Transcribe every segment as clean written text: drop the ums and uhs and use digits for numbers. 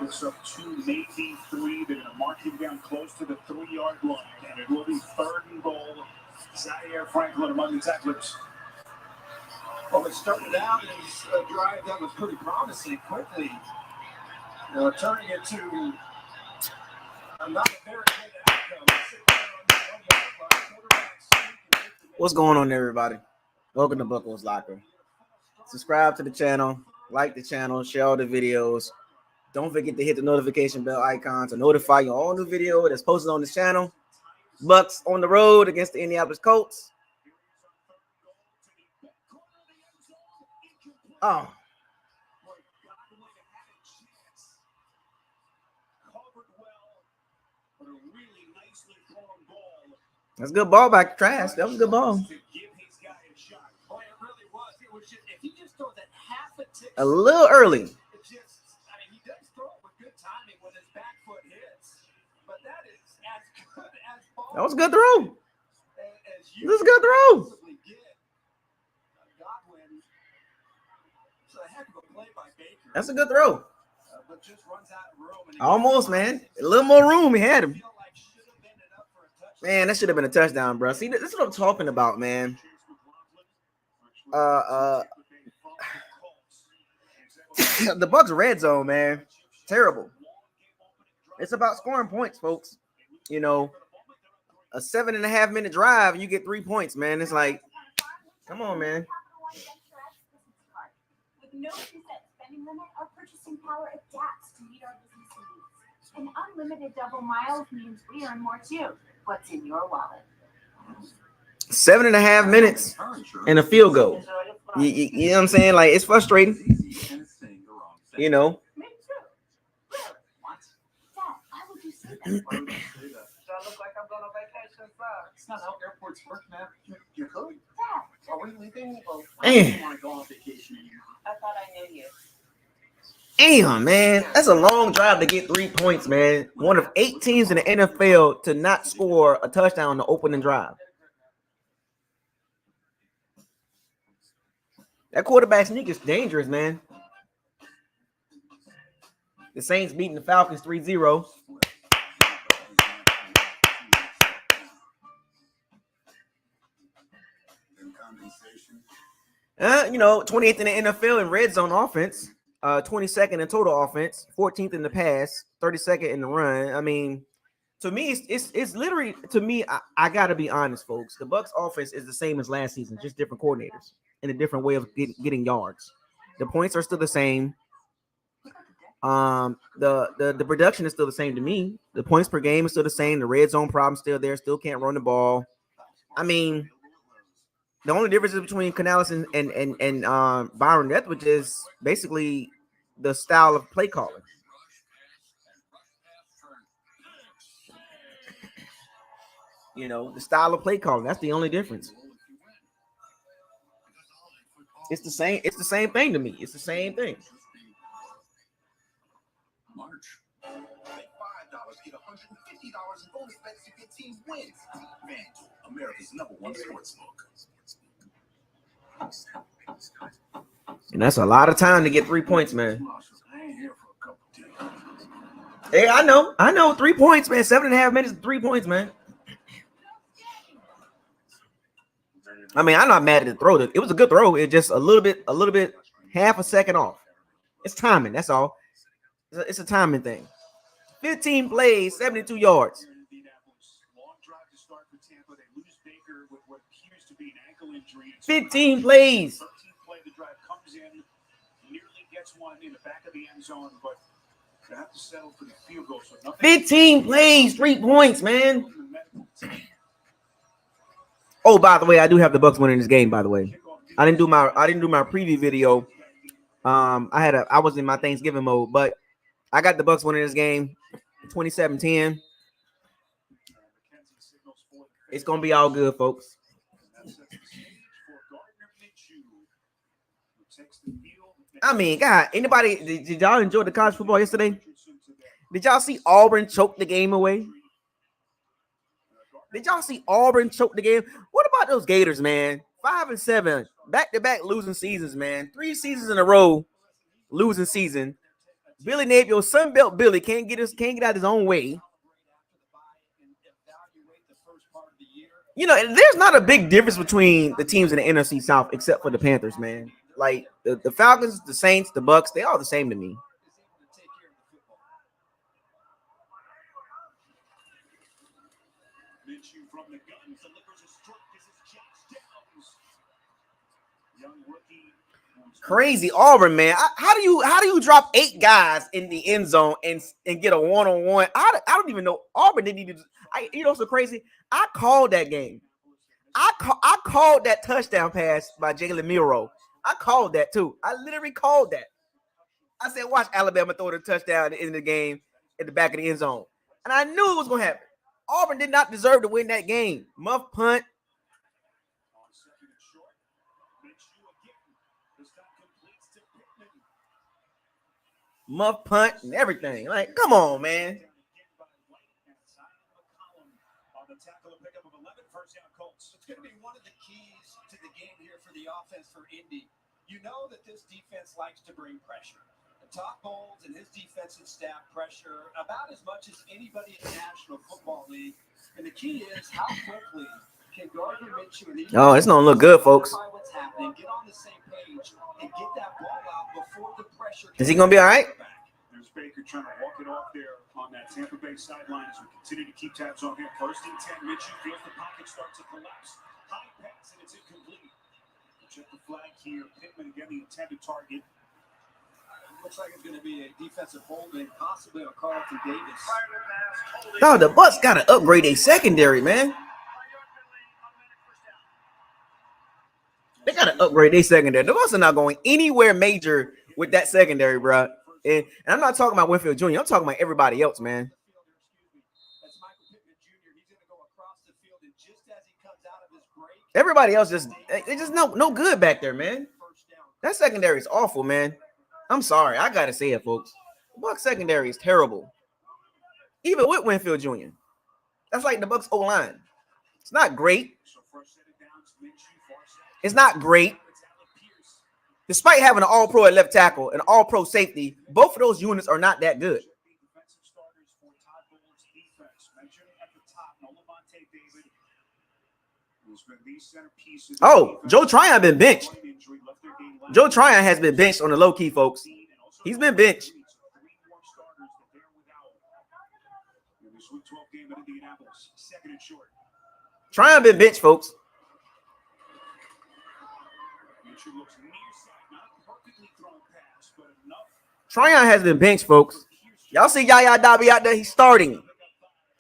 It's up 2, maybe 3. They're going to mark him down close to the 3-yard line, and it will be 3rd and goal. Zaire Franklin among the tacklers. Well, it started out as a drive that was pretty promising quickly. Turning it to not a very good outcome. What's going on, everybody? Welcome to BucosLocker. Subscribe to the channel, like the channel, share all the videos. Don't forget to hit the notification bell icon to notify you all new video that's posted on this channel. Bucks on the road against the Indianapolis Colts. Oh. That's a good ball back trash. That was a good ball. A little early. That was a good throw. This is a good throw. That's a good throw. Almost, man. A little more room. He had him. Man, that should have been a touchdown, bro. See, this is what I'm talking about, man. The Bucks red zone, man. Terrible. It's about scoring points, folks. You know, a 7.5-minute drive and you get 3 points, man. It's like, come on, man. With no preset spending limit, our purchasing power adapts to meet our business needs. And unlimited double miles means we earn more too. What's in your wallet? 7.5 minutes and a field goal. You know what I'm saying? Like, it's frustrating. You know. Look like I'm going on vacation. It's not how airports work, man. You could. Are we leaving? I don't want to go on vacation anymore. I thought I knew you. Damn, man. That's a long drive to get 3 points, man. One of 8 teams in the NFL to not score a touchdown on the opening drive. That quarterback sneak is dangerous, man. The Saints beating the Falcons 3-0. You know, 28th in the NFL in red zone offense, 22nd in total offense, 14th in the pass, 32nd in the run. I mean, to me, it's literally, to me, I gotta be honest, folks. The Bucks offense is the same as last season, just different coordinators and a different way of getting yards. The points are still the same. The production is still the same to me. The points per game is still the same. The red zone problem still there. Still can't run the ball. I mean, the only difference is between Canales and Byron Leftwich is basically the style of play calling. You know, the style of play calling. That's the only difference. It's the same. It's the same thing to me. It's the same thing. March. $5 get $150 in bonus bets if your team wins. FanDuel, America's #1 sportsbook. And that's a lot of time to get 3 points, man. Hey, I know. 3 points, man. 7.5 minutes, 3 points, man. I mean, I'm not mad at the throw. It was a good throw. It just a little bit, half a second off. It's timing. That's all. It's a timing thing. 15 plays, 72 yards. 15 plays. 15 plays, 3 points, man. Oh, by the way, I do have the Bucks winning this game. By the way, I didn't do my preview video. I was in my Thanksgiving mode, but I got the Bucks winning this game, 27-10. It's gonna be all good, folks. I mean, God, anybody, did y'all enjoy the college football yesterday? Did y'all see Auburn choke the game away? Did y'all see Auburn choke the game? What about those Gators, man? 5-7, back-to-back losing seasons, man. 3 seasons in a row losing season. Billy Napier, Sunbelt Billy, can't get out his own way. You know, there's not a big difference between the teams in the NFC South except for the Panthers, man. Like the Falcons, the Saints, the Bucks, they all the same to me. From the gun, delivers a stroke. This is Josh Downs. Young rookie. Crazy Auburn, man. How do you drop 8 guys in the end zone and get a one-on-one? I don't even know. Auburn didn't even. You know, so crazy. I called that game. I called that touchdown pass by Jalen Milroe. I called that too. I literally called that. I said, watch Alabama throw the touchdown in the game at the back of the end zone, and I knew it was going to happen. Auburn did not deserve to win that game. Muff punt. Muff punt and everything. Like, come on, man. It's going to be one of the keys to the game here for the offense for Indy. You know that this defense likes to bring pressure. The top Bowles and his defensive staff pressure about as much as anybody in the National Football League. And the key is how quickly can Gardner Minshew and oh, it's going to look good, folks. What's happening, get on the same page, and get that ball out before the pressure. Is he going to be all right? There's Baker trying to walk it off there on that Tampa Bay sideline as we continue to keep tabs on him. 1st and 10. Minshew feels the pocket start to collapse. High pass, and it's incomplete. Check the flag here. Pittman again, the intended target. Looks like it's going to be a defensive holding, possibly a Carlton Davis. No, the Bucks got to upgrade their secondary, man. They got to upgrade their secondary. The Bucks are not going anywhere major with that secondary, bro. And I'm not talking about Winfield Jr. I'm talking about everybody else, man. Everybody else just no good back there, man. That secondary is awful, man. I'm sorry. I got to say it, folks. Bucks secondary is terrible. Even with Winfield Jr. That's like the Bucks O-line. It's not great. It's not great. Despite having an all-pro at left tackle and all-pro safety, both of those units are not that good. Oh, Joe Tryon been benched. Joe Tryon has been benched on the low key, folks. He's been benched. Tryon been benched, folks. Tryon has been benched, folks. Y'all see Yaya Dobby out there? He's starting.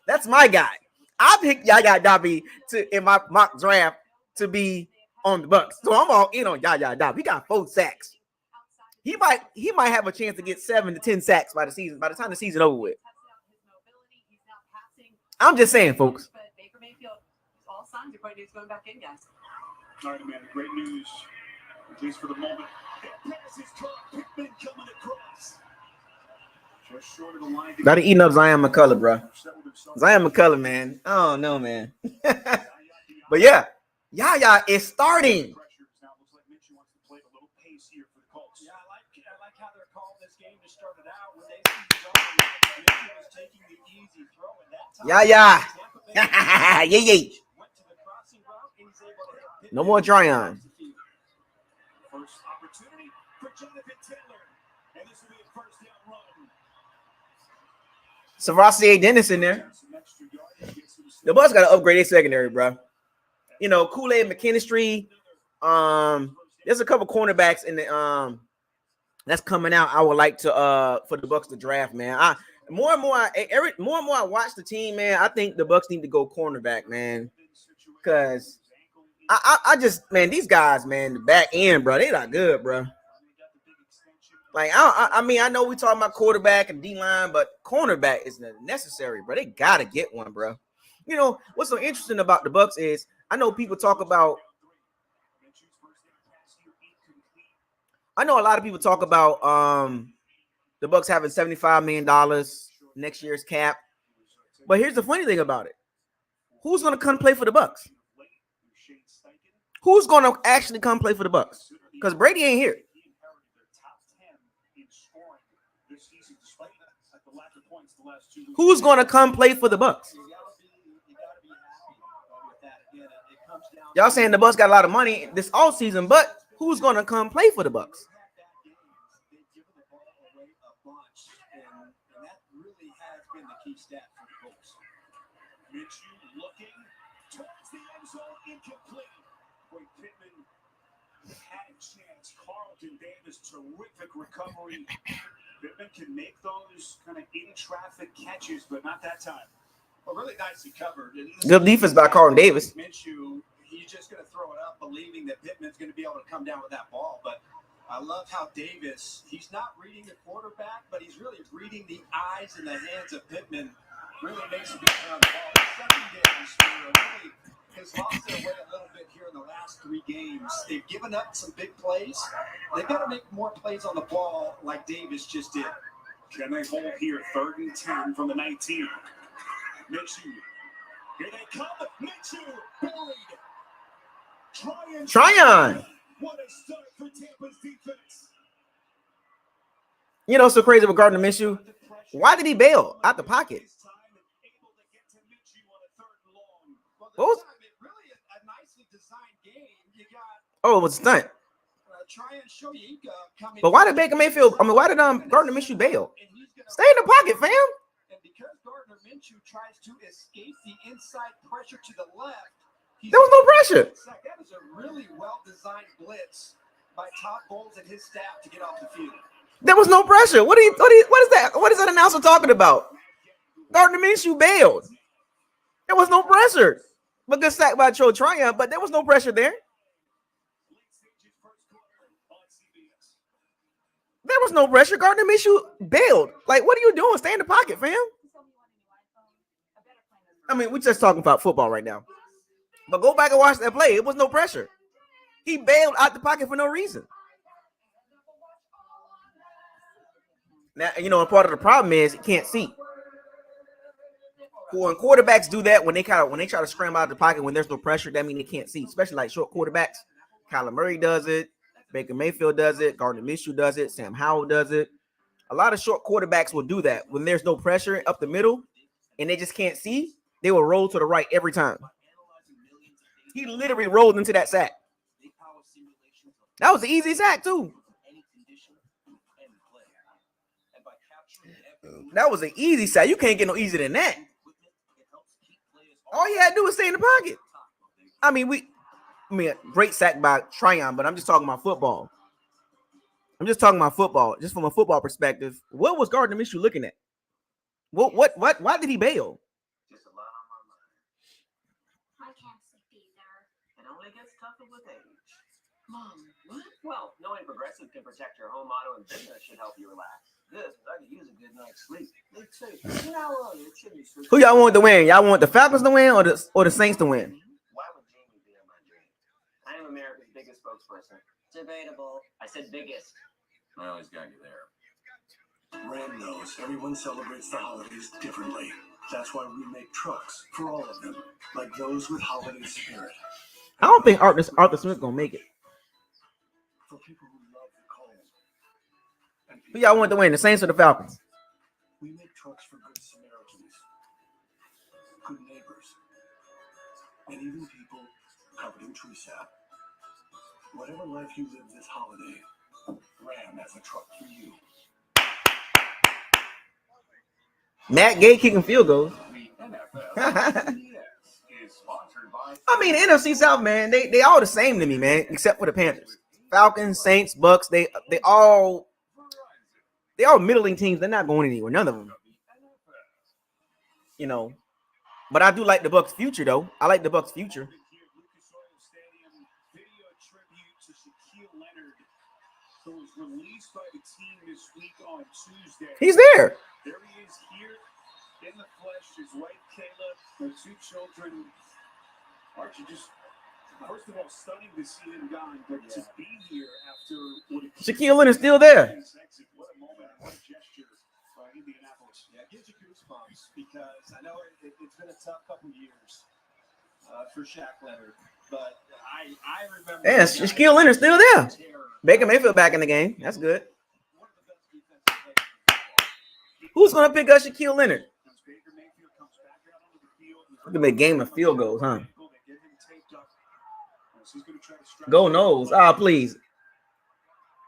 That's my guy. I picked Yaya Dobby in my mock draft to be on the Bucks. So I'm all in on Yaya Dobby. He got 4 sacks. He might have a chance to get 7 to 10 sacks by the time the season over with. I'm just saying, folks. But Baker Mayfield, all signs are pointing to going back in, guys. All right, man. Great news, at least for the moment. Pittman coming across. Just short of the line. Got to eat up Zion McCullough, bro. Zion McCullough, man. I don't know, man. But yeah, Yaya is starting. Yeah, I like how they're calling this game to start it out. When they see the zone, was taking the easy throw at that time. Yaya. Yeah. No more Tryon. First opportunity for Jonathan Taylor. And this will be a first down run. Savasi Dennis in there. The Bucks got to upgrade their secondary, bro. You know, Kool-Aid McKinstry. There's a couple cornerbacks in the that's coming out. I would like to for the Bucks to draft, man. More and more I watch the team, man. I think the Bucks need to go cornerback, man. Cause I just, man, these guys, man, the back end, bro, they not good, bro. Like I mean, I know we talking about quarterback and D-line, but cornerback is necessary, bro. They gotta get one, bro. You know what's so interesting about the Bucks is I know people talk about. I know a lot of people talk about the Bucks having $75 million next year's cap. But here's the funny thing about it. Who's going to come play for the Bucks? Who's going to actually come play for the Bucks? Because Brady ain't here. despite the lack of points the last 2 weeks. Who's going to come play for the Bucs? You gotta be happy with that. Again, it comes down. Y'all saying the Bucs got a lot of money this offseason, but who's going to come play for the Bucs? They've given the ball away a bunch, and that really has been the key stat for the Colts. Minshew looking towards the end zone, incomplete. Boy, Pittman had a chance. Carlton Davis, terrific recovery. Pittman can make those kind of in-traffic catches, but not that time. Well, really nicely covered. And Good defense by Carlton Davis. Minshew, he's just going to throw it up, believing that Pittman's going to be able to come down with that ball. But I love how Davis, he's not reading the quarterback, but he's really reading the eyes and the hands of Pittman. Really makes a good run on the ball. The secondaries really has lost their way a little bit here in the last 3 games. They've given up some big plays. They've got to make more plays on the ball like Davis just did. Can they hold here? 3rd and 10 from the 19. Minshew. Here they come. Minshew buried. Tryon. What a start for Tampa's defense. You know what's so crazy with Gardner Minshew? Why did he bail out the pocket? What was? Really a nicely designed game. You got Oh, it was a stunt. Tryon Shoyinka coming. But why did Baker Mayfield? I mean, why did Gardner Minshew bail? And he's gonna Stay in the pocket, fam. And because Gardner Minshew tries to escape the inside pressure to the left, There was no pressure. That is a really well-designed blitz by Todd Bowles and his staff to get off the field. There was no pressure. What is that? What is that announcer talking about? Gardner Minshew bailed. There was no pressure. But good sack by Joe Tryon, but there was no pressure there. There was no pressure. Gardner Minshew bailed. Like, what are you doing? Stay in the pocket, fam. I mean, we're just talking about football right now. But go back and watch that play. It was no pressure. He bailed out the pocket for no reason. Now, you know, and part of the problem is he can't see. When quarterbacks do that, when they try to scramble out of the pocket when there's no pressure, that means they can't see, especially like short quarterbacks. Kyler Murray does it. Baker Mayfield does it. Gardner Minshew does it. Sam Howell does it. A lot of short quarterbacks will do that. When there's no pressure up the middle and they just can't see, they will roll to the right every time. He literally rolled into that sack. That was an easy sack, too. That was an easy sack. You can't get no easier than that. All you had to do was stay in the pocket. I mean, great sack by Tryon, but I'm just talking about football. Just from a football perspective. What was Gardner Minshew looking at? What? Why did he bail? Just a lot on my mind. I can't sleep either. It only gets tougher with age. Mom, what? Well, knowing Progressive can protect your home, auto, and business should help you relax. This, I could use a good night's sleep. Me too. You know what? It should be sleep. Who y'all want to win? Y'all want the Falcons to win or the Saints to win? Why would Jamie be in my dream? I am America's biggest spokesperson. Debatable. I said biggest. Well, he's got you there. Ram knows everyone celebrates the holidays differently. That's why we make trucks for all of them, like those with holiday spirit. I don't think Arthur Smith gonna make it. For people who love the cold. And Who y'all want to win? The Saints or the Falcons? we make trucks for good Samaritans, good neighbors, and even people covered in tree sap. Whatever life you live this holiday, Ram has a truck for you. Matt Gay kicking field goals. The NFL is sponsored by. I mean, the NFC South, man, they all the same to me, man, except for the Panthers. Falcons, Saints, Bucks, they all middling teams. They're not going anywhere. None of them. You know, but I do like the Bucks' future, though. I like the Bucks' future. Video tribute to Shaquille Leonard, who was released by the team this week on Tuesday. He's there. There he is here in the flesh. His wife Kayla, their 2 children. Archie, just first of all, stunning to see him gone, but to be here after what Shaquille Leonard's still there. What a moment, what a gesture by Indianapolis. Yeah, it gives you goosebumps because I know it's been a tough couple years for Shaq Leonard, but I remember. Yeah, Shaquille Leonard's still there. Baker Mayfield back in the game. That's good. One of the best defensive players in football. Who's gonna pick up Shaquille Leonard? As Baker Mayfield comes back out onto the field. Look at the game of field goals, huh? They get him taped up. As he's gonna try to strike Go nose. Ah, please.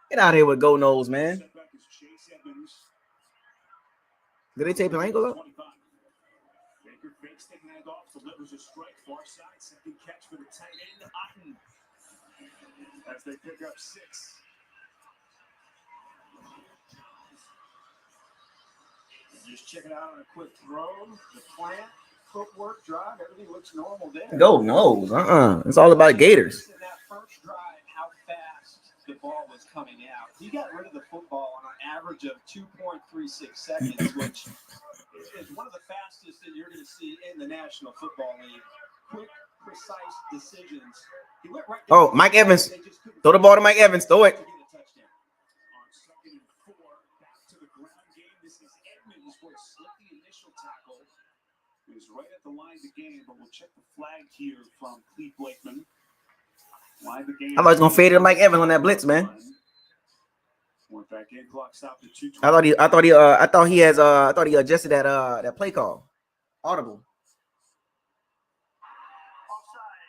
Get out of here with go nose, man. Setback is Chase Edmonds. Did they tape an ankle up? 25. Baker fakes the handoff, delivers a strike, far side, second catch for the tight end, Otten. As they pick up 6. Just check it out on a quick throw. The plant, footwork, drive, everything looks normal there. Go nose. It's all about Gators. In that first drive, how fast the ball was coming out. He got rid of the football on an average of 2.36 seconds, which is one of the fastest that you're going to see in the National Football League. Quick, precise decisions. He went right Oh, Mike Evans. Throw the ball to Mike Evans. Throw it. to get a touchdown. On 2nd and 4, back to the ground game. This is Edmonds for a slippy initial tackle. He was right at the line of the game, but we'll check the flag here from Cleve Blakeman. Line the game. I thought he was gonna fade to Mike Evans on that blitz, man. Went back in, clock stopped at 2:20. I thought he adjusted that play call. Audible. Offside.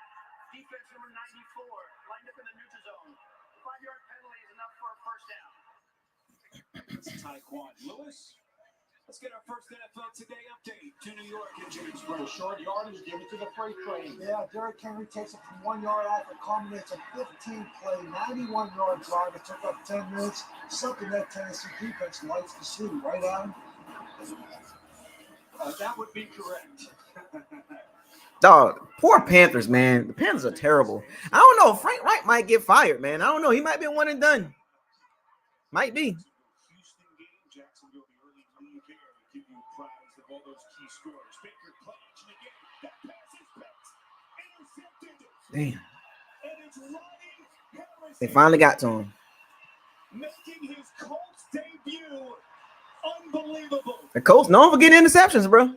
Defense number 94. Lined up in the neutral zone. 5-yard penalty is enough for a first down. It's Tyquan Lewis. Let's get our first NFL Today update to New York. Injuries for a short yardage. Give it to the freight train. Yeah, Derrick Henry takes it from 1 yard out and culminates a 15-play, 91-yard drive. It took up 10 minutes. Something that Tennessee defense likes to see, right, Adam? That would be correct. Dog, poor Panthers, man. The Panthers are terrible. I don't know. Frank Wright might get fired, man. I don't know. He might be one and done. Might be. Houston game, Jacksonville, the early lead there to give you prize of all those key scores. Baker play action again. That pass is picked. Intercepted. Damn. And it's Ronnie Harrison They finally got to him. making his Colts debut. Unbelievable. The Colts known for getting interceptions, bro.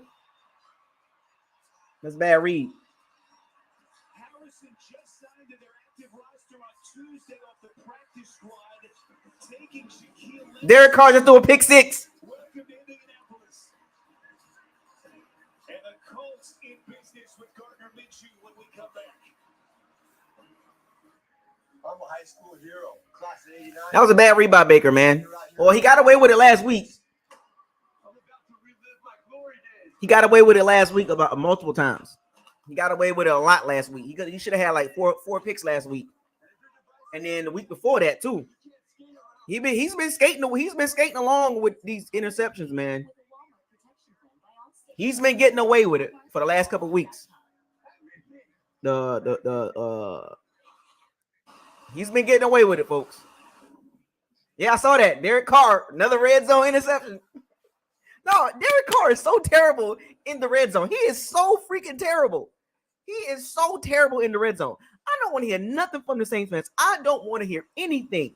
That's a bad read. Harrison just signed to their active roster on Tuesday off the practice squad, taking Shaquille Leonard. Derek Carr just threw a pick six. Welcome to Indianapolis. And the Colts in business with Gardner Minshew when we come back. I'm a high school hero, class of 89. That was a bad read by Baker, man. Well, he got away with it last week. I'm about to relive my glory days. He got away with it last week about multiple times. He got away with it a lot last week. He should have had like four picks last week, and then the week before that too. He's been skating along with these interceptions, man. He's been getting away with it for the last couple of weeks. He's been getting away with it, folks. Yeah, I saw that. Derek Carr, another red zone interception. No, Derek Carr is so terrible in the red zone. He is so freaking terrible. He is so terrible in the red zone. I don't want to hear nothing from the Saints fans. I don't want to hear anything.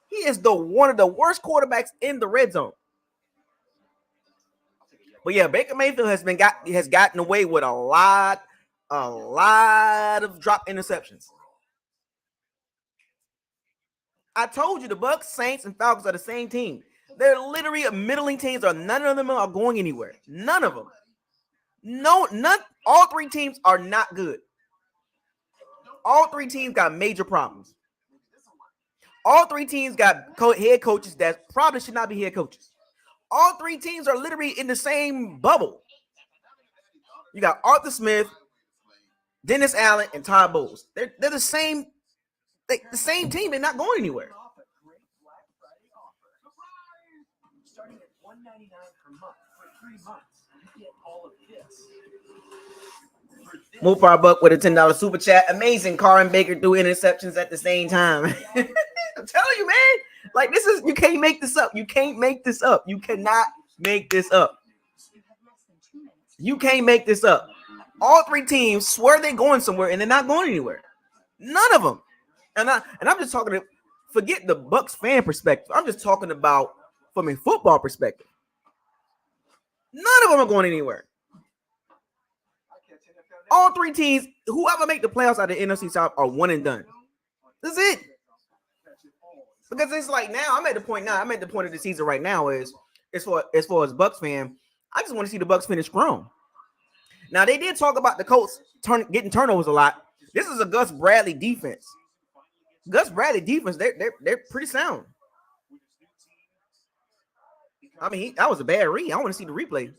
He is one of the worst quarterbacks in the red zone. But yeah, Baker Mayfield has gotten away with a lot of drop interceptions. I told you the Bucs, Saints, and Falcons are the same team. They're literally middling teams, or none of them are going anywhere. None of them. None. All three teams are not good. All three teams got major problems. All three teams got head coaches that probably should not be head coaches. All three teams are literally in the same bubble. You got Arthur Smith, Dennis Allen, and Todd Bowles. They're the same. The same team. They're not going anywhere. Starting at $199 per month for 3 months, you get all of this. Move for our buck with a $10 super chat. Amazing. Carr and Baker do interceptions at the same time. I'm telling you, man. Like, this is, you can't make this up. You can't make this up. You cannot make this up. You can't make this up. All three teams swear they're going somewhere and they're not going anywhere. None of them. And I'm just talking to, forget the Bucs fan perspective. I'm just talking about from a football perspective. None of them are going anywhere. All three teams, whoever make the playoffs out of the NFC South, are one and done. That's it. Because it's like now, I'm at the point of the season right now is as far as Bucks fan, I just want to see the Bucks finish strong. Now they did talk about the Colts getting turnovers a lot. This is a Gus Bradley defense. Gus Bradley defense, they're pretty sound. I mean, that was a bad read. I want to see the replay.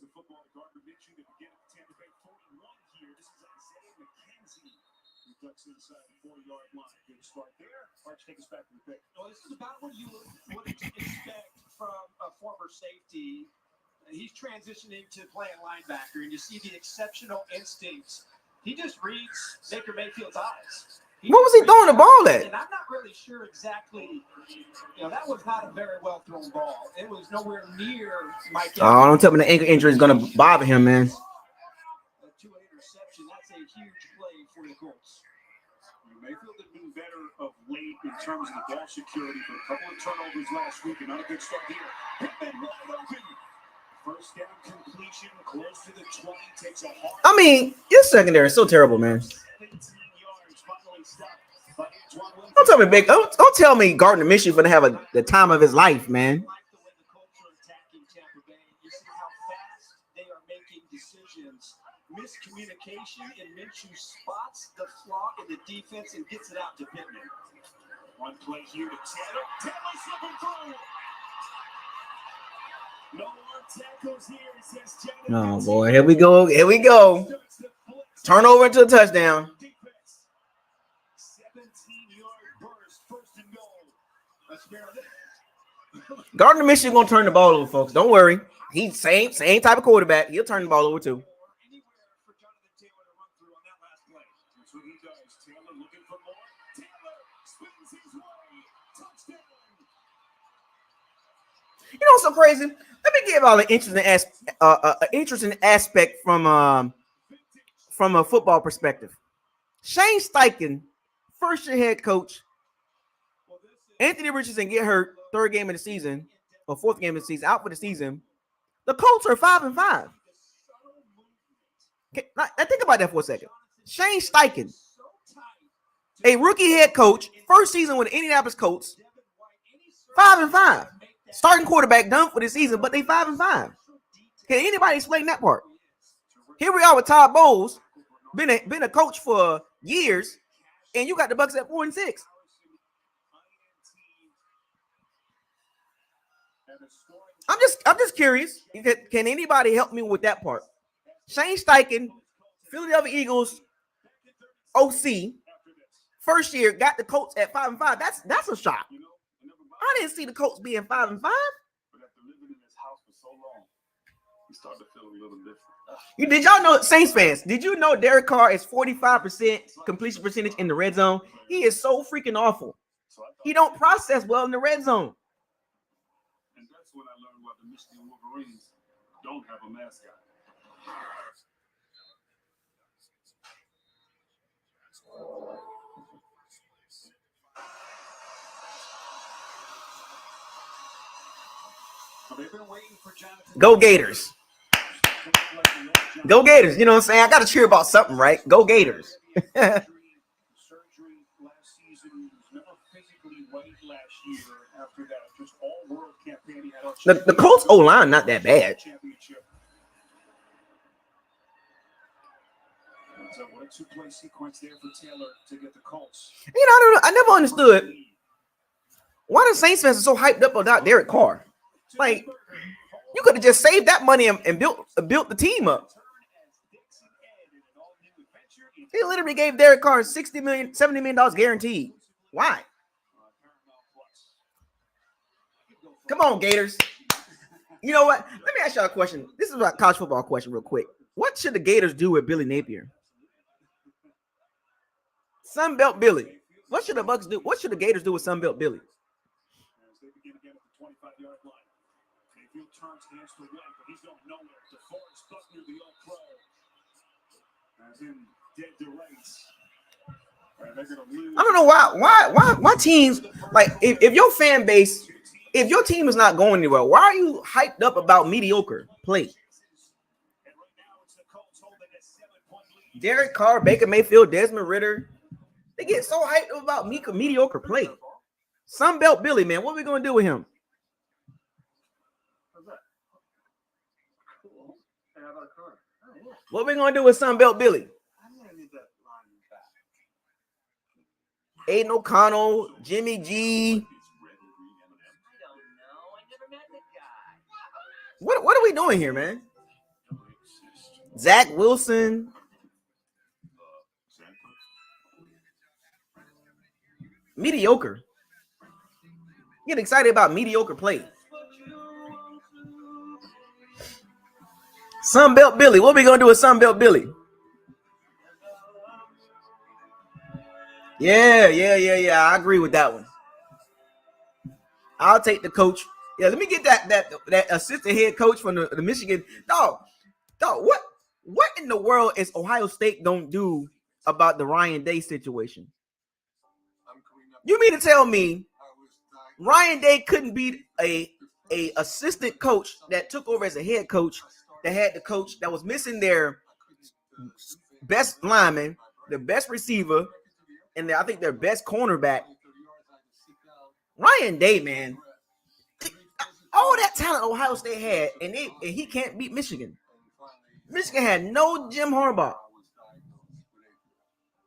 Well, this is about what you would expect from a former safety. He's transitioning to playing linebacker, and you see the exceptional instincts. He just reads Baker Mayfield's eyes. What was he throwing the ball at? And I'm not really sure exactly. That was not a very well thrown ball. It was nowhere near Mike. Oh, don't tell me the ankle injury is going to bother him, man. To an interception, that's a huge play for the Colts. Mayfield had been better of late in terms of the ball security for a couple of turnovers last week, and not a good start here. Pittman wide open. First down completion, close to the 20, takes a hard. I mean, your secondary is so terrible, man. 17 yards, finally stopped by Antoine Williams. Don't tell me, big. Don't tell me Gardner Minshew going to have the time of his life, man. I like the way the Colts are attacking Tampa Bay. You see how fast they are making decisions. Miscommunication, and Minshew spots the flaw in the defense and gets it out to Pittman. One play here to Taylor. Taylor slipping through. No more tackles here, says Taylor. Oh boy, here we go. Here we go. Turnover into a touchdown. 17-yard burst, first and goal. That's fair. Gardner Minshew gonna turn the ball over, folks. Don't worry. He's same type of quarterback. He'll turn the ball over too. Anywhere for Jonathan Taylor to run through on that last play. That's what he does. Taylor looking for more. Taylor spins his way. Touchdown. You know what's so crazy? Let me give y'all an interesting aspect from a football perspective. Shane Steichen, first year head coach. Anthony Richardson get hurt, third game of the season, or fourth game of the season, out for the season. The Colts are 5-5. Okay, now think about that for a second. Shane Steichen, a rookie head coach, first season with the Indianapolis Colts, 5-5. Starting quarterback done for the season, but they 5-5. Can anybody explain that part? Here we are with Todd Bowles, been a coach for years, and you got the Bucs at 4-6. I'm just curious. Can anybody help me with that part? Shane Steichen, Philadelphia Eagles, OC, first year got the Colts at 5-5. That's a shock. I didn't see the Colts being 5-5. But after living in this house for so long, we started to feel a little different. Did y'all know, Saints fans, did you know Derek Carr is 45% completion percentage in the red zone? He is so freaking awful. He don't process well in the red zone. And that's when I learned why the Michigan Wolverines don't have a mascot. Go Gators. Go Gators. You know what I'm saying? I got to cheer about something, right? Go Gators. Surgery last season. He was never physically right last year. After that, just all-world campaign. He had The Colts O-line not that bad. Championship. So what a two-play sequence there for Taylor to get the Colts. You know, I never understood why the Saints fans are so hyped up about Derek Carr. Like, you could have just saved that money and built the team up. They literally gave Derek Carr $60 million, $70 million guaranteed. Why? Come on, Gators. You know what? Let me ask y'all a question. This is a college football question real quick. What should the Gators do with Billy Napier? Sunbelt Billy. What should the Bucs do? What should the Gators do with Sunbelt Billy? As they begin again at the 25-yard line. Mayfield turns hands to right, but he's going nowhere. DeForest Buckner, the All-Pro. As in dead to rights. They're going to lose. I don't know why teams, like, if your fan base, if your team is not going anywhere, why are you hyped up about mediocre play? Derek Carr, Baker Mayfield, Desmond Ridder, they get so hyped up about mediocre play. Sunbelt Billy, man, what are we going to do with him? How about a car? Oh, yeah. What we gonna do with Sunbelt Billy? I'm gonna need that line back. Aiden O'Connell, Jimmy G. I don't know. I never met the guy. What are we doing here, man? Zach Wilson. Mediocre. Get excited about mediocre play. Sunbelt Billy. What we gonna do with Sunbelt Billy? Yeah. I agree with that one. I'll take the coach. Yeah, let me get that assistant head coach from the Michigan. Dog, what in the world is Ohio State gonna do about the Ryan Day situation? You mean to tell me Ryan Day couldn't beat a assistant coach that took over as a head coach that had the coach that was missing their best lineman, their best receiver, and I think their best cornerback? Ryan Day, man, all that talent Ohio State had, and he can't beat Michigan. Michigan had no Jim Harbaugh.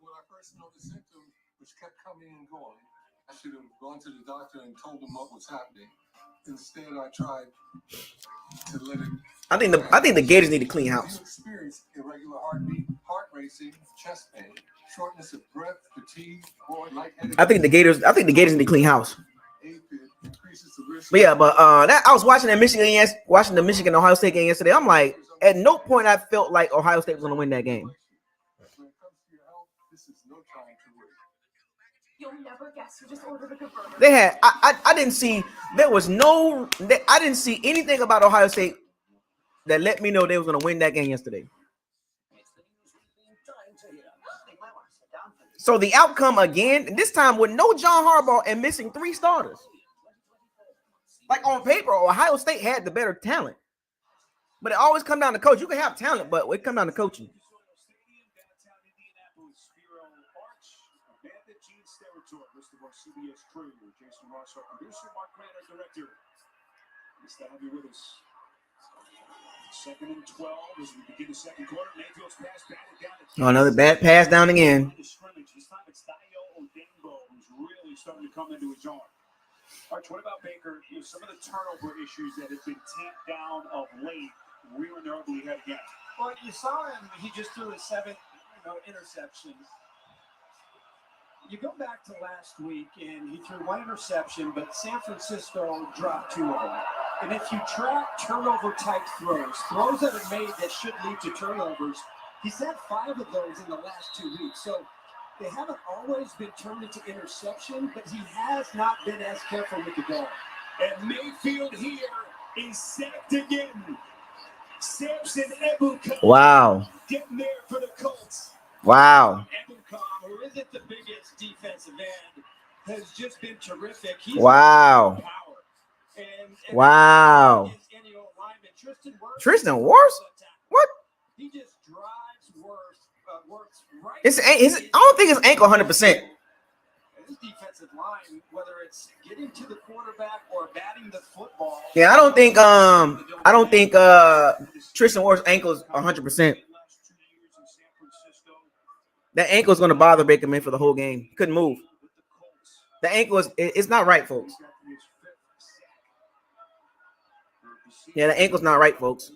When I first noticed symptoms, which kept coming and going, I should have gone to the doctor and told him what was happening. Instead, I tried to let it. I think the Gators need to clean house. You experience irregular heartbeat, heart racing, chest pain, shortness of breath, fatigue, or lightheadedness. I think the Gators need to clean house. Increases the risk. But yeah, that I was watching the Michigan Ohio State game yesterday. I'm like, at no point I felt like Ohio State was going to win that game. When it comes to your health, this is no time to worry. You'll never guess who just ordered a good burger. They had I didn't see I didn't see anything about Ohio State that let me know they was going to win that game yesterday. So the outcome again, this time with no John Harbaugh and missing 3 starters. Like on paper, Ohio State had the better talent. But it always comes down to coach. You can have talent, but it comes down to coaching. CBS crew, Jason Ross, our producer, Mark Grant, our director. Nice to have you with us. 2nd and 12 as we begin the second quarter. Mayfield's pass batted down. Oh, another bad pass down again. This time it's Dayo Odembo who's really starting to come into his own. Arch, what about Baker? Some of the turnover issues that have been tamped down of late, rearing their ugly head again. Well, you saw him. He just threw his 7th interception. You go back to last week, and he threw 1 interception, but San Francisco dropped 2 of them. And if you track turnover-type throws that are made that should lead to turnovers, he's had 5 of those in the last 2 weeks. So they haven't always been turned into interception, but he has not been as careful with the ball. And Mayfield here is sacked again. Samson Ebukam. Wow. Getting there for the Colts. Wow. Ebukam, who isn't the biggest defensive end, has just been terrific. He's Wow. And Wow. Tristan Wirfs? What? He just drives Wirfs right. I don't think it's ankle 100%. His defensive line, whether it's getting to the quarterback or batting the football. Yeah, I don't think Tristan Wirfs' ankle is 100%. That ankle is going to bother Baker Mayfield for the whole game. Couldn't move. The ankle it's not right, folks. Yeah, the ankle's not right, folks.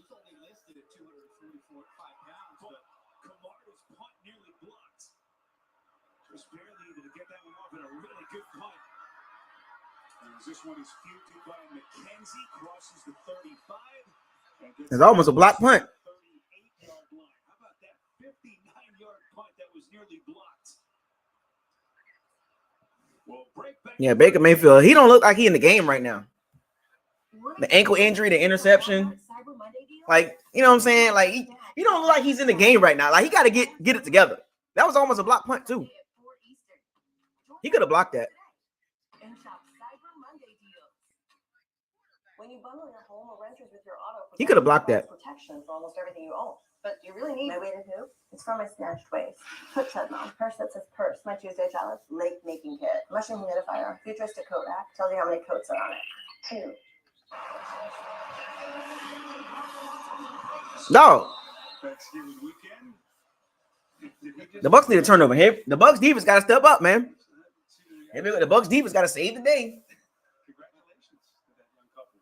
It's almost a block punt. Yeah, Baker Mayfield, he don't look like he in the game right now. The ankle injury, the interception. Like, you know what I'm saying? Like, he don't look like he's in the game right now. Like, he got to get it together. That was almost a block punt, too. He could have blocked that. When you bundle your home or renters with your auto, He could have blocked that. Protection for almost everything you own. But you really need my weighted hoop. It's from my snatched waist. Foot shed mom. Purse that says purse. My Tuesday challenge. Lake making kit. Mushroom humidifier. Futuristic coat rack. Tells you how many coats are on it. 2. Dog. Thanksgiving weekend. The Bucs need a turnover here. The Bucs defense got to step up, man. The Bucs defense got to save the day. Congratulations to that young couple.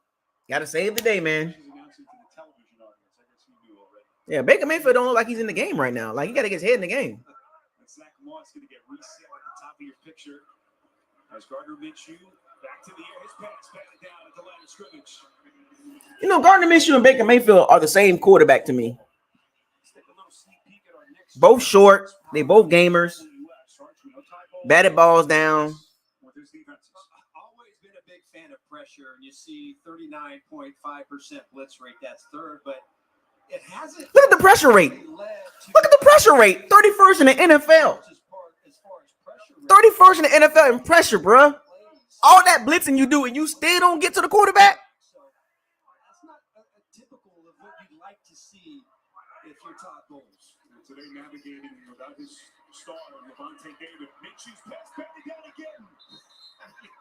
Got to save the day, man. She's announcing to the television audience. I guess you knew already. Yeah, Baker Mayfield don't look like he's in the game right now. Like, he got to get his head in the game. And Zach Moss going to get reset at the top of your picture. As Gardner Minshew back to the air. His pass batted down at the line of scrimmage. You know, Gardner Minshew and Baker Mayfield are the same quarterback to me. Let's take a little sneak peek at our next Both short. They both gamers. Batted balls down. with his defenses. Always been a big fan of pressure, and you see 39.5% blitz rate. That's third, but it hasn't. Look at the pressure rate. Look at the pressure rate. 31st in the NFL. 31st in the NFL in pressure, bruh. All that blitzing you do, and you still don't get to the quarterback. So that's not a typical of what you'd like to see if you're Todd Bowles. And today navigating without his star, Levante David. Minshew's pass batted down again.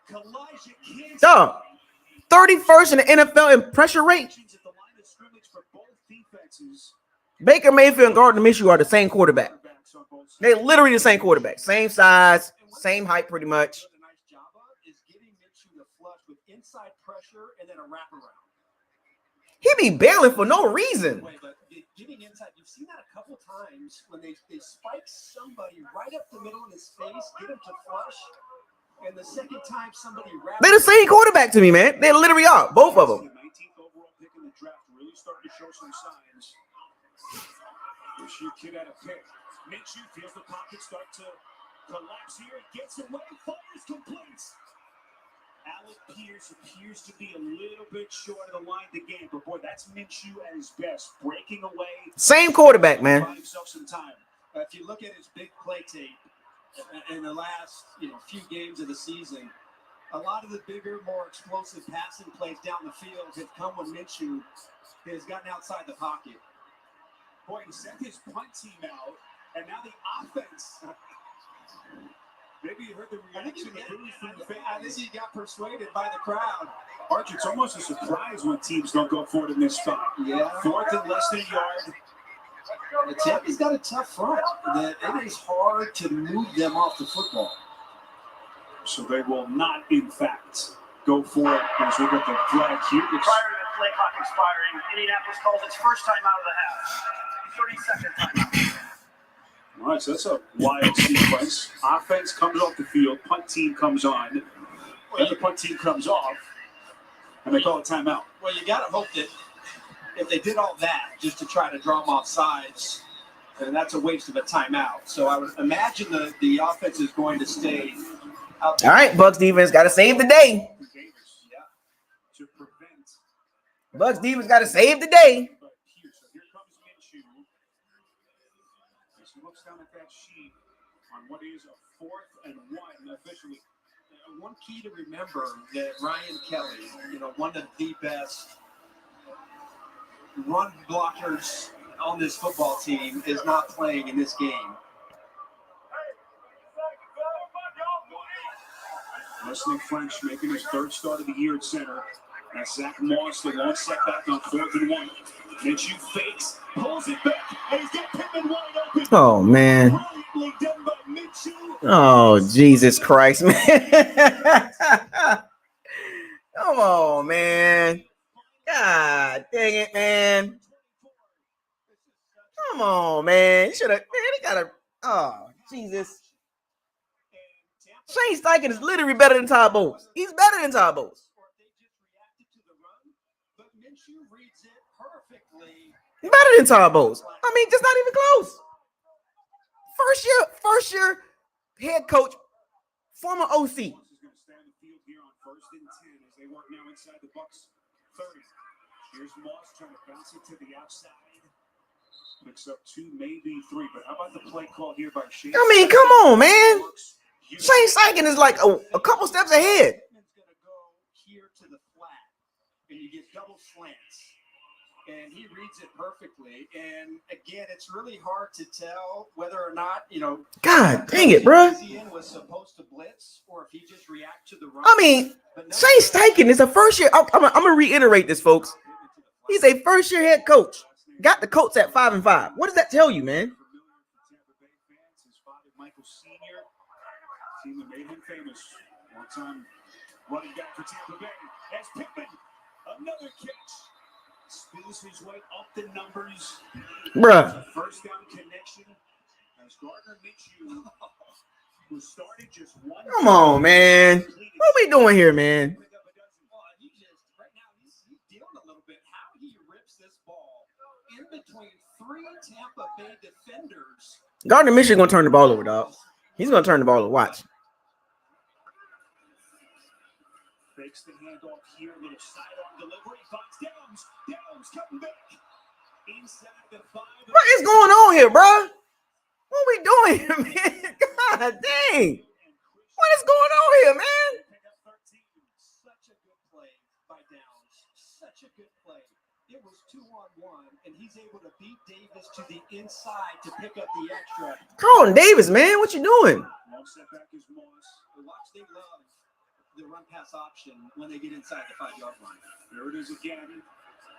Kalijah Kansas. Dog. 31st in the NFL in pressure rate. At the line of scrimmage for both defenses. Baker Mayfield and Gardner Minshew are the same quarterback. They're literally the same quarterback. Same size, same height pretty much. What a nice job of is getting Minshew to flush with inside pressure and then a wraparound. He be bailing for no reason. Wait, but getting inside, you've seen that a couple times when they spike somebody right up the middle of his face, get him to flush, and the second time somebody wraps. They're the same quarterback to me, man. They literally are, both of them. The 19th overall pick in the draft really starting to show some signs. This year kid had a pick. Minshew feels the pocket start to collapse here. Gets away, fires, completes. Alec Pierce appears to be a little bit short of the line to game, but boy, that's Minshew at his best, breaking away. Same quarterback, man. Find himself some time. If you look at his big play tape in the last few games of the season, a lot of the bigger, more explosive passing plays down the field have come when Minshew has gotten outside the pocket. Boy, he sent his punt team out, and now the offense. Maybe you heard the reaction of booze from the fans. I think he got persuaded by the crowd. Arch, it's almost a surprise when teams don't go for it in this spot. Yeah. 4th and less than a yard. The Tampa's got a tough front. That it is hard to move them off the football. So they will not, in fact, go for it as we get the flag here. Prior to the play clock expiring, Indianapolis calls its first time out of the half. 30-second timeout. All right, so that's a wild sequence. Offense comes off the field, punt team comes on, then the punt team comes off, and they call a timeout. Well, you got to hope that if they did all that just to try to draw them off sides, then that's a waste of a timeout. So I would imagine the offense is going to stay out there. All right, Bucs defense got to save the day. To prevent. Bucs defense got to save the day. But here, so here comes Minshew. As he looks down at that sheet on what is a 4th and 1 officially. One key to remember that Ryan Kelly, one of the best run blockers on this football team, is not playing in this game. Wesley French making his 3rd start of the year at center. As Zach Moss, the long setback on 4th and 1. Minshew fakes, pulls it back, and he's got Pittman wide open. Oh, man. Brilliantly done by Minshew. Oh, Jesus Christ, man. Come on, man. God dang it, man. Come on, man. You should have, man, they got to, oh, Jesus. Shane Steichen is literally better than Todd Bowles. He's better than Todd Bowles. Better than Todd Bowles. I mean, just not even close. First year head coach, former OC. Is going to stand the field here on 1st and 10 as they work now inside the Bucs 30. Here's Moss trying to bounce it to the outside. Picks up 2, maybe 3. But how about the play call here by Shane? I mean, come on, man. Shane Steichen is like a couple steps ahead. Going to go here to the flat, and you get double slants. And he reads it perfectly. And again, it's really hard to tell whether or not, God dang it, bro. was supposed to blitz or if he just react to the run. I mean, Shane Steichen is a first year. I'm going to reiterate this, folks. He's a first year head coach. got the Colts at 5-5. What does that tell you, man? Familiar for Tampa Bay fans. His father, Michael Sr., team that made him famous. One-time running back for Tampa Bay. As Pittman, another catch. Spins his way up the numbers. Bruh. First down connection. As Gardner Minshew, who started just one. Come on, man. What we doing here, man? Right now, he's dealing a little bit. How he rips this ball in between three Tampa Bay defenders. Gardner Minshew gonna turn the ball over, dog. He's gonna turn the ball over. Watch. Fakes the handoff here, little sidearm delivery, finds Downs. Downs coming back inside the 5. What is going on here, bro? What we doing here, man? God dang. What is going on here, man? Such a good play by Downs. Such a good play. It was 2-on-1, and he's able to beat Davis to the inside to pick up the extra. Colin Davis, man, what you doing? Long setback is Moss. Watch, they love the run pass option when they get inside the 5-yard line. There it is again.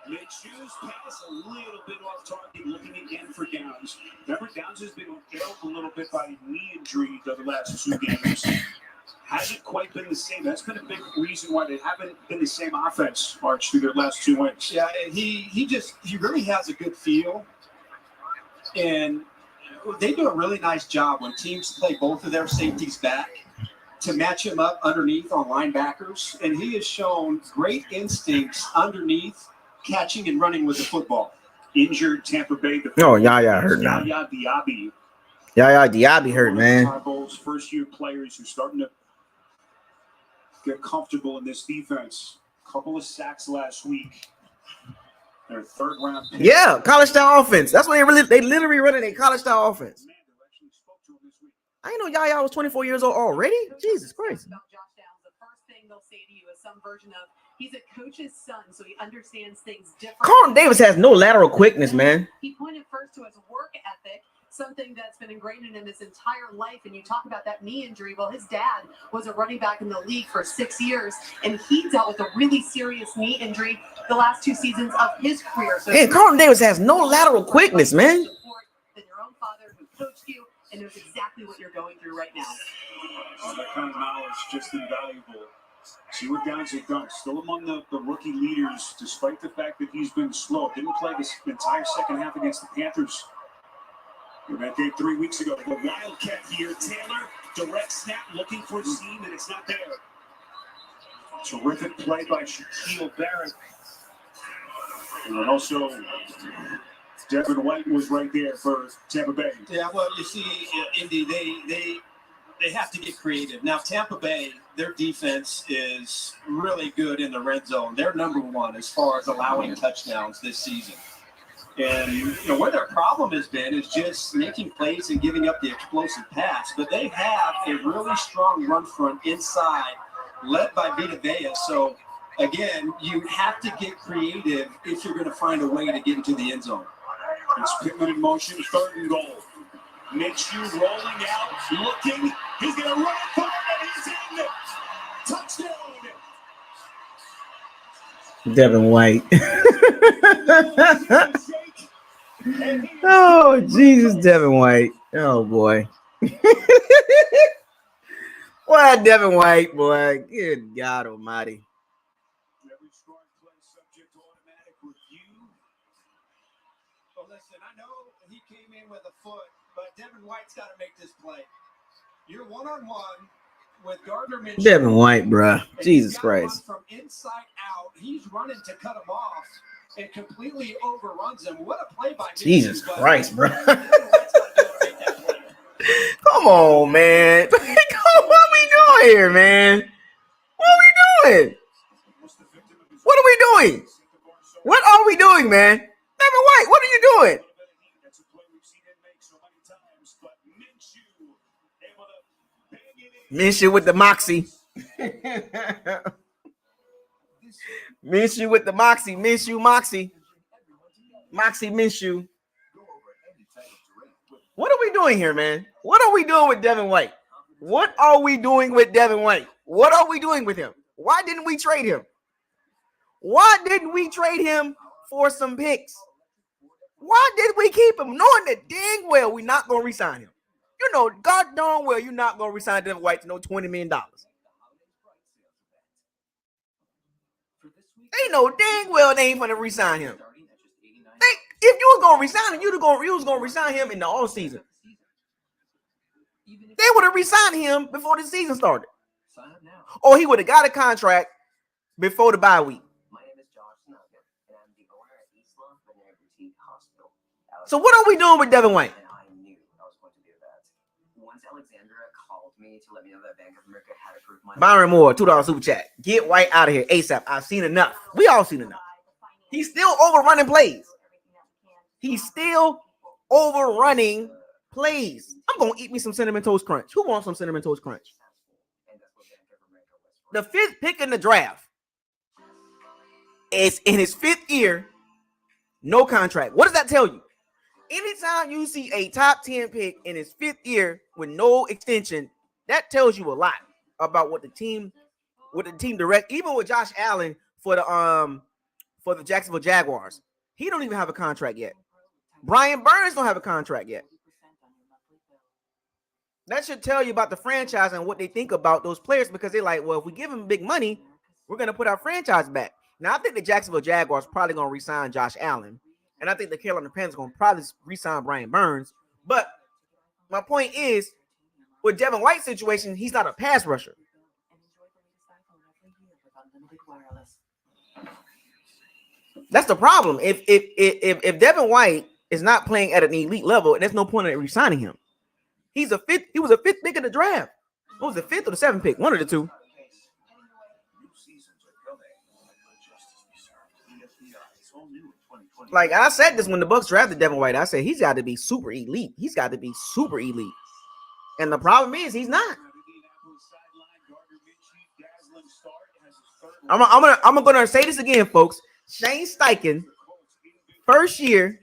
Minshew's pass a little bit off target, looking again for Downs. Remember, Downs has been ailed a little bit by knee injury the last 2 games. Hasn't quite been the same. That's been a big reason why they haven't been the same offense, March, through their last 2 wins. Yeah, and he really has a good feel. And they do a really nice job when teams play both of their safeties back to match him up underneath on linebackers. And he has shown great instincts underneath, catching and running with the football. Injured Tampa Bay. Oh, Yaya hurt now. Yaya Diaby. Yaya Diaby hurt, man. Bowl's first-year players who are starting to get comfortable in this defense. Couple of sacks last week. Their 3rd-round pick. Yeah, college-style offense. That's what they literally running a college-style offense. Commander actually spoke to him this week. I didn't know Yaya was 24 years old already. Jesus Christ. About Josh Downs, the first thing they'll say to you is some version of he's a coach's son, so he understands things differently. Colin Davis has no lateral quickness, man. He pointed first to his work ethic, something that's been ingrained in him his entire life. And you talk about that knee injury. Well, his dad was a running back in the league for 6 years, and he dealt with a really serious knee injury the last 2 seasons of his career. So And Colin Davis has no lateral quickness, man. Than your own father who coached you and knows exactly what you're going through right now. All that kind of knowledge just invaluable. See what Downs have done. Still among the rookie leaders, despite the fact that he's been slow. Didn't play this entire second half against the Panthers. That game 3 weeks ago. The Wildcat here. Taylor, direct snap, looking for a seam, and it's not there. Terrific play by Shaquille Barrett. And then also, Devin White was right there for Tampa Bay. Yeah, well, you see, Indy, they have to get creative. Now, Tampa Bay, their defense is really good in the red zone. They're number 1 as far as allowing touchdowns this season. And where their problem has been is just making plays and giving up the explosive pass. But they have a really strong run front inside, led by Vita Vea. So, again, you have to get creative if you're going to find a way to get into the end zone. It's Pittman in motion, 3rd and goal. Minshew rolling out, looking. He's going to run it forward, and he's in. Touchdown. Devin White. Oh, Jesus, Devin White. Oh, boy. What, Devin White, boy. Good God almighty. Every scoring play subject to automatic review. Well, listen, I know he came in with a foot, but Devin White's got to make this play. You're 1-on-1 with Gardner Minshew. Devin White, bruh. Jesus Christ. From inside out, he's running to cut him off and completely overruns him. What a play by Minshew. Jesus Christ, bro. Come on, man. What we doing here, man? What are we doing? What are we doing? What are we doing, man? Devin White, what are you doing? That's a play we've seen him make so many times, but Minshew able to bang it in. Minshew with the moxie. Minshew with the moxie. Minshew moxie. Moxie Minshew. What are we doing here, man? What are we doing with Devin White? What are we doing with Devin White? What are we doing with him? Why didn't we trade him? Why didn't we trade him for some picks? Why did we keep him, knowing that dang well we're not going to resign him? You know, God darn well you're not going to resign Devin White to no $20 million. They know dang well they ain't going to resign him. If you was going to resign him, you was going to resign him in the offseason. They would have resigned him before the season started. Or he would have got a contract before the bye week. My name is Josh Nugget, and I'm the owner at East Lawn Veterinary Boutique Hospital. So what are we doing with Devin White? And I knew I was going to do that. Once Alexandra called me to let me know that Bank of America had approved my Byron Moore, $2 super chat. Get White out of here ASAP. I've seen enough. We all seen enough. He's still overrunning plays. He's still overrunning plays. I'm going to eat me some Cinnamon Toast Crunch. Who wants some Cinnamon Toast Crunch? The 5th pick in the draft is in his 5th year, no contract. What does that tell you? Anytime you see a top 10 pick in his 5th year with no extension, that tells you a lot about what the team direct, even with Josh Allen for the Jacksonville Jaguars. He don't even have a contract yet. Brian Burns don't have a contract yet. That should tell you about the franchise and what they think about those players, because they're like, well, if we give them big money, we're going to put our franchise back. Now, I think the Jacksonville Jaguars probably going to re-sign Josh Allen, and I think the Carolina Panthers going to probably re-sign Brian Burns. But my point is, with Devin White's situation, he's not a pass rusher. That's the problem. If Devin White is not playing at an elite level, and there's no point in re-signing him. He was a 5th pick in the draft. What was the 5th or the 7th pick? One of the two. Like I said this when the Bucs drafted Devin White. I said he's got to be super elite. He's got to be super elite. And the problem is he's not. I'm gonna say this again, folks. Shane Steichen, first year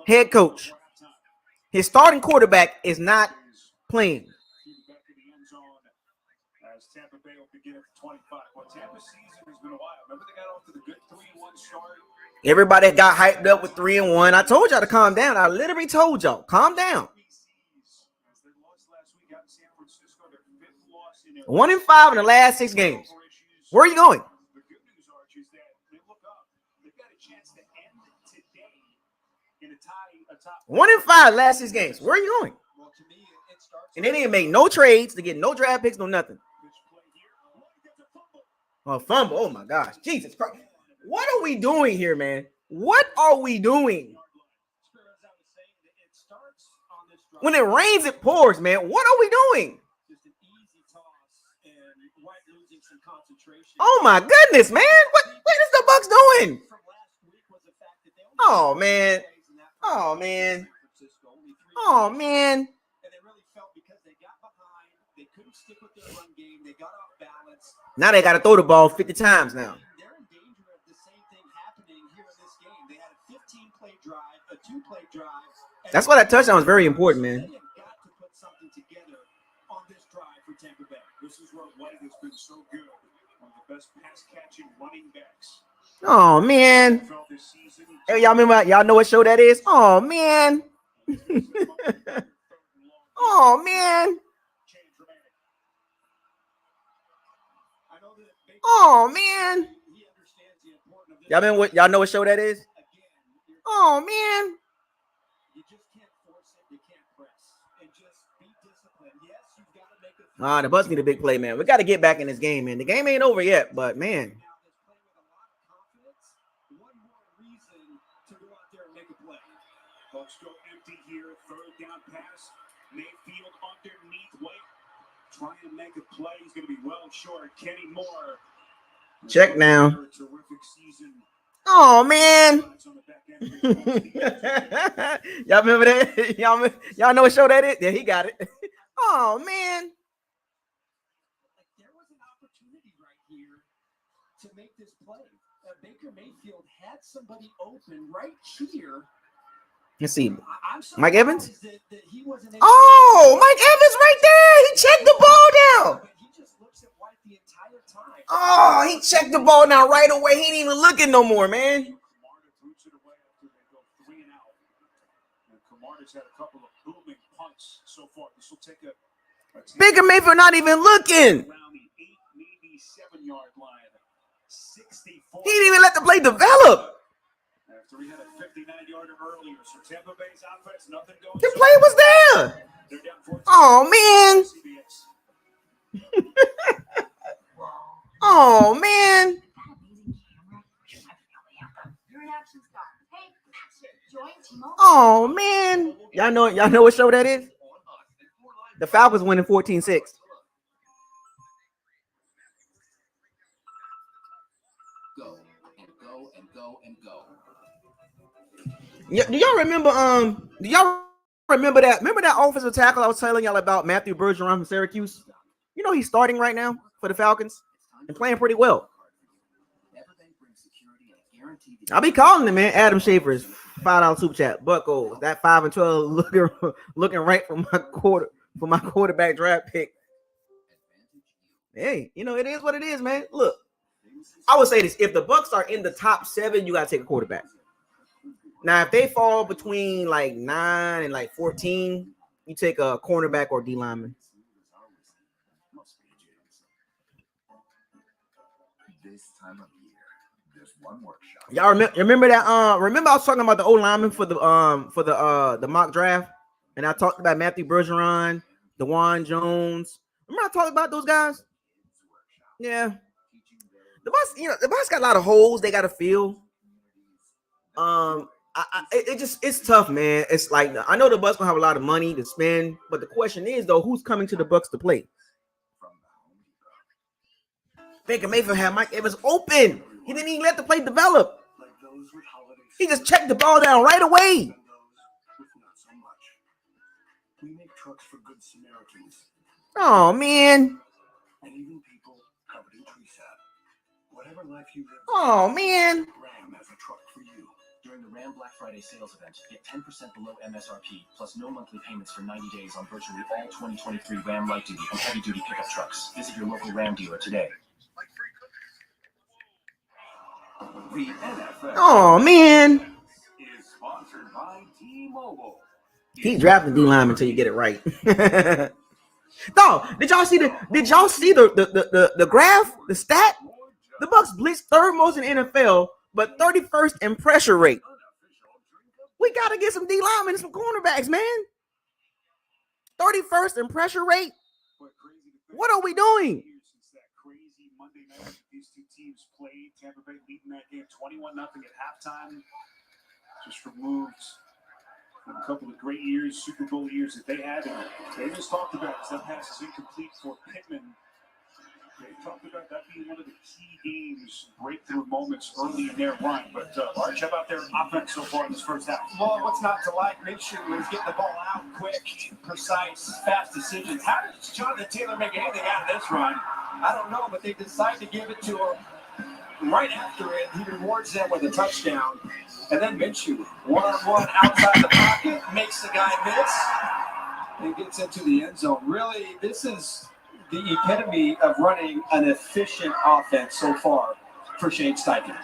head coach. His starting quarterback is not playing. As Tampa Bay will begin at 25. Well, Tampa's season has been a while. Remember they got off to the good 3-1 start? Everybody got hyped up with 3-1. I told y'all to calm down. I literally told y'all, calm down. 1-5 in the last 6 games. Where are you going? The good news, Arch, is that they look up. They've got a chance to end today in a tie. 1-5 last 6 games. Where are you going? Well, to me, it starts. And they didn't make no trades to get no draft picks, no nothing. A fumble. Oh my gosh. Jesus Christ. What are we doing here, man? What are we doing? When it rains, it pours, man. What are we doing? Oh my goodness, man. What is the Bucs doing? Oh man. Oh man. Oh man. And they really felt because they got behind, they couldn't stick with their run game, they got off balance. Now they got to throw the ball 50 times now. They're in danger of the same thing happening here in this game. They had a 15-play drive, a 2-play drive. That's why that touchdown was very important, man. They have got to put something together on this drive for Tampa Bay. This is where White has been so good. One of the best pass-catching running backs. Oh man. This season. Hey, y'all remember? Y'all know what show that is? Oh man. Oh man. Oh man. Y'all remember what? Y'all know what show that is? Oh man. You just can't force it. You can't press. And just be disciplined. Yes, you've got to make a. The Bucs need a big play, man. We got to get back in this game, man. The game ain't over yet, but man. Bucs go empty here. 3rd down pass. Mayfield underneath White. Trying to make a play. He's going to be well short. Kenny Moore. Check now. Terrific season. Oh man. Y'all remember that? Y'all know what show that is? Yeah, he got it. Oh man. There was an opportunity right here to make this play. Baker Mayfield had somebody open right here. Let's see. I'm Mike Evans? that he wasn't able Oh, Mike Evans right there. He checked the ball down. but he just looks at White the entire time. Oh, he checked the ball down right away. He ain't even looking no more, man. Marty's had a couple of booming punts so far. This will take a Baker Mayfield not even looking. around the 8, maybe 7-yard line. 64. He didn't even let the play develop. After he had a 59-yarder earlier, so Tampa Bay's offense, nothing going. The play was there. They're down 14. Oh man. CBS. Oh man. Your reaction's gone. Hey, join T-Mobile. Oh man. Y'all know what show that is? The Falcons winning 14-6. Go and go and go and go. Yeah, do y'all remember that? Remember that offensive tackle I was telling y'all about, Matthew Bergeron from Syracuse? You know he's starting right now for the Falcons and playing pretty well. I'll be calling him, man. Adam Schaefer's $5 super chat. Buckos, that 5 and 12 looking right for my quarterback draft pick. Hey, you know it is what it is, man. Look, I would say this: if the Bucs are in the top 7, you gotta take a quarterback. Now, if they fall between like 9 and like 14, you take a cornerback or D lineman. This time of year, there's one workshop. Y'all remember that? Remember I was talking about the O lineman for the mock draft, and I talked about Matthew Bergeron, DeJuan Jones. Remember I talked about those guys? Yeah. The Bucs got a lot of holes they got to fill. It's tough, man. It's like, I know the Bucs gonna have a lot of money to spend, but the question is though, who's coming to the Bucs to play? Baker Mayfield had Mike Evans open. He didn't even let the play develop. He just checked the ball down right away. We make trucks for good Samaritans. Oh man. And even people covered in tree sap. Whatever life you live. Oh man. Ram has a truck for you. During the Ram Black Friday sales event, get 10% below MSRP, plus no monthly payments for 90 days on virtually all 2023 Ram light duty and heavy duty pickup trucks. Visit your local Ram dealer today. The NFL Oh man. is sponsored by T-Mobile. Keep drafting D lineman until you get it right. No, did y'all see the graph, the stat? The Bucs blitzed third most in NFL, but 31st in pressure rate. We gotta get some D linemen and some cornerbacks, man. 31st in pressure rate. What are we doing? Since that crazy Monday night that these two teams played, Tampa Bay leading that game 21-0 at halftime. Just removed from a couple of great years, Super Bowl years that they had. And they just talked about it. That pass is incomplete for Pittman. They talked about that being one of the key games, breakthrough moments early in their run. But Arch, how about their offense so far in this first half? Well, what's not to like? Minshew is getting the ball out quick, precise, fast decisions. How did Jonathan Taylor make anything out of this run? I don't know, but they decide to give it to him right after it. He rewards them with a touchdown. And then Minshew, one-on-one outside the pocket, makes the guy miss and gets into the end zone. Really, this is the epitome of running an efficient offense so far for Shane Steichen.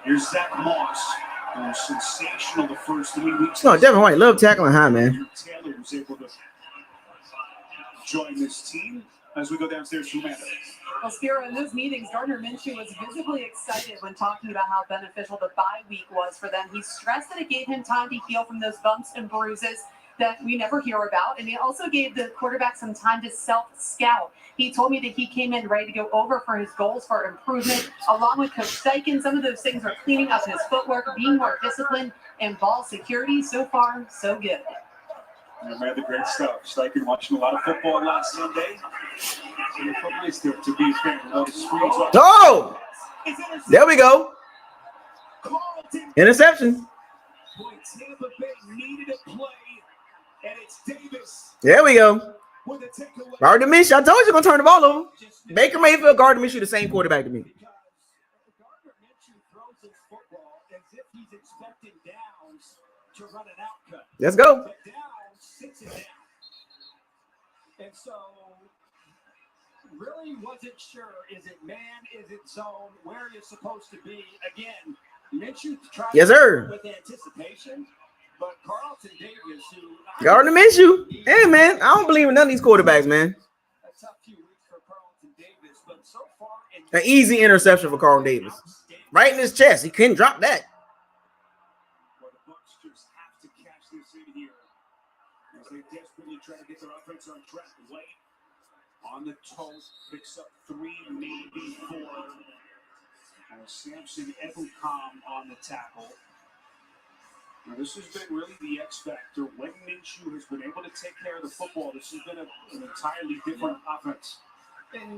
Here's Zach Moss, who was sensational the first 3 weeks. No, Devin White, love tackling high, man. Taylor was able to join this team as we go downstairs to Amanda. Well, Spiro, in those meetings, Gardner Minshew was visibly excited when talking about how beneficial the bye week was for them. He stressed that it gave him time to heal from those bumps and bruises that we never hear about. And he also gave the quarterback some time to self-scout. He told me that he came in ready to go over for his goals for improvement, along with Coach Steichen. Some of those things are cleaning up his footwork, being more disciplined, and ball security. So far, so good. Man, the great stuff. Steichen watching a lot of football last Sunday. And it's nice to be a fan of all the screens. Oh! There we go. Interception. Boy, Tampa Bay needed a play, and it's Davis There we go. with a takeaway. Gardner Minshew. I told you going to turn the ball over. Baker Mayfield, Gardner Minshew, the same quarterback to me. Gardner Minshew throws his football as if he's expecting Downs to run an outcut. Let's go. But Downs sits it down. And so, really wasn't sure, is it man, is it zone, where you're supposed to be? Again, Minshew tried Yes, sir. with anticipation, But Carlton Davis, who Gardner Minshew. Hey, man, I don't believe in none of these quarterbacks, man. a tough few weeks for Carlton Davis, but so far An easy interception for Carlton Davis. Right in his chest. He couldn't drop that. Well, the Bucs just have to cash this in here as they desperately try to get their offense on track. Late on the toes, picks up 3, maybe 4. Samson Ebukam on the tackle. Now, this has been really the X factor. When Minshew has been able to take care of the football, this has been an entirely different offense.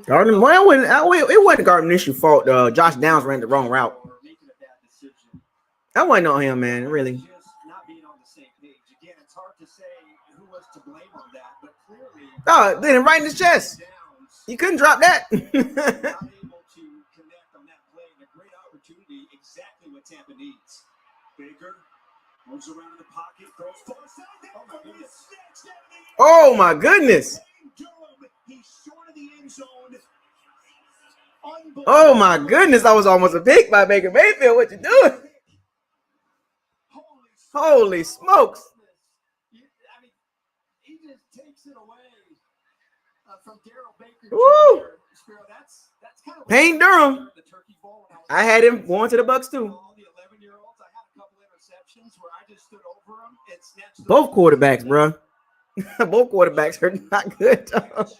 Gardner, well, it wasn't Gardner Minshew's fault. Josh Downs ran the wrong route. That wasn't on him, man. Really. Just not being on the same page. Again, it's hard to say who was to blame on that, but clearly. Oh, then right in his chest. He couldn't drop that. Not able to connect on that play, and a great opportunity, exactly what Tampa needs. Baker moves around in the pocket, throws far side. Oh my goodness. He's short of the end zone. Oh my goodness. That was almost a pick by Baker Mayfield. What you doing? Holy smokes. I mean, he just takes it away from Daryl Baker. Woo. Spiro, that's kind of Payne Durham. the Turkey Bowl. I had him going to the Bucks too. All the 11-year-olds, I had a couple interceptions where I just stood over them and snatched Both quarterbacks, bro. Both quarterbacks are not good. By Durham,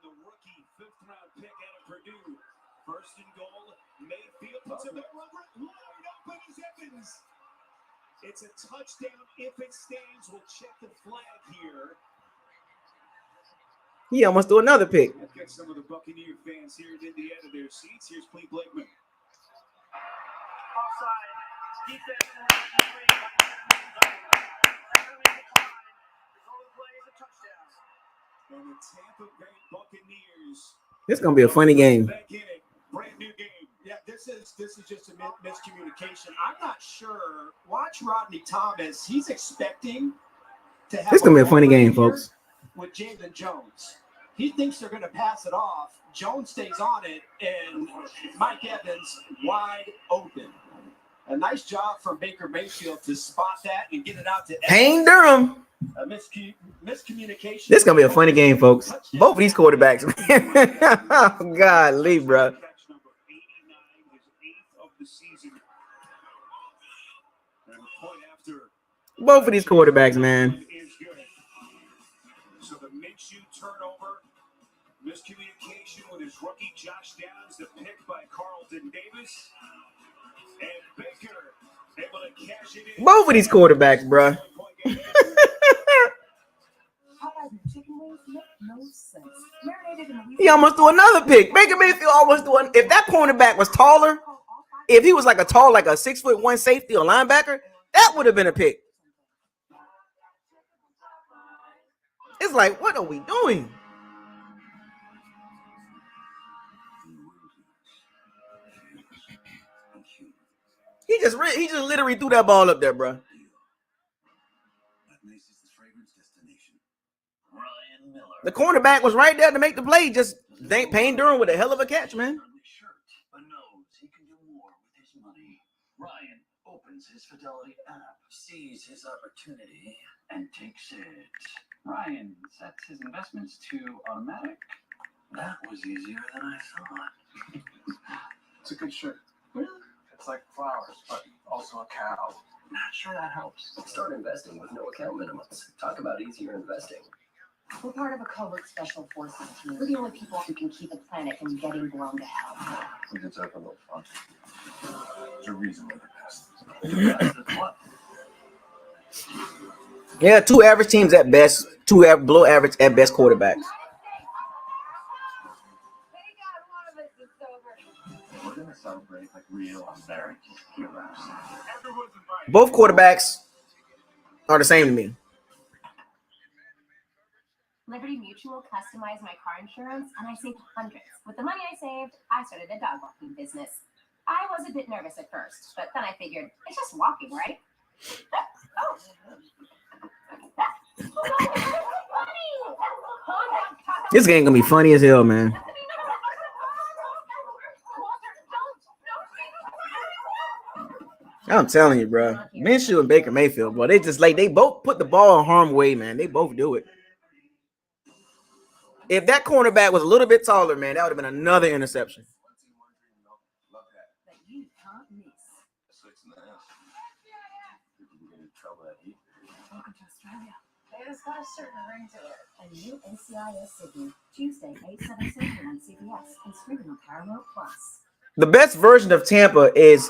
the rookie, 5th-round pick out of Purdue. First and goal, Mayfield puts it there, loaded up in his Evans. It's a touchdown if it stands. We'll check the flag here. He almost threw another pick. Let's get some of the Buccaneer fans here in Indiana their seats. Here's Cleve Blakeman. Offside. Defense And the Tampa Bay Buccaneers. This is gonna be a funny game. Back in it. Brand new game. Yeah, this is just a miscommunication. I'm not sure. Watch Rodney Thomas. He's expecting to have. This is gonna be a funny game, folks. With Jalen Jones, he thinks they're going to pass it off. Jones stays on it, and Mike Evans wide open. A nice job from Baker Mayfield to spot that and get it out to Payne Durham. A miscommunication. This is gonna be a funny game, folks. Both of these quarterbacks. Oh, golly, bro. Catch number 89, his 8th of the season. And a point after. Both of these quarterbacks, man. Is good. So the Minshew turnover, miscommunication with his rookie Josh Downs, the pick by Carlton Davis, and Baker able to cash it in. Both of these quarterbacks, bro. He almost threw another pick. Baker Mayfield almost threw one. If that cornerback was taller, if he was like a 6'1" safety or linebacker, that would have been a pick. It's like, what are we doing? He just literally threw that ball up there, bro. The cornerback was right there to make the play. Just Payne Durham with a hell of a catch, man. Ryan opens his Fidelity app, sees his opportunity, and takes it. Ryan sets his investments to automatic. That was easier than I thought. It's a good shirt. Really? It's like flowers, but also a cow. Not sure that helps. Start investing with no account minimums. Talk about easier investing. We're part of a covert special forces team. We're the only people who can keep the planet from getting blown to hell. We just have a little fun. There's a reason why they passed this. What? Yeah, 2 average teams at best, 2 below average at best quarterbacks. We're gonna celebrate like real American heroes. Both quarterbacks are the same to me. Liberty Mutual customized my car insurance, and I saved hundreds. With the money I saved, I started a dog walking business. I was a bit nervous at first, but then I figured, it's just walking, right? This game gonna be funny as hell, man. I'm telling you, bro. Minshew and Baker Mayfield, bro. They both put the ball in harm's way, man. They both do it. If that cornerback was a little bit taller, man, that would have been another interception. That you can't miss. 6.5. You can get in trouble at heat. Welcome to Australia. It's got a certain ring to it. A new NCIS Sydney, Tuesday, 8/7 Central on CBS and streaming on Paramount Plus. The best version of Tampa is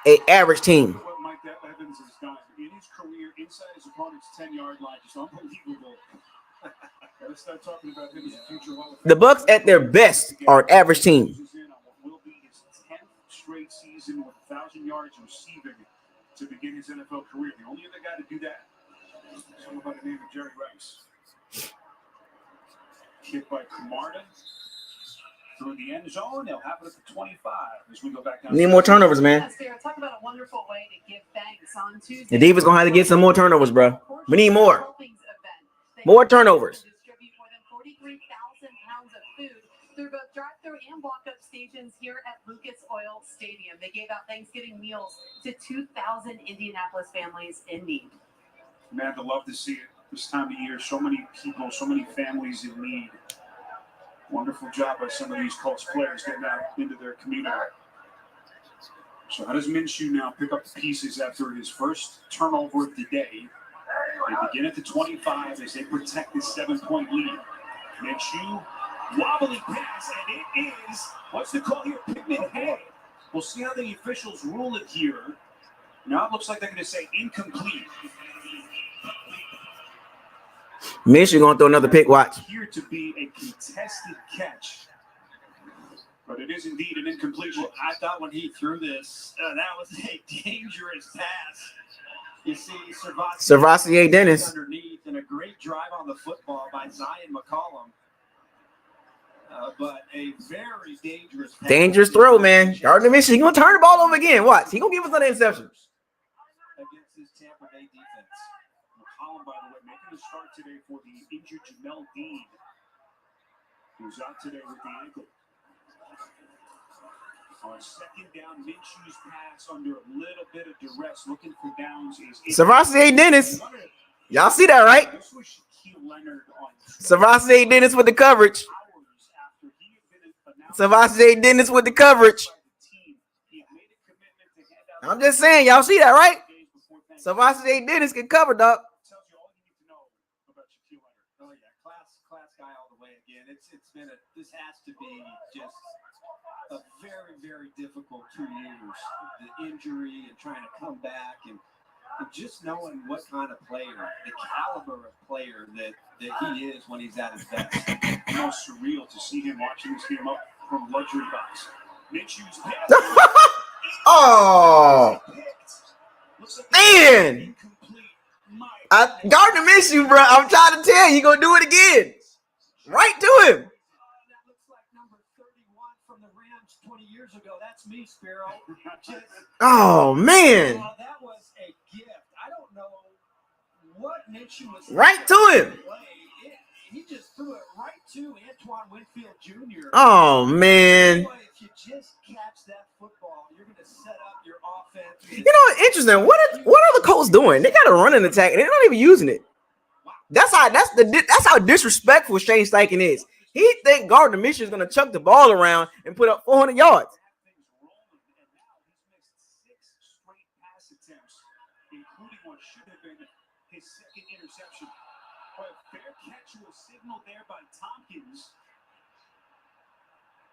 an average team. What Mike Evans has done in his career inside his opponent's 10-yard line, just unbelievable. Let's start talking about him as a future Hall of Famer. The Bucs at their best are an average team. In on what will be his 10th straight season with 1,000 yards receiving to begin his NFL career. The only other guy to do that, someone by the name of Jerry Rice. Hit by Camarda through the end zone. They'll have it at the 25 as we go back down. Need more turnovers, man. Talk about a wonderful way to give thanks on Tuesday. The Divas gonna have to get some more turnovers, bro. We need more. More turnovers. Distribute more than 43,000 pounds of food through both drive-through and walk-up stations here at Lucas Oil Stadium. They gave out Thanksgiving meals to 2,000 Indianapolis families in need. Man, I'd love to see it this time of year. So many people, so many families in need. Wonderful job by some of these Colts players getting out into their community. So how does Minshew now pick up the pieces after his first turnover of the day? They begin at the 25 as they protect this 7-point lead. Minshew, wobbly pass, and it is, what's the call here? Pigment head. We'll see how the officials rule it here. Now it looks like they're going to say incomplete. Minshew gonna throw another pick. Watch. Here to be a contested catch, but it is indeed an incompletion. I thought when he threw this, that was a dangerous pass. You see, Servassier Dennis underneath, and a great drive on the football by Zion McCollum. But a very dangerous throw, man. Gardner Minshew, he gonna turn the ball over again. Watch. He gonna give us another interception. Against his Tampa Bay defense. McCollum, by the way, making a start today for the injured Jamel Dean, who's out today with the ankle. On second down, Minshew's pass under a little bit of duress, looking for downs. Servassier Dennis. Y'all see that, right? This was Shaquille Leonard on Servassier Dennis with the coverage. Servassier Dennis with the coverage. I'm just saying, y'all see that, right? Servassier Dennis can cover, dog. Tells you all you need to know about Shaquille Leonard. Oh yeah, class guy all the way again. This has to be just a very, very difficult 2 years. The injury and trying to come back and just knowing what kind of player, the caliber of player that he is when he's at his best. Almost surreal to see him watching this game up from luxury box. Minshew's pass. Oh, man. Gardner Minshew, bro. I'm trying to tell you, he gonna do it again. Right to him. That looks like number 31 from the Rams 20 years ago. That's me, Spiro. Oh, man. That was a gift. I don't know what Minshew was. Right to him. He just threw it right to Antoine Winfield Jr. Oh, man. Boy, if you just catch that football, you're going to set up your offense. You know, interesting. What are the Colts doing? They got a running attack, and they're not even using it. That's how disrespectful Shane Steichen is. He think Gardner Minshew is going to chuck the ball around and put up 400 yards. Including what should have been his second interception. But a fair catch was signaled there by Tompkins.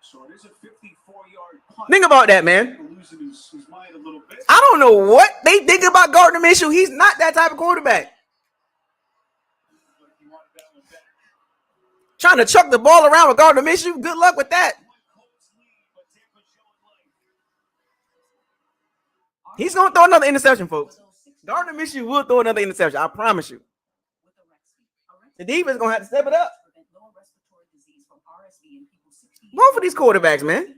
So it is a 54-yard punt. Think about that, man. Losing his mind a little bit. I don't know what they think about Gardner Minshew. He's not that type of quarterback. Trying to chuck the ball around with Gardner Minshew. Good luck with that. He's going to throw another interception, folks. Gardner Minshew will throw another interception. I promise you. The defense is going to have to step it up. Both of these quarterbacks, man.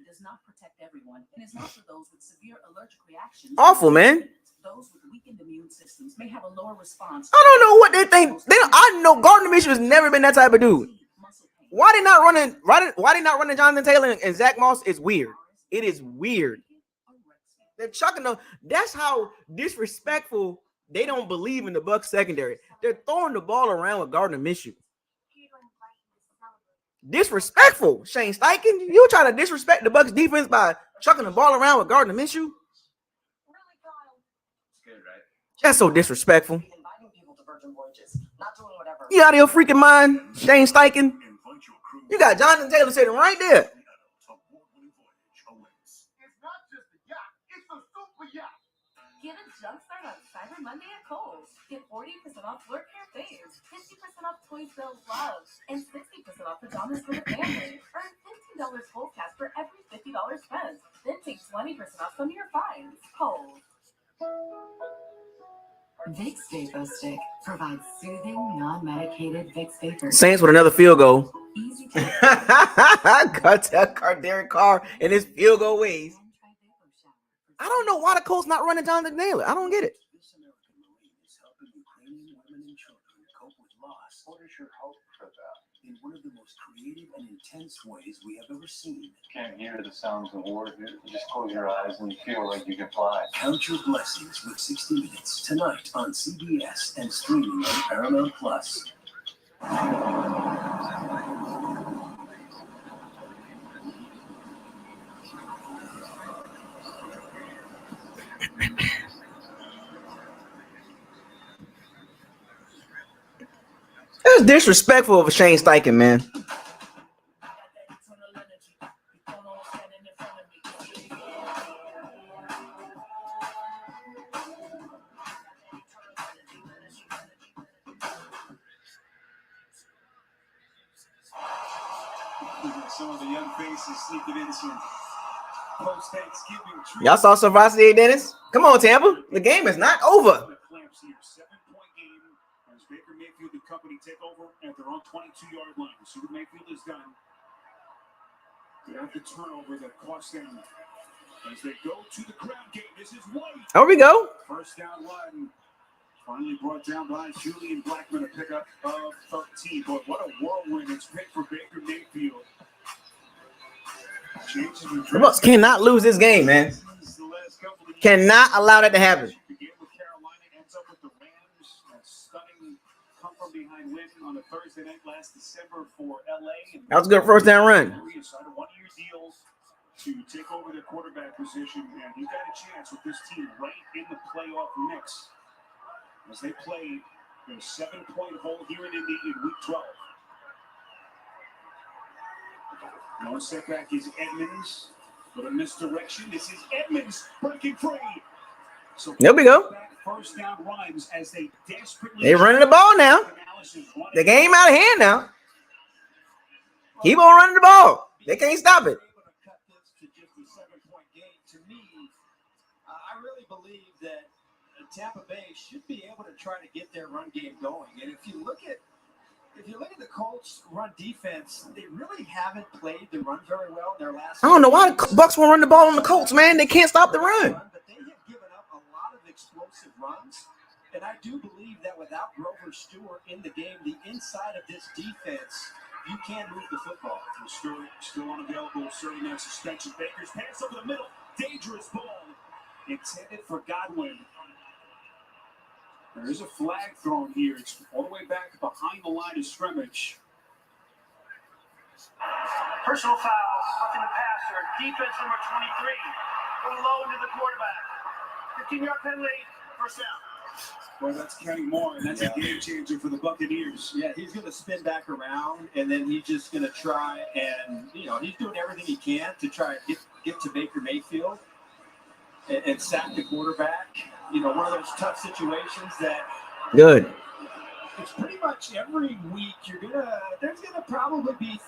Awful, man. Those with weakened immune systems may have a lower response. I don't know what they think. I know Gardner Minshew has never been that type of dude. Why they not running Jonathan Taylor and Zach Moss is weird. It is weird. They're chucking them. That's how disrespectful they don't believe in the Bucs secondary. They're throwing the ball around with Gardner Minshew. Disrespectful, Shane Steichen. You trying to disrespect the Bucs defense by chucking the ball around with Gardner Minshew? That's so disrespectful. You out of your freaking mind, Shane Steichen? You got Jonathan Taylor sitting right there. Get a jumpstart on Cyber Monday at Kohl's. Get 40% off floor care faves, 50% off toys they'll love, and 60% off pajamas for the family. Earn $15 Kohl's cash for every $50 spent. Then take 20% off some of your finds. Kohl's. Vicks Vapor Stick provides soothing, non-medicated Vicks Vapor. Saints with another field goal. Got Derek Carr in his field goal ways. I don't know why the Colts not running Jonathan Taylor. I don't get it. This American Marine is helping Ukrainian women and children cope with loss. What is your hope for that? In one of the most creative and intense ways we have ever seen. Can't hear the sounds of war here. You just close your eyes and you feel like you can fly. Count your blessings with 60 Minutes tonight on CBS and streaming on Paramount Plus. That's disrespectful of Shane Steichen, man. Some of the young faces sneaking in some post-Thanksgiving treats. Y'all saw Savasi, Dennis? Come on, Tampa. The game is not over. 7-point game as Baker Mayfield and company take over at their own 22-yard line. Super Mayfield is done. They have the turnover that cost them as they go to the ground game. This is White. There we go. First down one. Finally brought down by Julian Blackman, a pickup of 13. But what a whirlwind it's been for Baker Mayfield. The Bucs cannot lose this game, man. Cannot allow that to happen. Carolina ends up with the Rams. A stunning come from behind win on a Thursday night last December for LA. That was a good first down run. Signed a one-year deal to take over their quarterback position, and he got a chance with this team right in the playoff mix as they play a 7-point hole here in Indy in Week 12. No setback is Edmonds, but a misdirection. This is Edmonds breaking free. So there we go. First down runs as they desperately. They running the ball now. The game out of hand now. Keep on running the ball. They can't stop it. To me, I really believe that Tampa Bay should be able to try to get their run game going. And if you look at the Colts' run defense, they really haven't played the run very well in their last. I don't know why the Bucs won't run the ball on the Colts, man. They can't stop the run. But they have given up a lot of explosive runs, and I do believe that without Grover Stewart in the game, the inside of this defense, you can't move the football. Stewart still unavailable, serving that suspension. Baker's pass over the middle, dangerous ball intended for Godwin. There is a flag thrown here. It's all the way back behind the line of scrimmage. Personal foul, roughing the passer, defense number 23, going low into the quarterback. 15-yard penalty, first down. Well, that's Kenny Moore, and that's a game changer for the Buccaneers. Yeah, he's going to spin back around, and then he's just going to try and, he's doing everything he can to try and get to Baker Mayfield and sack the quarterback. One of those tough situations that. Good. It's pretty much every week there's gonna probably be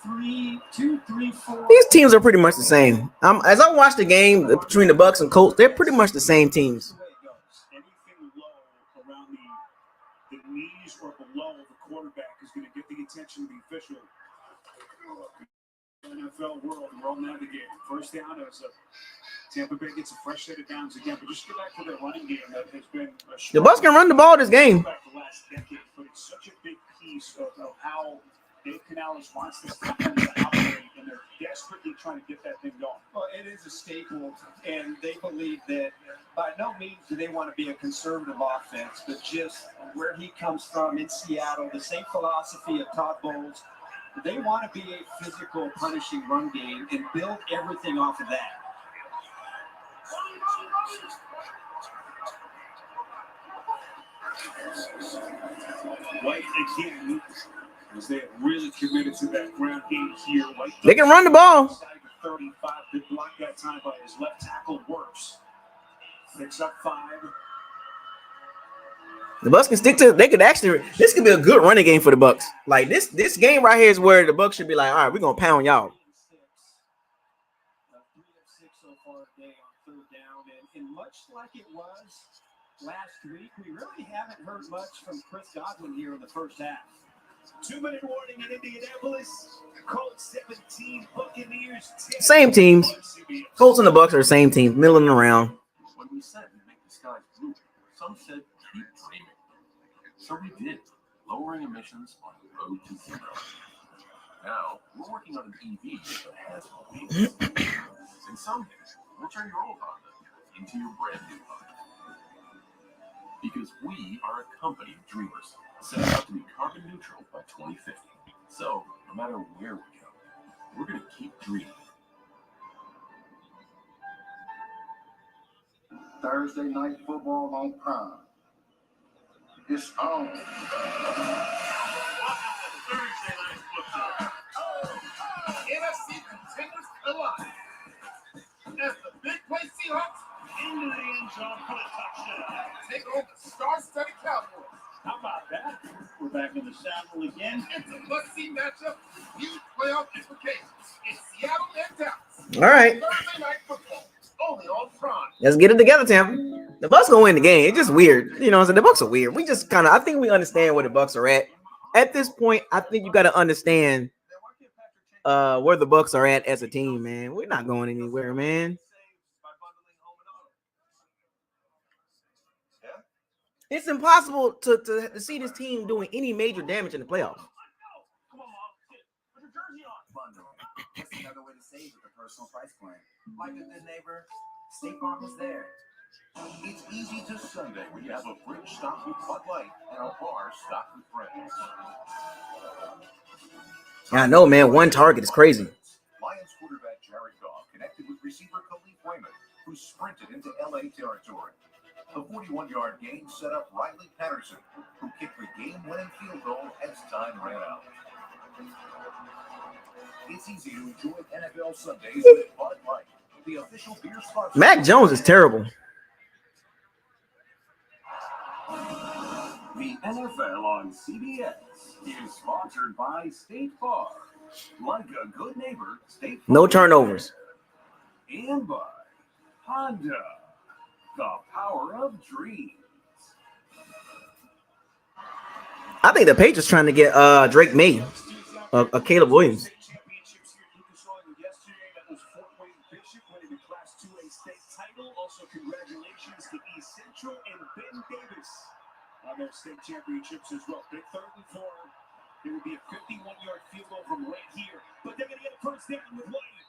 2, 3, 4. These teams are pretty much the same. As I watch the game between the Bucs and Colts, they're pretty much the same teams. Anything low around the knees or below the quarterback is going to get the attention of the official. NFL world, and we're all navigating. First down as Tampa Bay gets a fresh set of downs again, but just get back to their running game that has been the Bucs can run the ball this game. Back the last decade, but it's such a big piece of how they've Indianapolis wants this defense to operate, and they're desperately trying to get that thing going. Well, it is a staple, and they believe that by no means do they want to be a conservative offense, but just where he comes from in Seattle, the same philosophy of Todd Bowles. They want to be a physical, punishing run game and build everything off of that. White again, as they have really committed to that ground game here. White They can run the ball. 35, good block that time by his left tackle, works. Picks up 5. The Bucs can stick to. They could actually. This could be a good running game for the Bucs. Like this game right here is where the Bucs should be like, all right, we're gonna pound y'all. 3 of 6 so far today on 3rd down, and much like it was last week, we really haven't heard much from Chris Godwin here in the first half. 2-minute warning in Indianapolis. Colts 17, Buccaneers 10. Same teams. Colts and the Bucs are the same teams, middling around. When we said we make the skies blue, some said keep dreaming. So we did, lowering emissions on the road to zero. Now we're working on an EV that has wings. And someday we'll turn your old Honda into your brand new Honda. Because we are a company of dreamers, set out to be carbon neutral by 2050. So no matter where we go, we're going to keep dreaming. Thursday night football on Prime. It's on. Thursday night football. NFC contenders alive. As the big play Seahawks Into the end zone for a touchdown. take on the star-studded Cowboys. How about that? We're back in the saddle again. It's a must-see matchup with huge playoff implications. It's Seattle and Dallas. All right, Thursday night football. Only on Prime. let's get it together, Tampa. The Bucs gonna win the game. It's just weird, you know. So the Bucs are weird. We just kind of, I think we understand where the Bucs are at. At this point, I think you got to understand where the Bucs are at as a team, man. We're not going anywhere, man. It's impossible to see this team doing any major damage in the playoffs. That's another way to save with a personal price plan. Like a good neighbor, State Farm is there. It's easy to Sunday when you have a fridge stocked with Bud Light and a bar stocked with friends. I know, man. One target is crazy. Lions quarterback Jared Goff connected with receiver Khalif Raymond, who sprinted into LA territory. The 41-yard gain set up Riley Patterson, who kicked the game-winning field goal as time ran out. It's easy to enjoy NFL Sundays with Bud Light, the official beer sponsor. Mac Jones is terrible. The NFL on CBS is sponsored by State Farm. Like a good neighbor, State Farm. No turnovers. And by Honda, the power of dreams. I think the Patriots trying to get Drake May, Caleb Williams. Also, congratulations to East Central and Ben Davis on their state championships as well. Big 3rd and 4. It would be a 51-yard field goal from right here, but they're going to get a first down with White.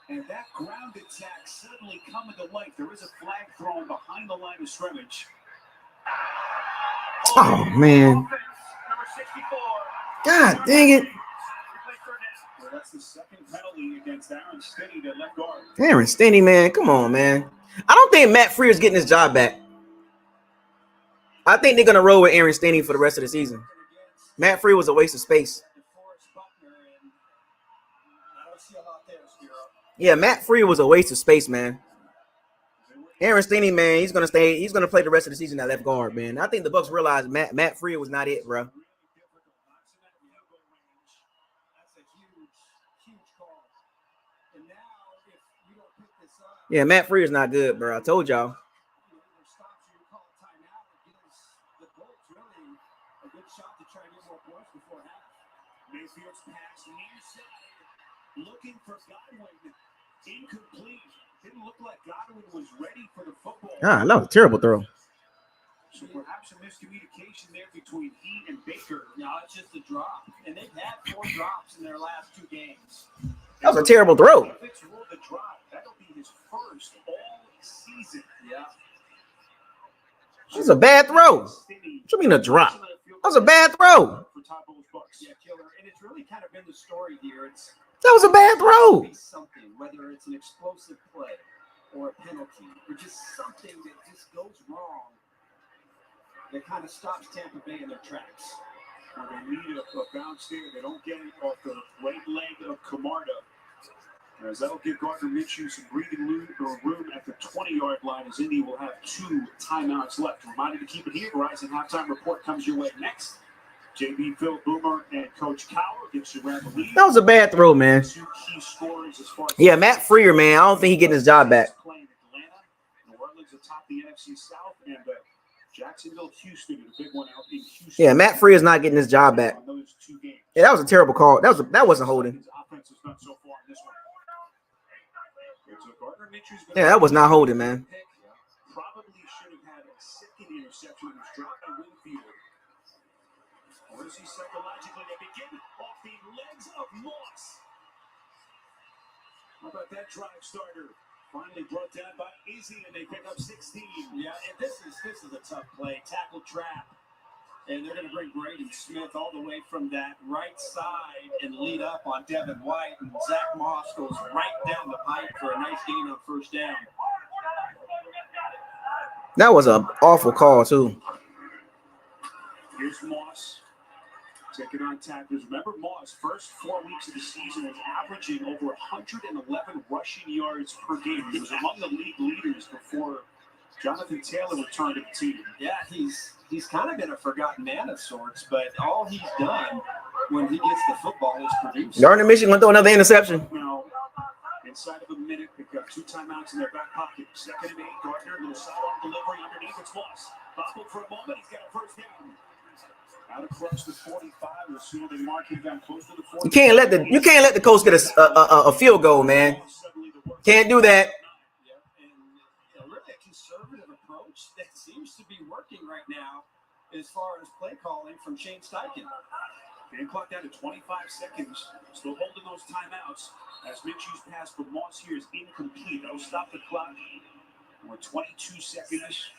And that ground attack suddenly coming to life. There is a flag thrown behind the line of scrimmage. Oh, man. God dang it. Well, that's the second penalty against Aaron Stinney to left guard. Aaron Stinney, man. Come on, man. I don't think Matt Freer is getting his job back. I think they're going to roll with Aaron Stinney for the rest of the season. Matt Freer was a waste of space. Yeah, Matt Freer was a waste of space, man. Aaron Stinney, man, he's gonna stay. He's gonna play the rest of the season at left guard, man. I think the Bucs realized Matt Freer was not it, bro. Yeah, Matt Freer is not good, bro. I told y'all. Mayfield's pass near side, looking for Godwin. Incomplete. Didn't look like Godwin was ready for the football. Ah, no, terrible throw. So perhaps a miscommunication there between he and Baker. No, it's just a drop. And they've had 4 drops in their last 2 games. That was a terrible throw. If it's ruled a drop, that'll be his first all season. Yeah. That was a bad throw. What you mean a drop? That was a bad throw. Yeah, killer. And it's really kind of been the story here. That was a bad throw. Something, whether it's an explosive play or a penalty or just something that just goes wrong that kind of stops Tampa Bay in their tracks. Well, they need a bounce there. They don't get it off the right leg of Camarda. As that'll give Gardner Minshew some breathing room at the 20-yard line, as Indy will have 2 timeouts left. Reminder to keep it here. Verizon halftime report comes your way next. JB, Phil Boomer, and Coach Cowher gets you around the lead. That was a bad throw, man. 2 key scorers as far as Yeah, Matt Freer, man. I don't think he getting his job back. Playing Atlanta, New Orleans atop the NFC South, and Jacksonville, Houston, and a big one out in Houston. Yeah, Matt Freer is not getting his job back. Yeah, that was a terrible call. That wasn't holding. His offense has done so far in this one. Yeah, that was not holding, man. Probably should have had a second interception. It was dropped to Winfield. Where is he psychologically? They begin off the legs of Moss. How about that drive starter? Finally brought down by Izzy, and they pick up 16. Yeah, and this is a tough play. Tackle trap. And they're going to bring Braden Smith all the way from that right side and lead up on Devin White. And Zach Moss goes right down the pipe for a nice gain on first down. That was an awful call, too. Here's Moss. Taking on tacklers. Remember, Moss, first 4 weeks of the season, was averaging over 111 rushing yards per game. He was among the league leaders before Jonathan Taylor returned to the team. Yeah, he's kind of been a forgotten man of sorts, but all he's done when he gets the football is produce. Gardner Minshew going to throw another interception. Now, inside of a minute, they've got 2 timeouts in their back pocket. 2nd and 8, Gardner, little sidearm delivery underneath. It's Moss. Bobbled for a moment. He's got a first down. Out across the 45. We'll see they mark him down close to the 40. You can't let the Colts get a field goal, man. Can't do that. That seems to be working right now as far as play calling from Shane Steichen. Game clock down to 25 seconds. Still holding those timeouts as Minshew's pass for Moss here is incomplete. That'll stop the clock. We're 22 seconds.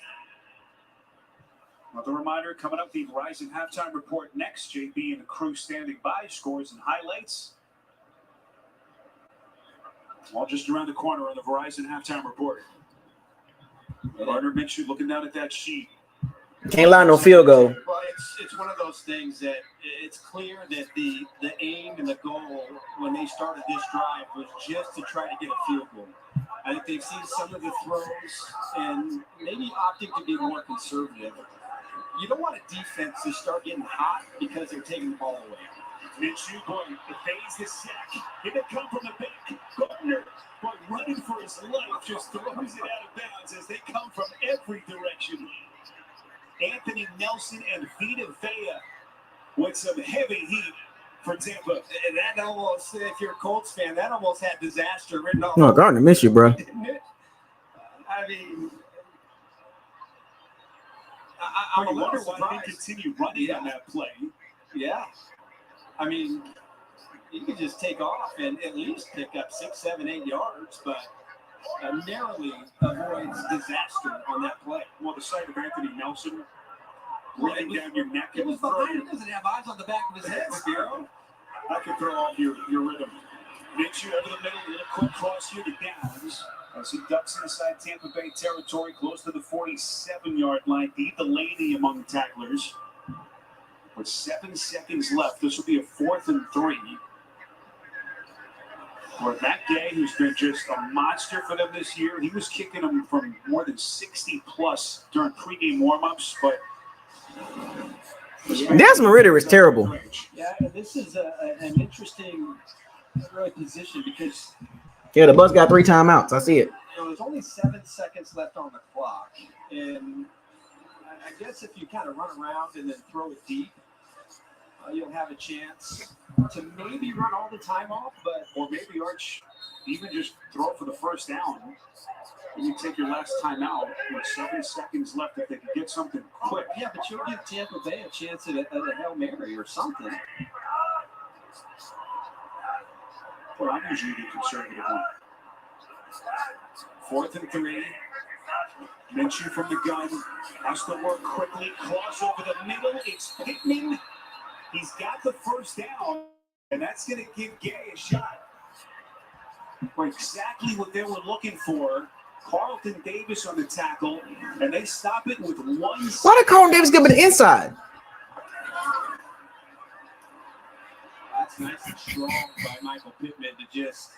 Another reminder coming up, the Verizon halftime report next. JB and the crew standing by, scores and highlights. All just around the corner on the Verizon halftime report. Gardner Minshew looking down at that sheet. Can't allow no field goal. Well, it's one of those things that it's clear that the aim and the goal when they started this drive was just to try to get a field goal. I think they've seen some of the throws and maybe opting to be more conservative. You don't want a defense to start getting hot because they're taking the ball away. Minshew going to phase the sack. Did it come from the back? Gardner, but running for his life, just throws it out of bounds as they come from every direction. Anthony Nelson and Vita Vea with some heavy heat for Tampa. And that almost, if you're a Colts fan, that almost had disaster written all No, over Gardner Minshew, bro. I mean, I'm a little why surprised. they continue running on that play. Yeah. I mean, you could just take off and at least pick up 6, 7, 8 yards, but narrowly avoids disaster on that play. Well, the sight of Anthony Nelson running down your neck. It was behind him. He doesn't have eyes on the back of his head, Spiro. That could throw off your rhythm. Minshew over the middle, a little quick cross here to Downs. As he ducks inside Tampa Bay territory, close to the 47-yard line. Deep Delaney among the tacklers. With 7 seconds left, this will be a 4th and 3. For Matt Gay, who's been just a monster for them this year. He was kicking them from more than 60-plus during pregame warmups, but Desmond Ridder is terrible. Yeah, this is an interesting position because Yeah, the Bucs got 3 timeouts. I see it. there's only 7 seconds left on the clock, and I guess if you kind of run around and then throw it deep, you'll have a chance to maybe run all the time off, but or maybe Arch even just throw it for the first down. You take your last time out with 7 seconds left if they can get something quick. Yeah, but you'll give Tampa Bay a chance at a Hail Mary or something. Well, I'm usually the conservative one. 4th and 3. Minshew from the gun. Has to work quickly. Cross over the middle. It's Pittman. He's got the first down. And that's going to give Gay a shot. For exactly what they were looking for. Carlton Davis on the tackle. And they stop it with 1 second. Why did Carlton Davis give it the inside? That's nice and strong by Michael Pittman to just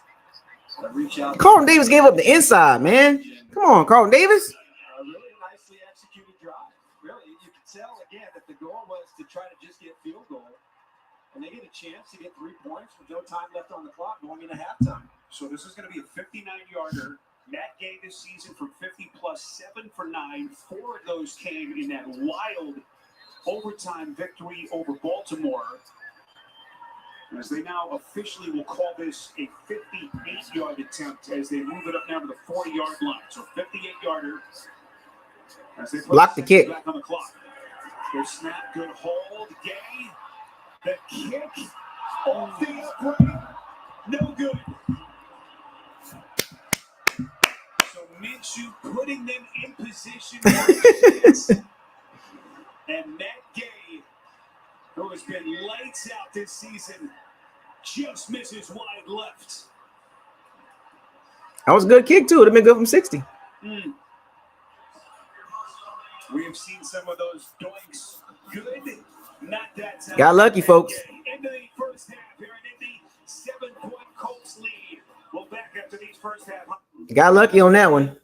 reach out. Carlton Davis gave up the inside, man. Come on, Carlton Davis. A really nicely executed drive. Really, you can tell again that the goal was to try to just get field goal. And they get a chance to get 3 points with no time left on the clock going into halftime. So this is going to be a 59-yarder. Matt Gay this season from 50 plus 7 for 9. 4 of those came in that wild overtime victory over Baltimore. As they now officially will call this a 58-yard attempt as they move it up now to the 40-yard line. So 58-yarder as they block the kick. Back on the clock. Good snap, good hold. Gay, the kick off the upright. No good. So Minshew putting them in position. And Matt Gay, who has been lights out this season, just misses wide left. That was a good kick, too. It would have been good from 60. We have seen some of those doinks. Good, not that time. Got lucky, folks. Into the first half here in Indy, 7-point Colts lead. We'll back after these first half. Got lucky on that one.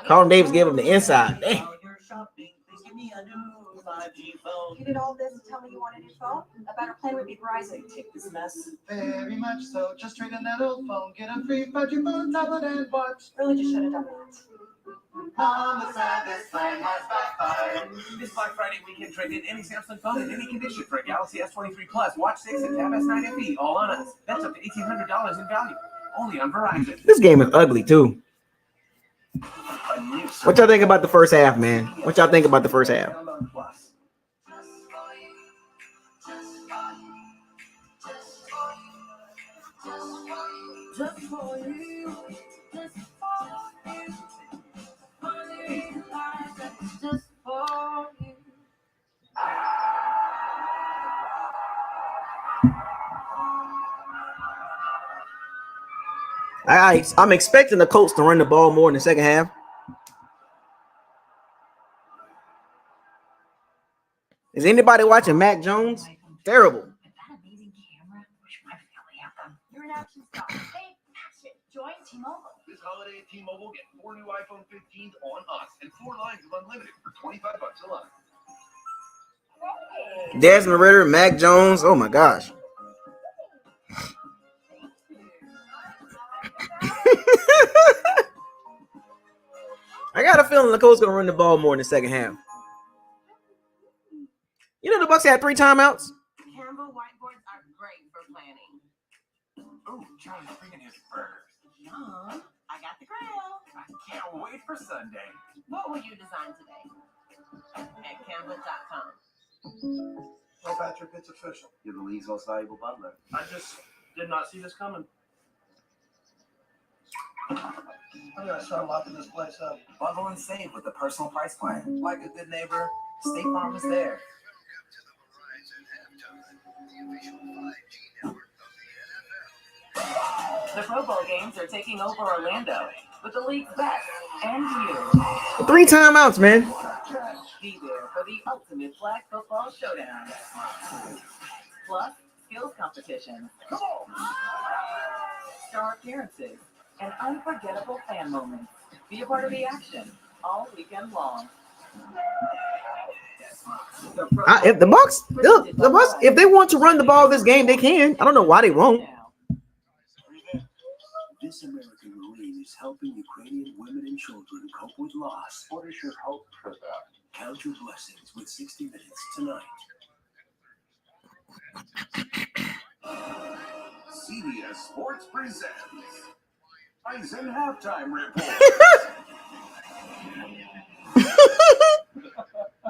Carlton Davis gave him the inside. Dang. You did all this to tell me you wanted a new phone? A better plan would be Verizon. Take this mess. Very much so. Just trade in that old phone. Get a free 5G phone, tablet, and watch. Really just should have done that. On the side, this time has backfired. This Black Friday weekend, trade in any Samsung phone in any condition for a Galaxy S23 Plus, Watch 6, and Tab S9 FE, all on us. That's up to $1,800 in value. Only on Verizon. This game is ugly, too. What y'all think about the first half, man? What y'all think about the first half? Just for you, just for you. Just for you. I'm expecting the Colts to run the ball more in the second half. Is anybody watching Mac Jones? Terrible. You're an action star. Hey, action. Join T-Mobile. This holiday at T-Mobile, get 4 new iPhone 15s on us and 4 lines of unlimited for $25 a line. Desmond Ridder, Mac Jones. Oh my gosh. I got a feeling the Colts gonna run the ball more in the second half. You know the Bucs had 3 timeouts. Canva whiteboards are great for planning. Ooh, Johnny's bringing his burgers. Yum. I got the grill. I can't wait for Sunday. What will you design today? At Canva.com. Well, Patrick, it's official. You're the league's most valuable butler. I just did not see this coming. I'm gonna start locking this place up. Bundle and save with the personal price plan. Like a good neighbor, State Farm is there. The Pro Bowl games are taking over Orlando with the league's best and you. 3 timeouts, man. Be there for the ultimate flag football showdown. Plus, skills competition, star appearances, and unforgettable fan moments. Be a part of the action all weekend long. If the Bucs, if they want to run the ball this game, they can. I don't know why they won't. This American Marine is helping Ukrainian women and children cope with loss. What is your hope for that? Count your blessings with 60 Minutes tonight. CBS Sports presents Tyson halftime report.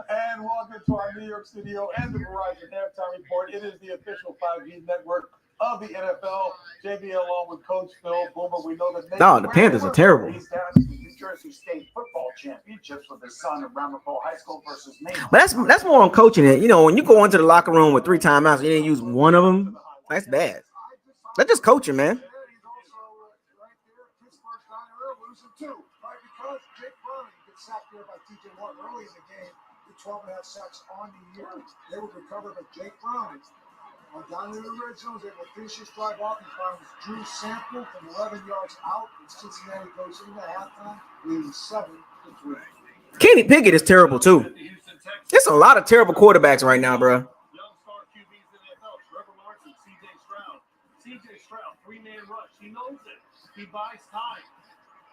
And welcome to our New York studio and the Verizon halftime report. It is the official 5G network of the NFL. JB along with Coach Phil Boomer. We know that the Panthers are terrible. He's down to the New Jersey State football championships with his son at Ramapo High School versus Maine. But that's more on coaching it. You know, when you go into the locker room with 3 timeouts, you didn't use one of them. That's bad. That's just coaching, man. He's also right there. Pittsburgh's down there losing too. Right, because Jake Brown gets sacked there by TJ Watt early in the game. The 12.5 sacks on the year. They were recovered by Jake Brown. Down in the red zone, able to finish his drive off. He finds Drew Sample from 11 yards out. And Cincinnati goes into halftime, leading 7-3. Kenny Pickett is terrible too. There's a lot of terrible quarterbacks right now, bro. Young star QBs in the NFL, Trevor Lawrence and CJ Stroud. CJ Stroud, 3-man rush. He knows it. He buys time.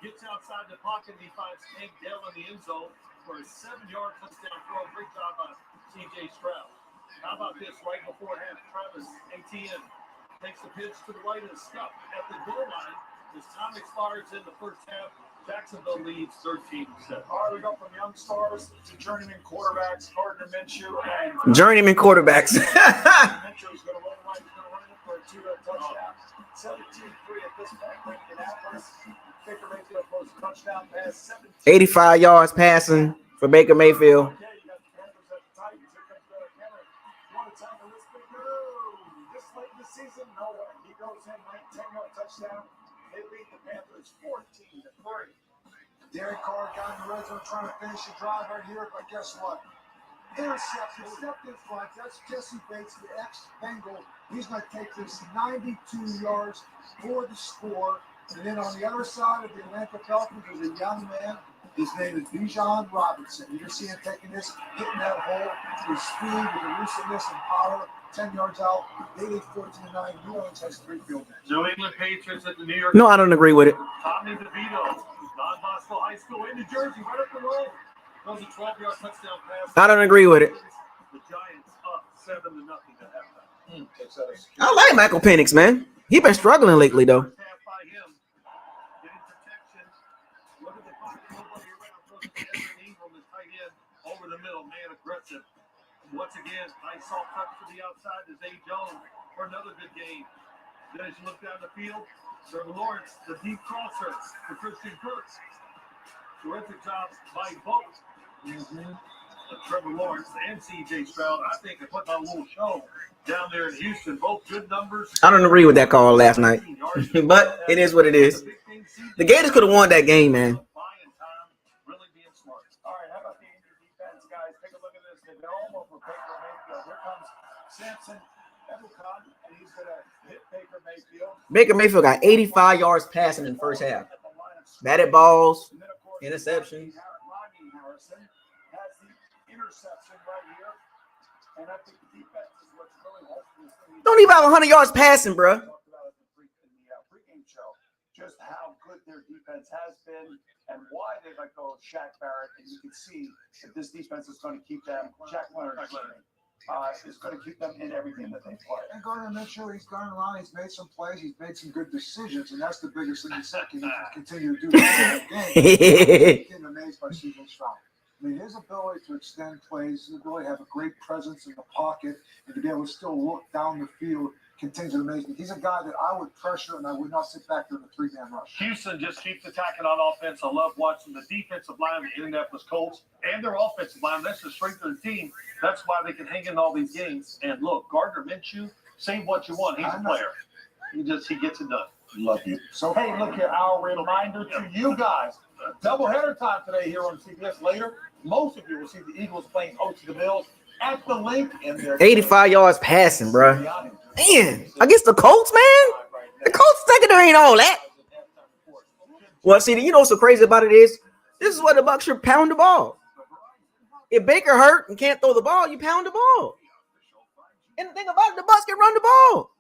Gets outside the pocket and he finds Tank Dell in the end zone for a 7-yard touchdown throw. Great job by CJ Stroud. How about this? Right before half, Travis Etienne takes the pitch to the right of the scuff at the goal line. As time expires in the first half, Jacksonville leads 13-7. All right, we go from young stars to journeyman quarterbacks, Gardner Minshew and Journeyman quarterbacks. Minshew's going to run right, he's going to run it for a 2-yard touchdown. 17-3 at this point. Indianapolis. Baker Mayfield throws a touchdown pass. 85 yards passing for Baker Mayfield. Okay, you got the Panthers at the Titans. Here comes Derrick Henry. What a time to risk it. No. This late in the season, no way. He goes in, 10-yard touchdown. They lead the Panthers 14-3. Derek Carr got in the red zone trying to finish the drive right here, but guess what? Interception, stepped in front. That's Jesse Bates, the ex-Bengal. He's going to take this 92 yards for the score. And then on the other side of the Atlanta Falcons is a young man. His name is Bijan Robinson. You can see him taking this, hitting that hole with speed, with elusiveness and power. 10 yards out. They lead 14-9. New Orleans has 3 field goals. New England Patriots at the New York. No, I don't agree with it. Tommy DeVito, Don Bosco High School in New Jersey, right up the road. Throws a 12-yard touchdown pass. I don't agree with it. The Giants up 7-0 at halftime. I like Michael Penix, man. He been struggling lately, though. Half by him. Getting protection. Look at the pocket. Nobody around. Throws it to Evan Ingram, the tight end, over the middle. Man, aggressive. Once again, nice soft touch to the outside to Zay Jones for another good game. Then as you look down the field, Trevor Lawrence, the deep crosser for Christian Kirk. Terrific job by both. Trevor Lawrence and C.J. Stroud, I think, are putting on a little show down there in Houston. Both good numbers. I don't agree with that call last night, but it is what it is. The Gators could have won that game, man. Really being smart. All right, how about the Indy defense, guys? Take a look at this. They're almost with Baker Mayfield. Here comes Samson Ebukam, and he's going to hit Baker Mayfield. Baker Mayfield got 85 yards passing in the first half. Batted balls, interceptions. Rodney Harrison has the interception right here. And I think the defense is what's really helping this thing. Don't even have 100 yards passing, bro. Talked about it in the pregame show, just how good their defense has been and why they let go of Shaq Barrett. And you can see that this defense is going to keep them. Jack Leonard is going to keep them in everything that they play. And Gardner Minshew, he's gone around. He's made some plays. He's made some good decisions, and that's the biggest thing. He's can continue to do that game. I'm amazed by C.J. Stroud. I mean, his ability to extend plays, his ability to have a great presence in the pocket, and to be able to still look down the field continues to amaze me. He's a guy that I would pressure, and I would not sit back there in a 3-man rush. Houston just keeps attacking on offense. I love watching the defensive line of the Indianapolis Colts and their offensive line. That's the strength of the team. That's why they can hang in all these games. And look, Gardner Minshew, say what you want. He's a player. He gets it done. Love you. So, hey, look here, our reminder to you guys. Doubleheader time today here on CBS. Later, most of you will see the Eagles playing host to the Bills at the link in their 85 yards passing, bro. Man, against the Colts, man. The Colts secondary ain't all that. Well, see, you know what's so crazy about it is this is what the Bucs should pound the ball. If Baker hurt and can't throw the ball, you pound the ball. And the thing about it, the Bucs can run the ball.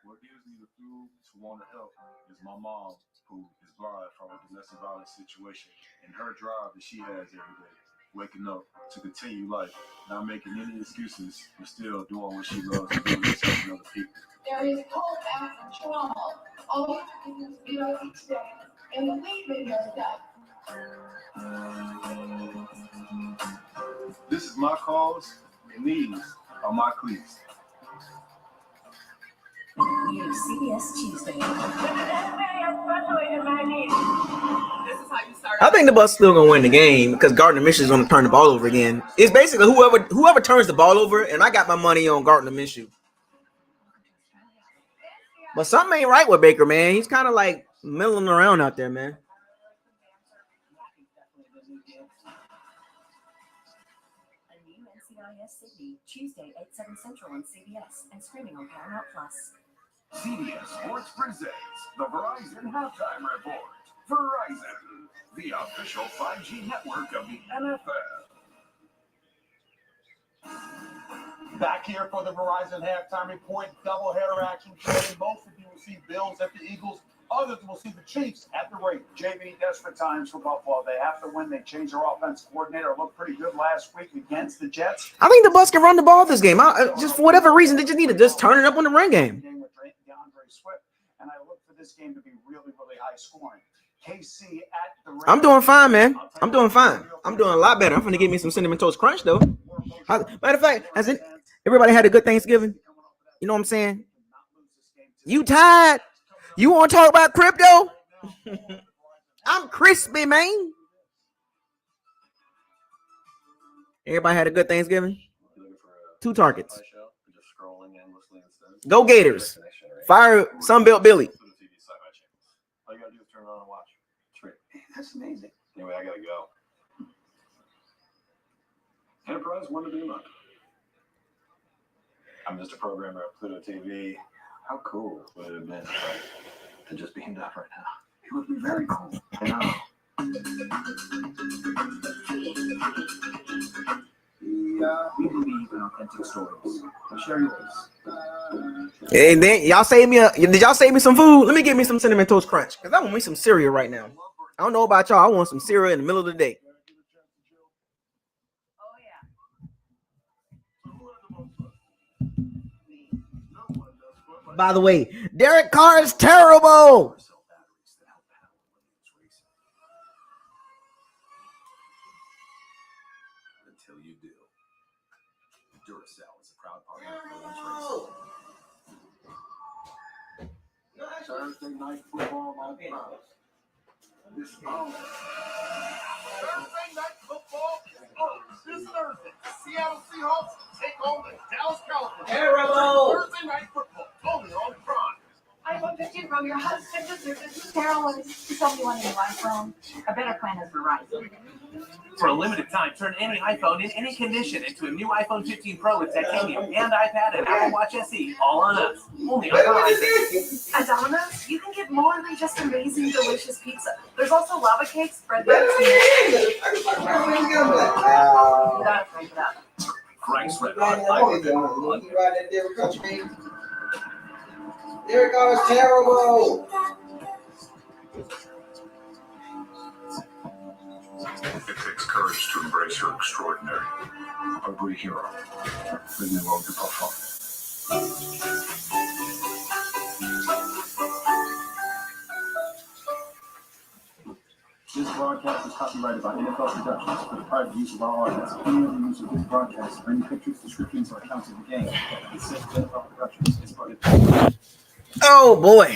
What gives me the fuel to want to help is my mom, who is blind from a domestic violence situation, and her drive that she has every day. waking up to continue life, not making any excuses, but still doing what she loves and doing herself and other people. There is hope after trauma. All you have to do is get up each day and believe in yourself. This is my cause, and these are my cleats. New CBS Tuesday. This is how you start. I think the Bucs still gonna win the game because Gardner Minshew's gonna turn the ball over again. It's basically whoever turns the ball over, and I got my money on Gardner Minshew. But something ain't right with Baker, man. He's kind of like milling around out there, man. A new NCIS Sydney, Tuesday, 8/7 Central on CBS and streaming on Paramount Plus. CBS Sports presents the Verizon Halftime Report. Verizon, the official 5G network of the NFL. Back here for the Verizon halftime report, doubleheader action today. Most of you will see Bills at the Eagles. Others will see the Chiefs at the Raiders. JV, desperate times for Buffalo. They have to win. They changed their offense coordinator. Looked pretty good last week against the Jets. I think the Bucs can run the ball this game. Just for whatever reason, they just need to just turn it up on the run game. With DeAndre Swift, and I look for this game to be really, really high scoring. KC at the Raiders. I'm doing fine, man. I'm doing fine. I'm doing a lot better. I'm going to give me some Cinnamon Toast Crunch, though. Matter of fact, everybody had a good Thanksgiving? You know what I'm saying? You tired? You want to talk about crypto? I'm crispy, man. Everybody had a good Thanksgiving? 2 targets. Go Gators. Fire Sunbelt Billy. All you gotta do is turn it on and watch. Straight. That's amazing. Anyway, I gotta go. Enterprise, when to be month. I'm just a programmer at Pluto TV. How cool would it have been to just be him out right now? It would be very cool. I know. We believe in authentic stories. Share yours. And then did y'all save me some food? Let me get me some Cinnamon Toast Crunch because I want me some cereal right now. I don't know about y'all. I want some cereal in the middle of the day. By the way, Derek Carr is terrible. Until you do. Duracell is a proud partner of Thursday night football on Fox. Thursday night football this Thursday. Seattle Seahawks take on the Dallas Cowboys. Terrible. Thursday night football only on Prime. iPhone 15 from your husband. This is Carolyn. You told me you wanted a new iPhone. A better plan is Verizon. For a limited time, turn any iPhone in any condition into a new iPhone 15 Pro with titanium and iPad and Apple Watch SE, all on us. Only on Verizon. At Domino's, you can get more than just amazing, delicious pizza. There's also lava cakes, bread bites, and Frank's Red Derek Carr is terrible. It takes courage to embrace your extraordinary. A great hero. The new road to performance. This broadcast is copyrighted by NFL Productions for the private use of our audience. Any other use of this broadcast or any pictures, descriptions, or accounts of the game is set to NFL Productions is prohibited. Oh boy.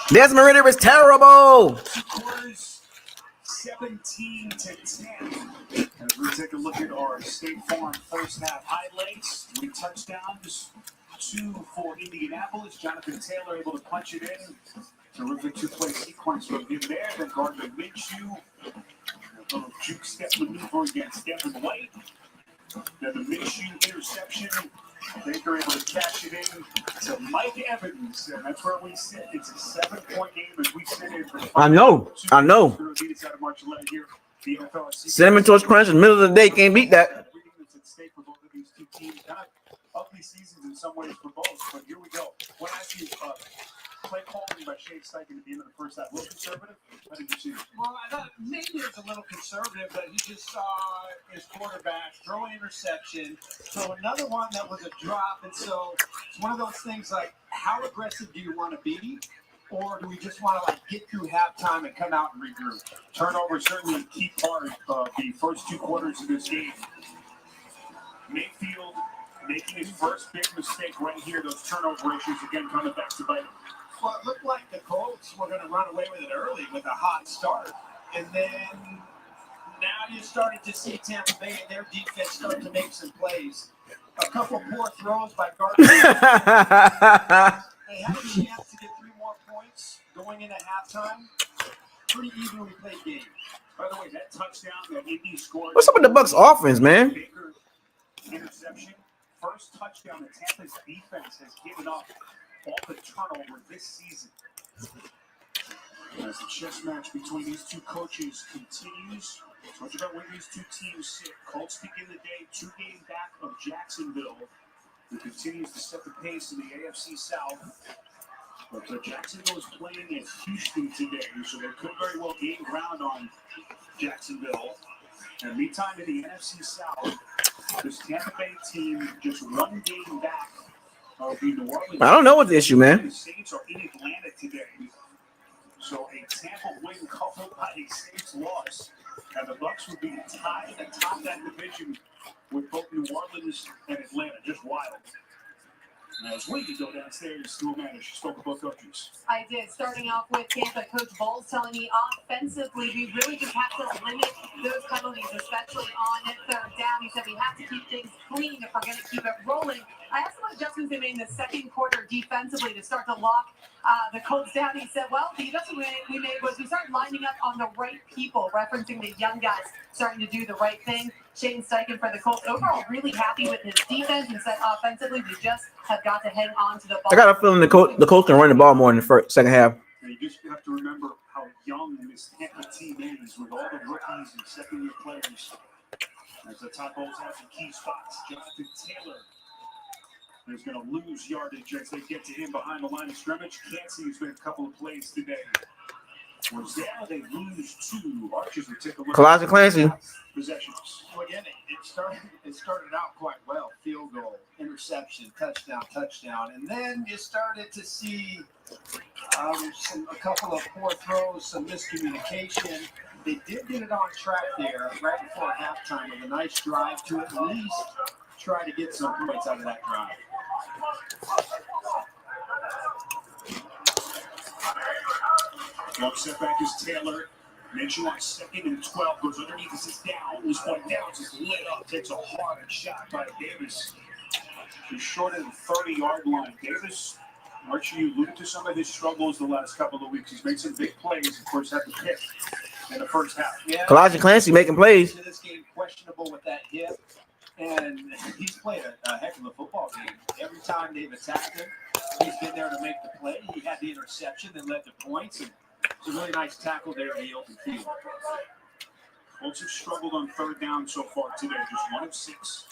Desmond Ritter is terrible. Scores 17-10. As we take a look at our State Farm first half highlights, 3 touchdowns, 2 for Indianapolis. Jonathan Taylor able to punch it in. Terrific 2-play sequence from him there. Then Gardner Minshew, a little juke step maneuver against Devin White. Then the Minshew interception. Baker able to cash it in to Mike Evans, and that's where we sit. It's a 7-point game as we sit in for I know. Cinnamon Toast Crunch in the middle of the day can't beat that. It's at stake for both of these two teams. Kind of ugly seasons in some ways for both, but here we go. What I see play calling by Shane Steichen at the end of the first half? A little conservative? How did you see it? Well, I thought maybe it was a little conservative, but he just saw his quarterback throw an interception. So another one that was a drop. And so it's one of those things like, how aggressive do you want to be? Or do we just want to get through halftime and come out and regroup? Turnover certainly a key part of the first 2 quarters of this game. Mayfield making his first big mistake right here. Those turnover issues again coming back to bite him. Well, it looked like the Colts were going to run away with it early with a hot start. And then now you're starting to see Tampa Bay and their defense start to make some plays. A couple poor throws by Gardner. They had a chance to get 3 more points going into halftime. Pretty evenly played game. By the way, that touchdown that Indy scored. What's up with the Bucs offense, man? Baker interception. First touchdown that Tampa's defense has given up off the turnover this season. As the chess match between these 2 coaches continues, talk about where these 2 teams sit. Colts begin the day 2 games back of Jacksonville, who continues to set the pace in the AFC South. But Jacksonville is playing at Houston today, so they could very well gain ground on Jacksonville. And meantime, in the NFC South, this Tampa Bay team just 1 game back of the New Orleans. I don't know what the issue, man. The Saints are in Atlanta today. So a Tampa win coupled by a Saints loss. And the Bucs would be tied atop that division with both New Orleans and Atlanta. Just wild. Now, as we go downstairs to a manager, spoke to both coaches. I did. Starting off with Tampa, Coach Bowles telling me offensively, we really just have to limit those penalties, especially on 3rd down. He said we have to keep things clean if we're going to keep it rolling. I asked him what adjustments they made in the second quarter defensively to start to lock the Colts down. He said, well, the adjustment we made was we started lining up on the right people, referencing the young guys starting to do the right thing. Shane Steichen for the Colts overall really happy with his defense and said offensively we just have got to hang on to the ball. I got a feeling the Colts can run the ball more in the second half. And you just have to remember how young this Tampa team is with all the rookies and second-year players. As the top Bulls have some key spots. Jonathan Taylor is going to lose yardage as they get to him behind the line of scrimmage. Cansey's made a couple of plays today. Whereas now they lose 2. Archers would take a look. Colossian Clancy. Possessions. Well, again, it started out quite well. Field goal, interception, touchdown. And then you started to see a couple of poor throws, some miscommunication. They did get it on track there right before halftime with a nice drive to at least try to get some points out of that drive. Long setback is Taylor. Minshew on 2nd and 12 goes underneath. This is down. This one down. Just lit up. Takes a hard shot by Davis. He's short of the 30-yard line. Davis, Archie, you alluded to some of his struggles the last couple of weeks. He's made some big plays. Of course, had to pick in the first half. Yeah. Colossian Clancy making plays. This game questionable with that hip, and he's played a heck of a football game. Every time they've attacked him, he's been there to make the play. He had the interception that led to points, and it's a really nice tackle there in the open field. Colts have struggled on 3rd down so far today, just 1 of 6.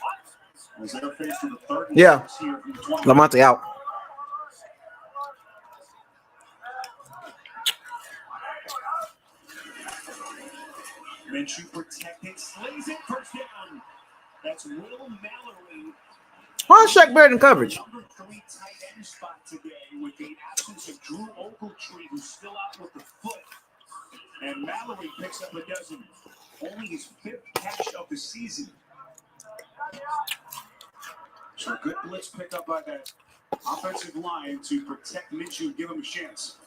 As they're faced with a 3rd and 6 here from the 20. Lamonte out. Minshew protected, slings it, first down. That's Will Mallory. Why is Shaq better than coverage? Number 3 tight end spot today with the absence of Drew Ogletree, who's still out with the foot. And Mallory picks up a dozen. Only his 5th catch of the season. So a good blitz pickup by that offensive line to protect Minshew and give him a chance.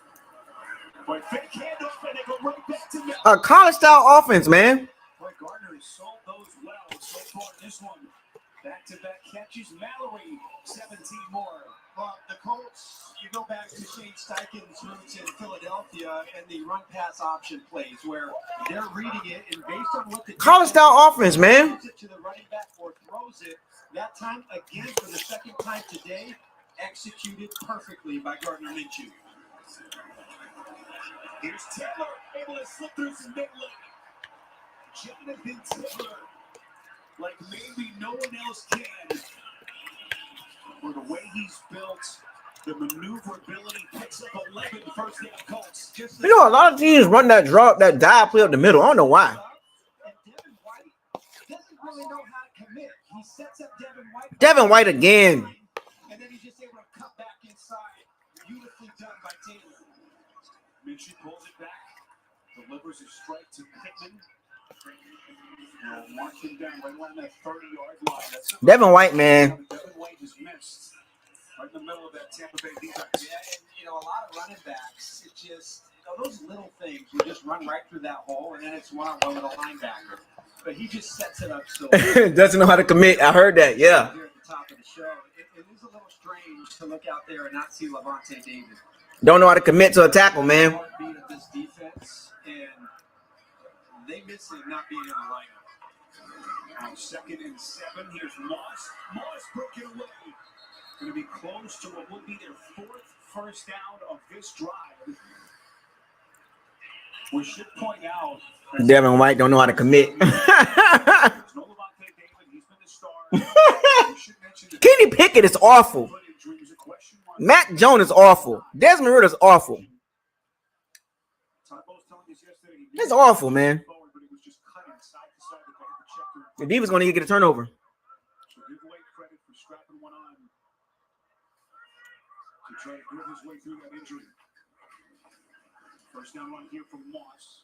But fake handoff and they go right back to Mallory. A college-style offense, man. Boy, Gardner has sold those well so far in this one. Back-to-back catches. Mallory, 17 more. Well, the Colts, you go back to Shane Steichen's roots in Philadelphia and the run-pass option plays where they're reading it, and based on what the college-style offense, man. Throws it to the running back or throws it, that time, again, for the 2nd time today, executed perfectly by Gardner Minshew. Here's Taylor, able to slip through some big look. Jonathan Taylor, like maybe no one else can. For the way he's built, The maneuverability picks up 11 first down Colts. You know, a lot of teams run that dive play up the middle. I don't know why. Doesn't really know how to commit. He sets up Devin White again. and then he's just able to cut back inside. Beautifully done by Taylor. Minshew pulls it back, delivers a strike to Pittman. Mark him down right around that 30-yard line. Devin White, man. Devin White is missed right in the middle of that Tampa Bay defense. Yeah, and a lot of running backs, it just, those little things, you just run right through that hole, and then it's one-on-one with a linebacker. But he just sets it up so doesn't know how to commit. I heard that, yeah. Here at the top of the show, it is a little strange to look out there and not see Levante David. Don't know how to commit to a tackle, man. Beat of this defense, and they miss him not being in the lineup. On 2nd and 7, here's Moss. Moss broken away. Going to be close to what will be their 4th first down of this drive. We should point out Devin White don't know how to commit. Kenny Pickett is awful. Matt Jones is awful. Desmond Ridder is awful. It's awful, man. The defense going to get a turnover. So give away credit for strapping one on to try to grit his way through that injury. First down run here from Moss.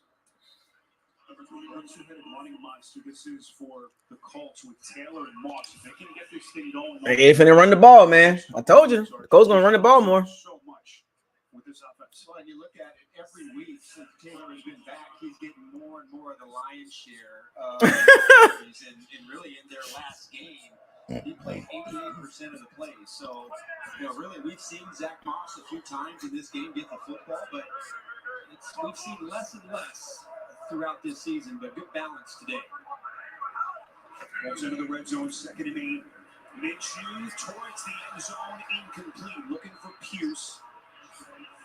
Running Moss. So this is for the Colts with Taylor and Moss. If they can get this thing going. They ain't finna run the ball, man. I told you. The Colts going to run the ball more. So much with this offense. Well, and you look at it every week since Taylor has been back, he's getting more and more of the lion's share of and really in their last game, he played 88% of the plays. So, really, we've seen Zach Moss a few times in this game get the football, but we've seen less and less throughout this season, but good balance today. Goes into the red zone, 2nd and 8. Minshew towards the end zone, incomplete. Looking for Pierce.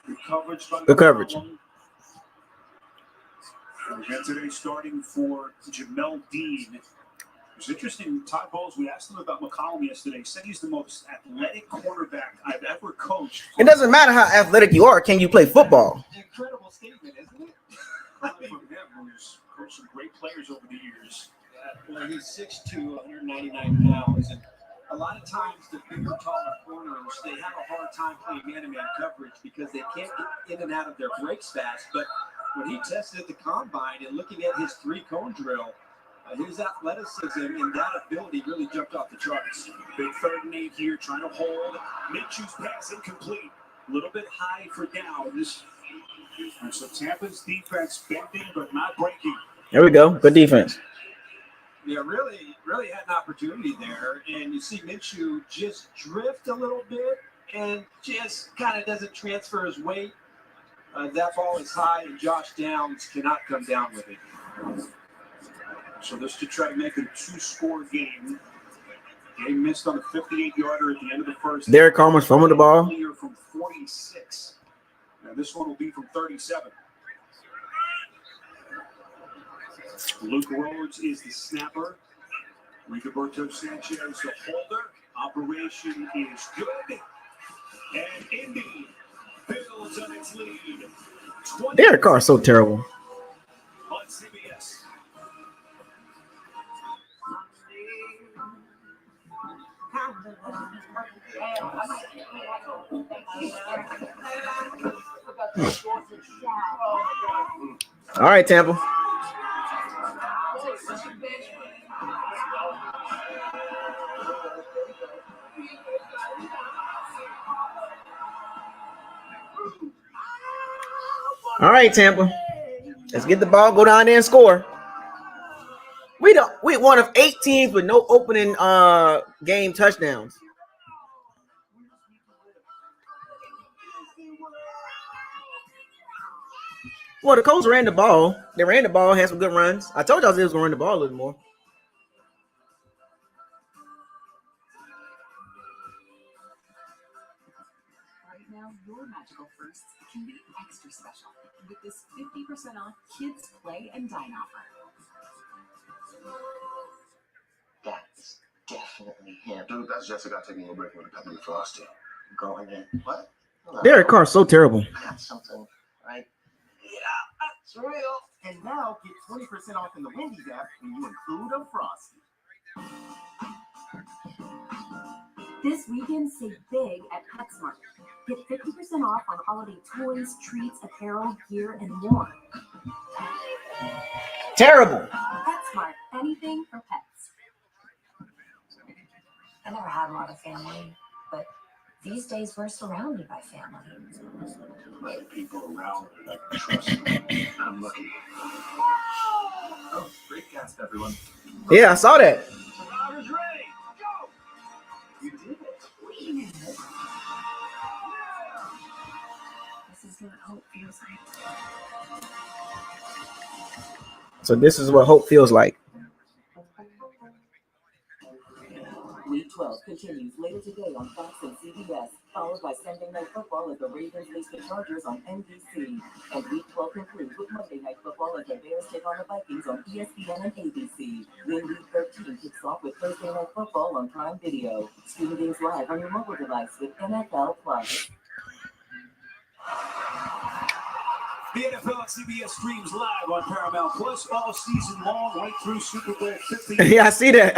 Good coverage by Good coverage. We got today starting for Jamel Dean. It's interesting, Todd Bowles, we asked him about McCollum yesterday. He said he's the most athletic cornerback I've ever coached. It doesn't matter how athletic you are. Can you play football? Incredible statement, isn't it? From him, who's coached some great players over the years. Well, he's 6'2", 199 pounds, and a lot of times the bigger, taller corners, they have a hard time playing man-to-man coverage because they can't get in and out of their breaks fast. But when he tested at the combine and looking at his 3-cone drill, his athleticism and that ability really jumped off the charts. Big 3rd and 8 here, trying to hold. Minshew's pass incomplete. A little bit high for downs. And so Tampa's defense bending but not breaking. There we go. Good defense. Yeah, really had an opportunity there. And you see Minshew just drift a little bit and just kind of doesn't transfer his weight. That ball is high, and Josh Downs cannot come down with it. So this to try to make it a 2-score game. Game missed on a 58-yarder at the end of the first. Derek Carmer's fumbling the ball. From 46. Now this one will be from 37. Luke Rhodes is the snapper. Rigoberto Sanchez, the holder. Operation is good. And Indy builds on its lead. Derek Carr is so terrible. On CBS. All right, Tampa. All right, Tampa. Let's get the ball, go down there and score. We one of 8 teams with no opening game touchdowns. Well, the Colts ran the ball. They ran the ball, had some good runs. I told y'all they was gonna run the ball a little more. Right now, your magical firsts can be extra special with this 50% off kids play and dine offer. That's definitely him. Dude, that's Jessica taking a break with a peppermint frosty. going in. What? Derek Carr's so terrible. That's something, right? Yeah, that's real. And now get 20% off in the Wendy's app when you include a Frosty. This weekend, save big at PetSmart. Get 50% off on holiday toys, treats, apparel, gear, and more. Terrible. PetSmart, anything for pets. I never had a lot of family, but these days we're surrounded by family. Let people around that I can trust. I'm lucky. Oh, great cast, everyone. Yeah, I saw that. Survivor's ready. Go! You did it. We did it. This is what hope feels like. So this is what hope feels like. Week 12 continues later today on Fox and CBS, followed by Sunday Night Football as the Ravens face the Chargers on NBC. And Week 12 concludes with Monday Night Football as the Bears take on the Vikings on ESPN and ABC. Then Week 13 kicks off with Thursday Night Football on Prime Video. Stream games live on your mobile device with NFL Plus. The NFL on CBS streams live on Paramount Plus all season long, right through Super Bowl 50. Yeah, I see that.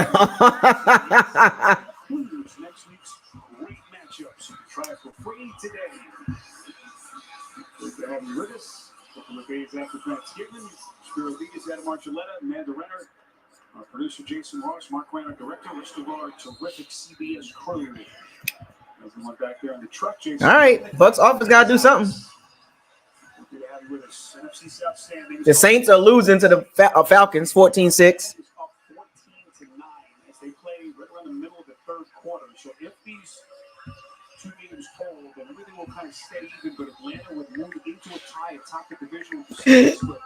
Next week's great matchups. You can try it for free today. Good to have you with us. Couple of days after Thanksgiving. Spiro Leaders, Adam Archuleta, Amanda Renner, our producer Jason Ross, Mark Ryan, our director, rest of our terrific CBS crew. Everyone back there on the truck, Jason. All right, Bucks office got to do something. Good to have you with us. NFC South standings. The Saints are losing to the Falcons 14-6. Up 14-9 as they play right around the middle of the third quarter. So if these two games hold, then everything will kind of stay even. But Atlanta would move into a tie atop the division with the Saints. But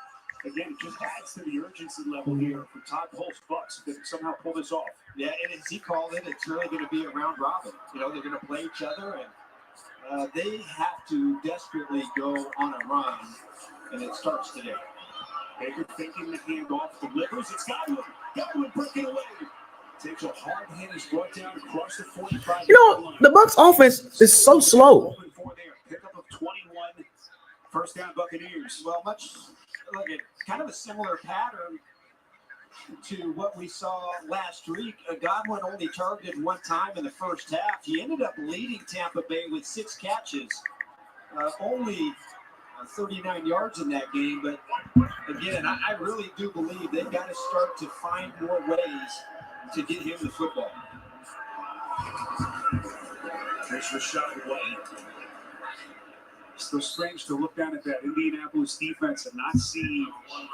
again, it just adds to the urgency level here for Todd Holt's Bucks if they can somehow pull this off. Yeah, and as he called it, it's really going to be a round robin. You know, they're going to play each other, and they have to desperately go on a run, and it starts today. Baker thinking the handoff, delivers. It's Godwin. Godwin breaking away. Takes a hard hit, is brought down across the 45. You know, the Bucks offense is so slow. Pickup of 21. First down, Buccaneers. Well, much like it, kind of a similar pattern to what we saw last week. Godwin only targeted one time in the first half. He ended up leading Tampa Bay with 6 catches, only 39 yards in that game. But again, I really do believe they've got to start to find more ways to get him the football. Takes a shot away. It's so strange to look down at that Indianapolis defense and not see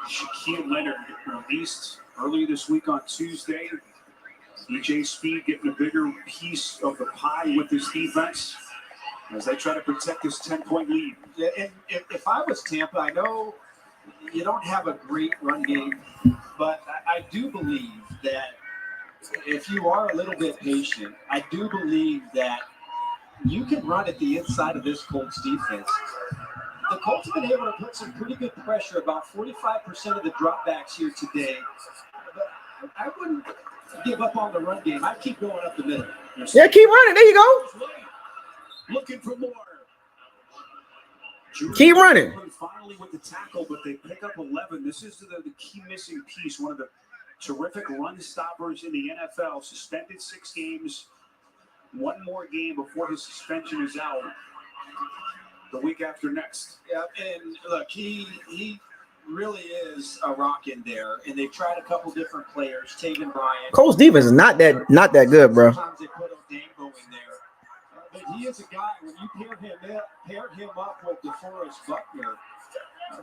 Shaquille Leonard released earlier this week on Tuesday. DJ Speed getting a bigger piece of the pie with this defense as they try to protect this 10-point lead. Yeah, and if I was Tampa, I know you don't have a great run game, but I do believe that if you are a little bit patient, I do believe that you can run at the inside of this Colts defense. The Colts have been able to put some pretty good pressure, about 45% of the dropbacks here today. But I wouldn't give up on the run game. I'd keep going up the middle. Yeah, keep running. There you go. Looking for more. Keep running. Finally with the tackle, but they pick up 11. This is the key missing piece. One of the terrific run stoppers in the NFL. Suspended 6 games. One more game before his suspension is out the week after next. Yeah, and look, he really is a rock in there. And they've tried a couple different players, Taven Bryan. Colts defense is not that good, bro. Sometimes they put O'Dango in there. But he is a guy, when you pair him up with DeForest Buckner,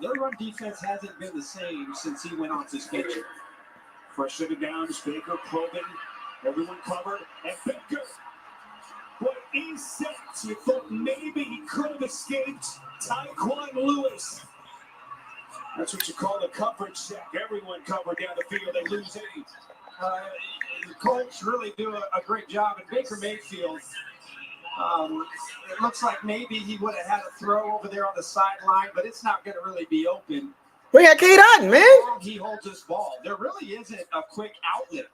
their run defense hasn't been the same since he went on suspension. Fresh set of downs, Baker probing, everyone covered, and Baker. What he said, you thought maybe he could have escaped Tyquan Lewis. That's what you call a coverage sack. Everyone covered down the field. They lose 8. The Colts really do a great job. And Baker Mayfield, it looks like maybe he would have had a throw over there on the sideline, but it's not going to really be open. We got Cade Otton, man. He holds this ball. There really isn't a quick outlet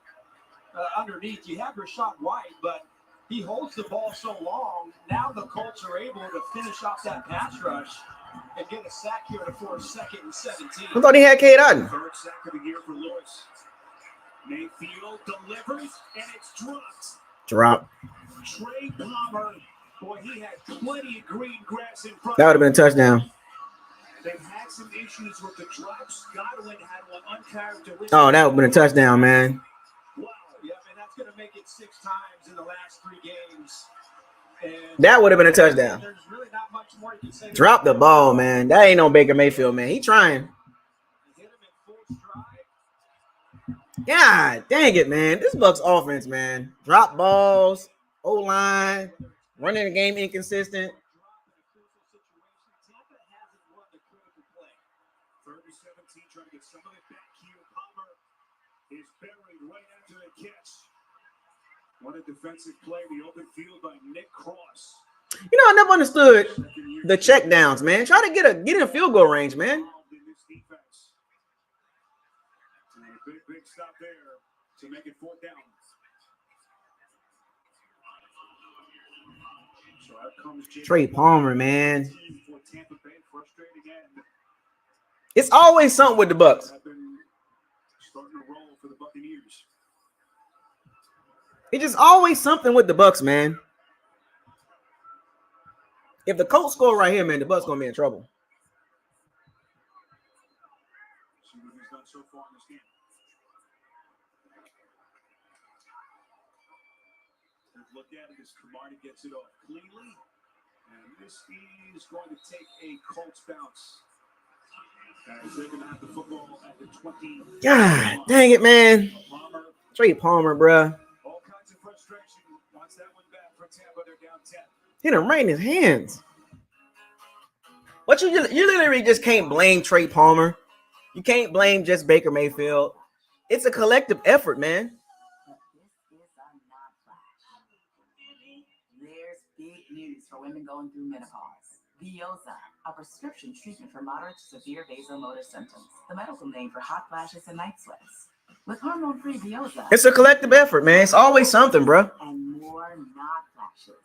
underneath. You have Rashad White, but He holds the ball so long. Now the Colts are able to finish off that pass rush and get a sack here to force 2nd and 17. I thought he had K. Dotton. 3rd sack of the year for Lewis. Mayfield delivers, and it's dropped. Drop. Trey Palmer, boy, he had plenty of green grass in front. That would have been a touchdown. They've had some issues with the drops. Godwin had one uncharacteristic. Oh, that would have been a touchdown, man. Wow, yeah, and that's going to make it 6 times in the last 3 games. And That would have been a touchdown. there's really not much more you can say. Drop the ball, man. That ain't no Baker Mayfield, man. He trying. Hit him in full stride. God dang it, man. This Bucs offense, man. Drop balls, O-line, running the game inconsistent. Tampa hasn't won the critical play. 3rd and 17, trying to get some of it back here. Palmer is buried right after the catch. What a defensive play. The open field by Nick Cross. You know, I never understood the check downs, man. Try to get in field goal range, man. In this defense. And a big stop there to make it 4th down. So out comes Trey Palmer, man. For Tampa Bay, frustrated again. It's always something with the Bucs. Have been starting to roll for the Buccaneers. It's just always something with the Bucs, man. If the Colts score right here, man, the Bucs gonna be in trouble. See what he's done so far in this game. Let's look at it as Camarda gets it off cleanly. And this is going to take a Colts bounce. As they're going to have the football at the 20. God dang it, man. Trey Palmer, bruh. All kinds of frustration. Wants that one back for Tampa. They're down 10. Hit him right in his hands. What you literally just can't blame Trey Palmer. You can't blame just Baker Mayfield. It's a collective effort, man. There's big news for women going through menopause. Veoza, a prescription treatment for moderate to severe vasomotor symptoms, the medical name for hot flashes and night sweats. With hormone-free Veoza, It's a collective effort, man. It's always something, bro. and more not flashes.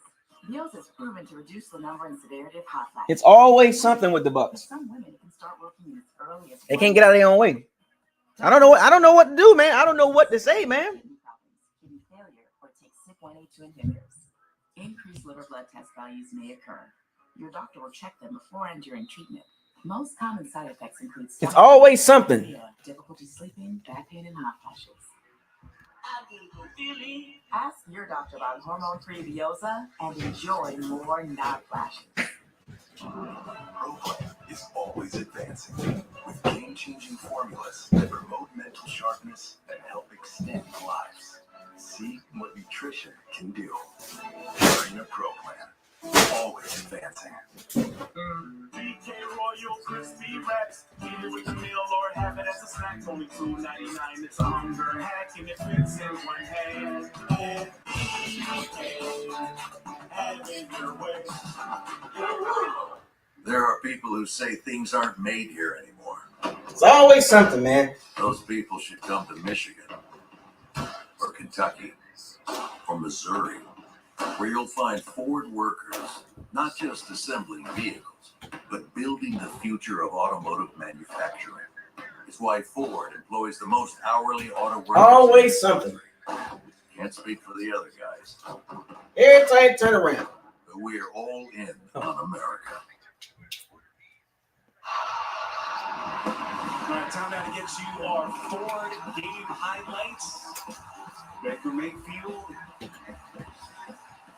Veoza is proven to reduce the number and severity of hot flashes. It's always something with the Bucs. Some women can start working as early as They can't get out of their own way. I don't know what to do, man. I don't know what to say, man. kidney failure or take CYP1A2 inhibitors. Increased liver blood test values may occur. Your doctor will check them before and during treatment. Most common side effects include It's always something. difficulty sleeping, back pain, and hot flashes. Ask your doctor about hormone-free Veoza and enjoy more not flashes. ProPlan is always advancing with game-changing formulas that promote mental sharpness and help extend lives. See what nutrition can do. During a ProPlan, always advancing. DK Royal Crispy Wraps. Eat it with a meal or have it as a snack. Only $2.99. It's a hunger hack and it fits in one hand. And have it your way. There are people who say things aren't made here anymore. It's always something, man. Those people should come to Michigan or Kentucky or Missouri, where you'll find Ford workers not just assembling vehicles, but building the future of automotive manufacturing. It's why Ford employs the most hourly auto workers. Always something. Can't speak for the other guys, Every time turn around. but we are all in on America. All right, time now to get you our Ford game highlights. Baker Mayfield.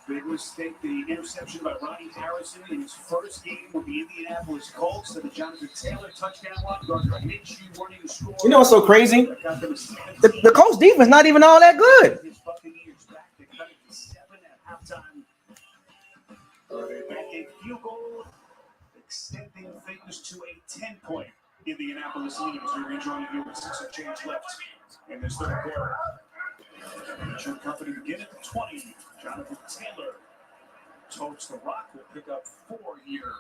Big mistake, the interception by Ronnie Harrison in his first game with the Indianapolis Colts. And the Jonathan Taylor touchdown run. Gardner Minshew running the score. You know what's so crazy? The Colts defense not even all that good. His Buccaneers back. They cut it to 7 at halftime. They back a field goal, extending things to a 10-point Indianapolis lead as we're enjoying you with 6 and change left in this third quarter. Should company begin at the 20. Jonathan Taylor totes the rock. Will pick up 4 here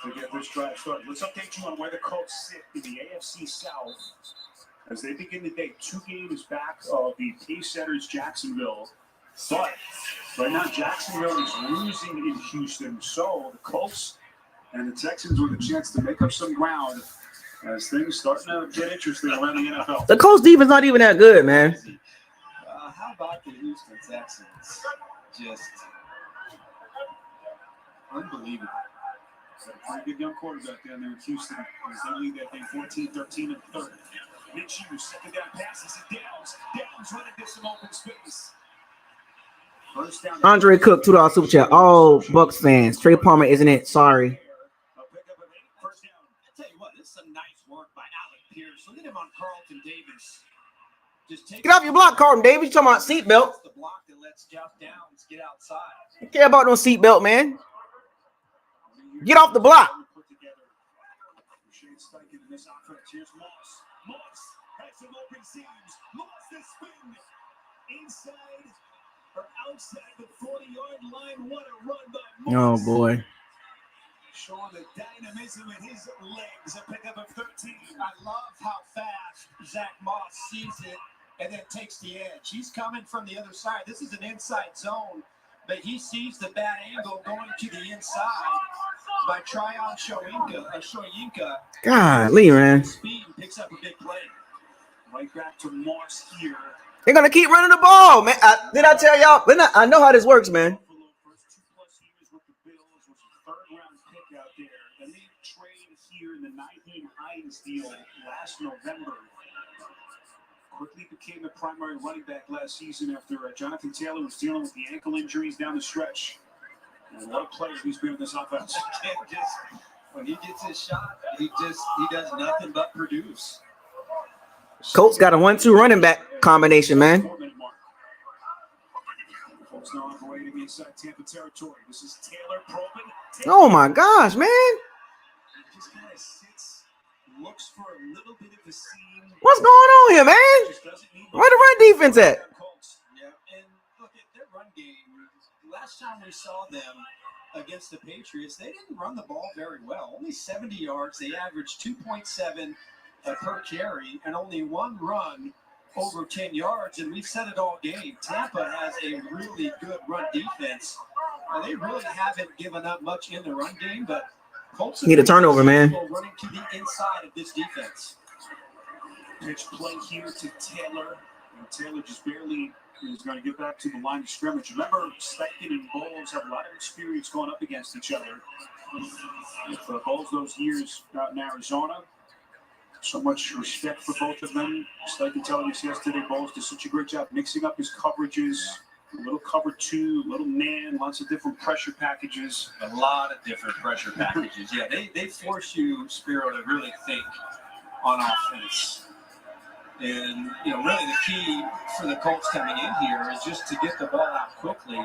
to get this drive started. Let's update you on where the Colts sit in the AFC South as they begin the day 2 games back of the pace setters Jacksonville. But right now, Jacksonville is losing in Houston. So the Colts and the Texans with a chance to make up some ground as things starting to get interesting around the NFL. The Colts defense not even that good, man. How about the Houston Texans? Just unbelievable. So a pretty good young quarterback down there in Houston. As they lead that thing 14-13 in the third. Minshew, second down passes it Downs running into some open space. First down. Andre Cook, $2 super chat. All Bucks fans. Trey Palmer isn't it? Sorry. First down. I tell you what, this is some nice work by Alec Pierce. Look at him on Carlton Davis. Just take Get off your block, Carlton Davis. You talking about seatbelt? the block that lets Josh Downs get outside. You care about no seatbelt, man. Get off the block. Here's Moss. Moss has some open seams. Moss the spin. Inside or outside the 40-yard line. What a run by Moss. Oh, boy. Showing the dynamism in his legs. A pickup of 13. I love how fast Zach Moss sees it and then takes the edge. He's coming from the other side. This is an inside zone, but he sees the bad angle going to the inside by Tryon Shoyinka. Golly, man. Speed and picks up a big play. Right back to Moss here. They're going to keep running the ball, man. Did I tell y'all? I know how this works, man. First 2+ years with the Bills was a third-round pick out there. Then they trade here in the Nyheim Hines deal last November. Quickly became the primary running back last season after Jonathan Taylor was dealing with the ankle injuries down the stretch. And what a player he's been in this offense. When he gets his shot, he does nothing but produce. Colts got a 1-2 running back combination, man. Colts now operating inside Tampa territory. This is Taylor probing. Oh, my gosh, man. Just kind of sits, looks for a little bit of a seam. What's going on here, man? Where the run defense at? Yeah, and look at their run game. Last time we saw them against the Patriots, they didn't run the ball very well. Only 70 yards. They averaged 2.7 per carry and only one run over 10 yards. And we've said it all game. Tampa has a really good run defense. They really haven't given up much in the run game, but Colts need a turnover, man. Running to the inside of this defense. Pitch play here to Taylor. And Taylor just barely is going to get back to the line of scrimmage. Remember, Steichen and Bowles have a lot of experience going up against each other. For Bowles those years out in Arizona, so much respect for both of them. Steichen telling us yesterday, Bowles did such a great job mixing up his coverages. A little cover two, a little man, lots of different pressure packages. A lot of different pressure packages. Yeah, they force you, Spiro, to really think on offense. And, really the key for the Colts coming in here is just to get the ball out quickly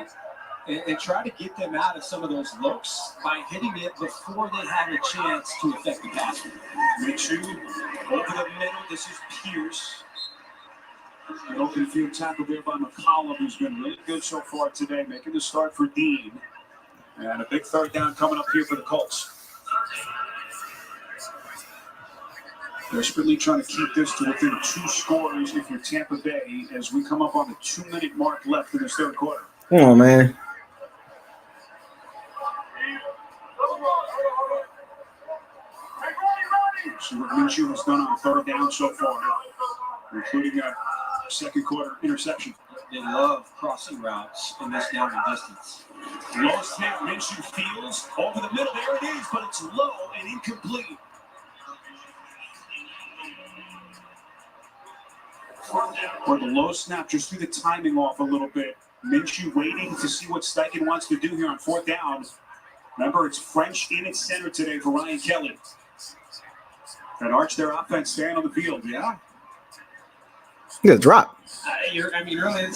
and try to get them out of some of those looks by hitting it before they have a chance to affect the pass. Minshew over the middle. This is Pierce. An open field tackle there by McCollum, who's been really good so far today, making the start for Dean. And a big third down coming up here for the Colts. Desperately trying to keep this to within 2 scores if you're Tampa Bay as we come up on the 2-minute mark left in this third quarter. Come on, man. So what Minshew has done on third down so far, including a second quarter interception. They love crossing routes in this down and distance. Low snap, Minshew fields over the middle. There it is, but it's low and incomplete. Or the low snap just threw the timing off a little bit. Minshew waiting to see what Steichen wants to do here on fourth down. Remember, it's French in its center today for Ryan Kelly. That arch their offense staying on the field. Yeah. Good drop. Really,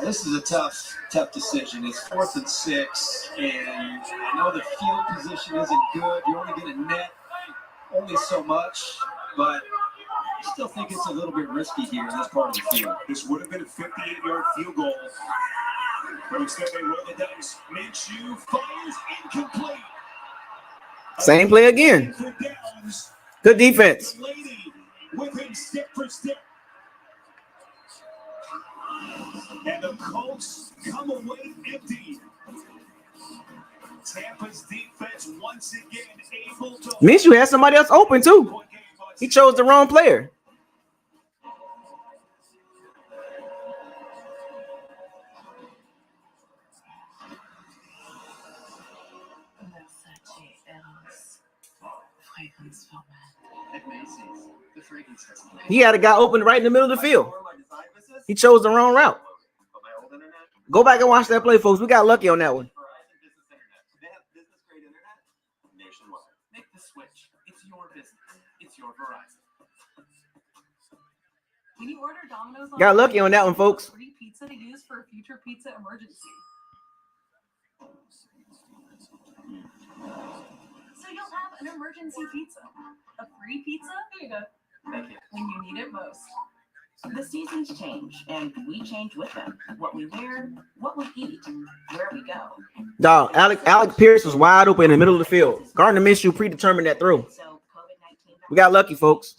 this is a tough decision. It's 4th and 6, and I know the field position isn't good. You're only going to net only so much, but I still think it's a little bit risky here in this part of the field. This would have been a 58-yard field goal, but instead they roll the dice. Minshew fires incomplete. Same play again. Good defense. With him step for step. And the Colts come away empty. Tampa's defense once again able to. Minshew had somebody else open too. He chose the wrong player. He had a guy open right in the middle of the field. He chose the wrong route. Go back and watch that play, folks. We got lucky on that one. Make the switch. It's your business. It's your Verizon. When you order Domino's, Got lucky on that one, folks. Free pizza to use for a future pizza emergency. So you'll have an emergency pizza, a free pizza. Here you go. Thank you. When you need it most. The seasons change, and we change with them. What we wear, what we eat, where we go. Dog, Alec Pierce was wide open in the middle of the field. Gardner Minshew predetermined that throw. We got lucky, folks.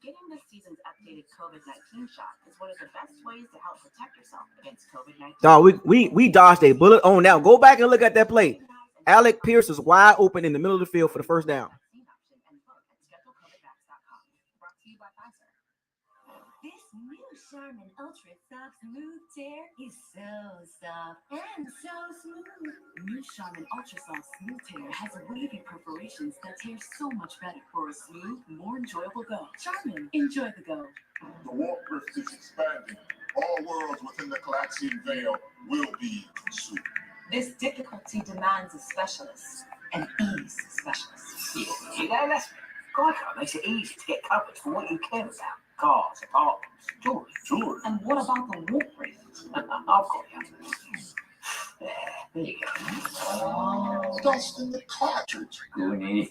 Getting this season's updated COVID-19 shot is one of the best ways to help protect yourself against COVID-19. Dog, we dodged a bullet on that. Go back and look at that play. Alec Pierce was wide open in the middle of the field for the first down. This new Charmin Ultra Soft Smooth Tear is so soft and so smooth. New Charmin Ultra Soft Smooth Tear has wavy perforations that tear so much better for a smooth, more enjoyable go. Charmin, enjoy the go. The walk rift is expanding. All worlds within the Calaxian Veil will be consumed. This difficulty demands a specialist, an ease specialist. You know, that's Geico makes it easy to get coverage for what you care about. Cars, apartments, jewelry. And what about the walk rift? I've got you. There you go. Dust in the cartridge. Good.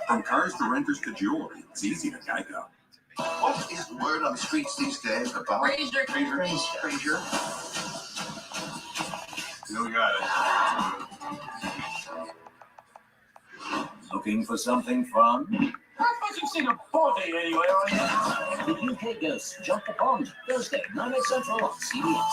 From cars to renters to jewelry, it's easy to Geico. What is the word on the streets these days about? Ranger. Ranger. You got it. Looking for something fun? I thought you've seen a body anywhere on the UK Ghosts Jump the Pond, Thursday, 9 Central on CBS.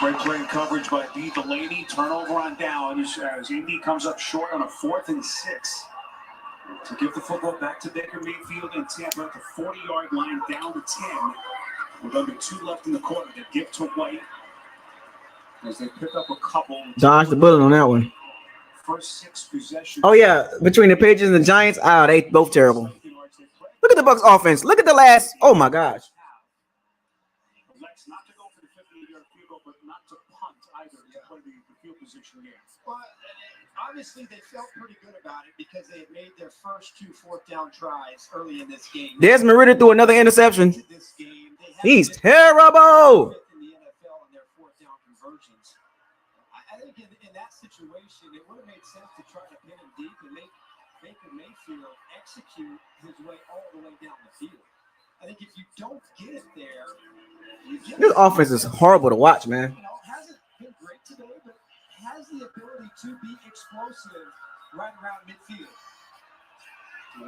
Great play and coverage by B. Delaney. Turnover on downs as Indy comes up short on a 4th and 6. To give the football back to Baker Mayfield and Tampa at the 40-yard line, down to 10. With under 2 left in the quarter. They give to White as they pick up a couple. Dodged the bullet on that one. First 6 possessions. Oh, yeah. Between the Patriots and the Giants, they both terrible. Look at the Bucs offense. Look at the last. Oh, my gosh. Not to go for the 50-yard field goal, but not to punt either to play the field position game. Well, obviously they felt pretty good about it because they had made their first 2 fourth-down tries early in this game. Desmond Ridder threw another interception. He's terrible. In the NFL and their fourth-down conversions. I think in that situation, it would have made sense to try to pin him deep and make Baker Mayfield execute his way all the way down the field. I think if you don't get it there, This offense is horrible to watch, man. Hasn't been great today, but has the ability to be explosive right around midfield.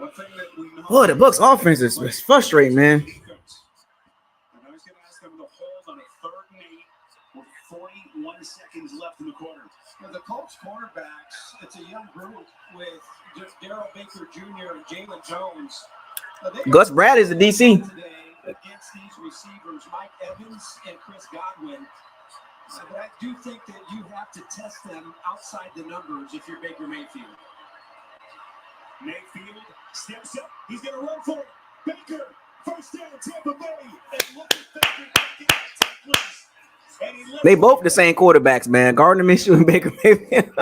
One thing that we know. Boy, the Bucs offense is frustrating, man. And I was going to ask them to hold on a 3rd and 8 with 41 seconds left in the quarter. Now, the Colts cornerbacks, it's a young group with Darrell Baker Jr. and Jalen Jones. Gus Brad is the DC. Today against these receivers, Mike Evans and Chris Godwin. But I do think that you have to test them outside the numbers if you're Baker Mayfield. Mayfield steps up. He's going to run for it. Baker, first down, Tampa Bay. And look at Baker making tacklers. And he They both the same quarterbacks, man. Gardner Minshew and Baker Mayfield.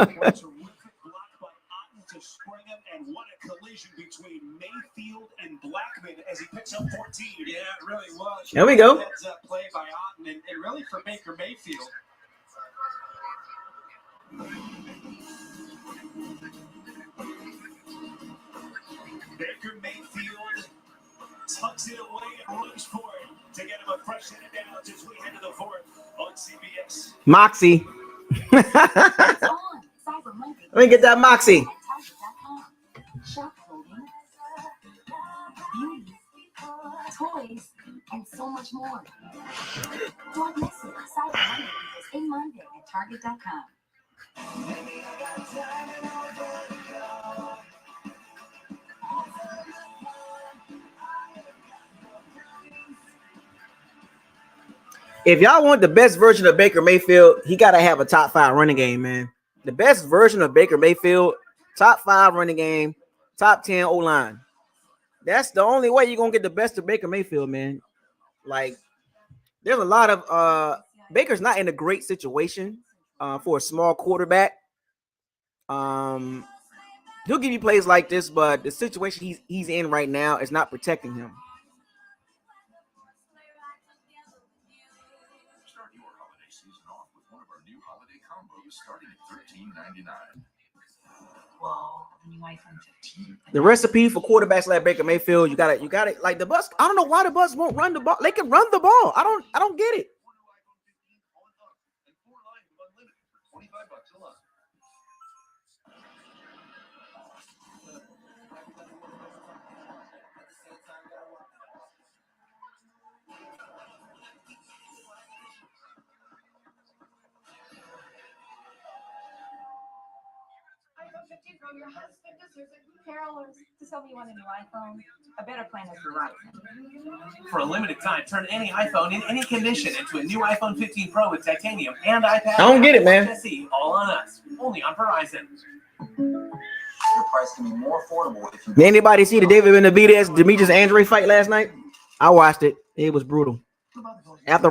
to spring him, and what a collision between Mayfield and Blackman as he picks up 14. Yeah, it really was. There we go. Heads up play by Otten, and really for Baker Mayfield. Baker Mayfield tucks it away and runs for it to get him a fresh set of downs as we head to the 4th on CBS. Moxie. Let me get that Moxie. toys, and so much more. Don't miss it. Cyber Monday deals in Monday at Target.com. If y'all want the best version of Baker Mayfield, he got to have a top 5 running game, man. The best version of Baker Mayfield, top 5 running game, top 10 O-line. That's the only way you're going to get the best of Baker Mayfield, man. Like, there's a lot of Baker's not in a great situation for a small quarterback. He'll give you plays like this, but the situation he's in right now is not protecting him. Start your holiday season off with one of our new holiday combos starting at $13.99. Whoa, the new iPhone 15. The recipe for quarterbacks like Baker Mayfield, you got it. Like the Bucs, I don't know why the Bucs won't run the ball. They can run the ball. I don't get it. From your husband Carol, just tell me you want a new iPhone. A better plan is Verizon. For a limited time, turn any iPhone in any condition into a new iPhone 15 Pro with titanium and iPad. I don't get it, man. All on us. Only on Verizon. Your price can be more affordable if you. Did anybody see the David Benavidez Demetrius Andre fight last night? I watched it. It was brutal. After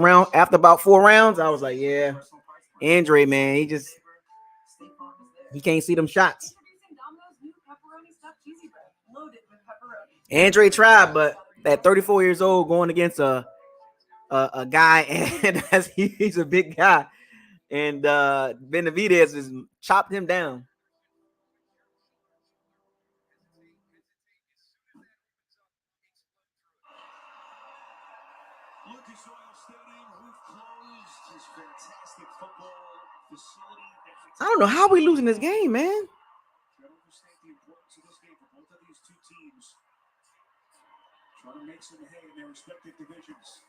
about 4 rounds, I was like, yeah, Andre, man, he can't see them shots. Andre tried, but at 34 years old, going against a guy, and he's a big guy, and Benavidez has chopped him down. Lucas Oil Stadium, roof closed. His fantastic football facility. I don't know how we losing this game, man. Try to understand the importance of this game for both of these two teams. Trying to make some hay in their respective divisions.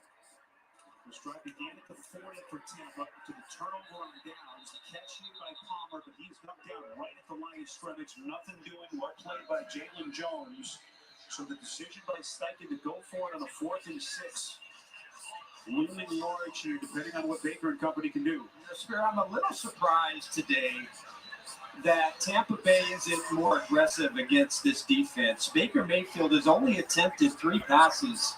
This drive began at the 40 for Tampa to the turnover on downs. The catch here by Palmer, but he's knocked down right at the line of scrimmage. Nothing doing. What played by Jalen Jones. So the decision by Steichen to go for it on a 4th and 6. Looming large here, depending on what Baker and company can do. Spear, I'm a little surprised today that Tampa Bay isn't more aggressive against this defense. Baker Mayfield has only attempted 3 passes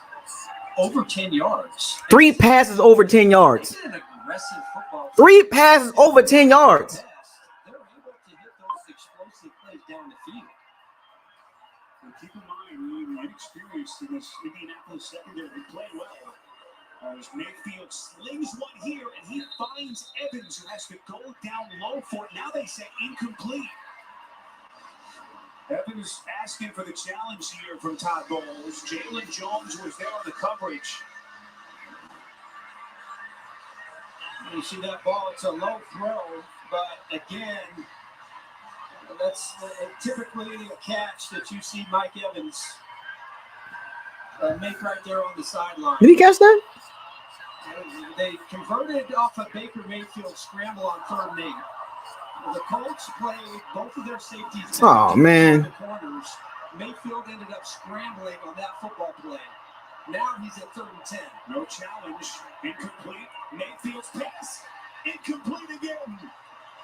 over 10 yards. 3 passes over 10 yards. It's an aggressive football. 3 passes over 10 yards. They're able to hit those explosive plays down the field. And keep in mind, the inexperienced in this Indianapolis secondary play well. As Mayfield slings one here, and he finds Evans, who has to go down low for it. Now they say incomplete. Evans asking for the challenge here from Todd Bowles. Jalen Jones was there on the coverage. You see that ball, it's a low throw, but again, that's typically a catch that you see Mike Evans make right there on the sideline. Did he catch that? They converted off a Baker Mayfield scramble on 3rd and 8. The Colts played both of their safeties. Oh, man. The corners. Mayfield ended up scrambling on that football play. Now he's at 3rd and 10. No challenge. Incomplete. Mayfield's pass. Incomplete again.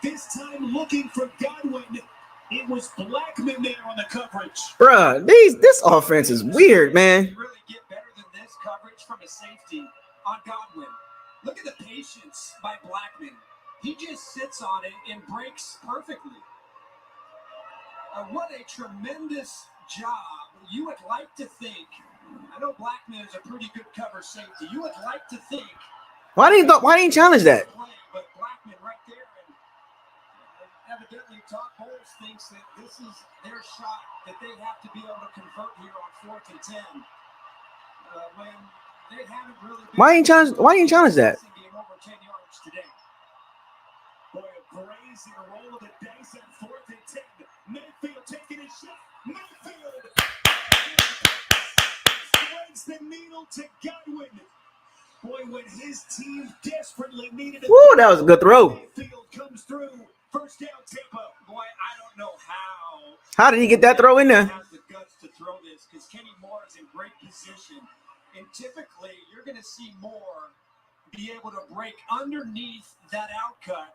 This time looking for Godwin. It was Blackman there on the coverage. Bruh, this offense is weird, man. Really get better than this coverage from a safety on Godwin. Look at the patience by Blackman. He just sits on it and breaks perfectly. What a tremendous job. You would like to think, I know Blackman is a pretty good cover safety. You would like to think. Why didn't you challenge that? But Blackman right there, and evidently Todd Bowles thinks that this is their shot that they have to be able to convert here on 4th and 10. When they haven't really been. Why didn't you challenge that? Over 10 yards today. Boy, a brazen roll of the dice at 4th and 10. Mayfield taking his shot. Mayfield. Straight threads the needle to Godwin. Boy, when his team desperately needed it. Woo, that was a good throw. Mayfield comes through. First down, Tampa. Boy, I don't know how. How did he get that throw in there? Has the guts to throw this because Kenny Moore is in great position, and typically you're going to see Moore be able to break underneath that outcut,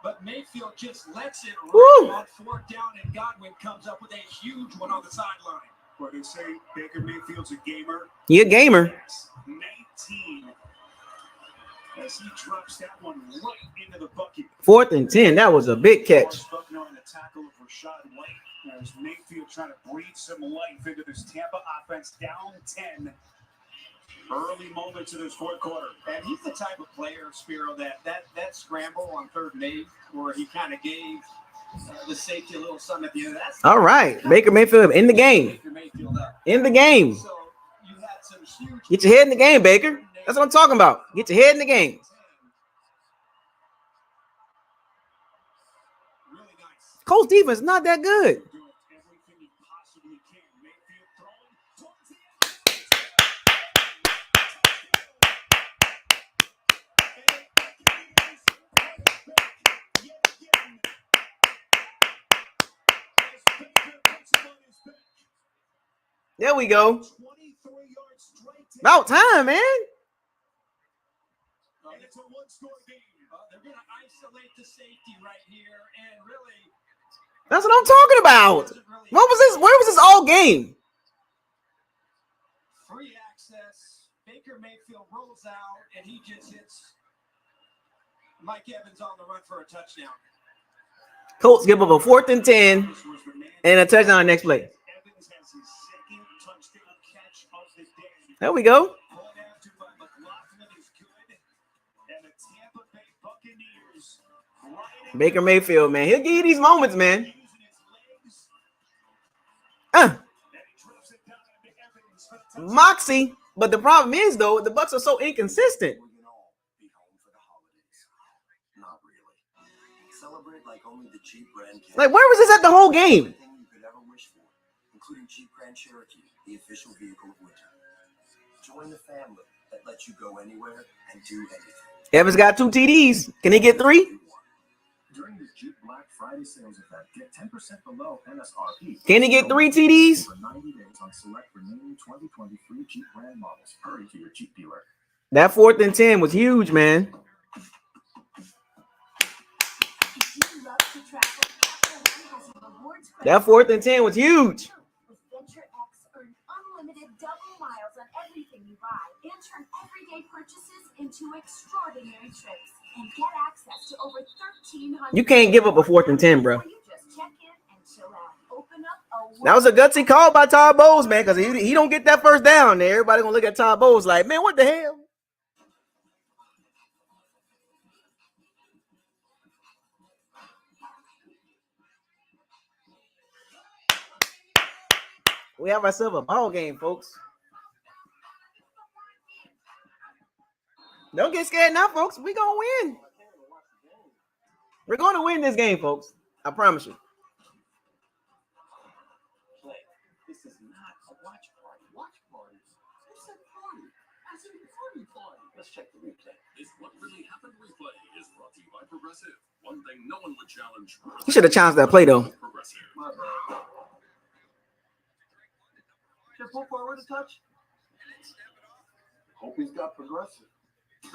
but Mayfield just lets it right on fourth down, and Godwin comes up with a huge one on the sideline. What they say, Baker Mayfield's a gamer. He a gamer. 19. As he drops that one right into the bucket. 4th and 10. That was a big catch. Buckner on the tackle of Rashad White. As Mayfield trying to breathe some life into this Tampa offense, down 10. Early moments of this fourth quarter. And he's the type of player, Spiro, that scramble on 3rd and 8, where he kind of gave the safety a little something at the end of that. All right. Baker Mayfield in the game. Baker Mayfield up. In the game. So you had some huge. Get your head in the game, Baker. That's what I'm talking about. Get your head in the game. Really nice. Colts defense not that good. Everything he possibly can. Mayfield throwing towards the end. There we go. About time, man. And it's a one-score game. They're going to isolate the safety right here, and really. That's what I'm talking about. What was this? Where was this all game? Free access. Baker Mayfield rolls out, and he just hits Mike Evans on the run for a touchdown. Colts give up a 4th and 10 and a touchdown next play. Evans has his second touchdown catch of the day. There we go. Brought after by McLaughlin is good. And the Tampa Bay Buccaneers. Baker Mayfield, man. He'll give you these moments, man. Moxie. But the problem is, though, the Bucs are so inconsistent. We can all be home for the holidays. Not really. Celebrate like only the Jeep brand can. Like, where was this at the whole game? Everything you could ever wish for, including Jeep Grand Cherokee, the official vehicle of winter. Join the family that lets you go anywhere and do anything. Evans got 2 TDs. Can he get 3? During this Jeep Black Friday sales event, get 10% below MSRP. Can he get 3 TDs? For 90 days on select remaining 2023 Jeep brand models. Hurry to your Jeep dealer. That 4th and 10 was huge, man. That 4th and 10 was huge. With Venture X, earn unlimited double miles on everything you buy and turn everyday purchases into extraordinary trips and get access to over 1,300. You can't give up a 4th and 10, bro. You just check in and chill out. Open up a That was a gutsy call by Todd Bowles, man, because he don't get that first down there. Everybody gonna look at Todd Bowles like, man, what the hell? We have ourselves a ball game, folks. Don't get scared now, folks. We're gonna win. We're gonna win this game, folks. I promise you. This is not a watch party. Watch party. It's a party. I said party. Let's check the replay. This What Really Happened replay is brought to you by Progressive. One thing no one would challenge. You should have challenged that play, though. Progressive. Should pull forward a touch. Hope he's got Progressive. I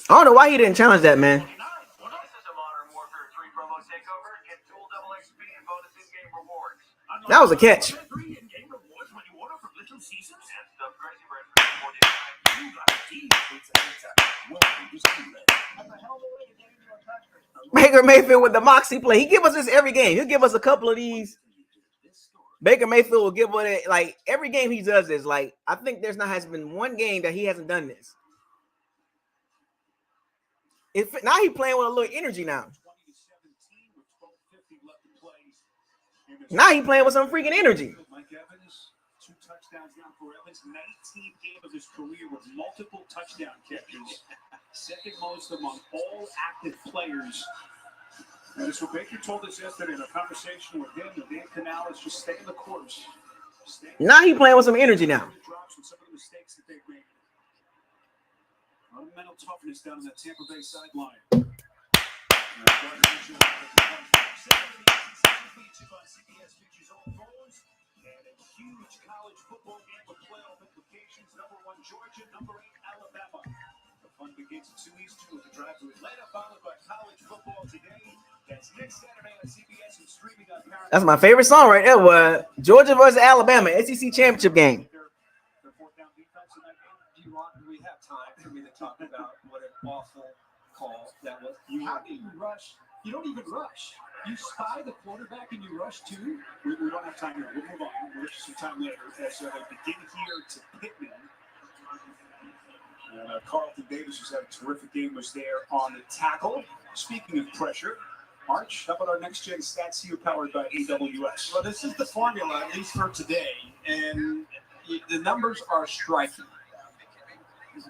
don't know why he didn't challenge that, man. This is a Modern Warfare 3 promo takeover. Get dual double XP and bonus in-game rewards. That was a catch. Baker Mayfield with the moxie play. He give us this every game. He'll give us a couple of these. Baker Mayfield will give it like every game he does this. Like, I think has been one game that he hasn't done this. Now he's playing with a little energy now. Now he's playing with some freaking energy. Mike Evans, 2 touchdowns now for Evans. 19th game of his career with multiple touchdown catches. Second most among all active players. And that's what Baker told us yesterday in a conversation with him. And Dan Canales just stay in the course. Now he's playing with some energy now. Drops and some of them mistakes that they've made. A lot of mental toughness down on the Tampa Bay sideline. CBS features all goals and a huge college football game with playoff implications. Number 1 Georgia, number 8 Alabama. The fun begins at 2 Eastern with the drive to Atlanta, followed by college football today. That's next Saturday on CBS and streaming on Paramount. That's my favorite song right there. Georgia versus Alabama, SEC championship game. Do we have time for me to talk about what an awful call that was? How do you rush? You don't even rush. You spy the quarterback and you rush too? We don't have time here. We'll move on. We'll get some time later as they begin here to Pittman. And Carlton Davis, who's had a terrific game, was there on the tackle. Speaking of pressure, Arch, how about our next-gen stats here powered by AWS? Well, this is the formula, at least for today, and the numbers are striking.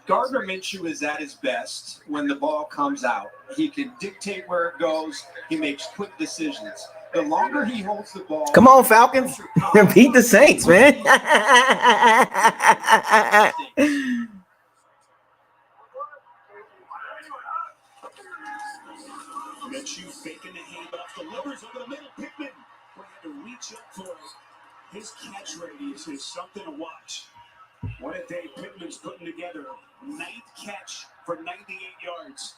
Gardner Minshew is at his best when the ball comes out. He can dictate where it goes. He makes quick decisions. The longer he holds the ball... Come on, Falcons. Beat the Saints, man. Minshew faking the handoff, delivers over the middle. Pittman had to reach up for it. His catch radius is something to watch. What a day Pittman's putting together. 9th catch for 98 yards.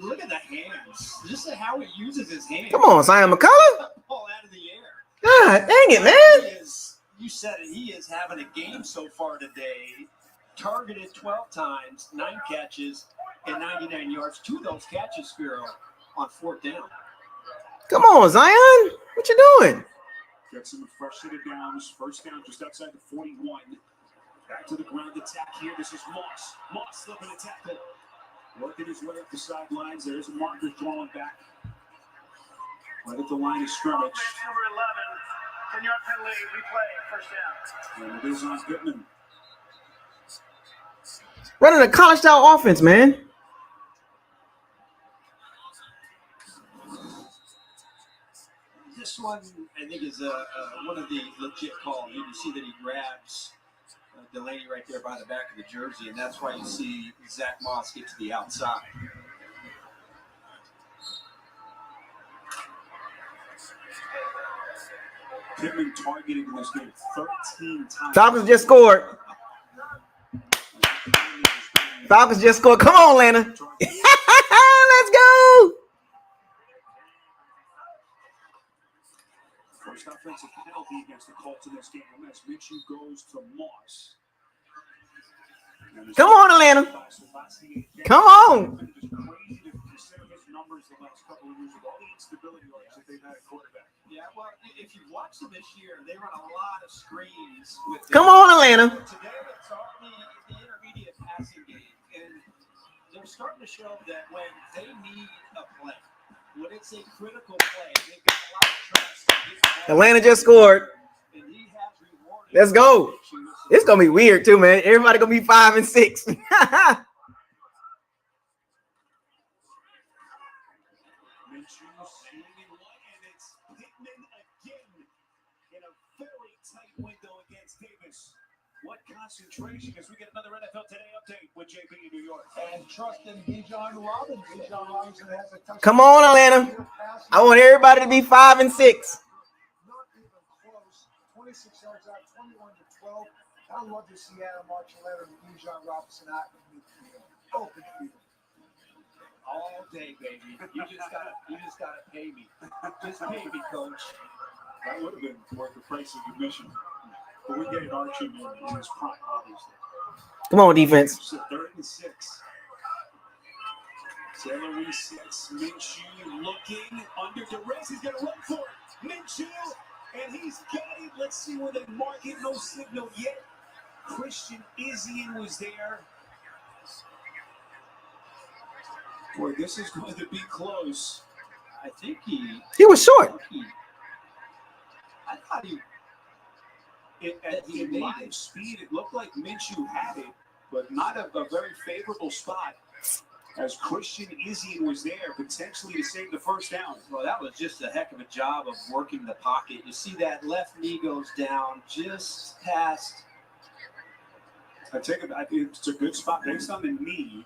Look at the hands. Just how he uses his hands. Come on, Zion McCullough. Ball out of the air. God dang it, man. You said it. He is having a game so far today. Targeted 12 times, 9 catches, and 99 yards. 2 of those catches, Spiro, on 4th down. Come on, Zion. What you doing? Gets him a fresh set of downs. First down just outside the 41. Back to the ground attack here. This is Moss. Moss slipping a tackle. Working his way up the sidelines. There's a marker throwing back. Right at the line of scrimmage. Number 11. 10-yard penalty. Replay. First down. And it is on Pittman. Running a college-style offense, man. This one, I think, is one of the legit calls. You can see that he grabs Delaney right there by the back of the jersey, and that's why you see Zach Moss get to the outside. Pittman targeted in this game 13 times. Falcons just scored. Falcons just scored. Come on, Lana. Let's go. First offensive penalty against the Colts in this game. As Minshew goes to Moss. Come on, Atlanta. Come on. It's crazy to consider his numbers the last couple of years with all the instability that they've had at quarterback. Yeah, well, if you watch them this year, they run a lot of screens. With Come on, Atlanta. Today, it's all the intermediate passing game, and they're starting to show that when they need a play, when it's a critical play, they've got a lot of trust. Atlanta just scored. Let's go. It's gonna be weird too, man. Everybody gonna be 5 and 6. Minshew swinging one, and it's Pittman again in a very tight window against Davis. What concentration as we get another NFL Today update with JP in New York. And trust in Bijan Robinson. Bijan Robinson has a touchdown. Come on, Atlanta. I want everybody to be 5 and 6. Not even close. 26 yards out, 21-12. I love to see Adam Marchelletta and Bijan Robinson out in the field. Open field. All day, baby. You just gotta pay me. Just pay me, coach. That would have been worth the price of admission. But we get Archie in his prime, obviously. Come on, defense. So 3rd and 6. Taylor resets. Minshew looking under duress. He's going to run for it. Minshew, and he's got it. Let's see where they mark it. No signal yet. Christian Izien was there. Boy, this is going to be close. I think he was short. I thought he. At live speed, it looked like Minshew had it, but not a very favorable spot. As Christian Izien was there, potentially to save the first down. Well, that was just a heck of a job of working the pocket. You see that left knee goes down just past I take it. It's a good spot based on the knee.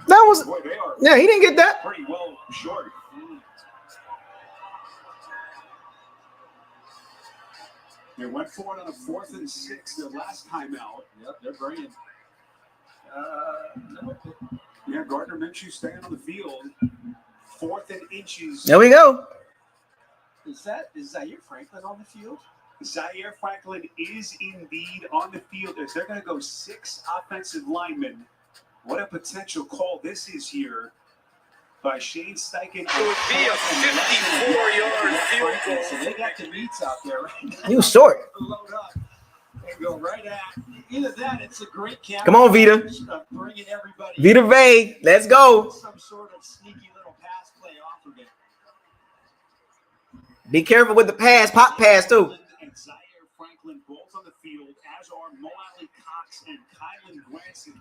That was. Boy, they are. Yeah, he didn't get that. Pretty well short. They went for it on a 4th and 6 their last time out. Yep, they're bringing. Yeah, Gardner Minshew staying on the field. 4th and inches. There we go. Is Zaire Franklin on the field? Zaire Franklin is indeed on the field as they're going to go 6 offensive linemen. What a potential call this is here by Shane Steichen. It would be a 54-yard field goal. So they got the meats out there right now. He was short. Load up and go right at. Either that, it's a great camp. Come on, Vita. Bringing everybody. Vita Vey, let's go. Some sort of sneaky little pass play off of it. Be careful with the pass, pop pass too. And Zaire Franklin both on the field, as are Mo Alley Cox and Kylan Granson.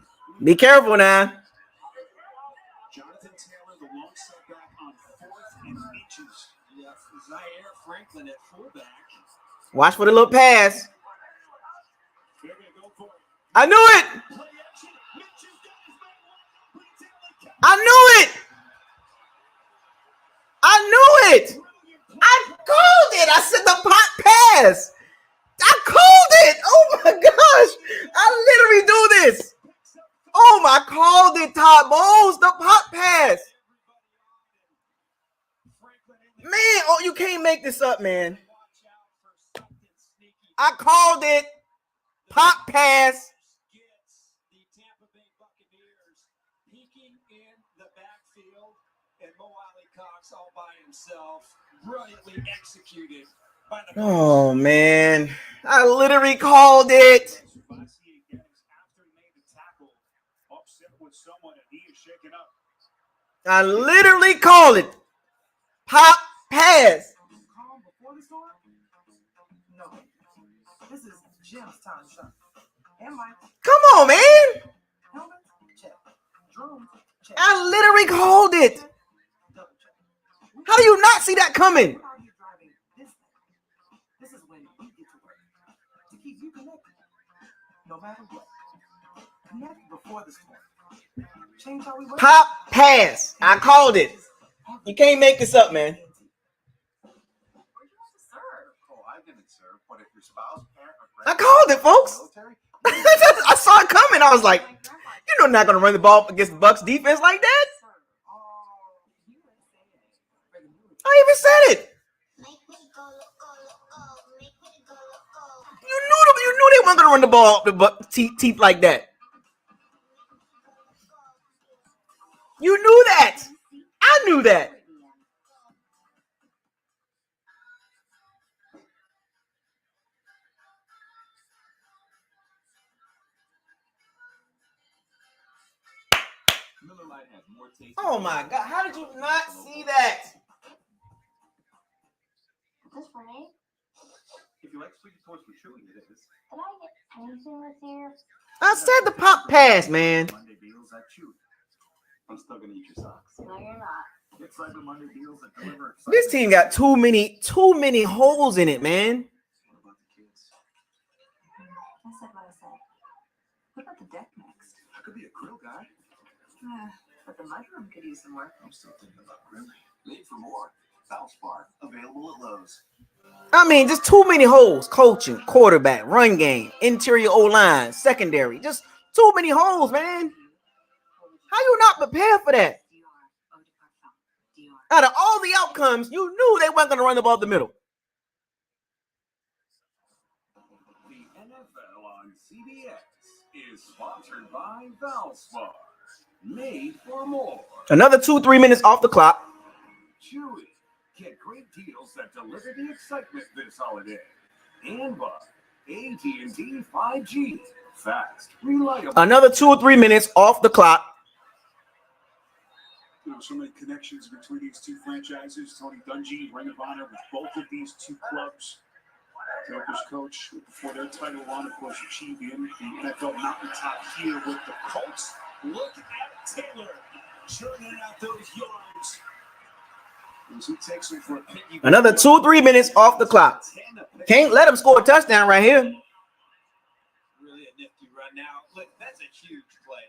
Be careful now. Jonathan Taylor, the long setback on 4th and inches. Yes, Zaire Franklin at fullback. Watch for the little pass. I knew it. I knew it. I knew it. I called it. I said the pop pass. I called it. Oh my gosh. I literally do this. Oh my, called it, Todd Bowles. The pop pass. Man, oh, you can't make this up, man. I called it. Pop pass. The Tampa Bay Buccaneers peeking in the backfield, and Mo Alley Cox all by himself, brilliantly executed by the. Oh man, I literally called it. I literally called it. Pop pass. Calm before the storm? No. This is Jim's time shot. And Mike. Come on, man. Helmet, check. Drone, check. I literally called it. How do you not see that coming? How are you driving this thing? This is when we get to work. To keep you connected. No matter what. Connect before the storm. Change how we work. Pop pass. I called it. You can't make this up, man. Oh, I didn't serve, but if your spouse, parent, or I called it, folks. I saw it coming. I was like, you know, not gonna run the ball against the Bucs defense like that. I even said it. You knew they weren't gonna run the ball up the teeth like that. You knew that. I knew that. Oh my God! How did you not see that? This for me? if you like sweet toys for chewing, it is. Did I get anything this year? I said the pop pass, man. Monday deals at Chewy. I'm still gonna eat your socks. No, you're not. Get Cyber Monday deals that deliver. This team got too many holes in it, man. What about the kids? I said what I said. What about the deck next? I could be a grill guy. But the mudroom could use some work. I'm still thinking about grilling. Made for more. Valspar, available at Lowe's. I mean, just too many holes. Coaching, quarterback, run game, interior O-line, secondary. Just too many holes, man. How you not prepared for that? Out of all the outcomes, you knew they weren't going to run the ball up the middle. The NFL on CBS is sponsored by Valspar. Made for more. Another 2-3 minutes off the clock. Chewy. Get great deals that deliver the excitement this holiday. And by AT&T 5G. Fast, reliable. Another 2 or 3 minutes off the clock. You know, so many connections between these two franchises. Tony Dungy, Ring of Honor with both of these two clubs. Tampa's coach before their title run, of course, achieving the NFL mountaintop here with the Colts. Look at Taylor churning out those yards. As he takes him for a piggy. Another 2 or 3 minutes off the clock. Can't let him score a touchdown right here. Really a nifty run now. huge play.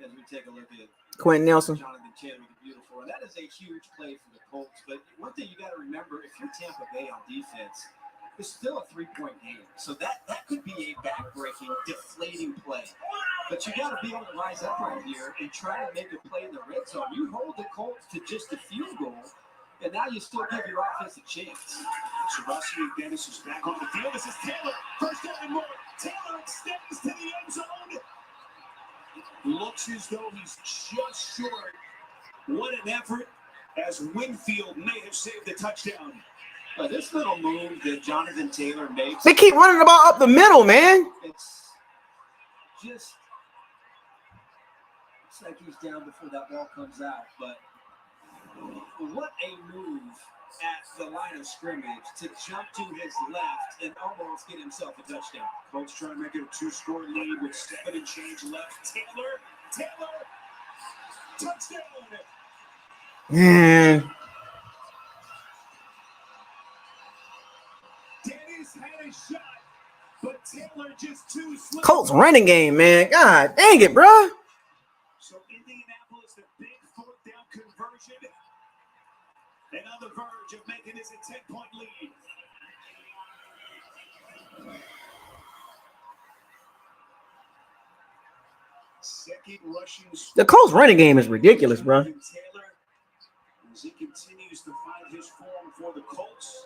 As we take a look at Quentin Nelson. Jonathan Taylor, the beautiful. And that is a huge play for the Colts. But one thing you got to remember, if you're Tampa Bay on defense, it's still a 3-point game. So that could be a back-breaking, deflating play. But you got to be able to rise up right here and try to make a play in the red zone. You hold the Colts to just a field goal, and now you still give your offense a chance. Sebastian Dennis is back on the field. This is Taylor. First down and more. Taylor extends to the end zone. Looks as though he's just short. What an effort, as Winfield may have saved the touchdown. This little move that Jonathan Taylor makes. They keep running the ball up the middle, man. It's just looks like he's down before that ball comes out. But what a move at the line of scrimmage to jump to his left and almost get himself a touchdown. Colts trying to make it a 2-score lead with 7 and change left. Taylor, touchdown. Man. Dennis had a shot, but Taylor just too slow. Colts running game, man. God dang it, bro. So Indianapolis, the big 4th down conversion. And on the verge of making this a 10-point lead. Second rushing. The Colts running game is ridiculous, bro. Taylor, as he continues to find his form for the Colts.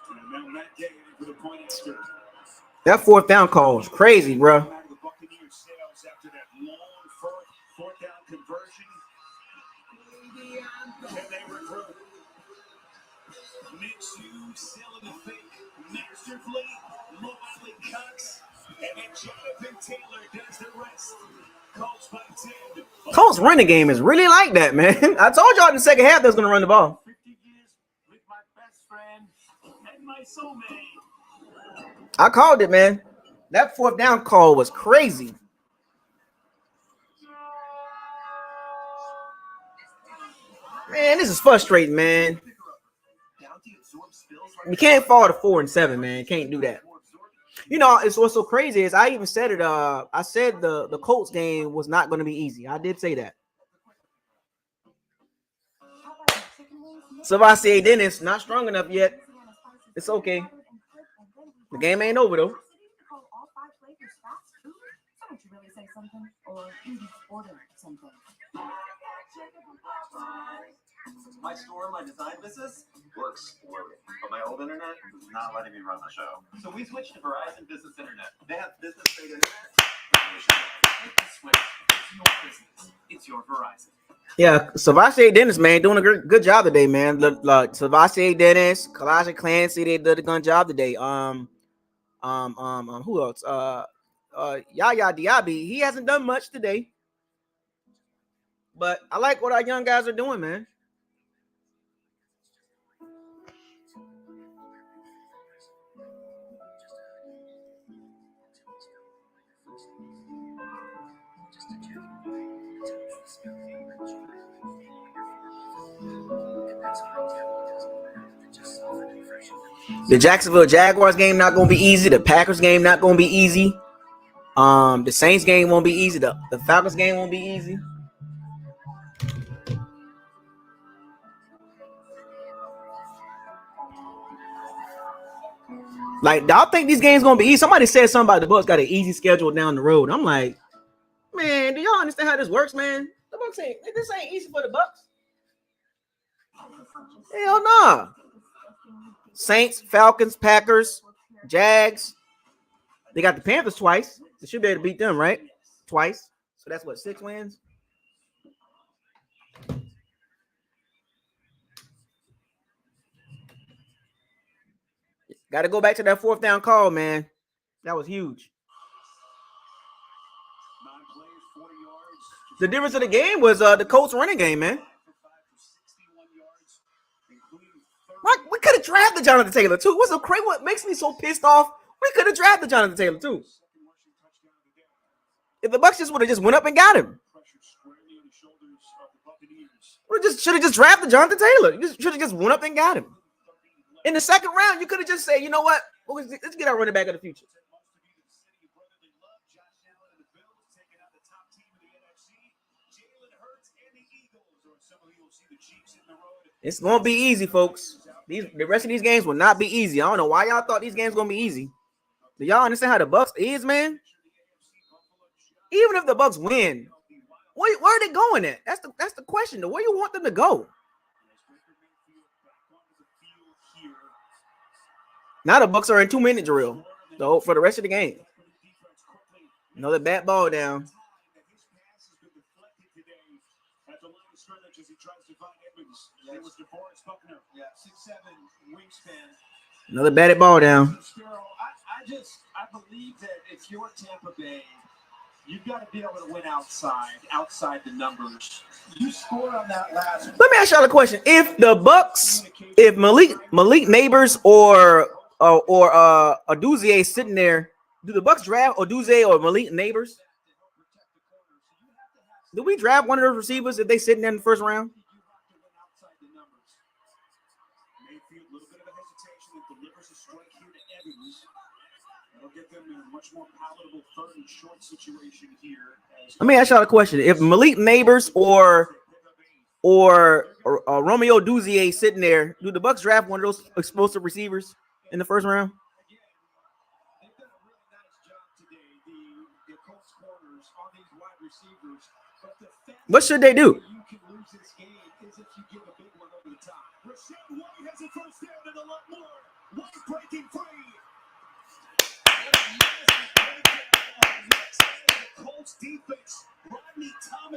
And now Matt Gay for the point after. That 4th down call was crazy, bro. The Buccaneers sails after that long 4th down conversion. Can they recruit? Minshew selling the fake masterfully. Molly cuts. And then Jonathan Taylor does the rest. Colts by 10. Colts running game is really like that, man. I told y'all in the second half they was going to run the ball. 50 years with my best friend and my soulmate. I called it, man. That 4th down call was crazy. Man, this is frustrating, man. You can't fall to 4 and 7, man. Can't do that. You know, it's what's so crazy is I even said it. I said the Colts game was not going to be easy. I did say that. Sebastian Dennis not strong enough yet. It's okay. The game ain't over though. My store, my design business, works loaded. But my old internet is not letting me run the show. So we switched to Verizon Business Internet. They have business-grade internet. Take the switch. It's your business. It's your Verizon. Yeah, Sebastian Dennis, man, doing a good job today, man. Sebastian Dennis, Kalijah Clancy, they did a good job today. Who else? Yaya Diaby, he hasn't done much today. But I like what our young guys are doing, man. The Jacksonville Jaguars game not going to be easy. The Packers game not going to be easy. The Saints game won't be easy. The Falcons game won't be easy. Like, I think these games going to be easy. Somebody said something about the Bucs got an easy schedule down the road. I'm like, man, do y'all understand how this works, man? The Bucs ain't, this ain't easy for the Bucs. Hell nah. Saints, Falcons, Packers, Jags. They got the Panthers twice. They should be able to beat them, right? Twice. So that's what, 6 wins? Got to go back to that 4th down call, man. That was huge. The difference of the game was the Colts running game, man. We could have drafted Jonathan Taylor, too. What makes me so pissed off? We could have drafted Jonathan Taylor, too. If the Bucs just would have just went up and got him. Should have just drafted Jonathan Taylor. You should have just went up and got him. In the second round, you could have just said, you know what? Let's get our running back of the future. It's gonna be easy, folks. The rest of these games will not be easy. I don't know why y'all thought these games gonna be easy. Do y'all understand how the Bucks is, man? Even if the Bucks win, where are they going at? That's the question. Where you want them to go? Now the Bucks are in 2-minute drill, though, for the rest of the game. Another bad ball down. Another batted ball down. I believe that if you're Tampa Bay, you've got to be able to win outside the numbers. You scored on that last. Let me ask y'all a question: if the Bucks, if Malik Neighbors or Oduzier sitting there, do the Bucks draft Oduzier or Malik Neighbors? Do we draft one of those receivers if they sitting there in the first round? Let me ask y'all a question: if Malik Neighbors or Romeo Oduzier sitting there, do the Bucks draft one of those explosive receivers in the first round? What should they do?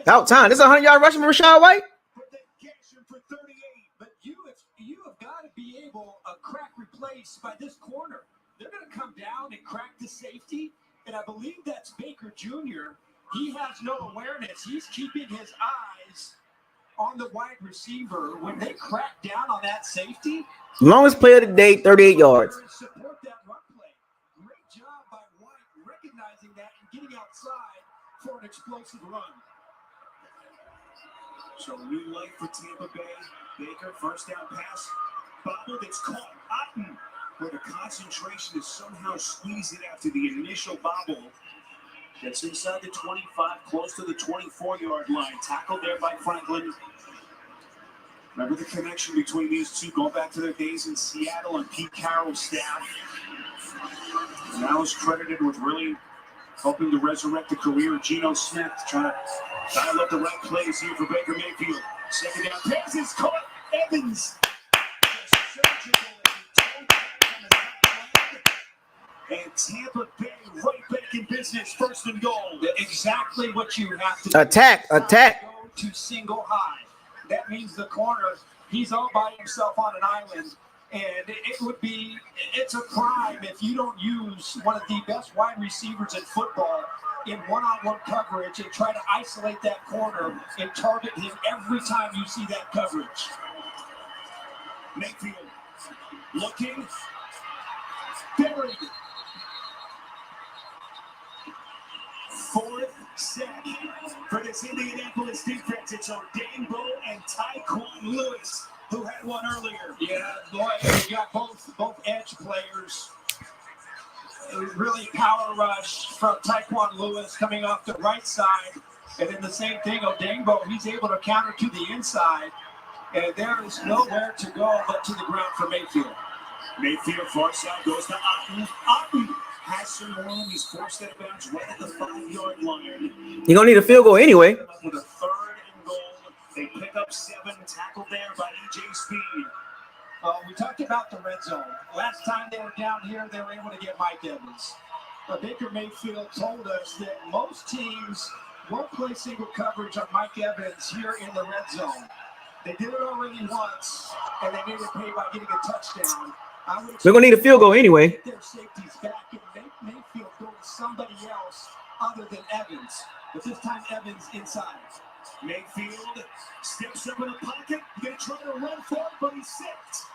Out time. This is a 100-yard rush from Rachaad White. But you have got to be able to crack replace by this corner. They're going to come down and crack the safety, and I believe that's Baker Jr. He has no awareness. He's keeping his eyes on the wide receiver when they crack down on that safety. Longest play of the day, 38 yards. Support that run play. Great job by White recognizing that and getting outside for an explosive run. So new life for Tampa Bay. Baker, first down pass. Bobbled, it's caught. Otten, where the concentration is somehow squeezed it after the initial bobble. Gets inside the 25, close to the 24-yard line. Tackled there by Franklin. Remember the connection between these two, going back to their days in Seattle and Pete Carroll's staff. Now is credited with really helping to resurrect the career of Geno Smith, trying to dial up the right plays here for Baker Mayfield. Second down pass is caught. Evans. And Tampa Bay right back in business, first and goal. Exactly what you have to do. Attack. Go to single high. That means the corner, he's all by himself on an island. And it's a crime if you don't use one of the best wide receivers in football in one-on-one coverage and try to isolate that corner and target him every time you see that coverage. Mayfield looking, buried. Fourth sack for this Indianapolis defense. It's O'Dane-Bowe and Tyquan Lewis, who had one earlier. Yeah, boy, you got both edge players. It was really power rush from Tyquan Lewis coming off the right side. And then the same thing, O'Dane-Bowe, he's able to counter to the inside. And there is nowhere to go but to the ground for Mayfield. Mayfield far side goes to Otten. Otten has some room. He's forced out of bounds right at the 5-yard line. You're going to need a field goal anyway. With a third and goal, they pick up 7, tackled there by E.J. Speed. We talked about the red zone. Last time they were down here, they were able to get Mike Evans. But Baker Mayfield told us that most teams won't play single coverage on Mike Evans here in the red zone. They did it already once, and they made it pay by getting a touchdown. We're going to need a field goal anyway. Get their safeties back and make Mayfield go to somebody else other than Evans. But this time, Evans inside. Mayfield steps up in the pocket. He's going to try to run for it, but he's sacked.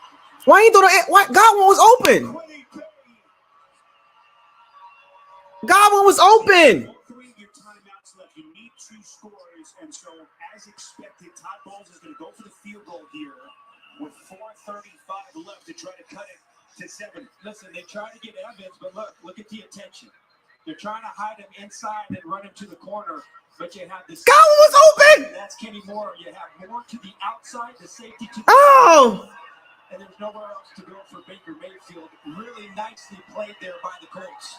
Why ain't Godwin was open? Godwin was open. 3 of your timeouts left. You need 2 scores, and so as expected, Todd Bowles is going to go for the field goal here with 4:35 left to try to cut it to 7. Listen, they tried to get Evans, but look at the attention. They're trying to hide him inside and run him to the corner, but you have this. Godwin was open. That's Kenny Moore. You have Moore to the outside, the safety to the Oh. and there's nowhere else to go for Baker Mayfield. Really nicely played there by the Colts.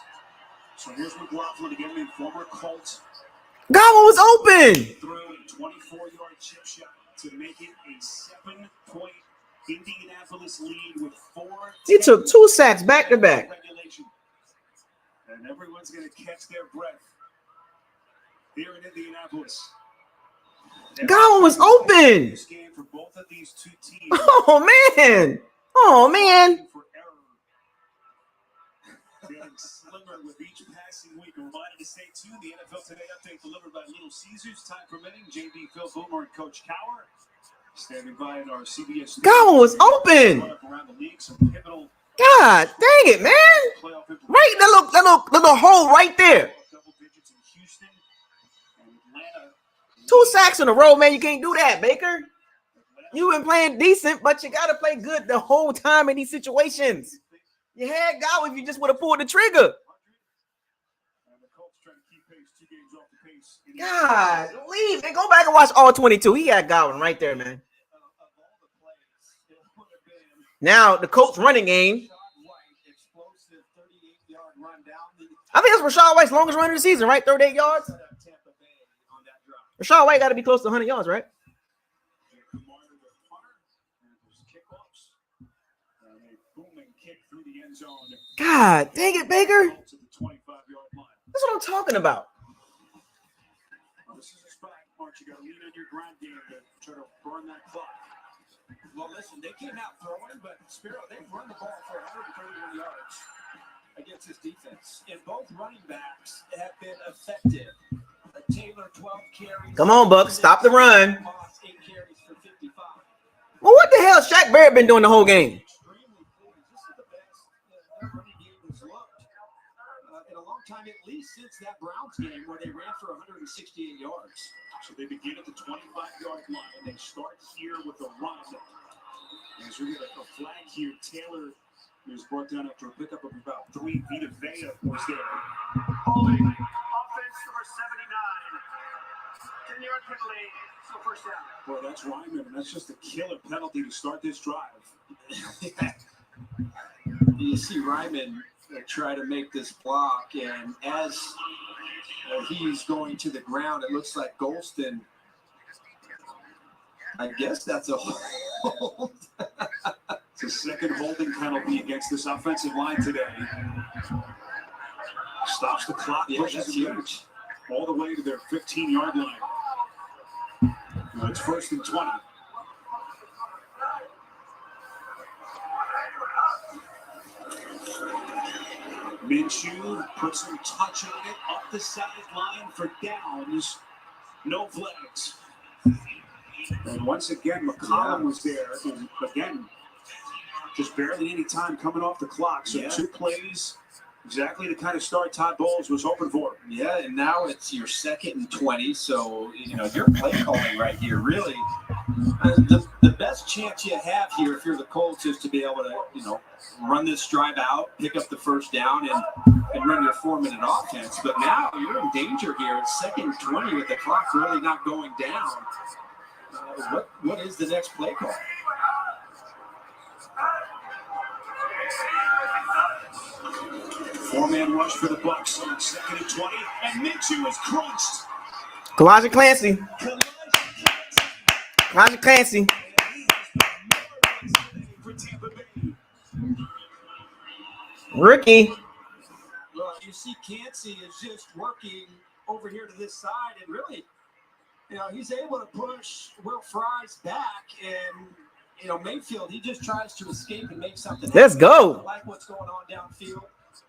So here's McLaughlin again, the former Colts. Godwin was open. Threw a 24-yard chip shot to make it a 7-point Indianapolis lead with 4. He took 2 sacks back to back. Regulation. And everyone's going to catch their breath here in Indianapolis. Godwin was open. This game for both of these two teams. Oh man. Oh man. Getting slimmer with each passing week. A reminder to stay tuned. The NFL Today update delivered by Little Caesars. Time permitting. JB, Phil Boomer, and Coach Cower standing by in our CBS. Godwin was open. Around the league, some pivotal. God dang it, man. Right, that little hole right there. Double digits in Houston and Atlanta. 2 sacks in a row, man. You can't do that, Baker. You've been playing decent, but you got to play good the whole time in these situations. You had Godwin if you just would have pulled the trigger. God, leave and go back and watch all 22. He had Godwin right there, man. Now the Colts running game. I think that's Rashad White's longest run of the season, right? 38 yards. Rashad White got to be close to 100 yards, right? God dang it, Baker. That's what I'm talking about. This is a spot, Mark. You got to lean on your ground game to try to burn that clock. Well, listen, they came out throwing, but Spiro, they've run the ball for 131 yards against this defense. And both running backs have been effective. Taylor, 12 carries. Come on, Buck. Stop the run. 8 carries for 55. Well, what the hell has Shaq Barrett been doing the whole game? Extremely pleased. This is the best their running game has looked in a long time, at least since that Browns game where they ran for 168 yards. So they begin at the 25-yard line, and they start here with a run. As we get a flag here, Taylor was brought down after a pickup of about 3 feet of Veda was there. Holding offense number 79. 10-yard penalty, so first down. Boy, that's Ryman, and that's just a killer penalty to start this drive. You see Ryman try to make this block, and as he's going to the ground, it looks like Golston. I guess that's a hold. It's a second holding penalty against this offensive line today. Stops the clock, pushes it huge all the way to their 15-yard line. Now it's 1st and 20. Minshew puts some touch on it up the sideline for downs. No flags. And once again, McCollum was there. And again, just barely any time coming off the clock. So 2 plays, exactly the kind of start Todd Bowles was hoping for. Yeah, and now it's your 2nd and 20. So, your play calling right here, really, the best chance you have here if you're the Colts is to be able to, run this drive out, pick up the first down, and run your 4-minute offense. But now you're in danger here. It's 2nd and 20 with the clock really not going down. What is the next play call? Four-man rush for the Bucs on 2nd and 20, and Minshew is crunched. Kalijah Clancy. Kalijah Clancy. Rookie. Well, you see Cansey is just working over here to this side, and really, he's able to push Will Fry's back, and Mayfield, he just tries to escape and make something Let's happen. go. I like what's going on downfield.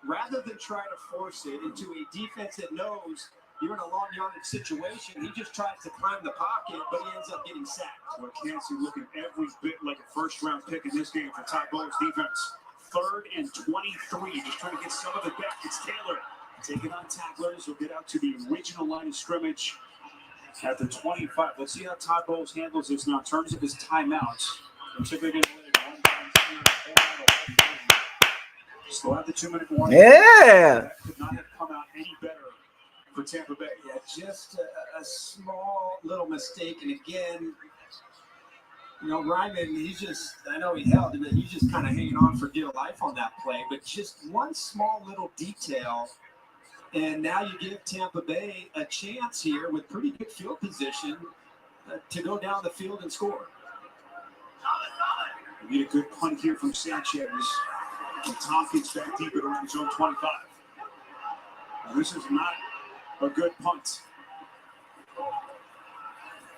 Rather than try to force it into a defense that knows you're in a long yardage situation, he just tries to climb the pocket, but he ends up getting sacked. Well, Cansey looking every bit like a first-round pick in this game for Todd Bowles' defense. 3rd and 23, just trying to get some of it back. It's Taylor taking on tacklers. He'll get out to the original line of scrimmage at the 25. Let's see how Todd Bowles handles this now in terms of his timeouts. Still have the 2-minute warning. Yeah. That could not have come out any better for Tampa Bay. Yeah, just a small little mistake. And again, Ryman, I know he held it, but he's just kind of hanging on for dear life on that play. But just one small little detail. And now you give Tampa Bay a chance here with pretty good field position to go down the field and score. We need a good punt here from Sanchez. And Tompkins back deep at around zone 25. Now, this is not a good punt.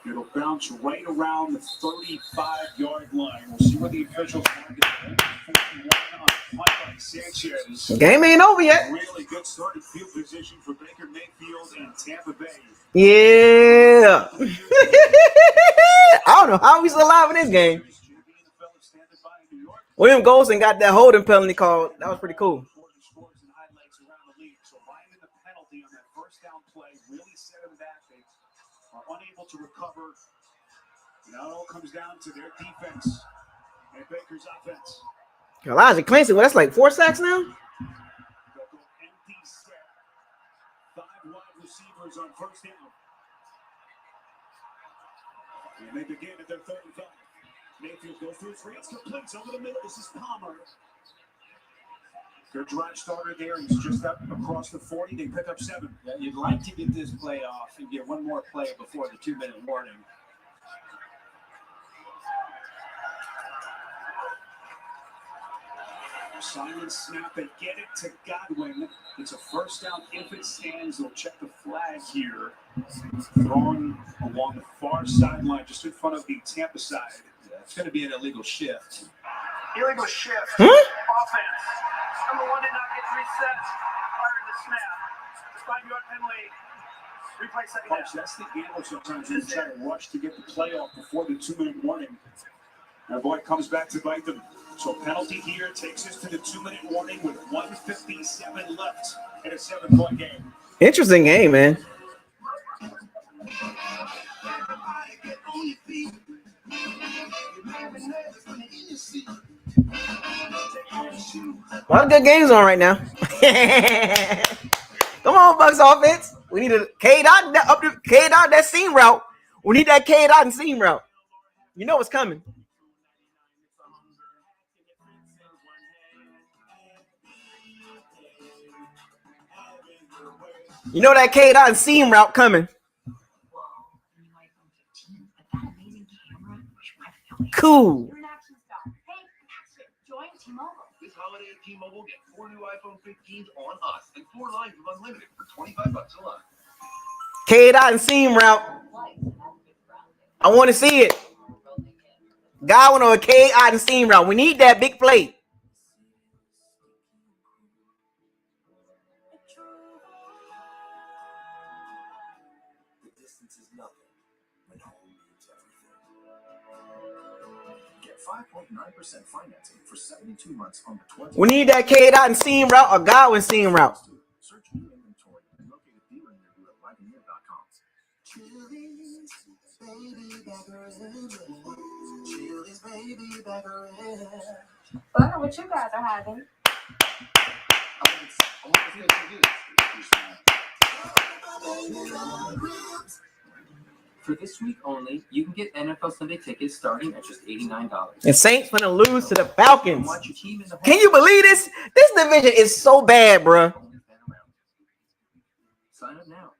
It'll bounce right around the 35-yard line. We'll see what the officials mark it. 41 on the punt by Sanchez. Game ain't over yet. Really good start in field position for Baker Mayfield and Tampa Bay. Yeah. I don't know how he's alive in this game. William Golson got that holding penalty called. That was pretty cool. Unable to recover. Now it all comes down to their defense and Baker's offense. Elijah Clancy, well, that's like 4 sacks now. Empty set. 5 wide receivers on first down. And they begin at their 35. Mayfield goes through his reads, completes over the middle. This is Palmer. Their drive started there. He's just up across the 40. They pick up 7. Yeah, you'd like to get this play off and get one more play before the 2-minute warning. Silent snap. They get it to Godwin. It's a first down if it stands. They'll check the flag here. Thrown along the far sideline, just in front of the Tampa side. Yeah, it's going to be an illegal shift. Illegal shift. Offense. Number 1 did not get reset prior to the snap. 5-yard penalty. Replay second down. That's the gamble sometimes. You try to rush to get the play off before the 2-minute warning. And boy, it comes back to bite them. So penalty here takes us to the 2-minute warning with 1:57 left in a 7-point game. Interesting game, man. A lot of good games on right now. Come on, Bucks offense. We need a K dot that seam route. We need that K dot and seam route. You know what's coming. You know that K dot and seam route coming. Cool. This holiday at T-Mobile, get 4 new iPhone 15s on us and 4 lines of unlimited for $25 a line. K dot and seam route. I want to see it. Godwin on a K dot and seam route. We need that big play. The distance is nothing when home means everything. Get 5.9% financing for 72 months on the 20. We need that K dot and seam route or Godwin seam route. Search new inventory and locate a dealer near you at Wagoneer.com. Chili's baby back around. Wonder what you guys are having. For this week only, you can get NFL Sunday tickets starting at just $89. And Saints gonna lose to the Falcons. Watch your team in the Can you believe this? This division is so bad, bro. Sign up now.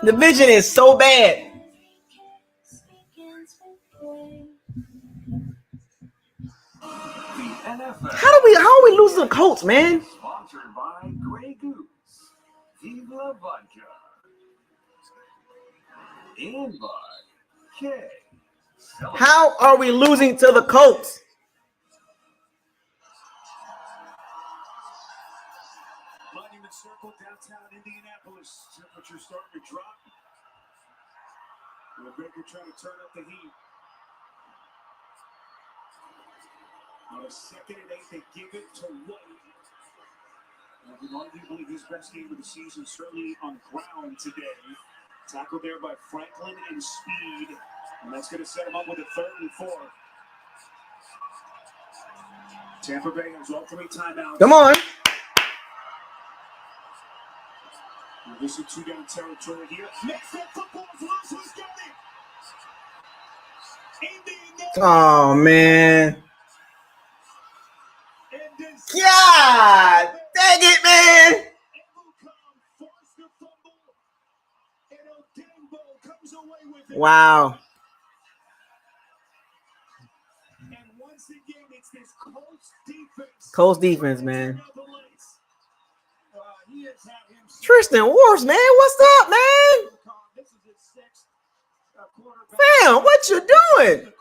The division is so bad. How are we losing to the Colts, man? Sponsored by Grey Goose, Viva Vodka, and by K. How are we losing to the Colts? Monument Circle, downtown Indianapolis. Temperature starting to drop. And Baker trying to turn up the heat. On a 2nd and 8, they give it to White. Arguably his best game of the season, certainly on ground today. Tackled there by Franklin and Speed. And that's going to set him up with a 3rd and 4. Tampa Bay has all 3 timeouts. Come on. This is 2-down territory here. Next football is loose. Who's got it? Oh, man. God dang it, man. Wow. And once again, it's this Colts defense, man. Tristan Wirfs, man. What's up, man? Fam, what you doing?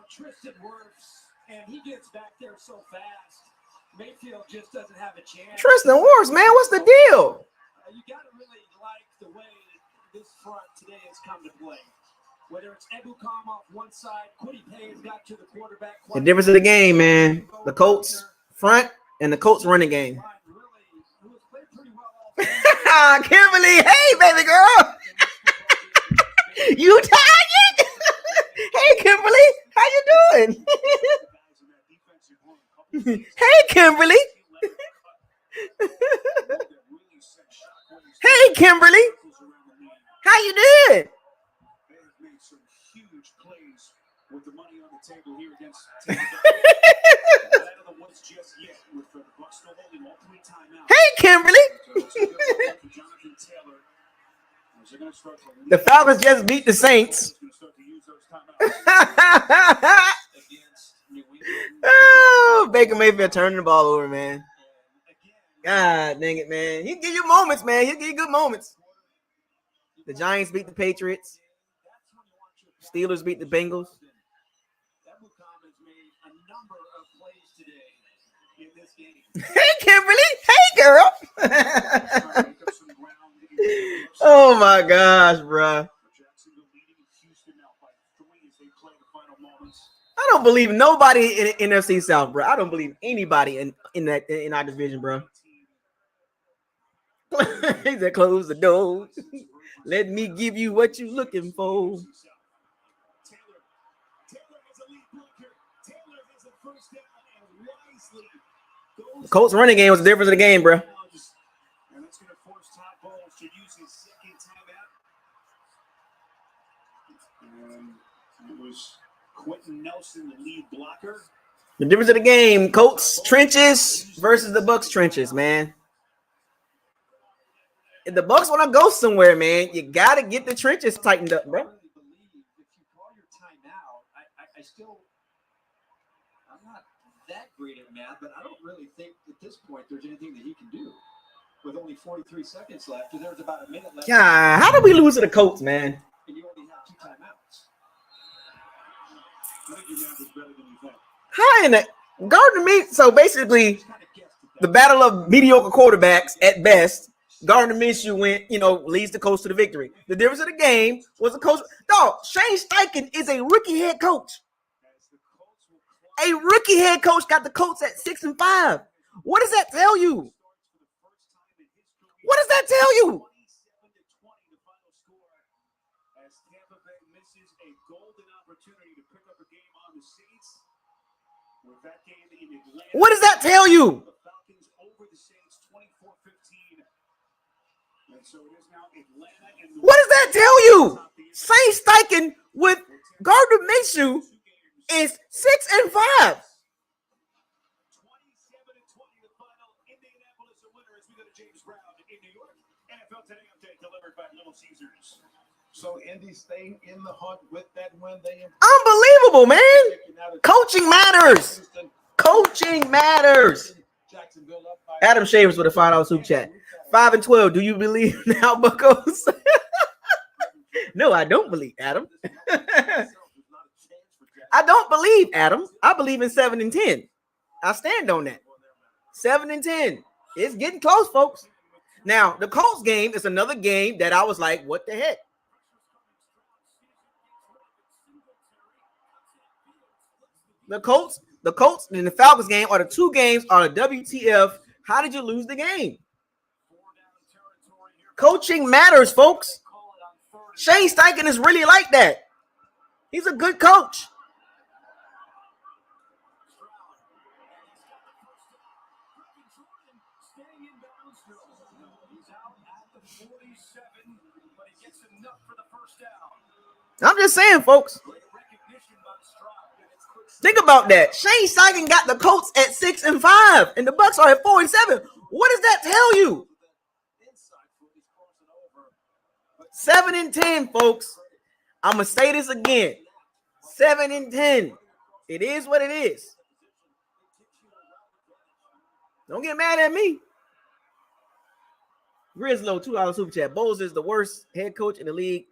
Tristan Wirfs, and he gets back there so fast. Mayfield just doesn't have a chance. Tristan Wirfs, man. What's the deal? You got to really like the way this front today has come to play. Whether it's Ebukam off one side, Quiddy Pay has got to the quarterback. The difference of the game, man. The Colts front and the Colts running game. Kimberly, hey, baby girl. You tired? Hey, Kimberly, how you doing? Hey, Kimberly. Hey, Kimberly. How you doing? With the money on the table here against Tampa Bay. Hey, Kimberly. The Falcons just beat the Saints. Oh, Baker Mayfield turning the ball over, man. God dang it, man. He'll give you moments, man. He'll give you good moments. The Giants beat the Patriots. Steelers beat the Bengals. Hey, Kimberly. Hey, girl. Oh, my gosh, bro. I don't believe nobody in NFC South, bro. I don't believe anybody in our division, bro. He said, close the door. Let me give you what you're looking for. The Colts running game was the difference of the game, bro. And that's going to force Todd Bowles to use his second timeout. And it was Quentin Nelson, the lead blocker. The difference of the game, Colts trenches versus the Bucs trenches, man. If the Bucs want to go somewhere, man, you got to get the trenches tightened up, bro. If you call your timeout, I'm not that great at math, but I don't really think at this point there's anything that he can do with only 43 seconds left. And there's about a minute left. Yeah, how did we lose to the Colts, man? And you only have 2 timeouts. I think your math is better than you think. How in the Gardner Minshew? So basically, the battle of mediocre quarterbacks at best. Gardner Minshew leads the Colts to the victory. The difference of the game was the coach. Dog, Shane Steichen is a rookie head coach. A rookie head coach got the Colts at 6-5. What does that tell you? What does that tell you? As Tampa Bay misses a golden opportunity to pick up a game on the Saints. With that game in Atlanta. What does that tell you? The Falcons over the Saints 24-15. And so it is now Atlanta and What does that tell you? Shane Steichen with Gardner Minshew is 6-5. 27-20 the final. Indianapolis a winner as we go to James Brown in New York. NFL Today update delivered by Little Caesars. So Indy staying in the hunt with that win. Unbelievable, man. Coaching matters. Coaching matters. Adam Shavers with a $5 super chat. 5-12. Do you believe now, Buckos? No, I don't believe Adam. I don't believe Adam. I believe in 7-10. I stand on that. 7-10. It's getting close, folks. Now, the Colts game is another game that I was like, what the heck? The Colts the Colts, and the Falcons game are the two games are the WTF. How did you lose the game? Coaching matters, folks. Shane Steichen is really like that. He's a good coach. I'm just saying, folks. Think about that. Shane Steichen got the Colts at 6-5, and the Bucs are at 4-7. What does that tell you? 7-10, folks. I'm gonna say this again. 7-10. It is what it is. Don't get mad at me. Grizzlo, $2 super chat. Bowles is the worst head coach in the league.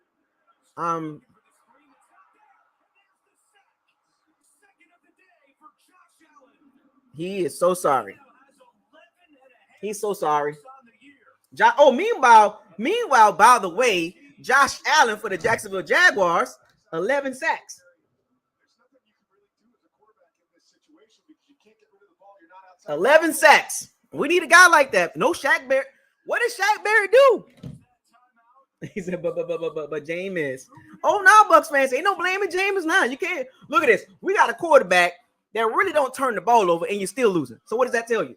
He is so sorry. He's so sorry. Meanwhile, by the way, Josh Allen for the Jacksonville Jaguars, 11 sacks. We need a guy like that. No Shaq Barrett. What does Shaq Barrett do? He said, but Jameis. Oh, now Bucs fans, ain't no blaming Jameis now. You can't. Look at this. We got a quarterback that really don't turn the ball over, and you're still losing. So what does that tell you?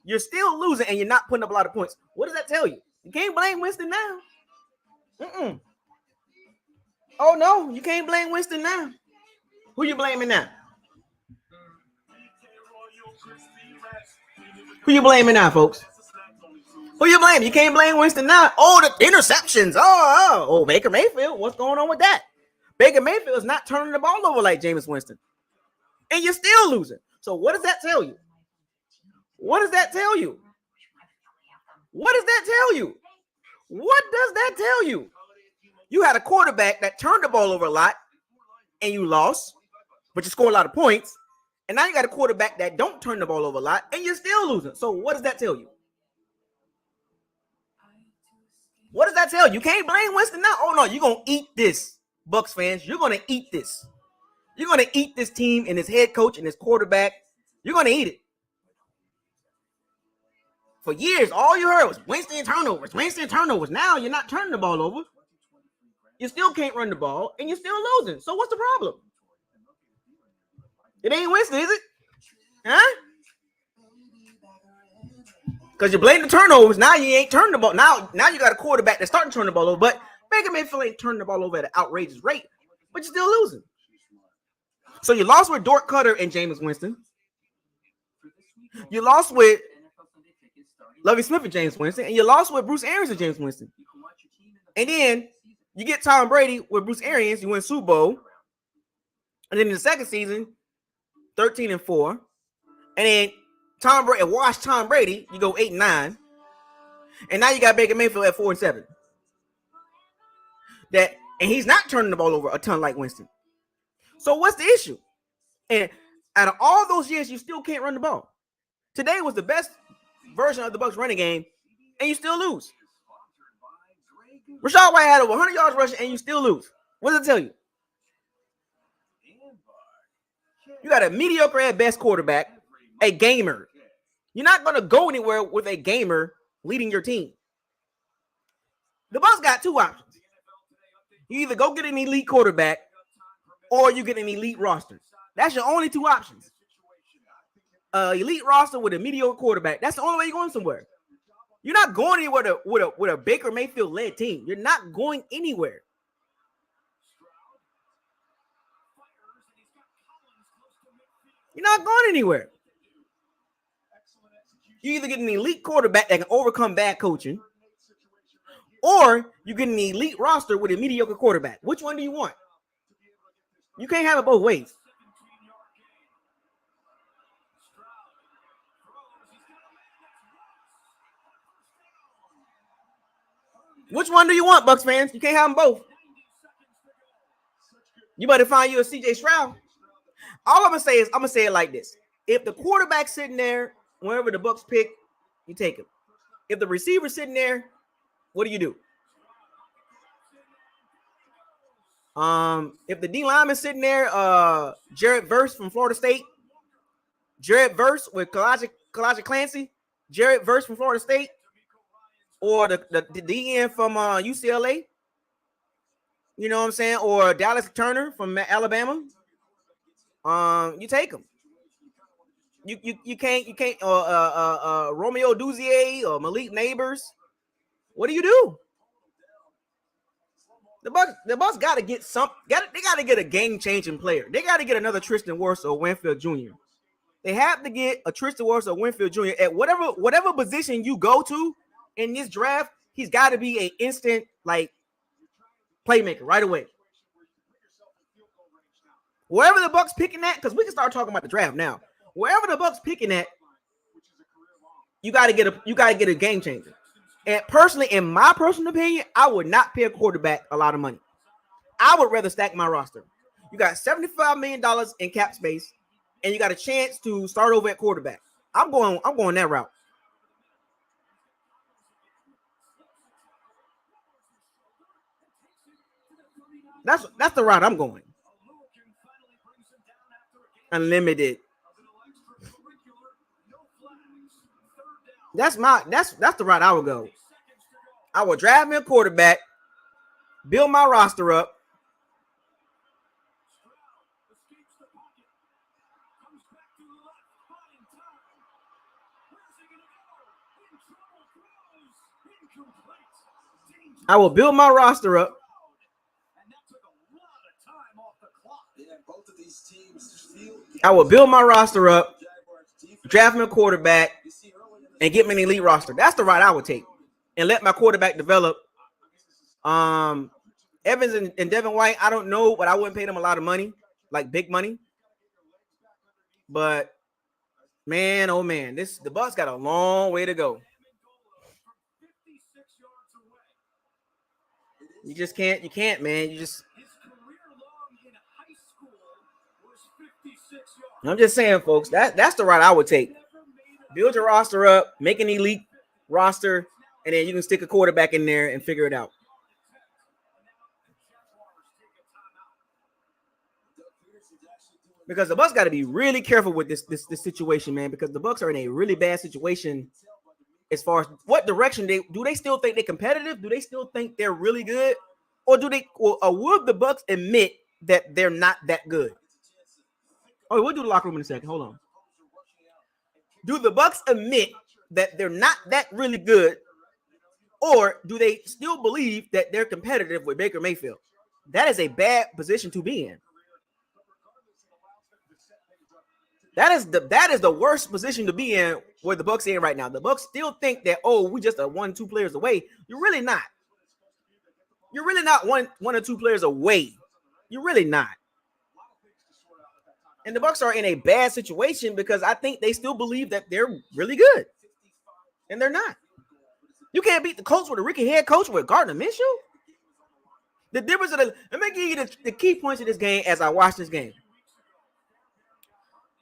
You're still losing, and you're not putting up a lot of points. What does that tell you? You can't blame Winston now. Oh, no, you can't blame Winston now. Who you blaming now? Who you blaming now, folks? Who you blaming? You can't blame Winston now. Oh, the interceptions. Oh, Baker Mayfield. What's going on with that? Baker Mayfield is not turning the ball over like Jameis Winston. And you're still losing. So what does that tell you? What does that tell you? What does that tell you? What does that tell you? You had a quarterback that turned the ball over a lot and you lost, but you scored a lot of points. And now you got a quarterback that don't turn the ball over a lot and you're still losing. So what does that tell you? What does that tell you? You can't blame Winston now. Oh, no, you're going to eat this, Bucs fans. You're going to eat this. You're going to eat this team and his head coach and his quarterback. You're going to eat it. For years, all you heard was Winston turnovers, Winston turnovers. Now you're not turning the ball over. You still can't run the ball, and you're still losing. So what's the problem? It ain't Winston, is it? Huh? Because you blame the turnovers. Now you ain't turning the ball. Now you got a quarterback that's starting to turn the ball over, but Baker Mayfield ain't turning the ball over at an outrageous rate, but you're still losing. So you lost with Dort Cutter and Jameis Winston. You lost with Lovie Smith and James Winston, and you lost with Bruce Arians and James Winston. And then you get Tom Brady with Bruce Arians, you win Super Bowl. And then in the second season, 13-4. And then Tom Brady, you go 8-9. And now you got Baker Mayfield at 4-7. And he's not turning the ball over a ton like Winston. So what's the issue? And out of all those years, you still can't run the ball. Today was the best version of the Bucs running game, and you still lose. Rachaad White had over 100 yards rushing, and you still lose. What does it tell you? You got a mediocre at best quarterback, a gamer. You're not going to go anywhere with a gamer leading your team. The Bucs got two options. You either go get an elite quarterback or you get an elite roster. That's your only two options. Elite roster with a mediocre quarterback. That's the only way you're going somewhere. You're not going anywhere with a Baker Mayfield-led team. You're not going anywhere. You're not going anywhere. You either get an elite quarterback that can overcome bad coaching, or you get an elite roster with a mediocre quarterback. Which one do you want? You can't have it both ways. Which one do you want, Bucs fans? You can't have them both. You better find you a CJ Stroud. All I'm going to say is, I'm going to say it like this. If the quarterback's sitting there, wherever the Bucs pick, you take him. If the receiver's sitting there, what do you do? If the D lineman's sitting there, Jared Verse from Florida State, Jared Verse with Kalijah Clancy, Jared Verse from Florida State, or the DN from UCLA. You know what I'm saying? Or Dallas Turner from Alabama. You take them. You can't Romeo Duzier or Malik Neighbors. What do you do? The Bucs got to get they got to get a game-changing player. They got to get another Tristan Wirfs or Winfield Jr. They have to get a Tristan Wirfs or Winfield Jr. at whatever position you go to in this draft. He's got to be an instant like playmaker right away. Wherever the Bucs picking at, because we can start talking about the draft now. Wherever the Bucs picking at, you got to get a game changer. And personally, in my personal opinion, I would not pay a quarterback a lot of money. I would rather stack my roster. You got $75 million in cap space, and you got a chance to start over at quarterback. I'm going that route. That's the route I'm going. Unlimited. That's the route I would go. I would draft me a quarterback, build my roster up. I will build my roster up. I will build my roster up, draft me a quarterback, and get me an elite roster. That's the route I would take. And let my quarterback develop. Evans and Devin White, I don't know, but I wouldn't pay them a lot of money, like big money. But man, oh man, the Bucs got a long way to go. You can't, man. I'm just saying, folks, that's the route I would take. Build your roster up, make an elite roster, and then you can stick a quarterback in there and figure it out. Because the Bucs got to be really careful with this situation, man, because the Bucs are in a really bad situation as far as what direction do they still think they're competitive? Do they still think they're really good? Or would the Bucs admit that they're not that good? Oh, we'll do the locker room in a second. Hold on. Do the Bucs admit that they're not that really good, or do they still believe that they're competitive with Baker Mayfield? That is a bad position to be in. That is the worst position to be in where the Bucs are in right now. The Bucs still think that, we just are 1-2 players away. You're really not. You're really not one or two players away. You're really not. And the Bucs are in a bad situation because I think they still believe that they're really good. And they're not. You can't beat the Colts with a rookie head coach with Gardner Minshew. The difference let me give you the key points of this game as I watch this game.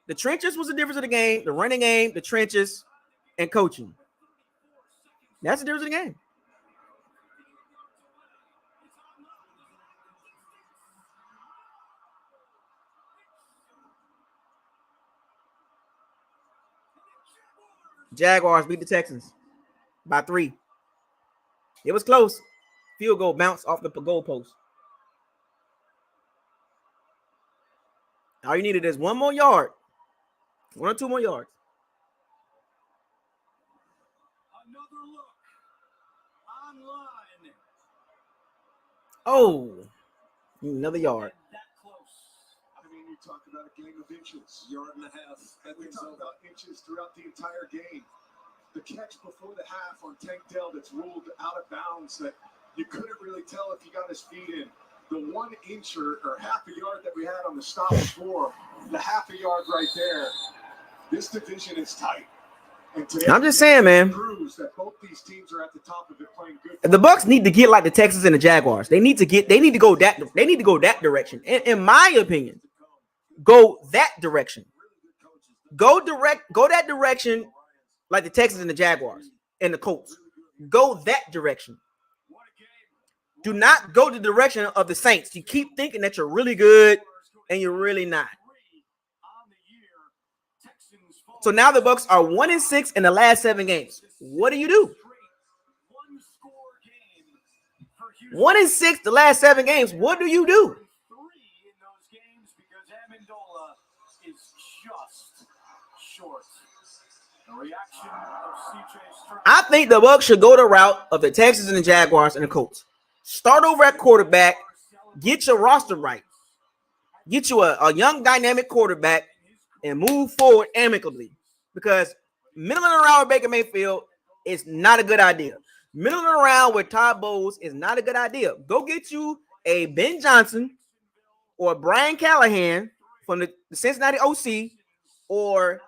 The trenches was the difference of the game, the running game, the trenches, and coaching. That's the difference of the game. Jaguars beat the Texans by 3. It was close. Field goal bounced off the goal post. All you needed is 1 more yard. 1 or 2 more yards. Another look online. Oh, another yard. I mean, you talk about a game of inches, yard and a half. And we talk about inches throughout the entire game. The catch before the half on Tank Dell that's ruled out of bounds that you couldn't really tell if he got his feet in. The 1 inch or half a yard that we had on the stop before, the half a yard right there. This division is tight. And today, I'm just saying, man. Proves that both these teams are at the top of it playing good. The Bucs need to get like the Texans and the Jaguars. They need to go that direction. In my opinion, go that direction. Go that direction like the Texans and the Jaguars and the Colts. Go that direction. Do not go the direction of the Saints. You keep thinking that you're really good and you're really not. So now the Bucs are 1-6 in the last 7 games. What do you do? 1-6 the last 7 games. What do you do? I think the Bucs should go the route of the Texans and the Jaguars and the Colts. Start over at quarterback. Get your roster right. Get you a young dynamic quarterback and move forward amicably. Because middling around with Baker Mayfield is not a good idea. Middling around with Todd Bowles is not a good idea. Go get you a Ben Johnson or Brian Callahan from the Cincinnati OC or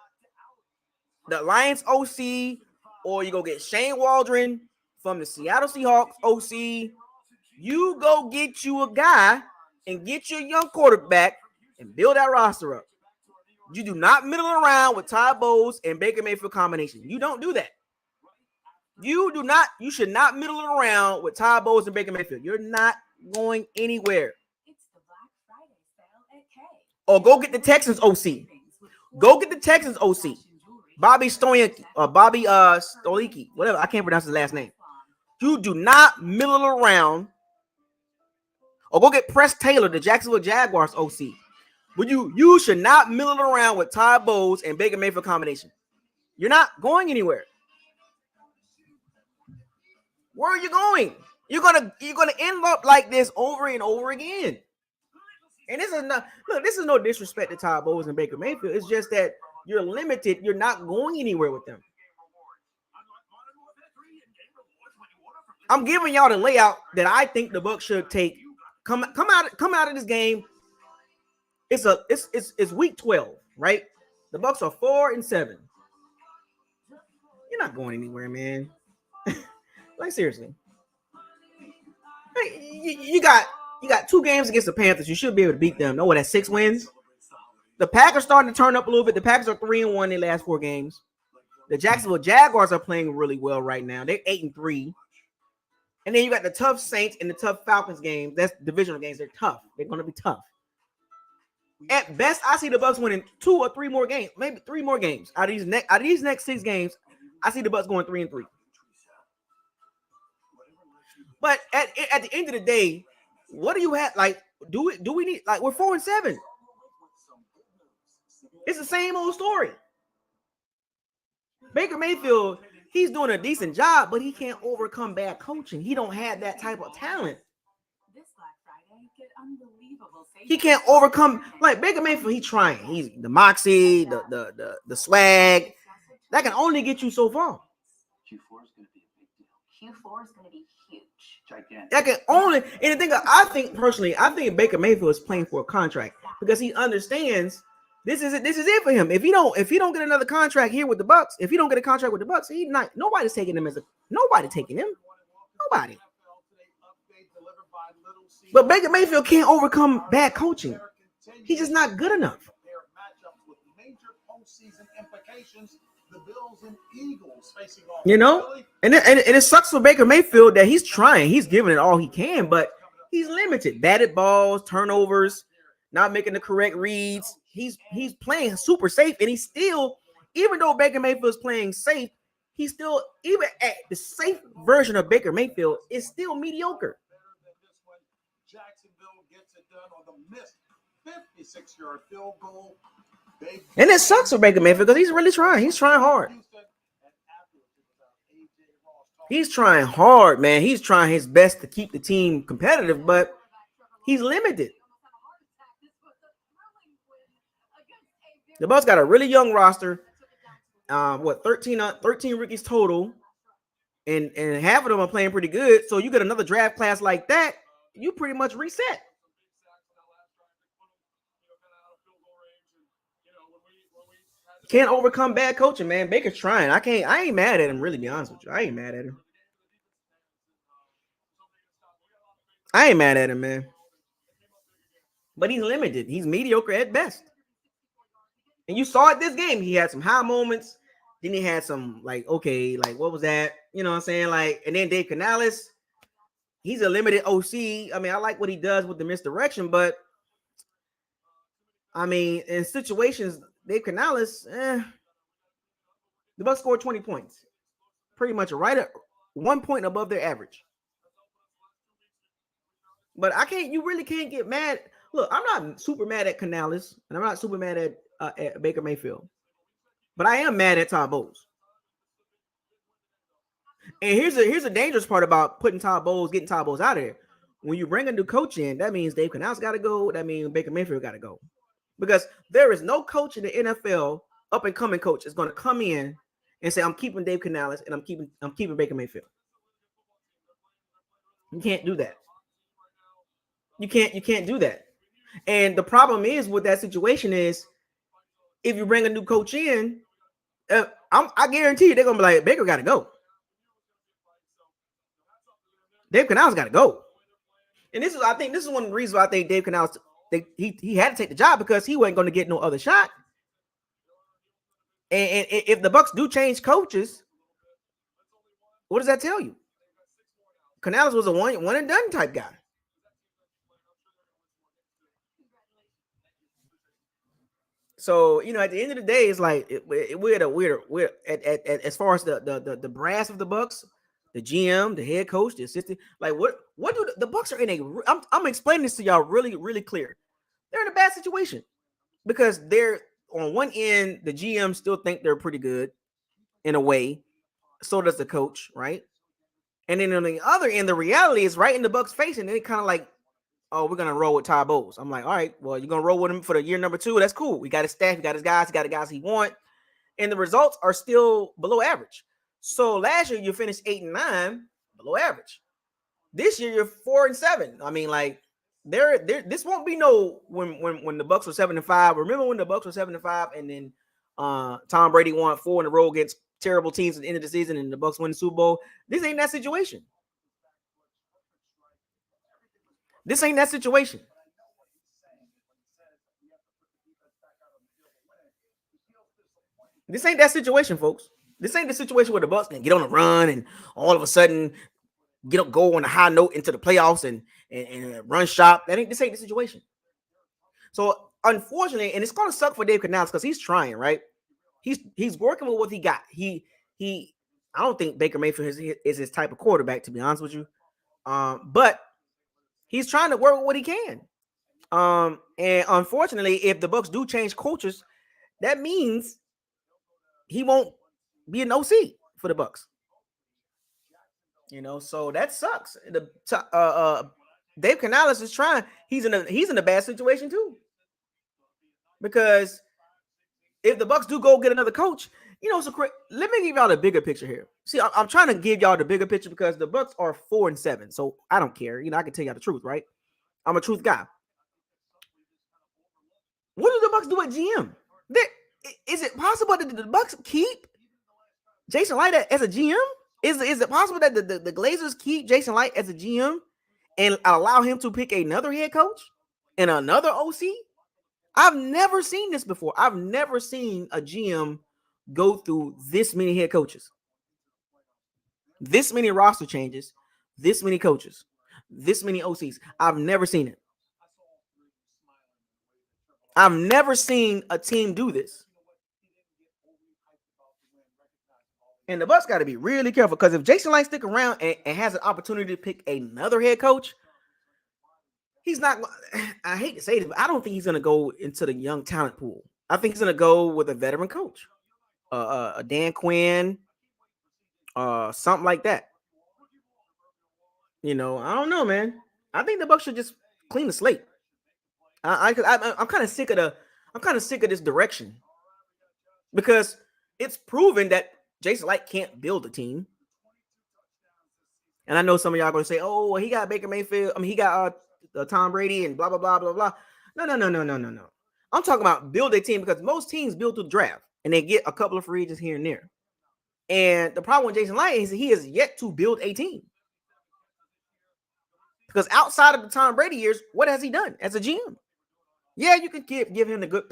the Lions OC, or you go get Shane Waldron from the Seattle Seahawks OC. You go get you a guy and get your young quarterback and build that roster up. You do not middle around with Todd Bowles and Baker Mayfield combination. You don't do that. You should not middle around with Todd Bowles and Baker Mayfield. You're not going anywhere. Or go get the Texans OC. Go get the Texans OC. Bobby Stoyanki or Bobby Stoliki, whatever. I can't pronounce his last name. You do not middle around. Or go get Press Taylor, the Jacksonville Jaguars OC. But you should not middle around with Todd Bowles and Baker Mayfield combination. You're not going anywhere. Where are you going? You're gonna end up like this over and over again. And this is no disrespect to Todd Bowles and Baker Mayfield. It's just that you're limited. You're not going anywhere with them. I'm giving y'all the layout that I think the Bucs should take. Come out of this game. It's week 12, right? The Bucs are 4-7. You're not going anywhere, man. Like seriously. Hey, you got 2 games against the Panthers. You should be able to beat them. No, that's 6 wins. The Packers starting to turn up a little bit. The Packers are 3-1 in their last 4 games. The Jacksonville Jaguars are playing really well right now. They're 8-3. And then you got the tough Saints and the tough Falcons games. That's divisional games. They're tough. They're going to be tough. At best, I see the Bucs winning 2 or 3 more games, maybe 3 more games. Out of these next 6 games, I see the Bucs going 3-3. But at the end of the day, what do you have? Like, do we need, like, we're 4-7. It's the same old story. Baker Mayfield, he's doing a decent job, but he can't overcome bad coaching. He don't have that type of talent. He can't overcome, like, Baker Mayfield. He's trying. He's the moxie, the swag. That can only get you so far. Q4 is going to be huge. Gigantic. That can only, and the thing I think Baker Mayfield is playing for a contract because he understands this is it for him. If he don't get another contract here with the Bucs, if he don't get a contract with the Bucs, nobody's taking him nobody taking him. Nobody. But Baker Mayfield can't overcome bad coaching. He's just not good enough. You know, and it sucks for Baker Mayfield that he's trying. He's giving it all he can, but he's limited. Batted balls, turnovers, not making the correct reads. He's playing super safe, and he's still, even though Baker Mayfield's playing safe, he's still, even at the safe version of Baker Mayfield, is still mediocre. Jacksonville gets it done on the missed 56-yard field goal. And it sucks for Baker Mayfield because he's really trying. He's trying hard. He's trying hard, man. He's trying his best to keep the team competitive, but he's limited. The Bucs got a really young roster. 13 rookies total, and half of them are playing pretty good. So you get another draft class like that, you pretty much reset. Can't overcome bad coaching, man. Baker's trying. I ain't mad at him, really, be honest with you. I ain't mad at him. Man. But he's limited. He's mediocre at best. And you saw it this game. He had some high moments. Then he had some, like, okay, like, what was that? You know what I'm saying? Like, and then Dave Canales, he's a limited OC. I mean, I like what he does with the misdirection, but I mean, in situations, Dave Canales, The Bucs scored 20 points. Pretty much right at 1 point above their average. But you really can't get mad. Look, I'm not super mad at Canales, and I'm not super mad at Baker Mayfield. But I am mad at Todd Bowles. And here's a dangerous part about getting Todd Bowles out of there. When you bring a new coach in, that means Dave Canales got to go. That means Baker Mayfield got to go. Because there is no coach in the NFL, up and coming coach, is going to come in and say, I'm keeping Dave Canales and I'm keeping Baker Mayfield. You can't do that. You can't do that. And the problem is with that situation is if you bring a new coach in, I guarantee you they're gonna be like, Baker got to go. Dave Canales got to go. And I think this is one of the reasons why I think Dave Canales he had to take the job, because he wasn't going to get no other shot. And if the Bucs do change coaches, what does that tell you? Canales was a one and done type guy. So, at the end of the day, it's like we're as far as the brass of the Bucs, the GM, the head coach, the assistant, like what do the Bucs are in a? I'm explaining this to y'all really, really clear. They're in a bad situation because they're on one end. The GM still think they're pretty good in a way. So does the coach, right? And then on the other end, the reality is right in the Bucs' face, and they kind of like, oh, we're gonna roll with Todd Bowles. I'm like, all right, well, you're gonna roll with him for the year number 2. That's cool. We got his staff, he got his guys, he got the guys he want, and the results are still below average. So last year you finished 8-9, below average. This year you're 4-7. I mean, like, this won't be no when the Bucs were 7-5. Remember when the Bucs were 7-5, and then Tom Brady won 4 in a row against terrible teams at the end of the season, and the Bucs win the Super Bowl. This ain't that situation. This ain't that situation. This ain't that situation, folks. This ain't the situation where the Bucs can get on a run and all of a sudden go on a high note into the playoffs and run shop. This ain't the situation. So unfortunately, and it's gonna suck for Dave Canales because he's trying, right? He's working with what he got. I don't think Baker Mayfield is his type of quarterback, to be honest with you. But he's trying to work with what he can. And unfortunately, if the Bucs do change coaches, that means he won't be an OC for the Bucs. So that sucks. Dave Canales is trying. He's in a bad situation too. Because if the Bucs do go get another coach, so let me give y'all the bigger picture here. See, I'm trying to give y'all the bigger picture because the Bucs are 4-7. So I don't care. I can tell y'all the truth, right? I'm a truth guy. What do the Bucs do at GM? Is it possible that the Bucs keep Jason Light as a GM? Is it possible that the Glazers keep Jason Light as a GM and allow him to pick another head coach and another OC? I've never seen this before. I've never seen a GM go through this many head coaches, this many roster changes, this many coaches, this many OCs. I've never seen it. I've never seen a team do this. And the Bucs got to be really careful because if Jason Light stick around and has an opportunity to pick another head coach, he's not. I hate to say this, but I don't think he's going to go into the young talent pool. I think he's going to go with a veteran coach, a Dan Quinn, something like that. I don't know, man. I think the Bucs should just clean the slate. I'm kind of sick of this direction because it's proven that Jason Light can't build a team. And I know some of y'all are going to say, "Oh, well, he got Baker Mayfield. I mean, he got Tom Brady and blah blah blah blah blah." No. I'm talking about build a team because most teams build through the draft and they get a couple of free agents here and there. And the problem with Jason Light is he is yet to build a team. Because outside of the Tom Brady years, what has he done as a GM? Yeah, you can give him the great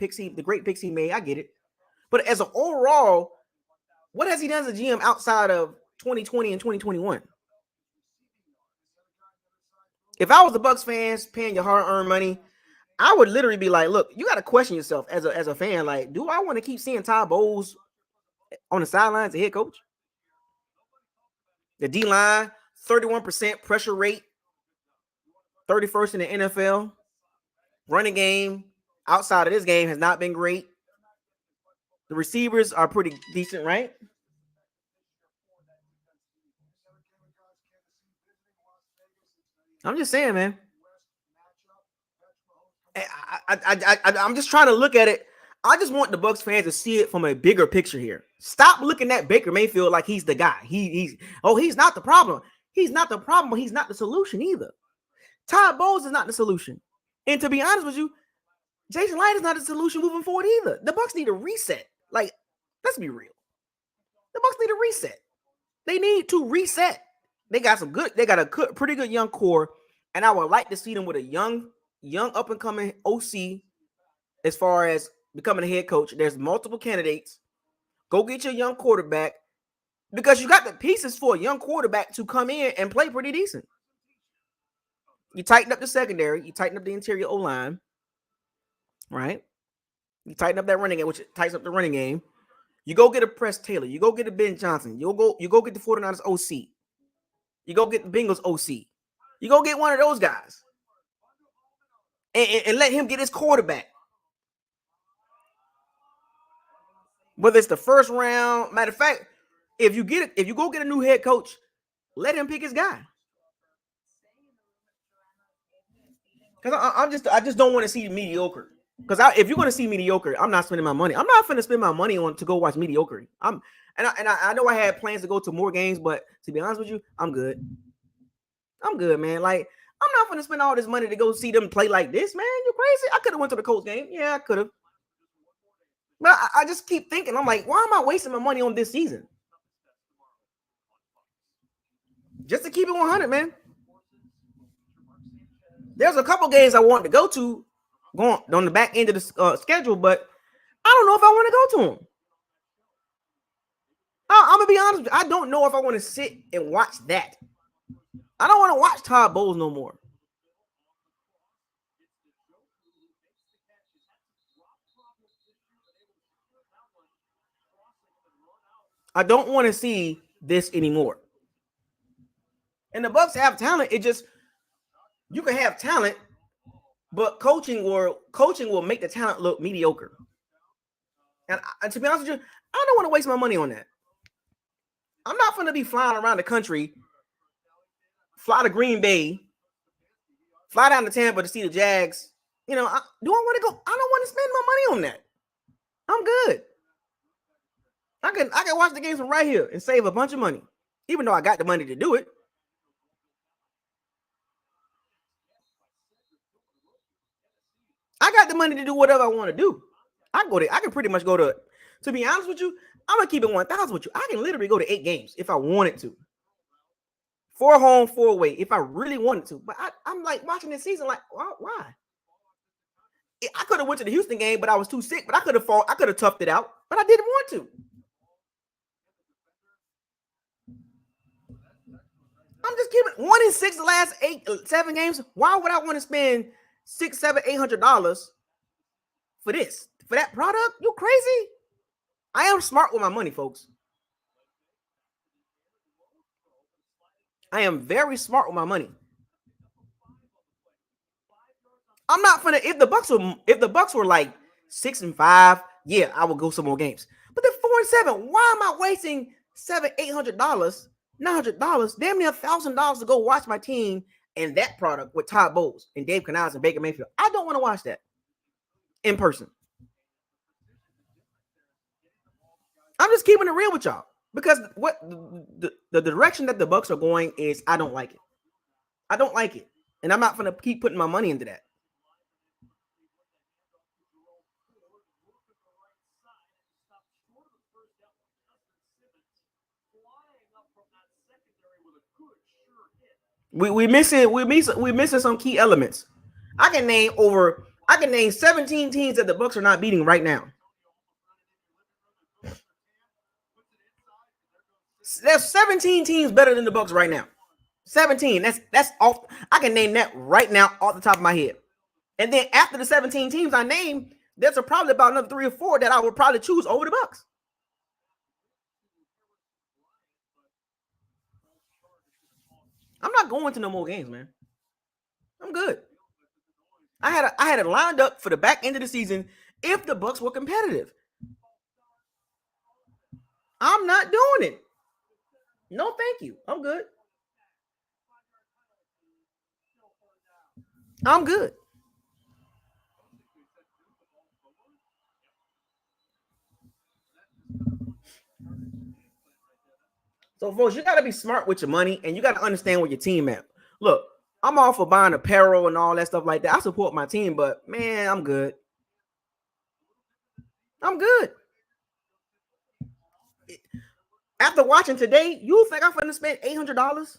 picks he made. I get it. But as an overall, what has he done as a GM outside of 2020 and 2021? If I was the Bucs fans paying your hard-earned money, I would literally be like, look, you got to question yourself as a fan. Like, do I want to keep seeing Todd Bowles on the sidelines, the head coach. The D-line, 31% pressure rate, 31st in the NFL. Running game outside of this game has not been great. The receivers are pretty decent, right? I'm just saying, man. I'm just trying to look at it. I just want the Bucs fans to see it from a bigger picture here. Stop looking at Baker Mayfield like he's the guy. He's not the problem. He's not the problem, but he's not the solution either. Todd Bowles is not the solution. And to be honest with you, Jason Light is not the solution moving forward either. The Bucs need a reset. Like, let's be real. The Bucs need a reset. They need to reset. They got a pretty good young core, and I would like to see them with a young up and coming OC as far as becoming a head coach. There's multiple candidates. Go get your young quarterback because you got the pieces for a young quarterback to come in and play pretty decent. You tighten up the secondary. You tighten up the interior O-line, right? You tighten up that running game, which tightens up the running game. You go get a Press Taylor. You go get a Ben Johnson. You go get the 49ers OC. You go get the Bengals OC. You go get one of those guys. And let him get his quarterback. Whether it's the first round, matter of fact, if you go get a new head coach, let him pick his guy. Because I just don't want to see mediocre. Because if you're going to see mediocre, I'm not spending my money. I'm not going to spend my money on to go watch mediocre. I know I had plans to go to more games, but to be honest with you, I'm good. I'm good, man. Like, I'm not going to spend all this money to go see them play like this, man. You crazy? I could have went to the Colts game. Yeah, I could have. But I just keep thinking, I'm like, why am I wasting my money on this season? Just to keep it 100, man. There's a couple games I want to go to going on the back end of the schedule, but I don't know if I want to go to them. I'm going to be honest with you. I don't know if I want to sit and watch that. I don't want to watch Todd Bowles no more. I don't want to see this anymore. And the Bucs have talent. You can have talent, but coaching will make the talent look mediocre. And to be honest with you, I don't want to waste my money on that. I'm not going to be flying around the country, fly to Green Bay, fly down to Tampa to see the Jags. Do I want to go? I don't want to spend my money on that. I'm good. I can watch the games from right here and save a bunch of money, even though I got the money to do it. I got the money to do whatever I want to do. I can pretty much go to be honest with you, I'm going to keep it 1,000 with you. I can literally go to 8 games if I wanted to. 4 home, 4 away if I really wanted to. But I'm like watching this season like, why? I could have went to the Houston game, but I was too sick. But I could have toughed it out, but I didn't want to. I'm just keeping 1-6 the last 7 games. Why would I want to spend $600, $700, $800 for this? For that product? You crazy? I am smart with my money, folks. I am very smart with my money. I'm not gonna. If the Bucs were like 6-5, yeah, I would go some more games. But they're 4-7. Why am I wasting $700, $800, $900, damn near $1,000 to go watch my team and that product with Todd Bowles and Dave Canales and Baker Mayfield? I don't want to watch that in person. I'm just keeping it real with y'all because what the direction that the Bucs are going is, I don't like it. I don't like it, and I'm not going to keep putting my money into that. We're missing some key elements. I can name 17 teams that the Bucs are not beating right now. There's 17 teams better than the Bucs right now. 17. That's off. I can name that right now off the top of my head. And then after the 17 teams I named, there's probably about another 3 or 4 that I would probably choose over the Bucs. not going to no more games, man. I'm good. I had it lined up for the back end of the season if the Bucs were competitive. I'm not doing it. No, thank you. I'm good. I'm good. So, folks, you got to be smart with your money, and you got to understand where your team at. Look, I'm all for buying apparel and all that stuff like that. I support my team, but, man, I'm good. I'm good. After watching today, you think I'm going to spend $800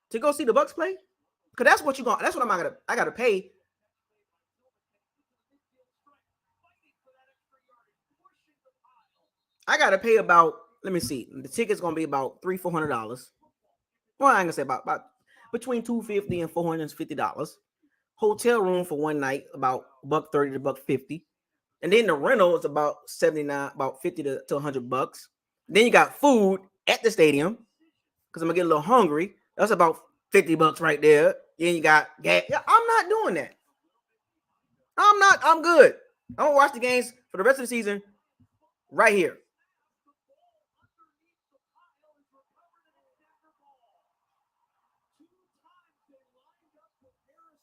to go see the Bucs play? Because that's what you're going. That's what I got to pay. I got to pay about, let me see, the ticket's going to be about $300-$400. Well, I ain't going to say about between $250 and $450. Hotel room for one night, about $130 to $150. And then the rental is about $79, about $50 to $100. Then you got food at the stadium, because I'm going to get a little hungry. That's about $50 right there. Then you got gas. Yeah, I'm not doing that. I'm good. I'm going to watch the games for the rest of the season right here.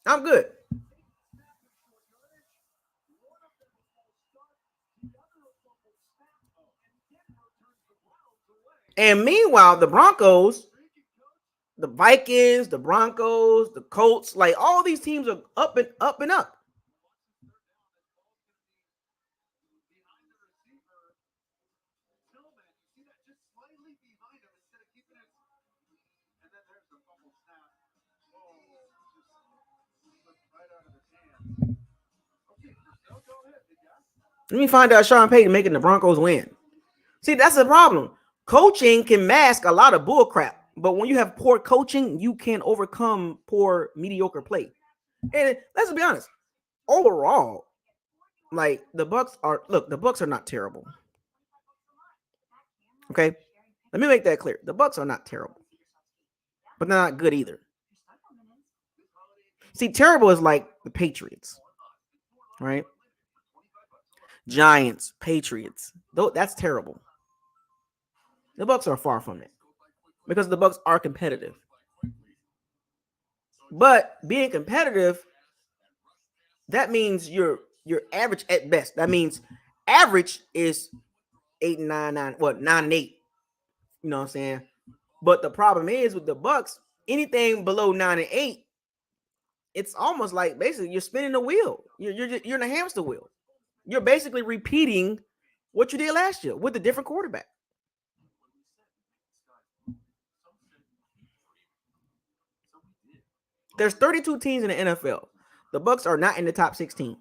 I'm good. And meanwhile, the Broncos, the Vikings, the Broncos, the Colts, like all these teams are up and up and up. Let me find out Sean Payton making the Broncos win. See, that's the problem. Coaching can mask a lot of bull crap, but when you have poor coaching, you can overcome poor, mediocre play. And let's be honest, overall, like the Bucs are not terrible. Okay, let me make that clear. The Bucs are not terrible, but they're not good either. See, terrible is like the Patriots, right? Giants, Patriots. That's terrible. The Bucs are far from it because the Bucs are competitive. But being competitive, that means you're average at best. That means average is 8 and 9, 9 and 8. You know what I'm saying? But the problem is with the Bucs, anything below 9 and 8, it's almost like basically you're spinning the wheel. You're in a hamster wheel. You're basically repeating what you did last year with a different quarterback. There's 32 teams in the NFL. The Bucs are not in the top 16.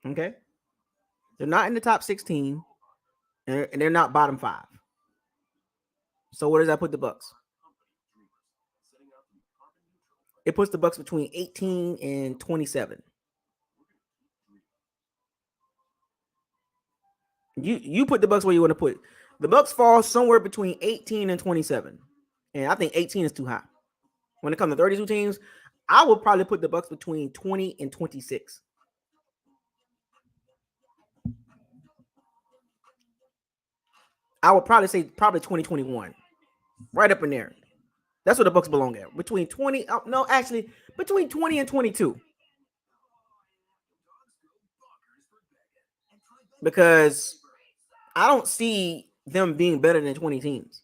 Okay? They're not in the top 16, and they're not bottom 5. So where does that put the Bucs? It puts the Bucs between 18 and 27. You put the Bucs where you want to put it. The Bucs fall somewhere between 18 and 27. And I think 18 is too high. When it comes to 32 teams, I would probably put the Bucs between 20 and 26. I would probably say 2021. Right up in there. That's where the Bucs belong at. Between 20, between 20 and 22. Because I don't see them being better than 20 teams.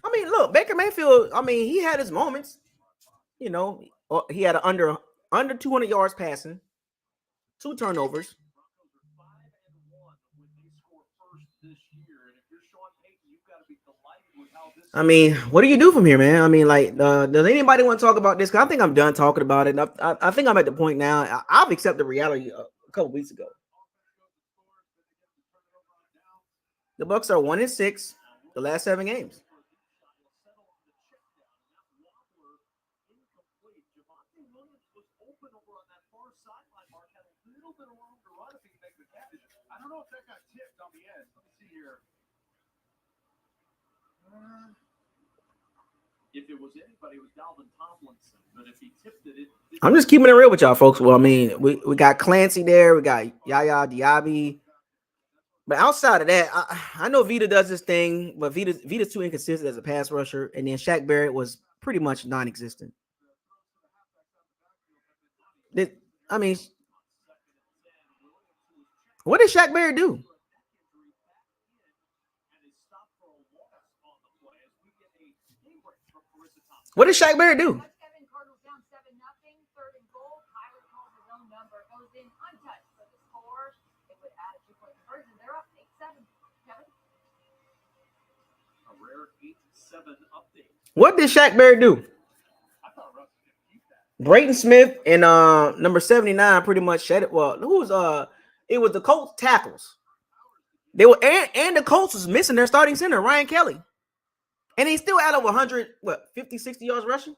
I mean, look, Baker Mayfield, he had his moments. You know, he had under 200 yards passing, 2 turnovers. I mean, what do you do from here, man? I mean, like, does anybody want to talk about this? Because I think I'm done talking about it. I think I'm at the point now. I've accepted reality a couple weeks ago. The Bucs are 1-6 the last 7 games. I don't know if that got tipped on the end. Let me here. If it was anybody, it was Dalvin Tomlinson. But if he tipped it, I'm just keeping it real with y'all, folks. Well, I mean, we got Clancy there. We got Yaya Diaby. But outside of that, I know Vita does this thing, but Vita's too inconsistent as a pass rusher. And then Shaq Barrett was pretty much non-existent. I mean, what did Shaq Barrett do? What did Shaq Barrett do? What did Shaq Barrett do? Brayton Smith and number 79 pretty much shed it. Well, it was the Colts tackles. They were and the Colts was missing their starting center, Ryan Kelly. And he's still out of 100, 50, 60 yards rushing?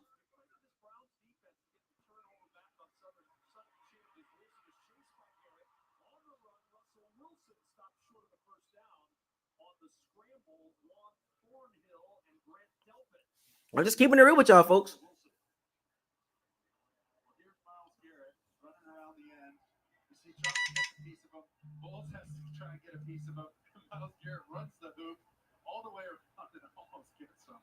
I'm just keeping it real with y'all, folks. Bulls has to try and get a piece of him. Myles Garrett runs the hoop all the way around and almost gets him.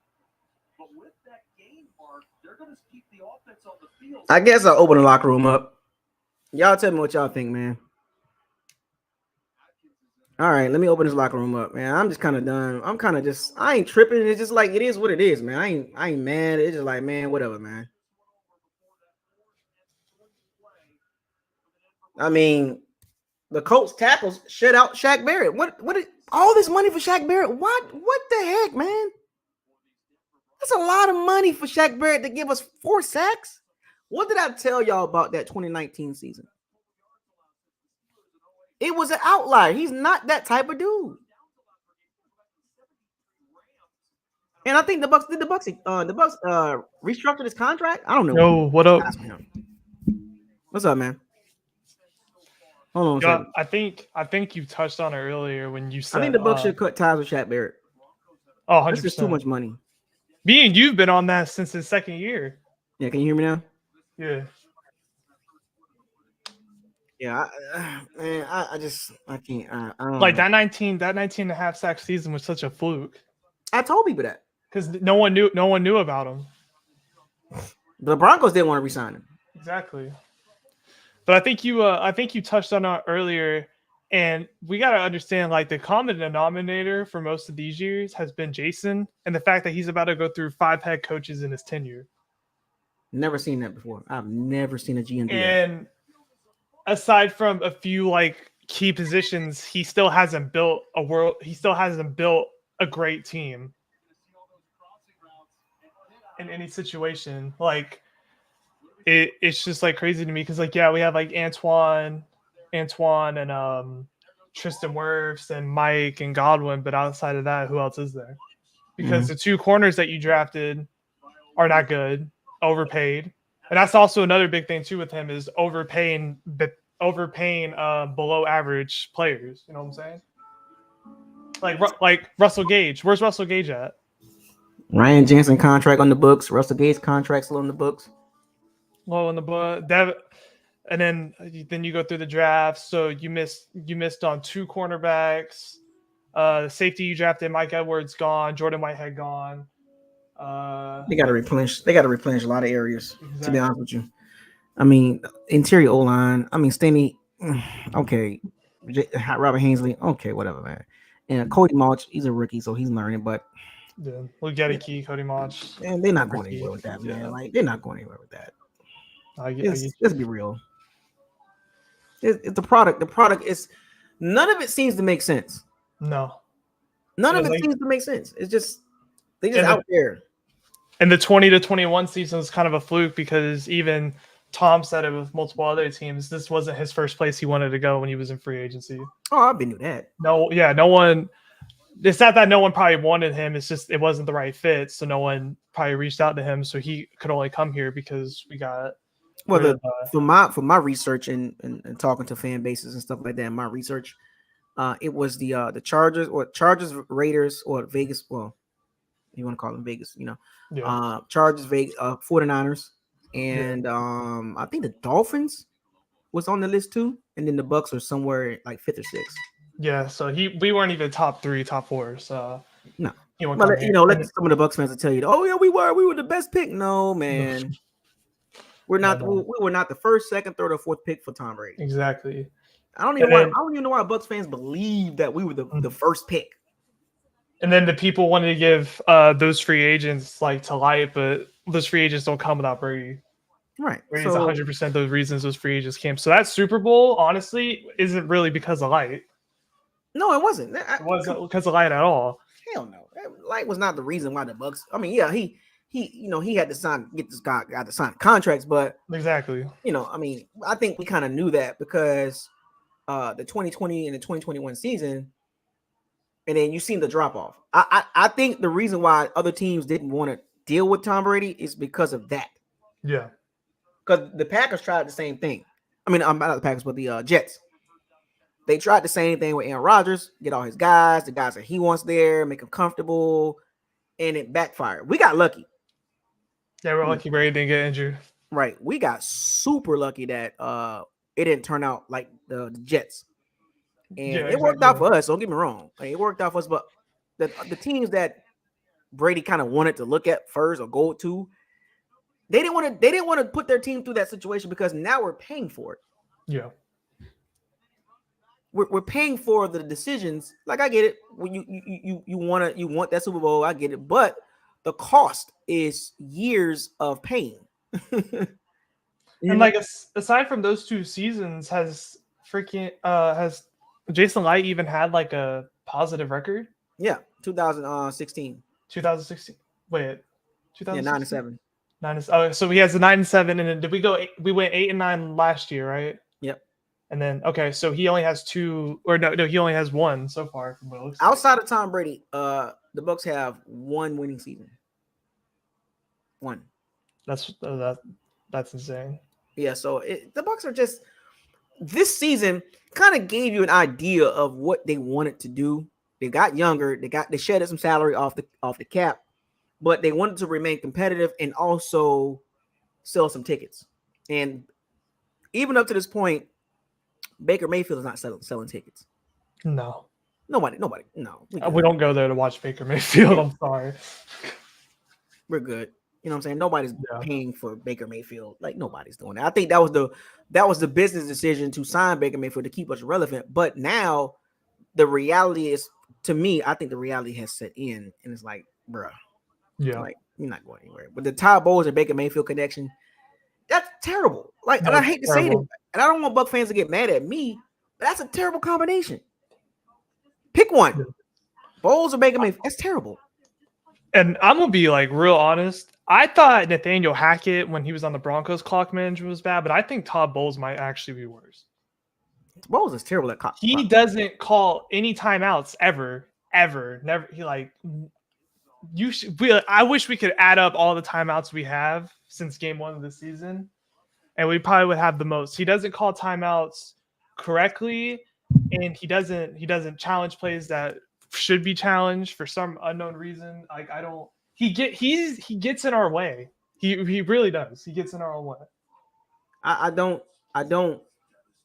But with that game, Mark, they're going to keep the offense on the field. I guess I'll open the locker room up. Y'all tell me what y'all think, man. All right, let me open this locker room up, man. I'm just kind of done. I ain't tripping. It's just like, it is what it is, man. I ain't mad. It's just like, man, whatever, man. I mean, the Colts tackles shut out Shaq Barrett. What is all this money for Shaq Barrett? What the heck, man? That's a lot of money for Shaq Barrett to give us 4 sacks. What did I tell y'all about that 2019 season? It was an outlier. He's not that type of dude. And I think the Bucks restructured his contract. I don't know. Yo, what up? What's up, man? Hold on a second. I think you touched on it earlier when you said I think the Bucks should cut ties with Shaq Barrett. Oh, 100%. This is too much money. You've been on that since his second year. Yeah, can you hear me now? Yeah. Yeah, I can't. Like that 19 and a half sack season was such a fluke. I told people that because no one knew about him. The Broncos didn't want to resign him. Exactly. But I think you touched on it earlier, and we got to understand, like, the common denominator for most of these years has been Jason, and the fact that he's about to go through 5 head coaches in his tenure. Never seen that before. I've never seen a GM do that. And aside from a few like key positions, he still hasn't built a great team in any situation. Like it's just like crazy to me because like, yeah, we have like Antoine and Tristan Wirfs and Mike and Godwin, but outside of that, who else is there? Because the 2 corners that you drafted are not good, overpaid. And that's also another big thing too with him is overpaying below average players. You know what I'm saying? Like Russell Gage. Where's Russell Gage at? Ryan Jensen contract on the books. Russell Gage contract still on the books. Low on the book. And then you go through the draft. So you missed on 2 cornerbacks. The safety you drafted, Mike Edwards gone. Jordan Whitehead gone. They got to replenish a lot of areas. Exactly. To be honest with you, I mean, interior O-line. I mean, Stenny. Okay, Robert Hainsley. Okay, whatever, man. And Cody March, he's a rookie, so he's learning. But yeah, Lugetti, Cody March, and they're not going anywhere with that, man. Like they're not going anywhere with that. Let's be real. It's the product. The product is none of it seems to make sense. No, none of it seems to make sense. It's just they just out there. And the 20-21 season was kind of a fluke because even Tom said it with multiple other teams. This wasn't his first place he wanted to go when he was in free agency. Oh, I've been doing that. No one. It's not that no one probably wanted him. It's just it wasn't the right fit, so no one probably reached out to him. So he could only come here because we got. Well, for my research and talking to fan bases and stuff like that, my research, It was the Chargers, Raiders, or Vegas. Well, you want to call them Vegas, Chargers, Vegas, 49ers, and I think the Dolphins was on the list too, and then the Bucks are somewhere like 5th or 6th. Yeah, so we weren't even top 3, top 4. So no, he won't but come here. let some of the Bucks fans tell you, oh yeah, we were the best pick. No, man, we're not. We were not the 1st, 2nd, 3rd, or 4th pick for Tom Brady. Exactly. I don't even know why Bucks fans believe that we were the first pick. And then the people wanted to give those free agents like to light, but those free agents don't come without Brady. Right. Brady's 100% those reasons those free agents came. So that Super Bowl, honestly, isn't really because of light. No, it wasn't. It wasn't because of light at all. Hell no. Light was not the reason why the Bucks. I mean, yeah, he had to got to sign contracts, but exactly. I mean, I think we kind of knew that because the 2020 and the 2021 season, and then you seen the drop off. I think the reason why other teams didn't want to deal with Tom Brady is because of that. Yeah. Because the Packers tried the same thing. I mean, not the Packers, but the Jets. They tried the same thing with Aaron Rodgers, get all his guys, the guys that he wants there, make them comfortable, and it backfired. We got lucky. Yeah, we're lucky Brady didn't get injured. Right. We got super lucky that it didn't turn out like the Jets. And it worked out for us. Don't get me wrong. It worked out for us, but the teams that Brady kind of wanted to look at first or go to, they didn't want to put their team through that situation because now we're paying for it. Yeah. We're paying for the decisions. Like I get it. When you want that Super Bowl, I get it. But the cost is years of pain. And like aside from those 2 seasons, has Jason Light even had like a positive record? Yeah, 2016. 2016. Wait, 2016? Yeah, 9-7. So he has a 9-7, and then did we go? We went 8-9 last year, right? Yep. And then so he only has 2, or no, he only has 1 so far. From what it looks outside of Tom Brady, the Bucks have 1 winning season. 1. That's insane. Yeah, so the Bucks are just this season kind of gave you an idea of what they wanted to do. They got younger. They shedded some salary off the cap, but they wanted to remain competitive and also sell some tickets. And even up to this point, Baker Mayfield is not selling tickets. No. Nobody. No. We don't go there to watch Baker Mayfield. I'm sorry. We're good. You know what I'm saying? Nobody's paying for Baker Mayfield. Like nobody's doing that. I think that was the business decision to sign Baker Mayfield to keep us relevant. But now the reality is, to me, I think the reality has set in, and it's like, bruh, like you're not going anywhere. But the Todd Bowles and Baker Mayfield connection, that's terrible. Like, and I hate to say it, and I don't want Buck fans to get mad at me, but that's a terrible combination. Pick one. Bowles or Baker Mayfield. That's terrible. And I'm gonna be like real honest. I thought Nathaniel Hackett, when he was on the Broncos, clock management was bad, but I think Todd Bowles might actually be worse. Bowles is terrible at clock. He doesn't call any timeouts ever. Never. He like you should. I wish we could add up all the timeouts we have since game 1 of the season, and we probably would have the most. He doesn't call timeouts correctly, and he doesn't challenge plays that should be challenged for some unknown reason. Like I don't. He gets in our way. He really does. He gets in our way. I don't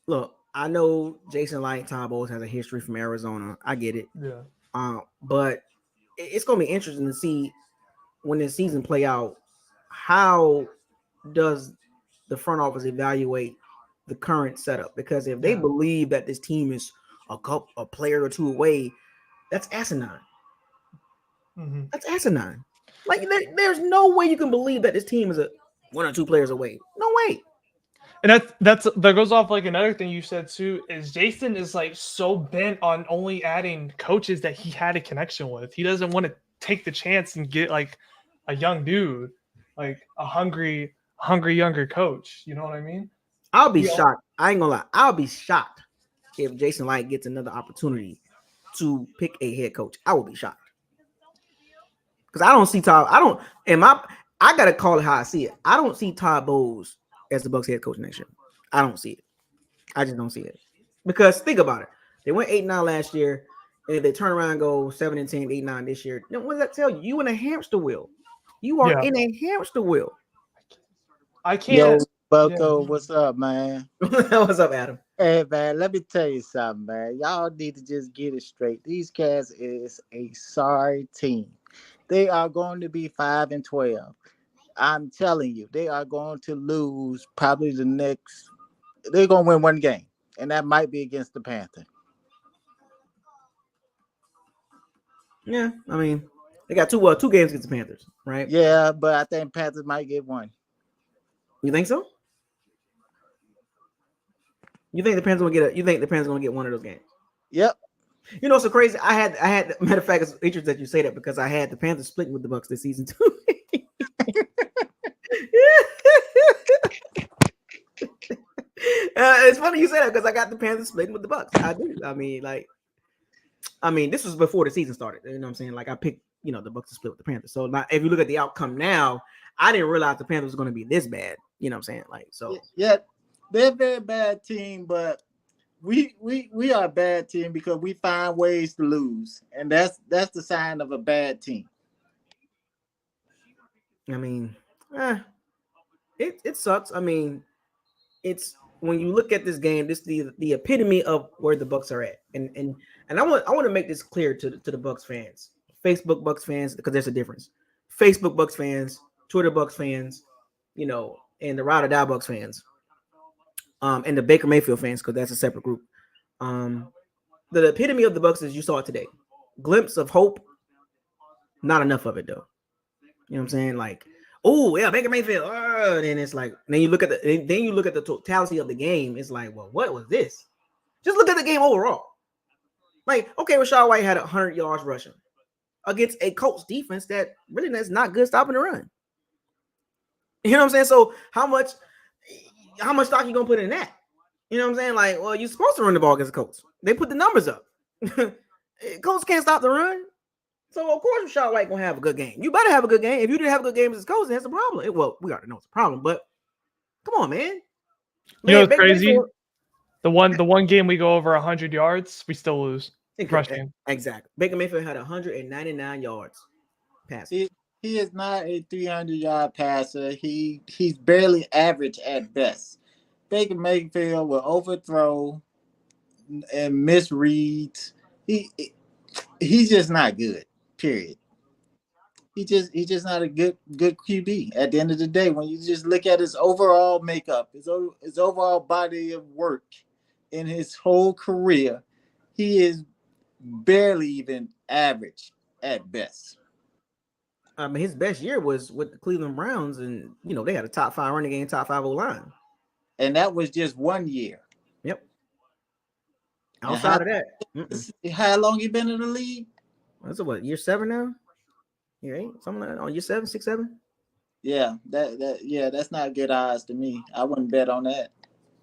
look. I know Jason Light, Todd Bowles has a history from Arizona. I get it. Yeah. But it's gonna be interesting to see when this season play out. How does the front office evaluate the current setup? Because if they believe that this team is a player or 2 away, that's asinine. Mm-hmm. That's asinine. Like there's no way you can believe that this team is 1 or 2 players away. No way. And that goes off like another thing you said too, is Jason is like so bent on only adding coaches that he had a connection with. He doesn't want to take the chance and get like a young dude, like a hungry younger coach. You know what I mean? I'll be shocked. I ain't gonna lie. I'll be shocked if Jason Light gets another opportunity to pick a head coach. I will be shocked. Because I don't see Todd. I gotta call it how I see it. I don't see Todd Bowles as the Bucs head coach next year. I don't see it. I just don't see it. Because think about it. They went 8-9 last year, and if they turn around and go 7-10, 8-9 this year, then what does that tell you? You in a hamster wheel. You are in a hamster wheel. I Yo, can't. Bucko, what's up, man? What's up, Adam? Hey, man, let me tell you something, man. Y'all need to just get it straight. These Cats is a sorry team. They are going to be 5-12. I'm telling you, they are going to lose probably the next. They're going to win one game, and that might be against the Panthers. Yeah, I mean, they got two games against the Panthers, right? Yeah, but I think Panthers might get one. You think so? You think the Panthers gonna get? You think the Panthers gonna get one of those games? Yep. You know, so crazy. I had. Matter of fact, it's interesting that you say that because I had the Panthers splitting with the Bucs this season too. It's funny you say that because I got the Panthers splitting with the Bucs. I do. I mean, this was before the season started. You know what I'm saying? Like I picked, the Bucs to split with the Panthers. So now, if you look at the outcome now, I didn't realize the Panthers was going to be this bad. You know what I'm saying? Like so. Yeah, they're a very bad team, but we are a bad team because we find ways to lose, and that's the sign of a bad team. I mean, it sucks. I mean, it's when you look at this game, this the epitome of where the Bucs are at, and I want to make this clear to the Bucs fans, Facebook Bucs fans, because there's a difference. Facebook Bucs fans, Twitter Bucs fans, and the Ride or Die Bucs fans, and the Baker Mayfield fans, because that's a separate group. The epitome of the Bucs is you saw it today. Glimpse of hope, not enough of it though. You know what I'm saying? Like, oh yeah, Baker Mayfield. Then it's like, then you look at the totality of the game. It's like, well, what was this? Just look at the game overall. Like, okay, Rachaad White had 100 yards rushing against a Colts defense that's not good stopping the run. You know what I'm saying? So how much stock you gonna put in that? You know what I'm saying? Like, well, you're supposed to run the ball against the Colts. They put the numbers up. Colts can't stop the run. So, of course, Rachaad White going to have a good game. You better have a good game. If you didn't have a good game as Colts, that's a problem. Well, we already know it's a problem, but come on, man. You know what's crazy? The one game we go over 100 yards, we still lose. Rushing. Exactly. Baker Mayfield had 199 yards passing. He is not a 300-yard passer. He's barely average at best. Baker Mayfield will overthrow and misreads. He's just not good. Period. He's just not a good QB. At the end of the day, when you just look at his overall makeup, his overall body of work in his whole career, he is barely even average at best. I mean, his best year was with the Cleveland Browns, and they had a top 5 running game, top 5 O-line, and that was just 1 year. Yep. Outside of that, how long you been in the league? That's what, year 7 now? Year 8, something like that. On year 7, 6, 7. Yeah, that's not good odds to me. I wouldn't bet on that.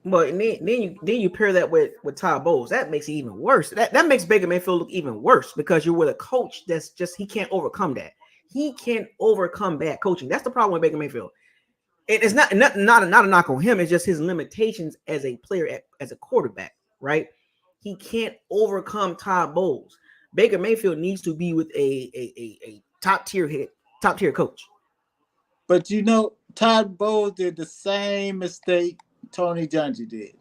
But then you pair that with Todd Bowles. That makes it even worse. That makes Baker Mayfield look even worse because you're with a coach that's just he can't overcome that. He can't overcome bad coaching. That's the problem with Baker Mayfield. It's not a knock on him. It's just his limitations as a player, as a quarterback, right? He can't overcome Todd Bowles. Baker Mayfield needs to be with a top tier coach. But Todd Bowles did the same mistake Tony Dungy did.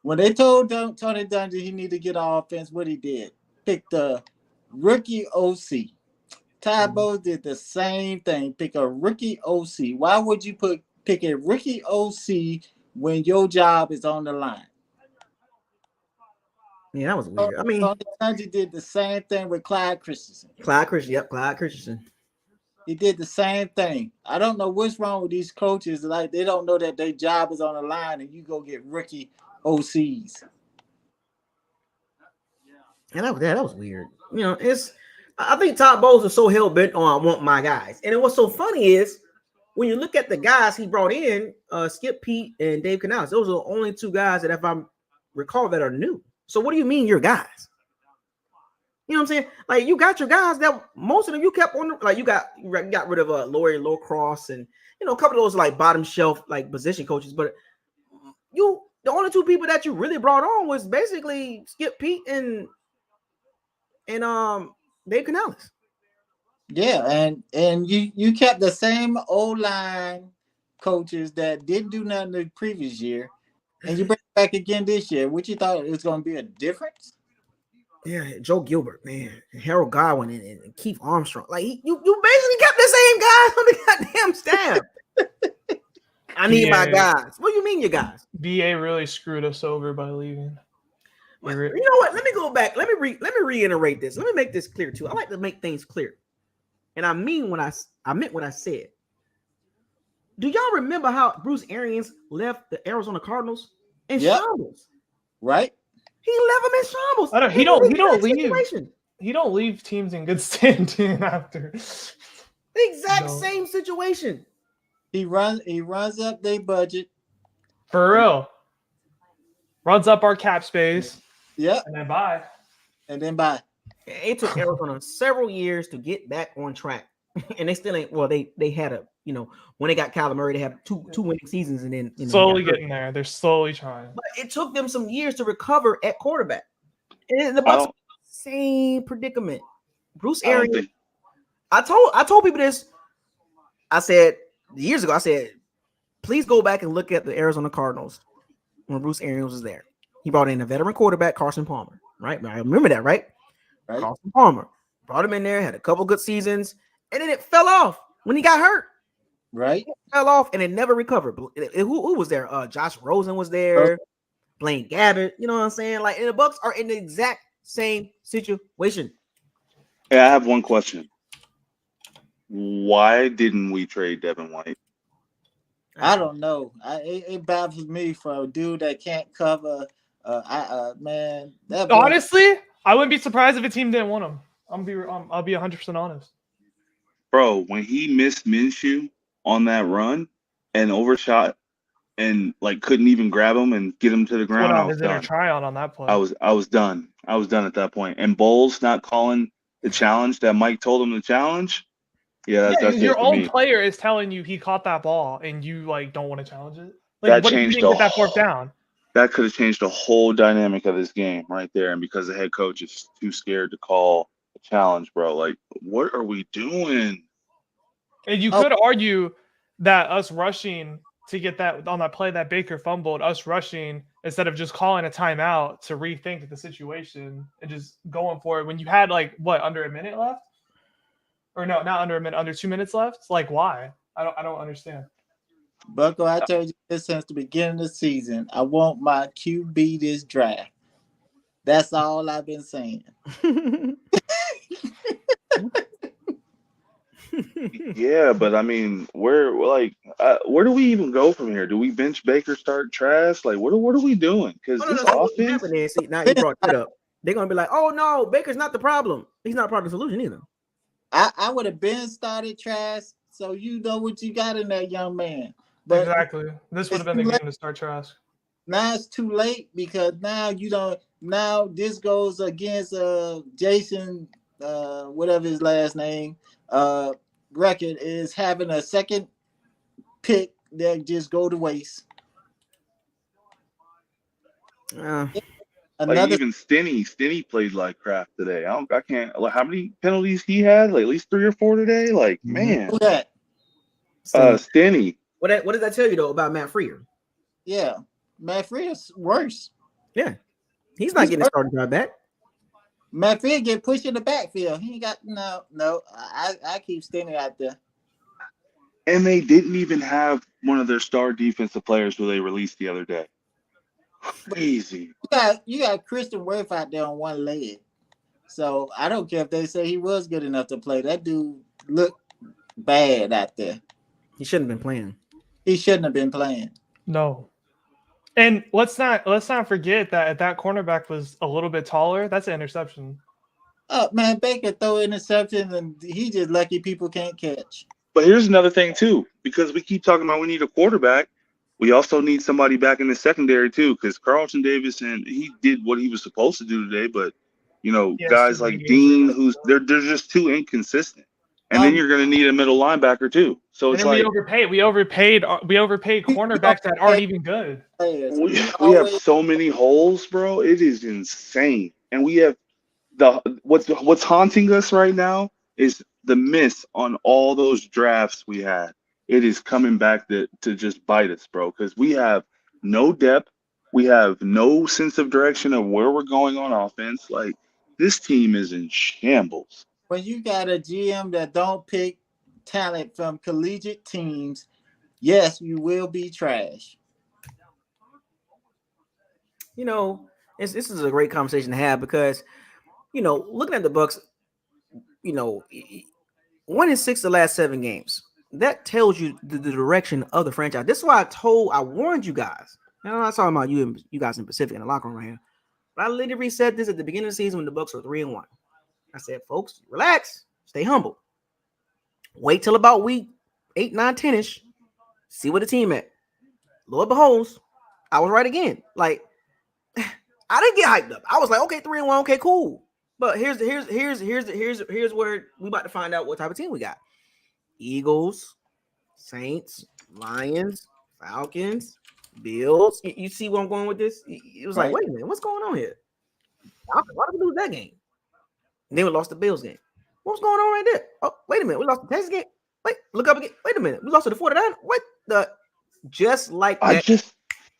When they told Tony Dungy he needed to get offense, what he did? Pick the rookie OC. Todd Bowles did the same thing. Pick a rookie OC. Why would you pick a rookie OC when your job is on the line? Yeah, that was weird. I mean, Tony Dungy did the same thing with Clyde Christensen. Clyde Christensen. He did the same thing. I don't know what's wrong with these coaches. Like, they don't know that their job is on the line, and you go get rookie OCs. And that was weird. I think Todd Bowles is so hell bent on I want my guys. And what's so funny is when you look at the guys he brought in, Skip Pete and Dave Canales, those are the only 2 guys that, if I recall, that are new. So what do you mean your guys? You know what I'm saying? Like, you got your guys that most of them you kept on. Like, you got rid of Laurie Lowcross and a couple of those like bottom shelf like position coaches, but you the only two people that you really brought on was basically Skip Pete and Dave Canales. Yeah, and you kept the same old line coaches that didn't do nothing the previous year, and you bring it back again this year. What you thought it was going to be a difference? Yeah, Joe Gilbert, man, Harold Godwin, and Keith Armstrong. Like you basically kept the same guys on the goddamn staff. I need my guys. What do you mean, your guys? BA really screwed us over by leaving. You know what? Let me go back. Let me reiterate this. Let me make this clear too. I like to make things clear, and I mean what I meant what I said. Do y'all remember how Bruce Arians left the Arizona Cardinals in shambles? Right. He left them in shambles. He don't leave teams in good standing after. The exact same situation. He runs up their budget. For real. Runs up our cap space. Yep. And then bye. It took Arizona several years to get back on track. And they still ain't. Well, they had a, when they got Kyler Murray, they had two winning seasons, and then slowly getting there. They're slowly trying. But it took them some years to recover at quarterback. And the Bucs, same predicament. Bruce Arians. I told people this. I said years ago. I said, please go back and look at the Arizona Cardinals when Bruce Arians was there. He brought in a veteran quarterback, Carson Palmer. Right, I remember that. Right. Carson Palmer brought him in there, had a couple good seasons, and then it fell off when he got hurt. Right. It fell off and it never recovered. Who was there? Josh Rosen was there. Blaine Gabbert. You know what I'm saying? Like, and the Bucs are in the exact same situation. Hey, I have one question. Why didn't we trade Devin White? I don't know. It baffles me for a dude that can't cover. Man. Honestly, I wouldn't be surprised if a team didn't want him. I'll be 100% honest. Bro, when he missed Minshew on that run and overshot and couldn't even grab him and get him to the ground, I was done. Tryout on that play. I was done. I was done at that point. And Bowles not calling the challenge that Mike told him to challenge. Yeah, that's your own player is telling you he caught that ball and you don't want to challenge it. That what changed if you didn't get that fourth down? That could have changed the whole dynamic of this game right there. And because the head coach is too scared to call a challenge, bro. What are we doing? And you could argue that us rushing to get that on that play that Baker fumbled, us rushing instead of just calling a timeout to rethink the situation and just going for it when you had under a minute left? Or no, not under a minute, under 2 minutes left? Why? I don't understand. Bucko, I told you this since the beginning of the season. I want my QB this draft. That's all I've been saying. Yeah, but I mean, where do we even go from here? Do we bench Baker, start Trask? What are we doing? Because this offense. See, now you brought that up. They're gonna be like, "Oh no, Baker's not the problem. He's not part of the solution either." I would have been started Trask, so you know what you got in that young man. But exactly, this would have been the game to start Trask. Now it's too late because now you don't. Now this goes against Jason, whatever his last name. Record is having a second pick that just go to waste. Even Stinny played like crap today. I can't. How many penalties he had? At least 3 or 4 today. Man. Who that? Stinny. What does that tell you though about Matt Freer? Yeah, Matt Freer's worse. Yeah, he's not getting started right back. Matt Freer get pushed in the backfield. He got no. I keep Stinny out there. And they didn't even have one of their star defensive players who they released the other day. Crazy. You got Christian Wirth out there on one leg. So I don't care if they say he was good enough to play. That dude looked bad out there. He shouldn't have been playing. He shouldn't have been playing. No. And let's not forget that if that cornerback was a little bit taller, that's an interception. Oh man, Baker throw interceptions and he just lucky people can't catch. But here's another thing too, because we keep talking about we need a quarterback. We also need somebody back in the secondary too, because Carlton Davis he did what he was supposed to do today, but guys like Dean, they're just too inconsistent. And then you're going to need a middle linebacker too. So And it's then we like overpaid. We overpaid cornerbacks that aren't even good. we have so many holes, bro. It is insane. And we have what's haunting us right now is the miss on all those drafts we had. It is coming back to just bite us, bro, because we have no depth. We have no sense of direction of where we're going on offense. Like this team is in shambles. When you got a GM that don't pick talent from collegiate teams, yes, you will be trash. You know, this is a great conversation to have because, looking at the Bucks, 1-6 the last 7 games. That tells you the direction of the franchise. This is why I warned you guys. I'm not talking about you guys in Pacific in the locker room right here. But I literally said this at the beginning of the season when the Bucks were 3-1. I said, folks, relax, stay humble. Wait till about week 8, 9, 10-ish. See where the team at. Lord beholds, I was right again. Like, I didn't get hyped up. I was like, okay, 3-1, okay, cool. But here's where we about to find out what type of team we got. Eagles, Saints, Lions, Falcons, Bills. You see where I'm going with this? It was like, wait a minute, what's going on here? Why did we lose that game? And then we lost the Bills game. What's going on right there? Oh, wait a minute, we lost the Texas game. Wait, look up again. Wait a minute, we lost to the 49. What the? Just like that.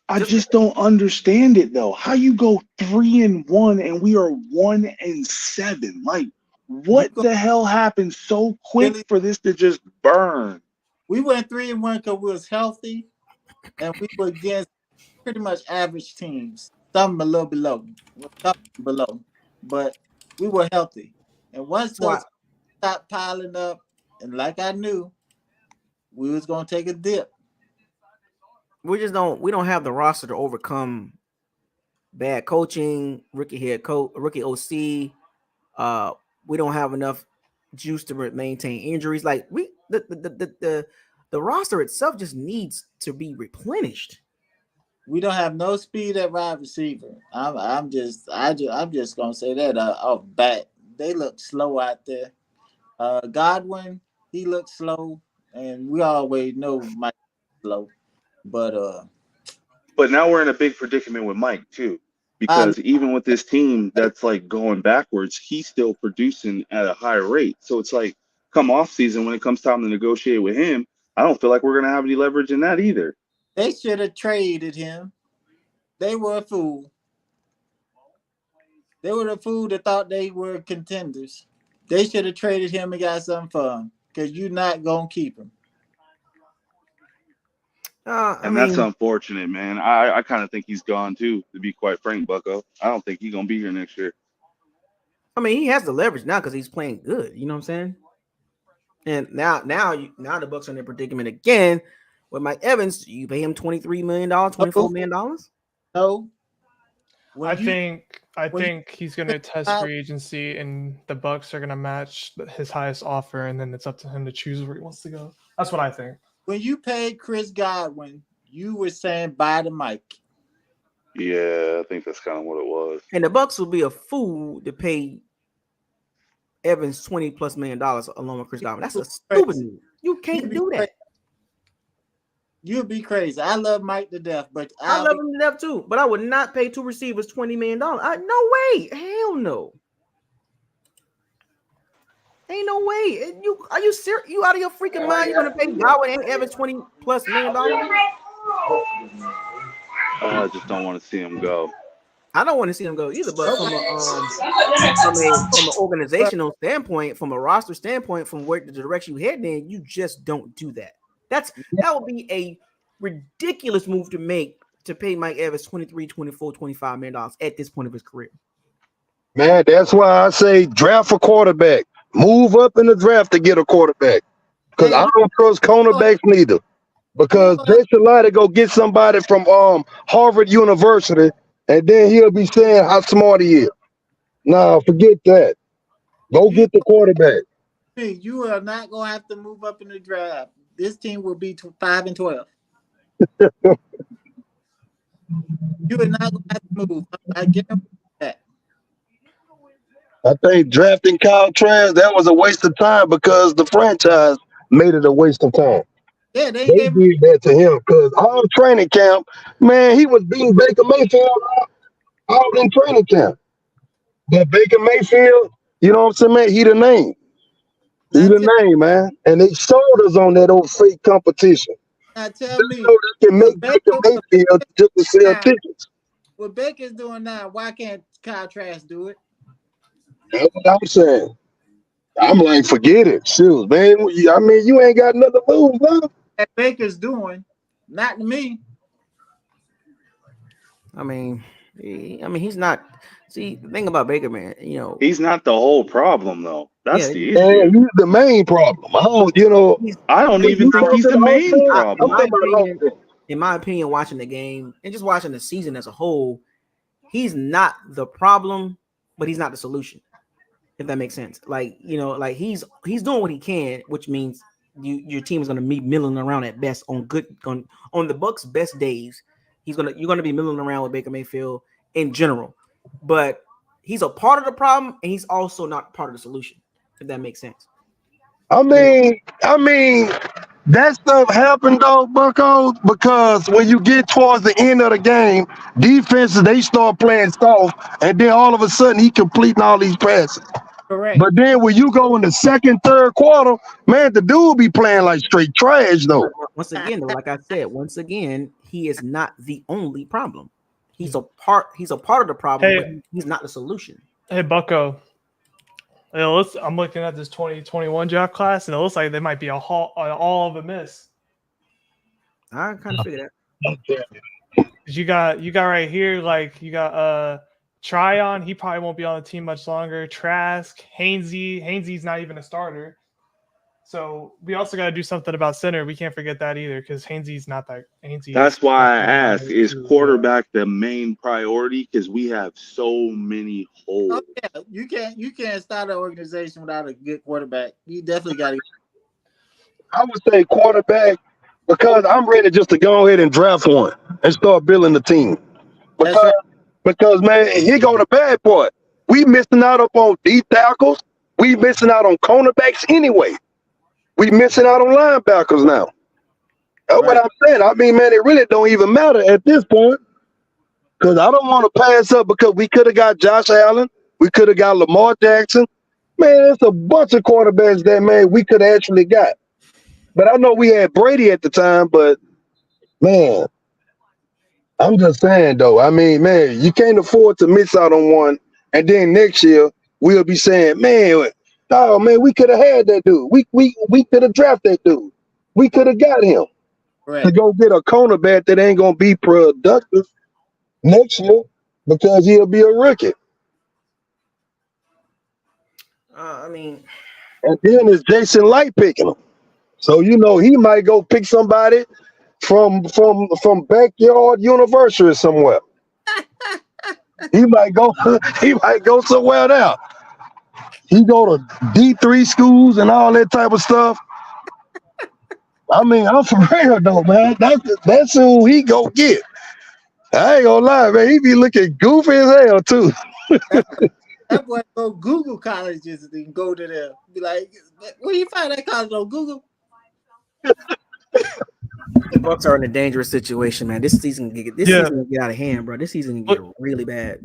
I just don't understand it though. How you go 3-1 and we are 1-7? Like, what the hell happened so quick for this to just burn? We went 3-1 because we was healthy, and we were against pretty much average teams. Some a little below, but we were healthy. And once those stopped piling up, and like I knew, we was gonna take a dip. We don't have the roster to overcome bad coaching, rookie head coach, rookie OC. We don't have enough juice to maintain injuries. Like the roster itself just needs to be replenished. We don't have no speed at wide receiver. I'm just gonna say that off bat. They look slow out there. Godwin, he looks slow, and we always know Mike slow. But now we're in a big predicament with Mike too, because even with this team that's like going backwards, he's still producing at a high rate. So it's like, come off season when it comes time to negotiate with him, I don't feel like we're gonna have any leverage in that either. They should have traded him. They were a fool. They were a fool that thought they were contenders. They should have traded him and got something for him, because you're not gonna keep him. That's unfortunate, man. I kind of think he's gone too, to be quite frank, Bucko. I don't think he's gonna be here next year. I mean, he has the leverage now because he's playing good. You know what I'm saying? And now the Bucks are in their predicament again with Mike Evans. You pay him $23 million, $24 million. No. I think he's going to test free agency, and the Bucks are going to match his highest offer, and then it's up to him to choose where he wants to go. That's what I think. When you paid Chris Godwin, you were saying bye to Mike. Yeah, I think that's kind of what it was. And the Bucks will be a fool to pay Evans $20+ million along with Chris Godwin. That's a stupid move. You can't do that. You'd be crazy. I love Mike to death, but I love him to death too. But I would not pay 2 receivers $20 million. No way. Hell no. Ain't no way. Are you serious? You out of your freaking mind? You're gonna pay Godwin and Evans $20+ million? I just don't want to see him go. I don't want to see him go either. But from an organizational standpoint, from a roster standpoint, from where the direction you head in, you just don't do that. That would be a ridiculous move to make, to pay Mike Evans $23, $24, $25 million at this point of his career. Man, that's why I say draft a quarterback. Move up in the draft to get a quarterback. Because I don't trust cornerbacks neither. Because they should lie to go get somebody from Harvard University, and then he'll be saying how smart he is. Nah, forget that. Go get the quarterback. You are not going to have to move up in the draft. This team will be 5-12. You are not going to have to move. I guarantee that. I think drafting Kyle Trask, that was a waste of time because the franchise made it a waste of time. Yeah, they They gave him did that to him because all training camp, man, he was beating Baker Mayfield all in training camp. But Baker Mayfield, you know what I'm saying, man? He the name. He now the tell, name, man. And they sold us on that old fake competition. now tell They me know they can what make Baker Baker Mayfield just to sell now, tickets. what Baker's doing now, why can't Kyle Trask do it? That's what I'm saying. I'm like, forget it. Shoot, man. I mean, you ain't got nothing to lose, man. That Baker's doing, not to me. I mean, he's not. See, the thing about Baker, man, He's not the whole problem, though. That's yeah, the And issue. he's the main problem. I don't, you know, he's. I don't when even you think go he's to the the main offense, In I'm my problem. talking about opinion, offense. watching the game and just watching the season as a whole, he's not the problem, but he's not the solution. If that makes sense, like he's doing what he can, which means your team is going to be milling around at best on the Bucks' best days. You're gonna be milling around with Baker Mayfield in general, but he's a part of the problem and he's also not part of the solution. If that makes sense. I mean, that stuff happened though, Bucko, because when you get towards the end of the game, defenses they start playing soft, and then all of a sudden he completing all these passes. Correct. But then when you go in the second, third quarter, man, the dude be playing like straight trash though. Once again, though, like I said, he is not the only problem. He's a part of the problem, but Hey, he's not the solution. hey, Bucko. I'm looking at this 2021 draft class, and it looks like they might be all of a miss. I kind of figured that. 'Cause you got right here, like you got Tryon. He probably won't be on the team much longer. Trask, Hainsey's not even a starter. So we also got to do something about center. We can't forget that either, because Hainsey's not that. That's why I asked, is quarterback the main priority? Because we have so many Oh holes. yeah, you can't start an organization without a good quarterback. You definitely got to. I would say quarterback because I'm ready just to go ahead and draft one and start building the team. That's Because right. because man, here go the bad part. We missing out up on deep tackles. We missing out on cornerbacks anyway. We missing out on linebackers now. That's what I'm saying. I mean, man, it really don't even matter at this point. Because I don't want to pass up because we could have got Josh Allen. We could have got Lamar Jackson. Man, it's a bunch of quarterbacks that, man, we could have actually got. But I know we had Brady at the time, but, man, I'm just saying, though. I mean, man, you can't afford to miss out on one. And then next year, we'll be saying, man, oh, man, we could have had that dude. We could have drafted that dude. We could have got him to go get a cornerback that ain't going to be productive next year because he'll be a rookie. I mean, and then it's Jason Light picking him. So you know he might go pick somebody from Backyard University somewhere. He might go somewhere now. He go to D3 schools and all that type of stuff. I mean, I'm for real though, man. That's who he go get. I ain't gonna lie, man. He be looking goofy as hell too. That boy go Google colleges and go to them. Be like, where you find that college on Google? The Bucks are in a dangerous situation, man. This season can get out of hand, bro. This season can get really bad.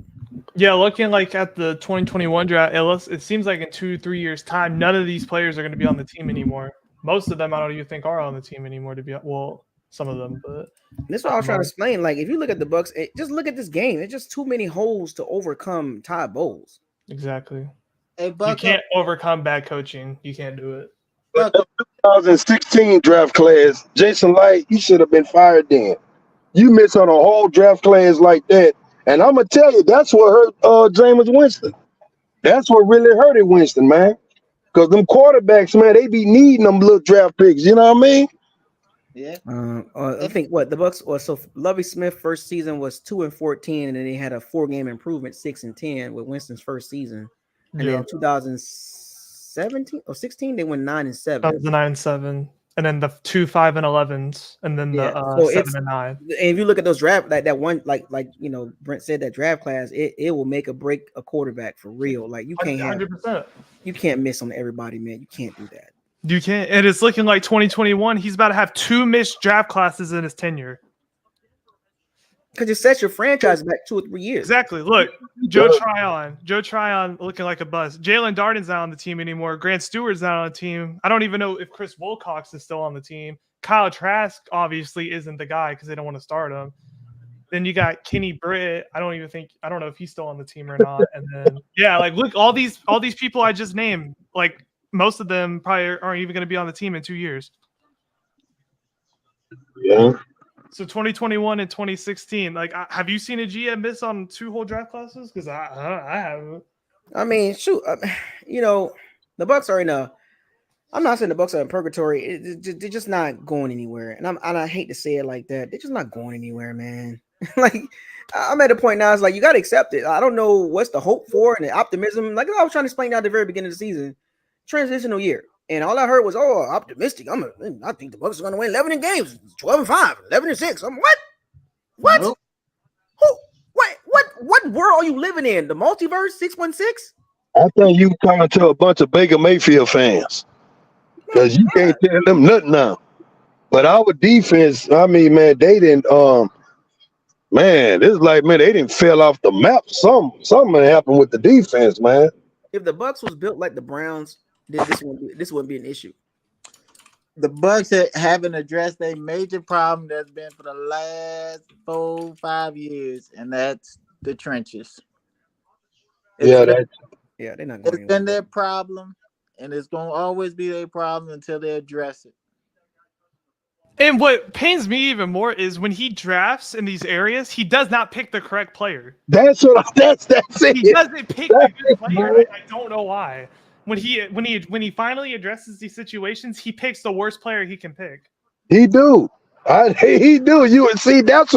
Yeah, looking like at the 2021 draft, it seems like in 2-3 years' time, none of these players are going to be on the team anymore. Most of them, I don't even think are on the team anymore. Some of them, but this is what I was trying to explain. Like, if you look at the Bucks, just look at this game. It's just too many holes to overcome Todd Bowles. Exactly. Hey, you can't overcome bad coaching. You can't do it. But the 2016 draft class, Jason Light, he should have been fired then. You miss on a whole draft class like that. And I'm going to tell you, that's what hurt Jameis Winston. That's what really hurted Winston, man. Because them quarterbacks, man, they be needing them little draft picks. You know what I mean? Yeah. I think the Bucks so Lovie Smith first season was 2-14, and then they had a 4-game improvement, 6-10 with Winston's first season. And then 2017 or 16, they went 9-7. That was the 9-7. and then the 2, 5, and 11s, and then the So 7 and 9. And if you look at those draft, that one, like Brent said, that draft class, it will make or break a quarterback for real. Like you can't 100%. You can't miss on everybody, man. You can't do that. You can't. And it's looking like 2021. He's about to have 2 missed draft classes in his tenure. Because it sets your franchise back 2 or 3 years. Exactly. Look, Joe Tryon looking like a bust. Jalen Darden's not on the team anymore. Grant Stewart's not on the team. I don't even know if Chris Wilcox is still on the team. Kyle Trask obviously isn't the guy because they don't want to start him. Then you got Kenny Britt. I don't know if he's still on the team or not. And then look, all these people I just named, like most of them probably aren't even going to be on the team in 2 years. Yeah. So 2021 and 2016, like, have you seen a GM miss on 2 whole draft classes? Because I haven't. I mean, shoot, the Bucs are in a. I'm not saying the Bucs are in purgatory. They're just not going anywhere, and I hate to say it like that. They're just not going anywhere, man. Like I'm at a point now. It's like you got to accept it. I don't know what's the hope for and the optimism. Like I was trying to explain at the very beginning of the season, transitional year. And all I heard was, "Oh, optimistic. I think the Bucs are going to win 11 games, 12-5, 11-6." I'm what? Nope. Who? What world are you living in? The multiverse? 616? I think you talking to a bunch of Baker Mayfield fans because you can't tell them nothing now. But our defense, I mean, man, they didn't. Man, this is like, man, they didn't fell off the map. Something happened with the defense, man. If the Bucs was built like the Browns, this wouldn't be an issue. The Bucs haven't addressed a major problem that's been for the last 4-5 years, and that's the trenches. They're not. It's been their problem, and it's going to always be their problem until they address it. And what pains me even more is when he drafts in these areas, he does not pick the correct player. That's it. He doesn't pick the good player. I don't know why. When he finally addresses these situations, he picks the worst player he can pick. He do. He do. You would see that's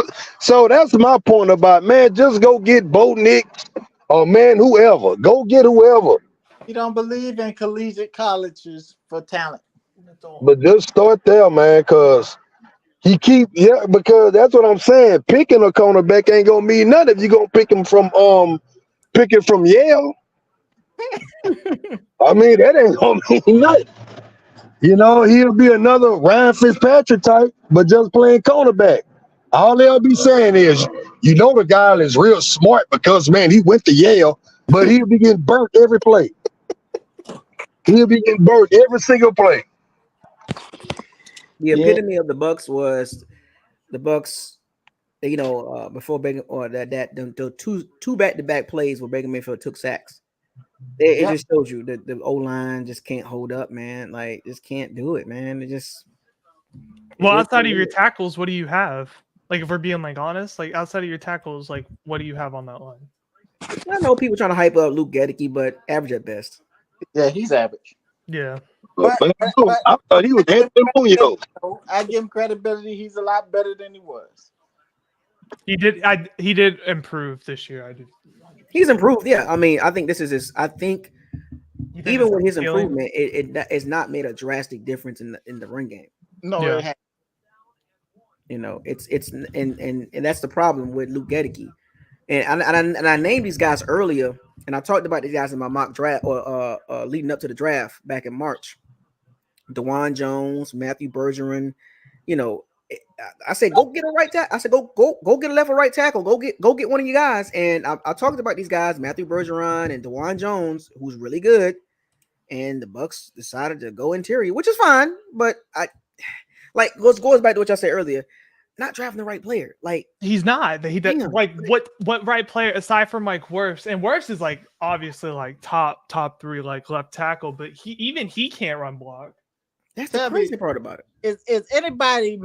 my point about, man. Just go get Bo Nick or man whoever. Go get whoever. You don't believe in collegiate colleges for talent. But just start there, man, because because that's what I'm saying. Picking a cornerback ain't gonna mean nothing if you're gonna pick him from Yale. I mean, that ain't gonna mean nothing. You know, he'll be another Ryan Fitzpatrick type, but just playing cornerback. All they'll be saying is, you know, the guy is real smart because, man, he went to Yale, but he'll be getting burnt every play. He'll be getting burnt every single play. The epitome of the Bucs was the Bucs, before Baker or the two back-to-back plays where Baker Mayfield took sacks. It just shows you that the O-line just can't hold up, man. Like, just can't do it, man. Outside of your tackles, what do you have? Like, if we're being like honest, like outside of your tackles, like what do you have on that line? I know people trying to hype up Luke Gedeke, but average at best. Yeah, he's average. Yeah. But I thought he was I give him credibility. He's a lot better than he was. He did improve this year. I did. He's improved. Yeah, I mean, I think this is his. I think even with his improvement, it's not made a drastic difference in the run game. No, it has. It's and that's the problem with Luke Gedeke. And I named these guys earlier, and I talked about these guys in my mock draft or leading up to the draft back in March. DeJuan Jones, Matthew Bergeron, I said go get a right tackle. I said go get a left or right tackle. Go get one of you guys. And I talked about these guys, Matthew Bergeron and DeJuan Jones, who's really good. And the Bucs decided to go interior, which is fine. But goes back to what I said earlier. Not drafting the right player. Like, he's not. What right player aside from like Wirfs, and Wirfs is like obviously like top 3 like left tackle, but he can't run block. That's the crazy part about it. Is anybody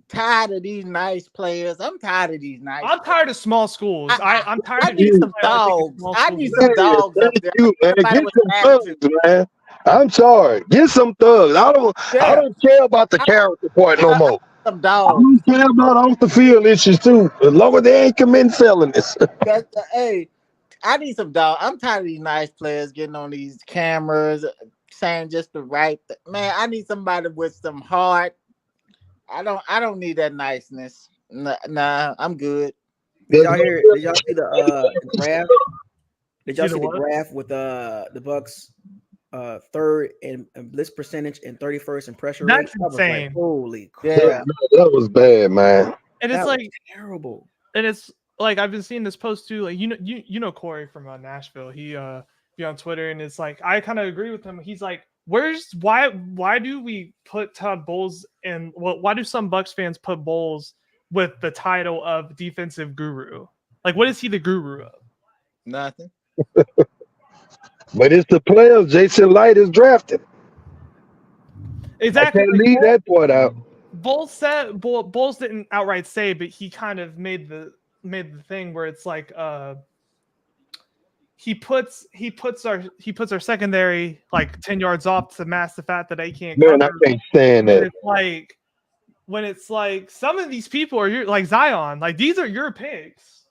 tired of these nice players? I'm tired of these nice. I'm tired of small schools. I'm tired. I need some dogs. I need some dogs up there. Get some thugs, man. I'm sorry. Get some thugs. I don't care about the character part no more. Some dogs. I don't care about off the field issues too, as long as they ain't committing felonies. Hey, I need some dogs. I'm tired of these nice players getting on these cameras, saying just the right man. I need somebody with some heart. I don't need that niceness. Nah, I'm good. Did y'all hear? Did y'all see the graph? Did y'all See the see the what? graph with the Bucks third in blitz percentage and 31st in pressure rate? That's I was like, insane. holy Yeah. crap, That was bad, man. And it's that was like, terrible. and it's like I've been seeing this post too. Like you know Corey from Nashville. He be on Twitter, and it's like I kind of agree with him. He's like, why do we put Todd Bowles and why do some Bucks fans put Bowles with the title of defensive guru? Like, what is he the guru of? Nothing. But it's the players Jason Light is drafted. Exactly. I can't Like, leave that part out. Bowles didn't outright say, but he kind of made the thing where it's like he puts our secondary like 10 yards off to mask the fact that they can't Man, I cover. can't stand When that. it's like some of these people are like Zion, like these are your picks.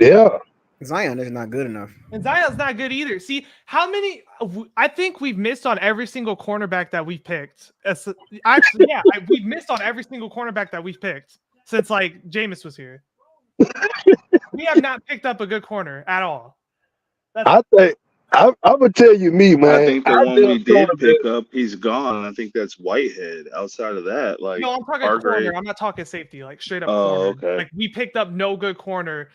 Yeah. Zion is not good enough. And Zion's not good either. See, how many? I think we've missed on every single cornerback that we've picked. Actually, yeah, we've missed on every single cornerback that we've picked since like Jameis was here. We have not picked up a good corner at all. I think I would tell you me, man. I think the I've one been we a did cornerback. pick up, he's gone. And I think that's Whitehead. Outside of that, like No, I'm talking Hargrave. corner. I'm not talking safety. Like straight up Oh, corner. okay. Like we picked up no good corner.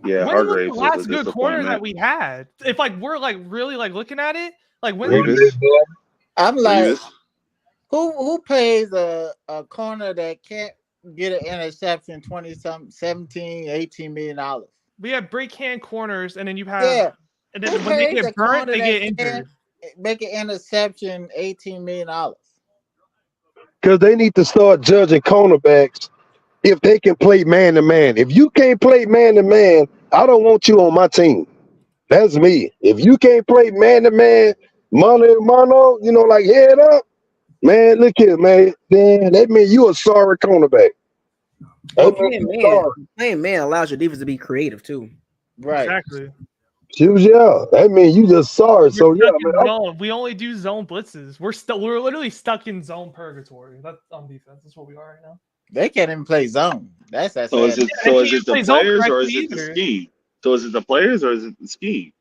Yeah, When was Hargraves the was a last good corner that disappointment. we had? If like we're like really like looking at it, like when Revis. I'm like, Revis. who pays a corner that can't get an interception 20-something, 17, $18 million? we have break hand corners, and then you have Yeah. and Who then when they pays a get burnt, corner they that get can't injured. make an interception $18 million? Because they need to start judging cornerbacks if they can play man to man. If you can't play man to man, I don't want you on my team. That's me. If you can't play man to man, mano to mano, like head up, man, look here, man. Then that means you a sorry cornerback. Well, That means you sorry. playing man allows your defense to be creative too. Right. Exactly. Yeah, that means you just sorry. So We're yeah, stuck in man. zone. We only do zone blitzes. We're literally stuck in zone purgatory. That's on defense. That's what we are right now. They can't even play zone. That's that So is sad. it They so can't is it play the zone players or correctly is it the either. scheme? So is it the players or is it the scheme?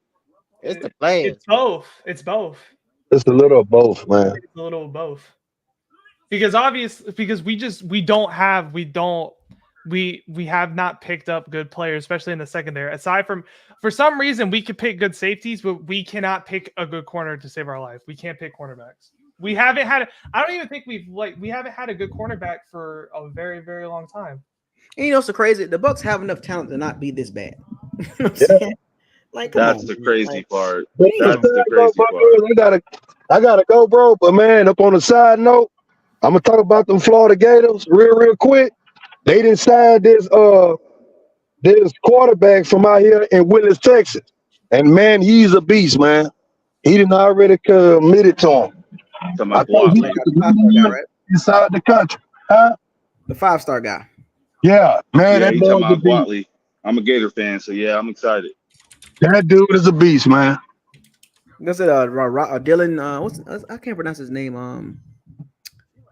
It's the players. It's both. It's both. It's a little of both, man. It's a little of both. Because we have not picked up good players, especially in the secondary. Aside from, for some reason, we could pick good safeties, but we cannot pick a good corner to save our life. We can't pick cornerbacks. We haven't had. I don't even think we haven't had a good cornerback for a very, very long time. And you know, so crazy. The Bucks have enough talent to not be this bad. You know what I'm saying? Like, come That's on, the man. crazy Like, part. But That's the crazy part. I gotta go, bro. But man, up on the side note, I'm gonna talk about them Florida Gators real quick. They didn't sign this quarterback from out here in Willis, Texas, and man, he's a beast, man. He didn't already committed to him. Talking I about think he's Guatley. the 5-star guy, right? inside the country, huh? The 5-star guy. Yeah, man, Yeah, that you boy's talking a about beast. Guatley. I'm a Gator fan, so yeah, I'm excited. That dude is a beast, man. That's it. Dylan. I can't pronounce his name.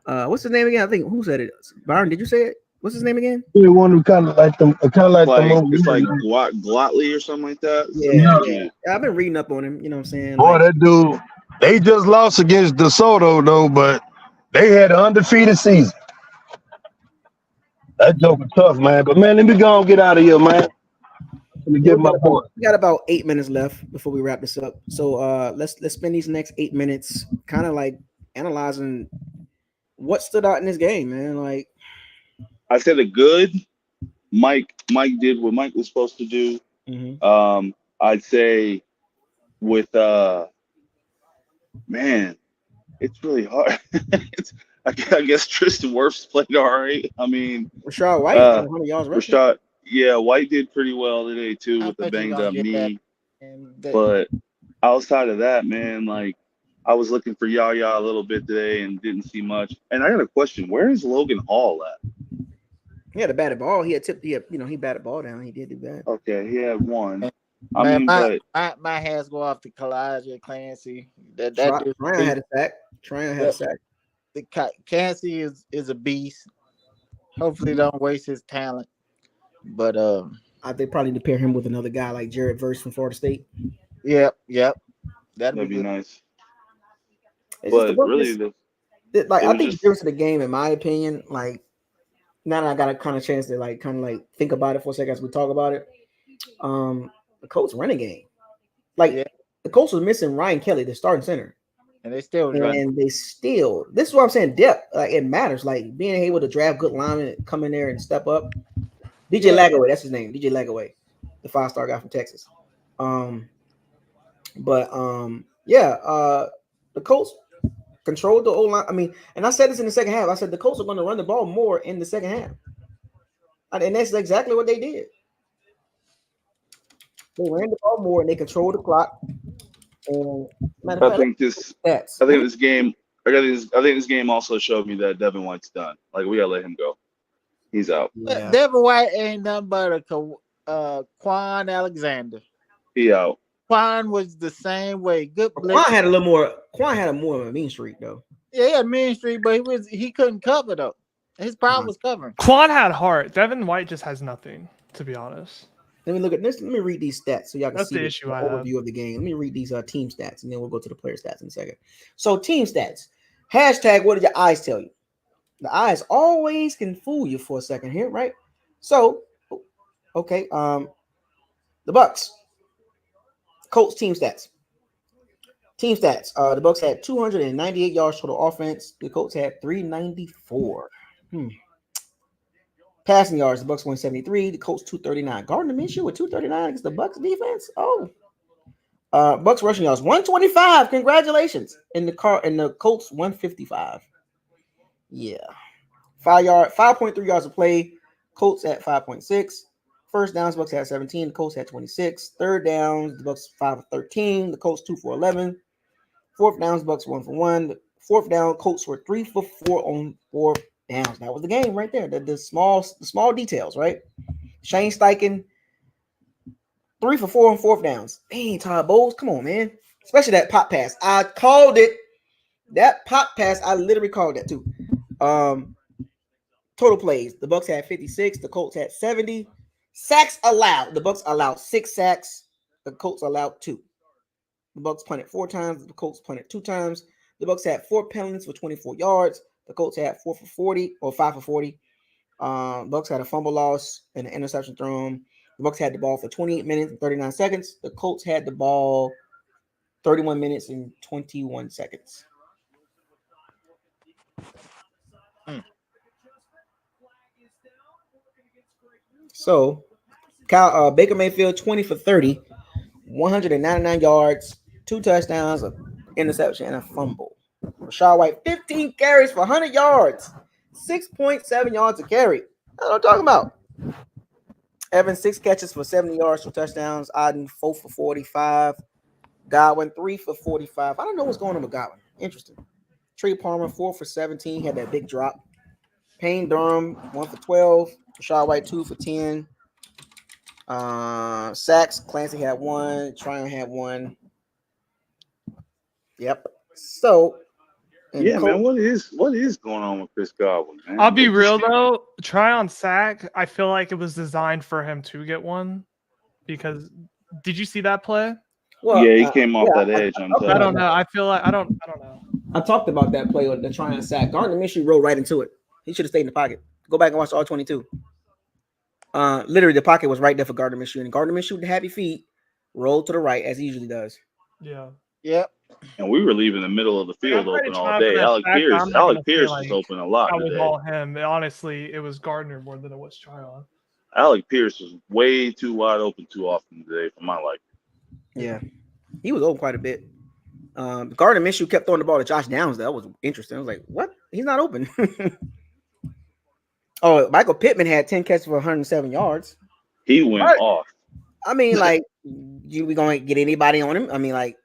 What's his name again? I think who said it? Byron, did you say it? What's his name again? The one who kind of like them, It's like Guatley or something like that. Yeah, I've been reading up on him. You know what I'm saying? Boy, that dude. They just lost against DeSoto though, but they had an undefeated season. That joke is tough, man. But man, let me go and get out of here, man. Let me get my boy. We got about 8 minutes left before we wrap this up. So let's spend these next 8 minutes kind of like analyzing what stood out in this game, man. Like, I said a good. Mike did what Mike was supposed to do. Mm-hmm. I'd say with man, it's really hard. I guess Tristan Wirfs played all right. I mean, Rashad White, 100 yards rushing. White did pretty well today too with the banged up knee. But outside of that, man, like I was looking for Yaya a little bit today and didn't see much. And I got a question: where is Logan Hall at? He had a batted ball. He batted ball down. He did do that. Okay, he had one. I Man, mean, my but my hands go off to Kalijah Clancy. That dude, Tryon had a sack. Tryon had a sack. Clancy is a beast. Hopefully, don't waste his talent. But They probably need to pair him with another guy like Jared Verse from Florida State. yep, that'd be that'd be good. nice. It's just the But book. really, Like it I was think the just difference of the game, in my opinion, like now that I got a kind of chance to like kind of like think about it for a second as we talk about it. The Colts running game, like Yeah, the Colts was missing Ryan Kelly, the starting center, and they still was running. and they still. This is what I'm saying. Depth, like it matters. Like being able to draft good linemen, come in there and step up. DJ Yeah, Lagaway, that's his name. DJ Lagaway, the 5-star guy from Texas. The Colts controlled the O line. I mean, and I said this in the second half. I said the Colts are going to run the ball more in the second half, and that's exactly what they did. They ran the ball more and they controlled the clock. And matter of I fact, think this stats. I think this game I think this game also showed me that Devin White's done. Like we gotta let him go. He's out. Yeah. Devin White ain't nothing but a Quan Alexander. He out. Quan was the same way. Good Quan blitz. had a little more. Quan had a more of a mean streak though. Yeah, he had mean streak, but he couldn't cover though. His problem was covering. Quan had heart. Devin White just has nothing, to be honest. Let me look at this. Let me read these stats so y'all can That's see the the issue I have. overview of the game. Let me read these team stats, and then we'll go to the player stats in a second. So team stats. Hashtag. What did your eyes tell you? The eyes always can fool you for a second here, right? So, okay. The Bucks. Colts team stats. Team stats. The Bucks had 298 yards total offense. The Colts had 394. Passing yards, the Bucks 173. The Colts 239. Gardner Minshew with 239 against the Bucks defense. Oh. Bucks rushing yards 125. Congratulations. In the Colts 155. Yeah. 5.3 yards of play. Colts at 5.6. First downs, Bucks had 17. The Colts had 26. Third downs, the Bucks 5 for 13. The Colts 2 for 11. Fourth downs, Bucks 1 for 1. The fourth down, Colts were 3 for 4 on fourth downs. That was the game right there. The small details, right? Shane Steichen 3 for 4 on fourth downs. Dang, Todd Bowles, come on, man. Especially that pop pass. I called it. That pop pass, I literally called that too. Total plays. The Bucks had 56. The Colts had 70. Sacks allowed. The Bucks allowed 6 sacks. The Colts allowed 2. The Bucks punted 4 times. The Colts punted 2 times. The Bucks had 4 penalties for 24 yards. The Colts had 4 for 40 or 5 for 40. Bucks had a fumble loss and an interception thrown. The Bucks had the ball for 28 minutes and 39 seconds. The Colts had the ball 31 minutes and 21 seconds. So, Baker Mayfield 20 for 30, 199 yards, 2 touchdowns, an interception, and a fumble. Rashad White 15 carries for 100 yards, 6.7 yards a carry. That's what I'm talking about. Evans 6 catches for 70 yards, 2 touchdowns. Auden 4 for 45. Godwin 3 for 45. I don't know what's going on with Godwin. Interesting. Trey Palmer 4 for 17. Had that big drop. Payne Durham 1 for 12. Rashad White 2 for 10. Sacks. Clancy had 1. Tryon had 1. Yep. So, Yeah, man. What is going on with Chris Godwin, man? I'll be real though. Try on sack. I feel like it was designed for him to get one. Because did you see that play? Well, yeah, he came off that edge. I don't know. I feel like I don't know. I talked about that play on the Tryon sack. Gardner Minshew rolled right into it. He should have stayed in the pocket. Go back and watch all 22. Literally, the pocket was right there for Gardner Minshew, and Gardner Minshew with the happy feet rolled to the right as he usually does. Yeah. Yep. And we were leaving the middle of the field open all day. Alec Pierce was open a lot that today. was all him. Honestly, it was Gardner more than it was Tryon. Alec Pierce was way too wide open too often today for my liking. Yeah, he was open quite a bit. Gardner Minshew kept throwing the ball to Josh Downs. That was interesting. I was like, what? He's not open. Oh, Michael Pittman had 10 catches for 107 yards. He went off. I mean, like, we going to get anybody on him? I mean, like,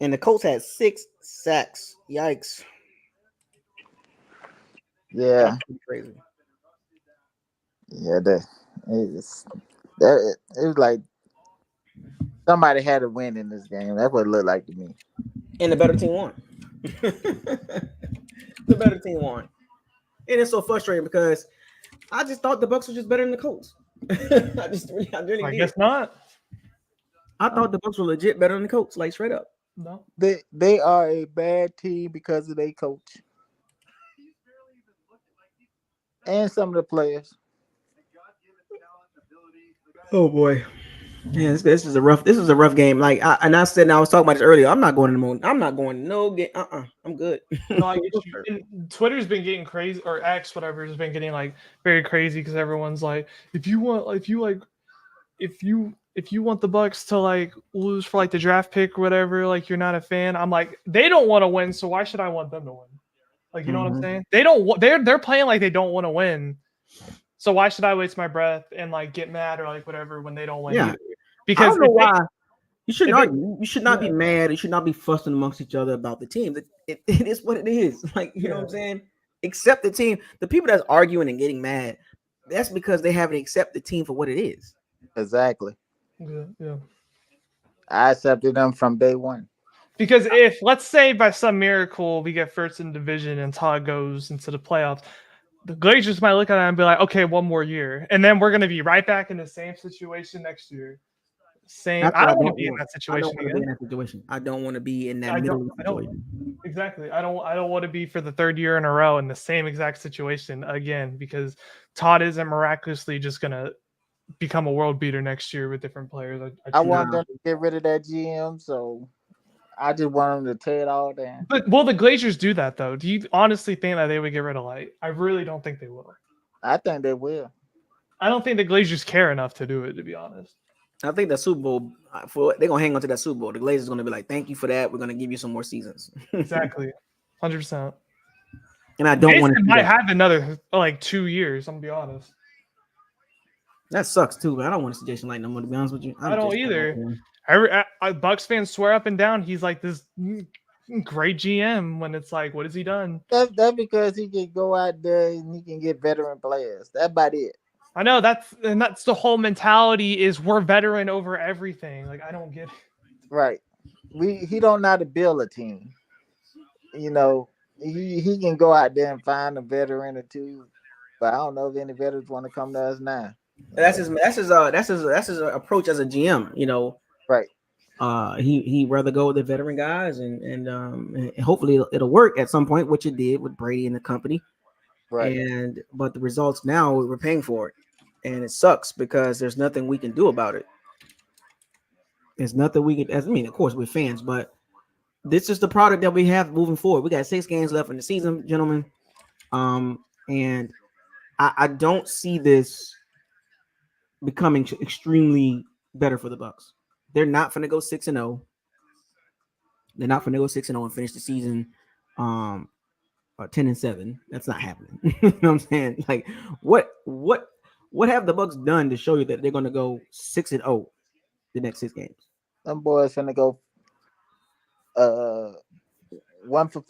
and the Colts had 6 sacks. Yikes. Yeah. Crazy. Yeah, That it was like somebody had to win in this game. That's what it looked like to me. And the better team won. The better team won. And it's so frustrating because I just thought the Bucks were just better than the Colts. I really I did. guess not. I thought the Bucks were legit better than the Colts, like straight up. No. They are a bad team because of their coach and some of the players. Oh boy. Yeah, this is a rough game. Like I said, and I was talking about this earlier. I'm not going to the moon. I'm not going no game. I'm good. No, I get you. And Twitter's been getting crazy, or X, whatever, has been getting like very crazy because everyone's like, if you want the Bucks to like lose for like the draft pick or whatever, like you're not a fan. I'm like, they don't want to win, so why should I want them to win? Like, you know what I'm saying? They don't. They're playing like they don't want to win. So why should I waste my breath and like get mad or like whatever when they don't win? Yeah. Either? Because I don't know why. You shouldn't if argue. You should not be mad. You should not be fussing amongst each other about the team. It is what it is. Like, you know what I'm saying? Accept the team. The people that's arguing and getting mad, that's because they haven't accepted the team for what it is. Exactly. Yeah. I accepted them from day one. Because if, let's say by some miracle, we get first in division and Todd goes into the playoffs, the Glazers might look at it and be like, okay, one more year. And then we're going to be right back in the same situation next year. I don't want to be in that situation again. I don't want to be in that middle situation. Exactly. I don't want to be for the third year in a row in the same exact situation again, because Todd isn't miraculously just going to become a world beater next year with different players. I want them to get rid of that GM, so I just want them to tear it all down. But will the Glazers do that though? Do you honestly think that they would get rid of Light? I really don't think they will. I think they will. I don't think the Glazers care enough to do it, to be honest. I think the Super Bowl, they're gonna hang on to that Super Bowl. The Glazers gonna be like, "Thank you for that. We're gonna give you some more seasons." Exactly, 100%. And I don't want to. Might have another like 2 years. I'm gonna be honest. That sucks too, but I don't want to see Jason Light no more. To be honest with you, I don't either. Bucks fans swear up and down he's like this great GM when it's like, what has he done? That's because he can go out there and he can get veteran players. That's about it. I know that's the whole mentality is we're veteran over everything. Like, I don't get it. Right. He don't know how to build a team. You know, he can go out there and find a veteran or two, but I don't know if any veterans want to come to us now. That's his approach as a GM. You know, right? He rather go with the veteran guys, and hopefully it'll work at some point, which it did with Brady and the company. Right. But the results now we're paying for it, and it sucks because there's nothing we can do about it. There's nothing we can. I mean, of course we're fans, but this is the product that we have moving forward. We got 6 games left in the season, gentlemen, and I don't see this becoming extremely better for the Bucks. They're not going to go 6-0. They're not going to go 6-0 and finish the season 10-7. That's not happening. You know what I'm saying? Like, what have the Bucks done to show you that they're going to go 6-0 the next 6 games? Them boys finna go 1 for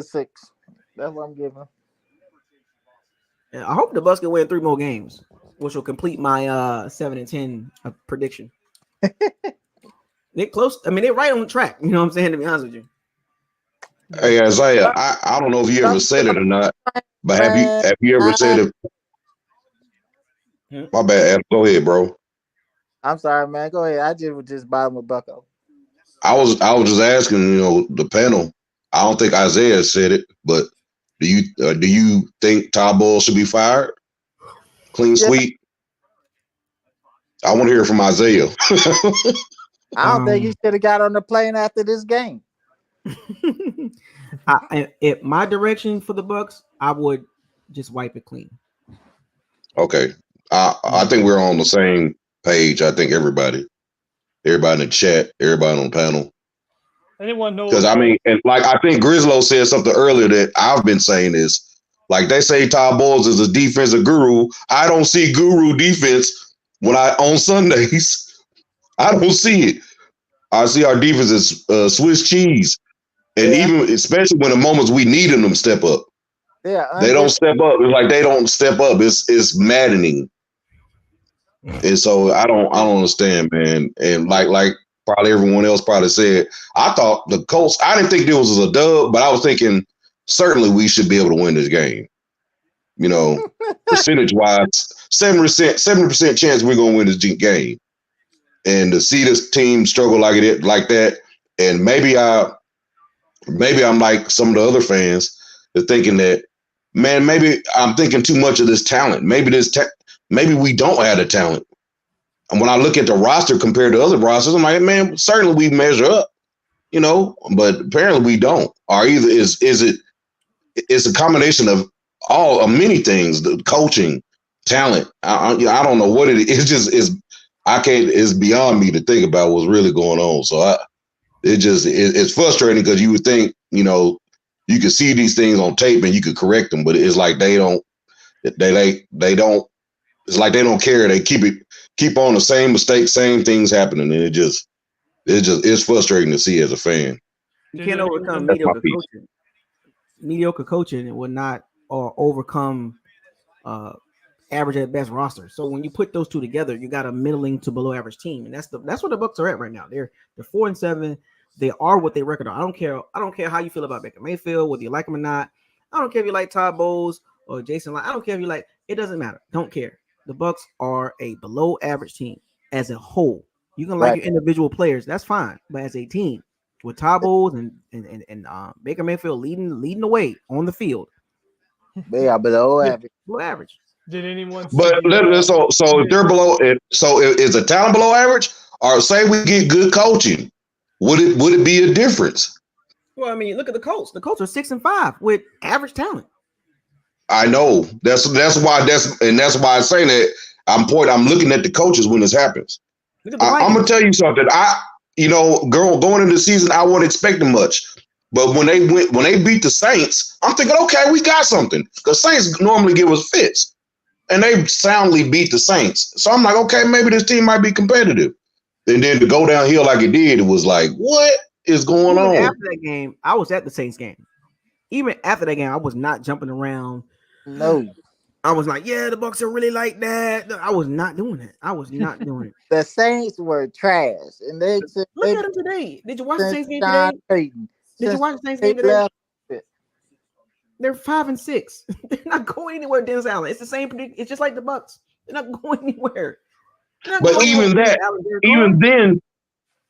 6. That's what I'm giving. I hope the Bucks can win 3 more games, which will complete my 7-10 prediction. They're close. I mean, they're right on track. You know what I'm saying? To be honest with you. Hey Isaiah, I don't know if you ever said it or not, but have you ever said it? My bad. Adam. Go ahead, bro. I'm sorry, man. Go ahead. I was just buying with Bucko. I was just asking, the panel. I don't think Isaiah said it, but do you think Todd Bowles should be fired? Clean sweep. I want to hear from Isaiah. I don't think he should have got on the plane after this game. My direction for the Bucks, I would just wipe it clean. Okay, I think we're on the same page. I think everybody in the chat, everybody on the panel. Anyone know? Because I mean, and like I think Grislow said something earlier that I've been saying is like they say Todd Bowles is a defensive guru. I don't see guru defense on Sundays. I don't see it. I see our defense is Swiss cheese, and even especially when the moments we need them to step up, they don't step up. It's like they don't step up. It's maddening. And so I don't understand, man. And like probably everyone else probably said, I thought the Colts. I didn't think this was a dub, but I was thinking certainly we should be able to win this game. You know, percentage wise, 70% chance we're gonna win this game. And to see this team struggle like that, and maybe I'm like some of the other fans, they're thinking that, man, maybe I'm thinking too much of this talent. Maybe we don't have the talent. And when I look at the roster compared to other rosters, I'm like, man, certainly we measure up, you know, but apparently we don't. Or either it's a combination of many things, the coaching, talent. I don't know what it is. It's just it's beyond me to think about what's really going on. So it's frustrating because you would think, you know, you could see these things on tape and you could correct them, but it's like they don't. It's like they don't care. They keep on the same mistakes, same things happening, and it's frustrating to see as a fan. You can't overcome That's my mediocre piece. coaching. Mediocre coaching will not overcome average at best roster. So when you put those two together, you got a middling to below average team, and that's where the Bucs are at right now. They're 4-7. They are what they record are. I don't care how you feel about Baker Mayfield, whether you like him or not. I don't care if you like Todd Bowles or Jason. I don't care if you like. It doesn't matter. Don't care. The Bucs are a below average team as a whole. You can like your individual players, that's fine, but as a team with Todd Bowles and Baker Mayfield leading the way on the field, they are below average. Below average. Did anyone? But so if they're below it, so is the talent below average? Or say we get good coaching, would it be a difference? Well, I mean, look at the Colts. The Colts are 6-5 with average talent. I know that's why I say that I'm looking at the coaches when this happens. I'm gonna tell you something. Going into the season, I wasn't expecting much, but when they beat the Saints, I'm thinking, okay, we got something, because Saints normally give us fits, and they soundly beat the Saints. So I'm like, okay, maybe this team might be competitive. And then to go downhill like it did, it was like, what is going on? After that game, I was at the Saints game. Even after that game, I was not jumping around. No. I was like, yeah, the Bucs are really like that. I was not doing it. The Saints were trash. And look at them today. Did you watch the Saints game today? Did you watch the Saints game today? They're 5-6. They're not going anywhere, Dennis Allen. It's the same. It's just like the Bucs. They're not going anywhere. But even then,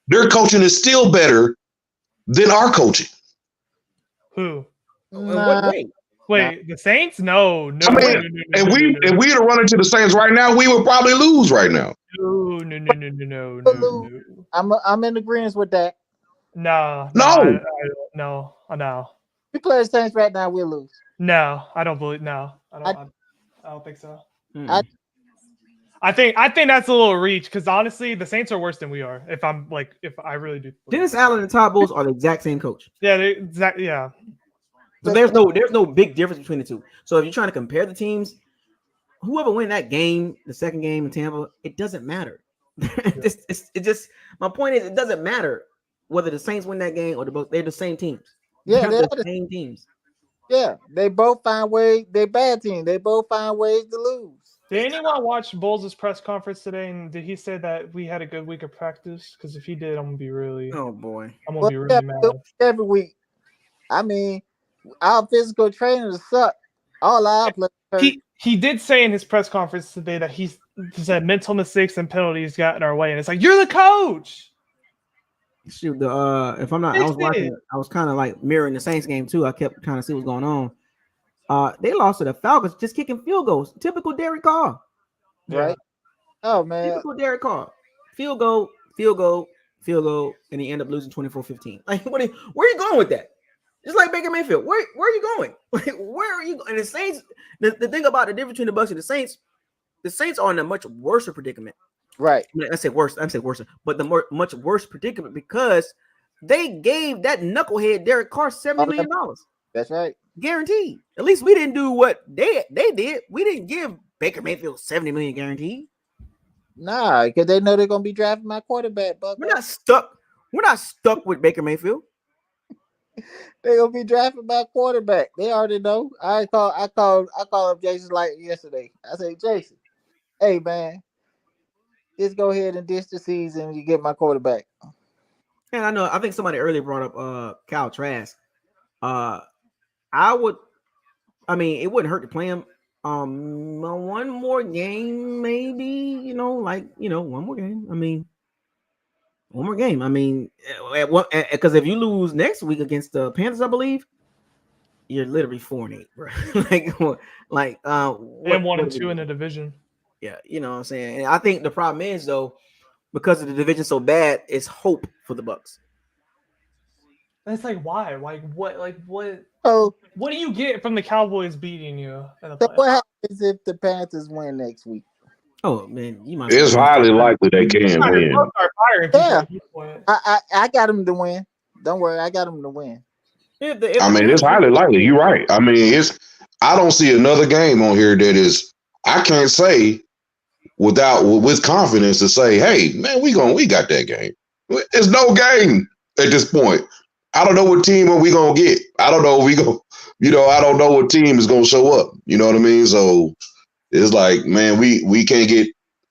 their coaching is still better than our coaching. Who? What way? Wait, the Saints? No. I mean, if we had run into the Saints right now, we would probably lose right now. No. I'm in agreement with that. No. We play the Saints right now, we'll lose. No, I don't believe. No, I don't think so. I think that's a little reach, because honestly, the Saints are worse than we are. If I really do. Dennis Allen and Todd Bowles are the exact same coach. Yeah, exactly. Yeah. So there's no big difference between the two. So if you're trying to compare the teams, whoever win that game, the second game in Tampa, it doesn't matter. My point is, it doesn't matter whether the Saints win that game or the Bucs. They're the same teams. Yeah, they're the same teams. Yeah, they both find ways. They're bad teams. They both find ways to lose. Did anyone watch Bowles' press conference today? And did he say that we had a good week of practice? Because if he did, I'm gonna be really. Oh boy, I'm gonna be really mad. Every week. I mean, our physical trainers suck. All our players. He did say in his press conference today that he said mental mistakes and penalties got in our way, and it's like, you're the coach. Shoot, if I'm not, I was watching. I was kind of like mirroring the Saints game too. I kept trying to see what's going on. They lost to the Falcons just kicking field goals. Typical Derek Carr. Right. Oh man. Typical Derek Carr. Field goal, and he ended up losing 24-15. Like, where are you going with that? Just like Baker Mayfield. Where are you going? Where are you going? And the Saints, the thing about the difference between the Bucs and the Saints are in a much worse predicament. Right. I say worse, but the much worse predicament because they gave that knucklehead Derek Carr $70 million. That's right. Guaranteed. At least we didn't do what they did. We didn't give Baker Mayfield $70 million guaranteed. Nah, because they know they're gonna be drafting my quarterback. Buck. We're not stuck with Baker Mayfield. They're gonna be drafting my quarterback. They already know. I called up Jason like yesterday. I said, Jason, hey man, Just go ahead and ditch the season. You get my quarterback. And I think somebody earlier brought up Kyle Trask. I would, I mean, it wouldn't hurt to play him one more game, maybe, one more game. I mean, one more game. I mean, because if you lose next week against the Panthers, I believe, you're literally 4-8, bro. And 1-2 in the division. Yeah, you know what I'm saying. And I think the problem is though, because of the division so bad, it's hope for the Bucks. It's like why? Like what? Like what? Oh, what do you get from the Cowboys beating you in the so playoffs? what happens if the Panthers win next week? Oh man, you might. It's highly likely they can win. Yeah, I got them to win. Don't worry, I got them to win. I mean, it's highly likely. You're right. I mean, I don't see another game on here that is. I can't say with confidence to say, hey, man, we got that game. It's no game at this point. I don't know what team are we gonna get. I don't know if we go. I don't know what team is gonna show up. You know what I mean? So it's like, man, we can't get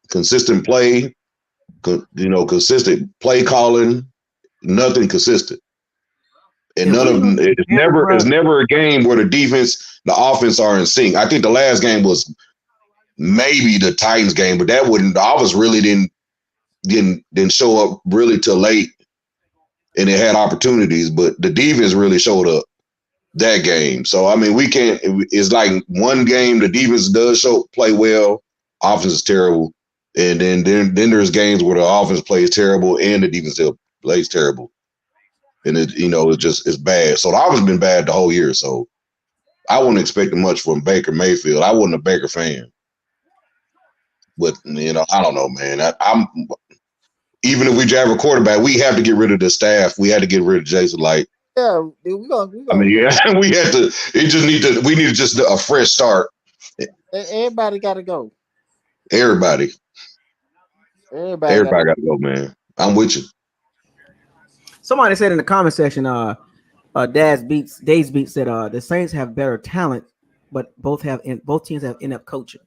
consistent play. Consistent play calling. Nothing consistent. And it's never a game where the defense, the offense are in sync. I think the last game was maybe the Titans game, but the offense really didn't show up really till late, and it had opportunities, but the defense really showed up that game. So I mean, we can't. It's like one game the defense does play well, offense is terrible, and then there's games where the offense plays terrible and the defense still plays terrible. And it's bad. So the offense has been bad the whole year. So I wouldn't expect much from Baker Mayfield. I wasn't a Baker fan, but I don't know, man. I'm even if we drive a quarterback, we have to get rid of the staff. We had to get rid of Jason Light. Yeah, we gonna. I mean, yeah, we had to. We need just a fresh start. Everybody got to go. Everybody got to go, man. I'm with you. Somebody said in the comment section, Days Beats said the Saints have better talent, but both teams have enough coaching.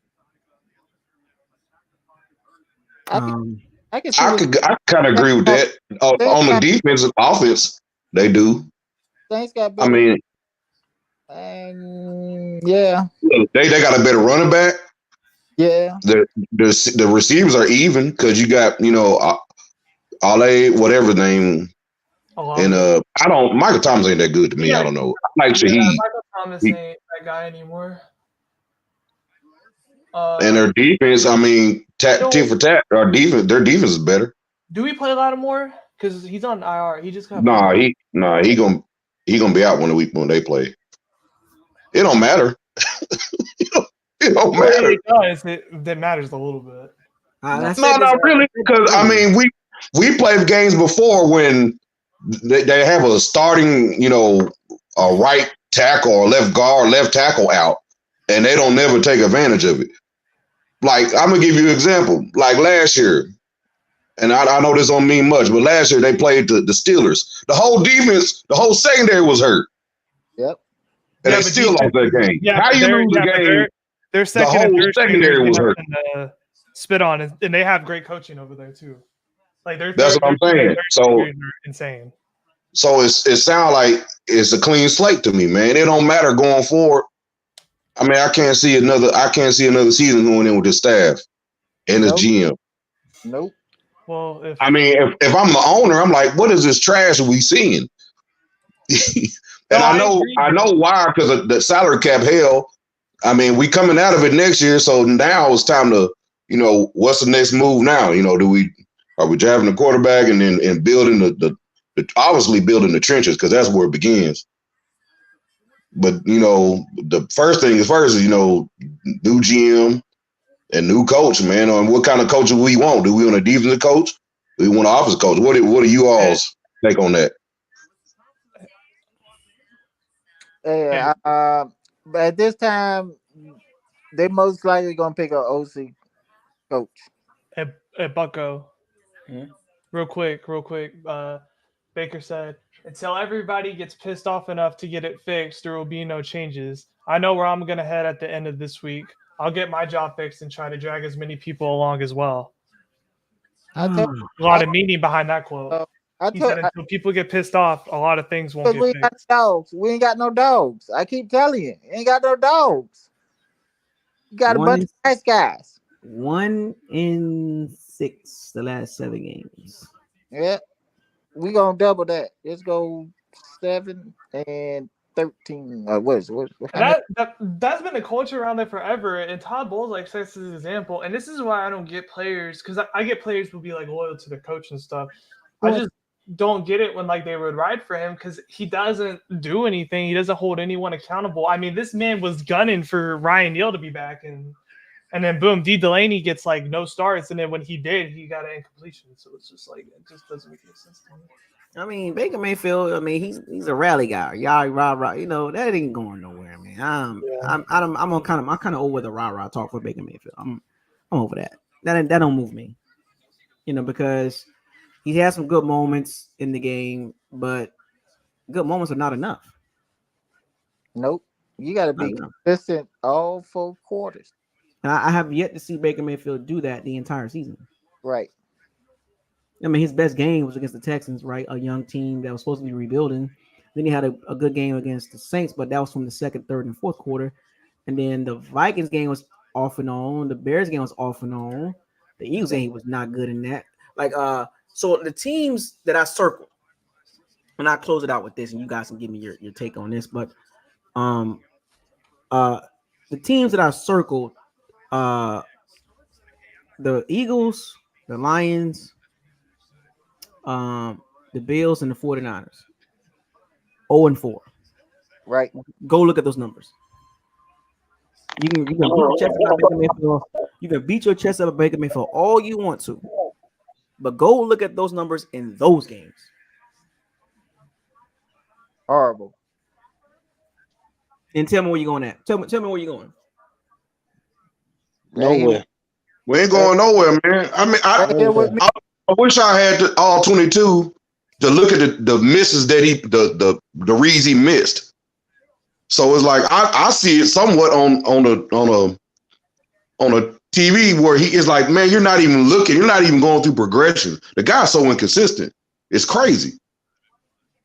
I kind of agree with that. On the defensive offense, they do. Saints got better. I mean, yeah, they got a better running back. Yeah, the receivers are even because you got Ale, whatever his name. And Michael Thomas ain't that good to me. Yeah, I don't know. I like Shaheed. Michael Thomas ain't that guy anymore. And their defense, I mean, tit for tat, their defense is better. Do we play Lattimore? Because he's on IR. He just got he gonna be out when they play. It don't matter. it don't matter. It does. That matters a little bit. No, really, because I mean, we played games before when they have a starting, a right tackle or left guard, left tackle out, and they don't never take advantage of it. Like, I'm going to give you an example. Like last year, and I know this don't mean much, but last year they played the Steelers. The whole defense, the whole secondary was hurt. Yep. And they still lost that game. Yeah, how you lose the game? Their second the whole and third secondary was hurt. Spit on, and they have great coaching over there too. Like that's what I'm saying. So insane. So it sounds like it's a clean slate to me, man. It don't matter going forward. I mean, I can't see another season going in with this staff and this GM. Nope. Well, if I'm the owner, I'm like, what is this trash we seeing? And I know why, because of the salary cap hell. I mean, we coming out of it next year, so now it's time to, what's the next move now? Are we driving the quarterback and then building the obviously building the trenches, because that's where it begins. But the first thing is new GM and new coach, man. On what kind of coach do we want? Do we want a defensive coach? Do we want an offensive coach? What do you all's take on that? Yeah, but at this time, they most likely gonna pick an OC coach. At Bucko. Real quick. Baker said, until everybody gets pissed off enough to get it fixed, there will be no changes. I know where I'm going to head at the end of this week. I'll get my job fixed and try to drag as many people along as well. I told A lot of meaning behind that quote. I He told said until people get pissed off, a lot of things won't because get we got fixed. dogs. We ain't got no dogs. I keep telling you, ain't got no dogs. You got a bunch of nice guys. 1-6 the last 7 games. Yeah, we gonna double that. Let's go 7 and 13. What? And that's been the culture around there forever. And Todd Bowles like sets this example. And this is why I don't get players, because I get players who be like loyal to their coach and stuff. I just don't get it when like they would ride for him because he doesn't do anything. He doesn't hold anyone accountable. I mean, this man was gunning for Ryan Neal to be back, and then boom, D. Delaney gets like no starts, and then when he did, he got an incompletion. So it's just like it just doesn't make any sense to me. I mean, Baker Mayfield. I mean, he's a rally guy. Y'all rah. You know that ain't going nowhere, man. I'm kind of over the rah talk for Baker Mayfield. I'm over that. That don't move me. You know, because he has some good moments in the game, but good moments are not enough. Nope. You got to be consistent all 4 quarters. I have yet to see Baker Mayfield do that the entire season. Right. I mean, his best game was against the Texans, right? A young team that was supposed to be rebuilding. Then he had a good game against the Saints, but that was from the second, third, and fourth quarter. And then the Vikings game was off and on. The Bears game was off and on. The Eagles game was not good in that. So the teams that I circled, and I close it out with this, and you guys can give me your take on this. But the teams that I circled, the Eagles, the Lions, the Bills, and the 49ers. 0-4. Right. Go look at those numbers. You can beat your chest about Baker Mayfield. You can beat your chest about Baker Mayfield all you want to. But go look at those numbers in those games. Horrible. And tell me where you're going at. Tell me where you're going. Nowhere. We ain't going nowhere, man. I mean, I wish I had all 22 to look at the misses that the reads he missed. So it's like I see it somewhat on a TV where he is like, man, you're not even looking, you're not even going through progression. The guy's so inconsistent. It's crazy.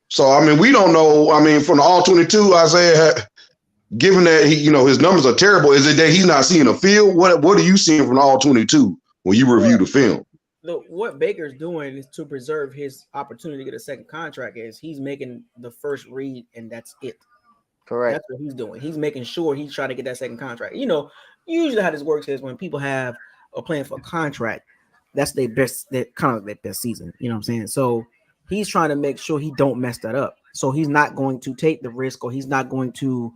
So I mean, we don't know. I mean, from the all 22, Isaiah, given that his numbers are terrible, is it that he's not seeing a field? What are you seeing from the all 22 when you review the film? What Baker's doing is to preserve his opportunity to get a second contract. Is he's making the first read and that's it. Correct. That's what he's doing. He's making sure he's trying to get that second contract. Usually how this works is when people have a plan for a contract, that's their best season. You know what I'm saying? So he's trying to make sure he don't mess that up. So he's not going to take the risk, or he's not going to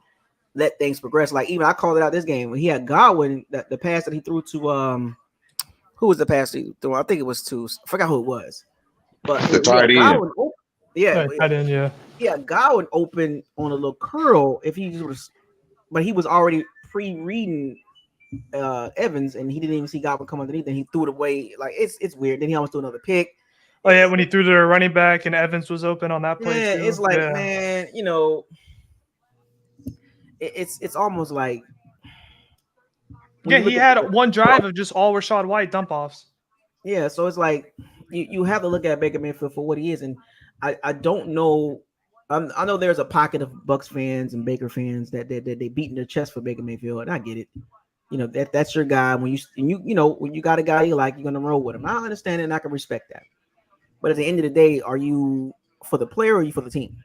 let things progress. Like even I called it out this game when he had Godwin, the pass that he threw to who was the pass he threw? I think it was to, I forgot who it was. But the tight end. Yeah, Godwin open on a little curl if he was, but he was already pre-reading Evans, and he didn't even see Godwin come underneath, and he threw it away. Like it's weird. Then he almost threw another pick. Oh yeah, when he threw to the running back and Evans was open on that play. Yeah, too. It's like, man, it's almost like he had one drive of just all Rachaad White dump offs. Yeah, so it's like you have to look at Baker Mayfield for what he is, and I don't know. I know there's a pocket of Bucs fans and Baker fans that they beating their chest for Baker Mayfield, and I get it. That's your guy. When you got a guy you like, you're gonna roll with him. I understand it, and I can respect that. But at the end of the day, are you for the player or are you for the team?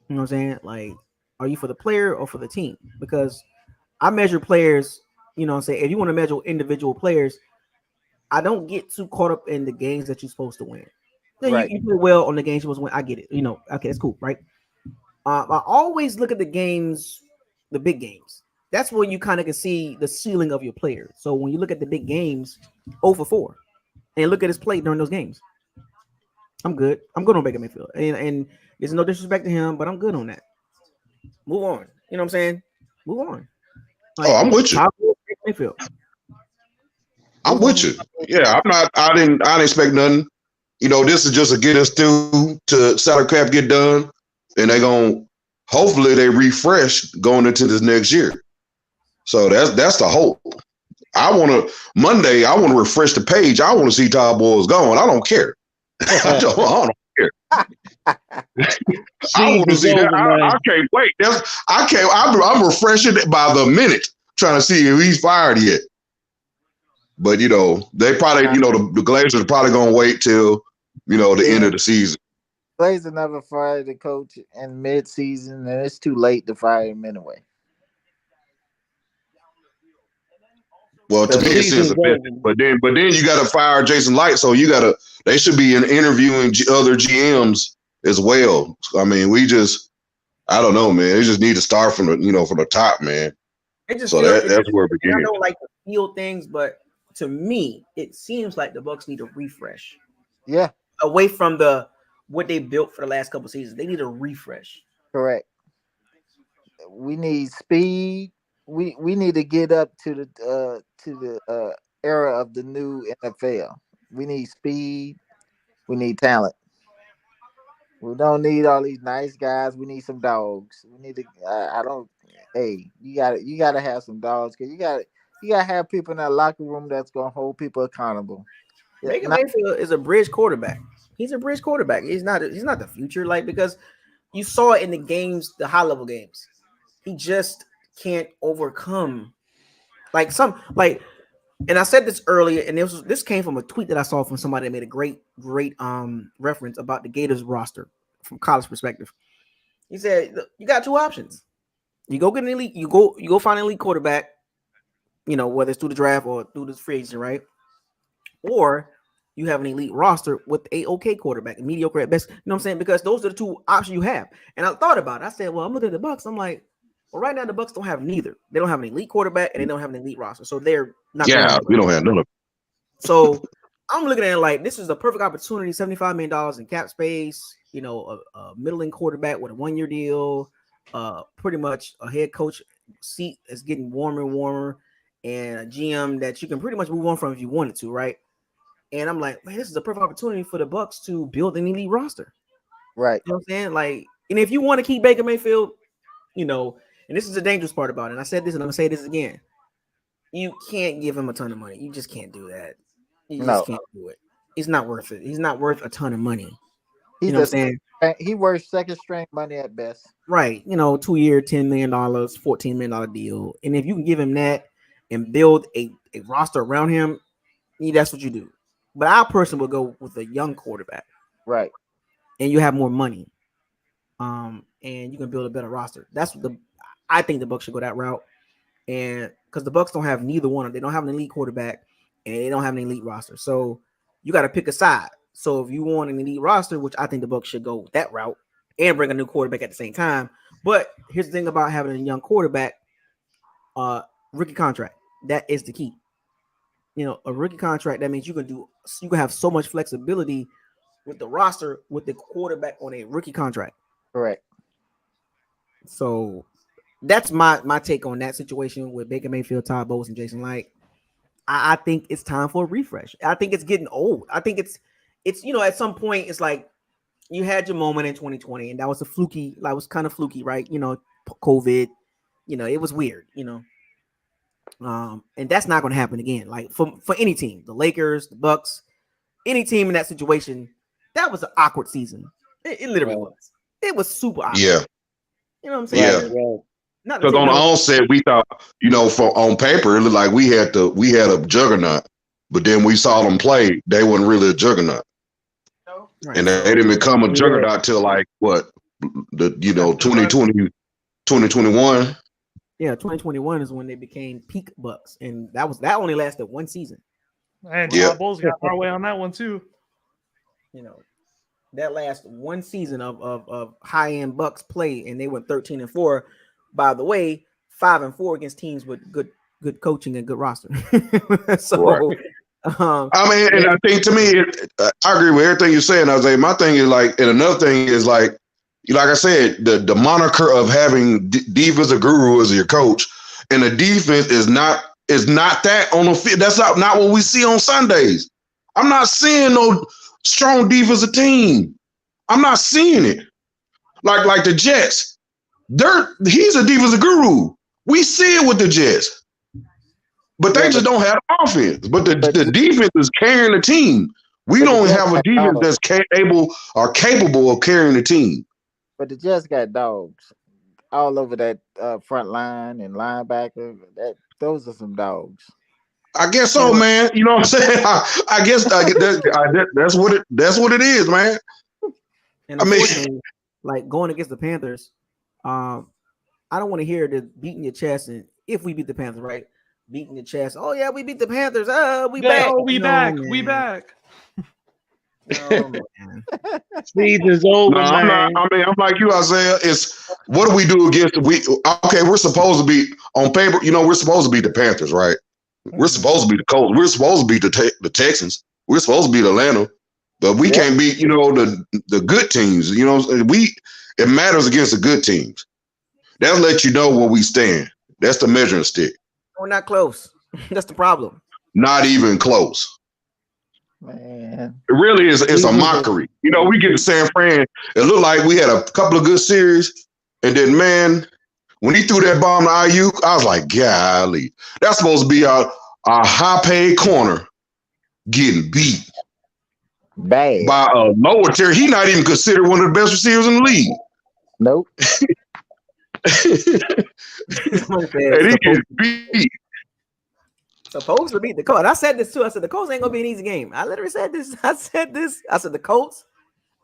You know what I'm saying? Like, are you for the player or for the team? Because I measure players. You know what I'm saying? If you want to measure individual players, I don't get too caught up in the games that you're supposed to win. Right. You play well on the games you're supposed to win. I get it. Okay, that's cool, right? I always look at the games, the big games. That's where you kind of can see the ceiling of your player. So when you look at the big games, 0-4, and look at his play during those games, I'm good. I'm good on Baker Mayfield, and there's no disrespect to him, but I'm good on that. Move on. You know what I'm saying? Move on. Like, I'm with you. Mayfield. I'm with you. Yeah, I didn't expect nothing. This is just to get us through to salary cap get done, and hopefully they refresh going into this next year. So that's the hope. Monday, I want to refresh the page. I want to see Todd Bowles gone. I don't care. I don't care. I want to see that. I can't wait. I'm refreshing it by the minute, trying to see if he's fired yet. But they probably, the Glazers are probably gonna wait till the end of the season. Glazer never fired the coach in mid-season, and it's too late to fire him anyway. Well, to me, it seems a bit, but then you got to fire Jason Light, so they should be interviewing other GMs as well. I mean, I don't know, man. They just need to start from the top, man. So that's where it begins. I don't like to feel things, but to me, it seems like the Bucs need a refresh. Yeah, away from what they built for the last couple seasons, they need a refresh. Correct. We need speed. We need to get up to the era of the new NFL. We need speed. We need talent. We don't need all these nice guys. We need some dogs. We need to. I don't. Hey, you gotta have some dogs, because you gotta have people in that locker room that's gonna hold people accountable. Baker Mayfield is a bridge quarterback. He's a bridge quarterback. He's not the future, because you saw it in the games, the high level games. He just can't overcome and I said this earlier, and this came from a tweet that I saw from somebody that made a great reference about the Gators roster from college perspective. He said, look, you got two options. You go get an elite, you go find an elite quarterback, whether it's through the draft or through the free agency, right? Or you have an elite roster with a okay quarterback, mediocre at best. You know what I'm saying? Because those are the two options you have. And I thought about it. I said, well, I'm looking at the Bucs. I'm like, well, right now the Bucs don't have neither. They don't have an elite quarterback and they don't have an elite roster. So they're not. Yeah, we don't have none of them. So I'm looking at it like this is a perfect opportunity, $75 million in cap space, a middling quarterback with a 1-year deal, pretty much a head coach seat is getting warmer and warmer, and a GM that you can pretty much move on from if you wanted to, right? And I'm like, man, this is a perfect opportunity for the Bucs to build an elite roster. Right. You know what I'm saying? And if you want to keep Baker Mayfield, and this is the dangerous part about it. And I said this and I'm gonna say this again. You can't give him a ton of money. You just can't do that. You just can't do it. It's not worth it. He's not worth a ton of money. He's what I'm saying? He worth second string money at best. Right. 2-year, $10 million, $14 million deal. And if you can give him that and build a roster around him, that's what you do. But I personally would go with a young quarterback. Right. And you have more money. And you can build a better roster. I think the Bucs should go that route. And because the Bucs don't have neither one. They don't have an elite quarterback and they don't have an elite roster. So you got to pick a side. So if you want an elite roster, which I think the Bucs should go that route and bring a new quarterback at the same time. But here's the thing about having a young quarterback, rookie contract. That is the key. A rookie contract, that means you can have so much flexibility with the roster with the quarterback on a rookie contract. Correct. So that's my take on that situation with Baker Mayfield, Todd Bowles, and Jason Light. I think it's time for a refresh. I think it's getting old. I think it's at some point it's like you had your moment in 2020, and that was kind of fluky, right? COVID, it was weird, and that's not going to happen again. Like for any team, the Lakers, the Bucks, any team in that situation, that was an awkward season. It literally was. It was super awkward. Yeah. You know what I'm saying? Yeah. Because on the onset, we thought, on paper, it looked like we had a juggernaut, but then we saw them play. They weren't really a juggernaut, and they didn't become a juggernaut till 2020, 2021. Yeah, 2021 is when they became peak Bucks, and that only lasted one season. And Todd Bowles got our way on that one too. That last one season of high-end Bucks play, and they went 13-4. By the way, 5-4 against teams with good coaching and good roster. So, and I think to me, I agree with everything you're saying, Isaiah. My thing is and another thing is like I said, the moniker of having defensive guru as your coach, and the defense is not that on the field. That's not what we see on Sundays. I'm not seeing no strong defensive team. I'm not seeing it. Like the Jets. He's a defensive guru. We see it with the Jets. But they just don't have the offense. But the defense is carrying the team. We don't have a defense that's capable of carrying the team. But the Jets got dogs all over that front line and linebacker. Those are some dogs. I guess so, man. You know what I'm saying? I guess that's what it is, man. And unfortunately, like going against the Panthers, I don't want to hear the beating your chest. And if we beat the Panthers, right? Beating your chest. Oh yeah, we beat the Panthers. We back. We back. No, man. Season's over, man. I'm like you, Isaiah. It's what do we do against we're supposed to be on paper, we're supposed to beat the Panthers, right? We're supposed to beat the Colts. We're supposed to beat the Texans. We're supposed to beat Atlanta. But we can't beat, the good teams. It matters against the good teams. That'll let you know where we stand. That's the measuring stick. We're not close. That's the problem. Not even close. Man. It really is. It's a mockery. We get to San Fran. It looked like we had a couple of good series. And then, man, when he threw that bomb to Ayuk, I was like, golly. That's supposed to be our high-paid corner getting beat. Bad. By a lower tier. He's not even considered one of the best receivers in the league. Nope. And he gets beat. Supposed to beat the Colts. I said this too. I said the Colts ain't gonna be an easy game. I literally said this. I said the Colts.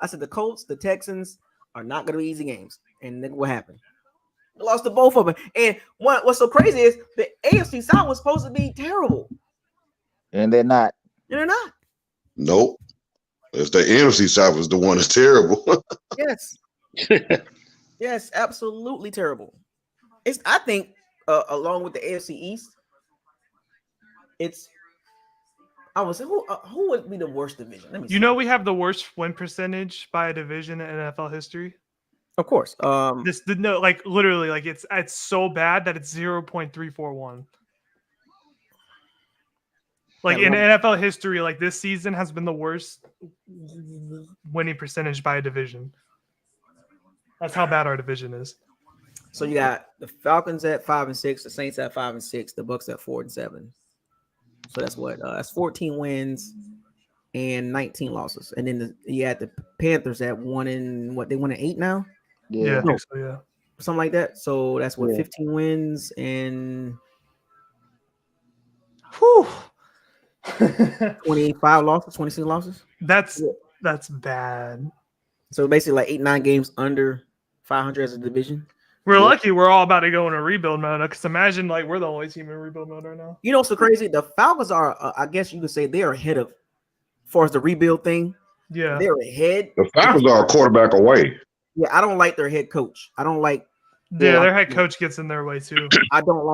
The Texans are not gonna be easy games. And then what happened? They lost to both of them. And what's so crazy is the AFC South was supposed to be terrible. And they're not. And they're not. Nope. It's the NFC South is the one that's terrible. Yes. Yes, absolutely terrible. I think along with the AFC East, I would say who would be the worst division? Let me see. We have the worst win percentage by a division in NFL history. Of course. Literally, it's so bad that it's 0.341. In NFL history, this season has been the worst winning percentage by a division. That's how bad our division is. So you got the Falcons at 5-6, the Saints at 5-6, the Bucs at 4-7. So that's what? That's 14 wins and 19 losses. And then you had the Panthers at 1-8 now? Yeah, I think so, yeah. Something like that. So that's 15 wins and 25 losses, 26 losses. That's bad. So basically 8-9 games under 500 as a division. We're lucky we're all about to go in a rebuild mode. Because imagine we're the only team in rebuild mode right now. What's so crazy? The Falcons are, I guess you could say, they're ahead of, as far as the rebuild thing. Yeah, they're ahead. The Falcons are a quarterback away. Yeah, I don't like their head coach. I don't like. Their head coach gets in their way too. I don't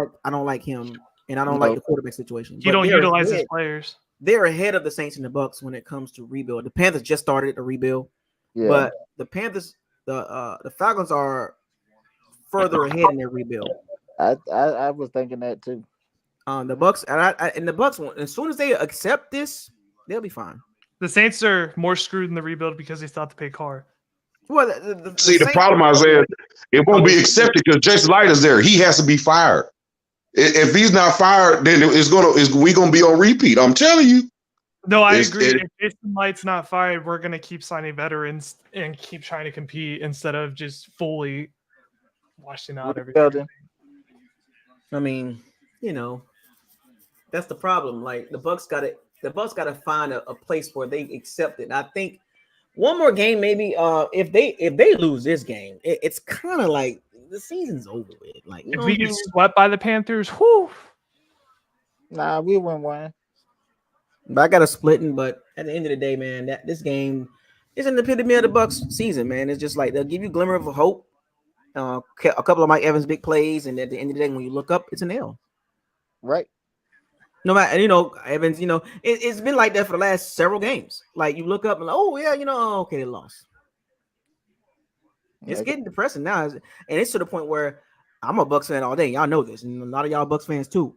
like him, and I don't like the quarterback situation. You don't utilize his players. They're ahead of the Saints and the Bucs when it comes to rebuild. The Panthers just started a rebuild, but the Panthers, the Falcons are further ahead in their rebuild. I was thinking that too. The Bucs and the Bucs, as soon as they accept this, they'll be fine. The Saints are more screwed in the rebuild because they still have to pay Carr. Well, the problem, Isaiah, it won't be accepted because Jason Light is there. He has to be fired. If he's not fired, then we gonna be on repeat. I'm telling you. No, I agree. If Jason Light's not fired, we're gonna keep signing veterans and keep trying to compete instead of just fully washing out everything. I mean, that's the problem. Like the Bucs got to find a place where they accept it. And I think one more game, maybe. If they lose this game, it's kind of like the season's over with. Like if we get swept by the Panthers, whoo. Nah, we win one. But I got a splitting. But at the end of the day, man, this game is an epitome of the Bucs season, man. It's just like they'll give you a glimmer of hope. A couple of Mike Evans big plays, and at the end of the day, when you look up, it's an L. Right. No matter, Evans, it's been like that for the last several games. Like you look up and okay, they lost. It's getting depressing now, and it's to the point where I'm a Bucs fan all day. Y'all know this, and a lot of y'all Bucs fans too.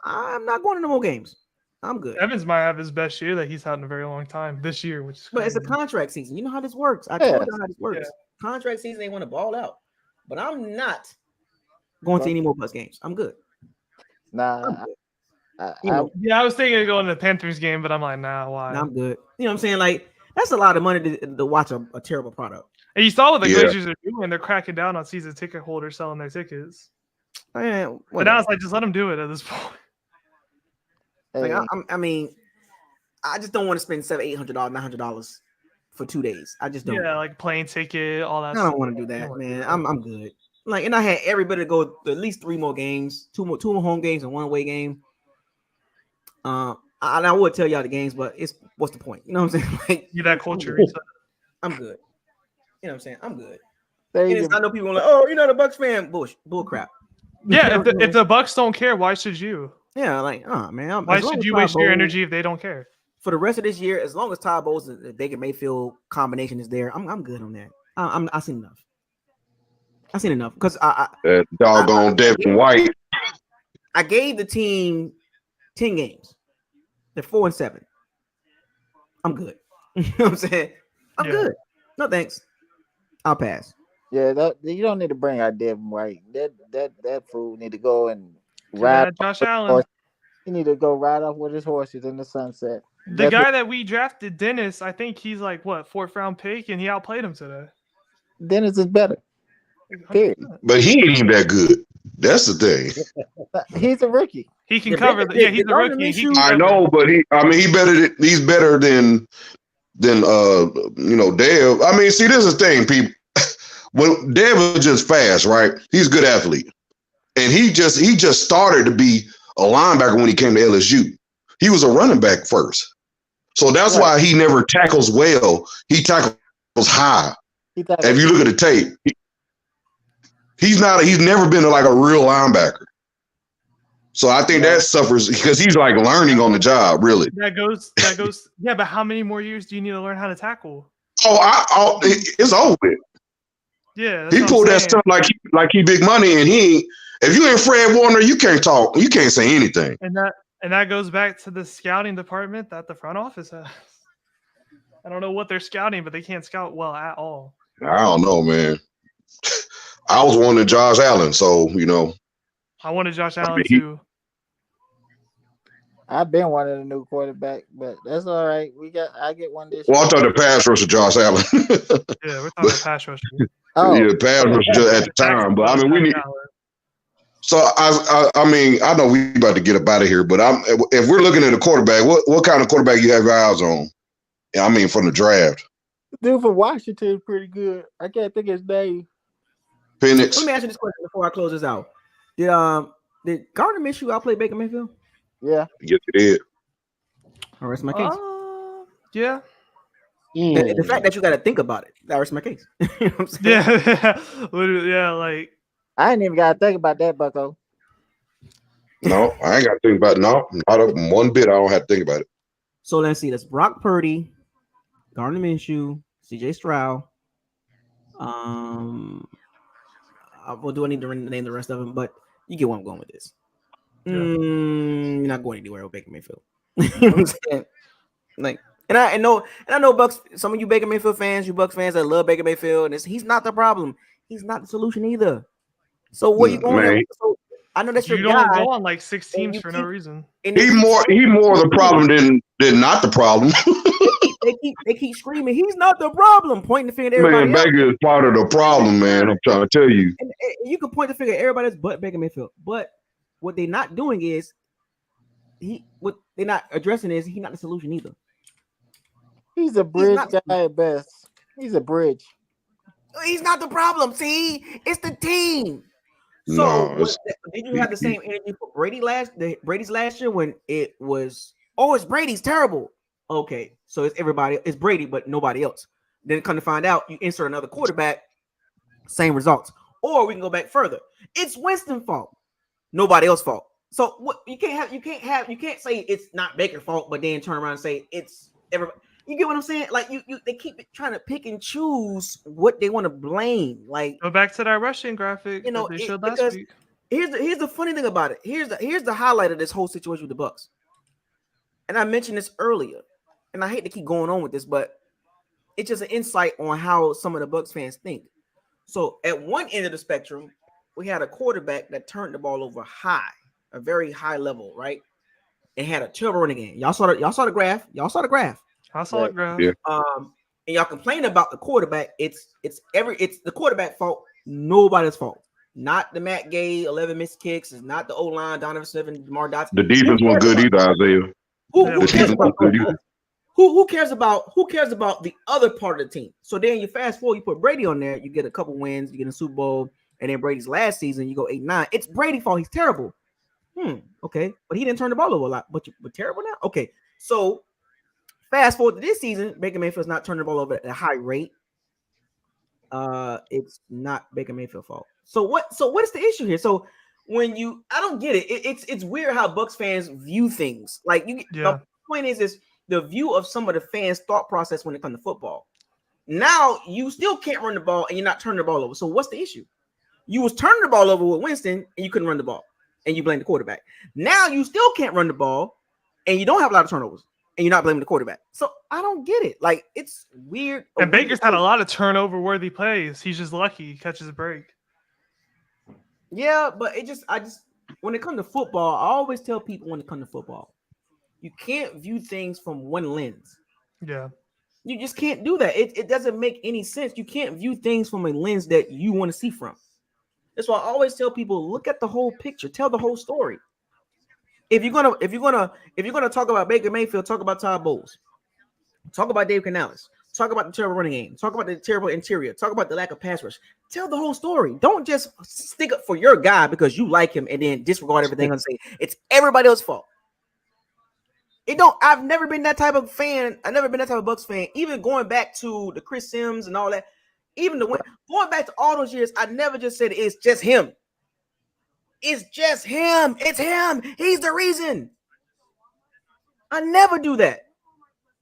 I'm not going to no more games. I'm good. Evans might have his best year that he's had in a very long time this year, which is but it's a contract season. You know how this works. I told you how this works. Yeah. Contract season, they want to ball out, but I'm not going to any more Bucs games. I'm good. Nah, Yeah, I was thinking of going to the Panthers game, but I'm like, nah, why? I'm good. You know what I'm saying? Like, that's a lot of money to watch a terrible product. And you saw what the Yeah. Glazers are doing. They're cracking down on season ticket holders selling their tickets. Man, But now it's like, just let them do it at this point. Like, I mean, I just don't want to spend $700, $800, $900 for 2 days. I just don't. Yeah, like plane ticket, all that I stuff. don't want to do that, man. I'm good. Like, and I had everybody to go to at least 3 more games, two more home games and 1 away game. And I would tell y'all the games, but what's the point? You know what I'm saying? Like, that culture. I'm good. You know what I'm saying? I'm good. There And I know people are like, oh, you're not a Bucks fan. Bull crap. Yeah, if the Bucks don't care, why should you? Yeah, like, oh man, why should you waste your energy if they don't care? For the rest of this year, as long as Todd Bowles and the Baker Mayfield combination is there, I'm good on that. I've seen enough. I've seen enough because that doggone Devin White. I gave the team 10 games. They're 4-7. I'm good. You know what I'm saying? I'm good. No thanks. I'll pass. Yeah, that you don't need to bring out Devin White. That fool need to go and ride. Josh Allen. He need to go ride off with his horses in the sunset. The guy that we drafted, Dennis, I think he's like what 4th round pick, and he outplayed him today. Dennis is better. Period. But he ain't even that good. That's the thing. He's a rookie. He can cover. He's a rookie. I know, but he's better than Dev. I mean, see, this is the thing, people. When Dev is just fast, right? He's a good athlete, and he just started to be a linebacker when he came to LSU. He was a running back first, so that's why he never tackles well. He tackles high. If you look at the tape, he's never been like a real linebacker. So I think that suffers because he's like learning on the job, really. That goes. Yeah, but how many more years do you need to learn how to tackle? It's over with. Yeah, he pulled that stuff like he big money, and he ain't. If you ain't Fred Warner, you can't talk. You can't say anything. And that goes back to the scouting department that the front office has. I don't know what they're scouting, but they can't scout well at all. I don't know, man. I was wanting Josh Allen, so I wanted Josh Allen too. I've been wanting a new quarterback, but that's all right. I get one this Well, year. I thought the pass rush of Josh Allen. Yeah, we're talking about pass rush. Yeah, pass rush just at the time. But I mean, we need. So I mean, I know we about to get up out of here, but if we're looking at a quarterback, what kind of quarterback you have your eyes on? I mean, from the draft. The dude from Washington is pretty good. I can't think of his name. Penix. Let me ask you this question before I close this out. Did Gardner Minshew outplay Baker Mayfield? Yeah. Yes, he did. I'll rest my case. Yeah. The fact that you got to think about it, that rests my case. You know what I'm saying? Yeah, like I ain't even got to think about that, Bucko. No, I ain't got to think about it. No, not one bit. I don't have to think about it. So let's see. That's Brock Purdy, Gardner Minshew, C.J. Stroud. Well, do I need to name the rest of them? But you get where I'm going with this. Yeah. You're not going anywhere with Baker Mayfield. You know what I'm saying? Like, and I know Bucks. Some of you Baker Mayfield fans, you Bucks fans that love Baker Mayfield, and he's not the problem. He's not the solution either. So what you going? So I know that's your guy. You don't go on like 6 teams for no reason. He more the problem than not the problem. They keep screaming, he's not the problem, pointing the finger at everybody. Man, Baker is part of the problem, man. I'm trying to tell you. And you can point the finger at everybody else but Baker Mayfield. But what they're not doing is what they're not addressing is he's not the solution either. He's a bridge guy at best. He's a bridge. He's not the problem. See, it's the team. So did you have the same energy for Brady's last year when it was it's Brady's terrible? Okay, so it's Brady, but nobody else. Then come to find out, you insert another quarterback, same results. Or we can go back further. It's Winston's fault, nobody else's fault. So what you can't say it's not Baker's fault, but then turn around and say it's everybody. You get what I'm saying? Like they keep trying to pick and choose what they want to blame. Like go back to that rushing graphic that they showed last week. Here's the funny thing about it. Here's the highlight of this whole situation with the Bucks. And I mentioned this earlier, and I hate to keep going on with this, but it's just an insight on how some of the Bucks fans think. So at one end of the spectrum, we had a quarterback that turned the ball over high. a very high level, right? And had a terrible running game. Y'all saw the graph. I saw Right. it, graph. Yeah. And y'all complain about the quarterback. It's the quarterback fault. Nobody's fault. Not the Matt Gay 11 missed kicks. It's not the O line Donovan Smith and DeMar Dotson. The defense wasn't good either, Isaiah. Who cares about good either. who cares about the other part of the team? So then you fast forward, you put Brady on there, you get a couple wins, you get a Super Bowl, and then Brady's last season, you go 8-9. It's Brady's fault. He's terrible. Okay, but he didn't turn the ball over a lot. But terrible now. Okay, so fast forward to this season, Baker Mayfield's not turning the ball over at a high rate. It's not Baker Mayfield's fault. So what is the issue here? So I don't get it. It's weird how Bucs fans view things. Like the point is the view of some of the fans' thought process when it comes to football. Now you still can't run the ball and you're not turning the ball over. So what's the issue? You was turning the ball over with Winston and you couldn't run the ball and you blame the quarterback. Now you still can't run the ball and you don't have a lot of turnovers and you're not blaming the quarterback. So I don't get it. Like, it's weird. And Baker's had a lot of turnover-worthy plays. He's just lucky he catches a break. Yeah, but I just when it comes to football, I always tell people when it comes to football, you can't view things from one lens. Yeah. You just can't do that. It doesn't make any sense. You can't view things from a lens that you want to see from. That's why I always tell people, look at the whole picture, tell the whole story. If you're gonna talk about Baker Mayfield, talk about Todd Bowles, talk about Dave Canales, talk about the terrible running game, talk about the terrible interior, talk about the lack of pass rush. Tell the whole story. Don't just stick up for your guy because you like him and then disregard everything and say it's everybody else's fault. I've never been that type of fan. I've never been that type of Bucs fan. Even going back to the Chris Sims and all that, going back to all those years, I never just said it's just him. It's just him. It's him. He's the reason. I never do that.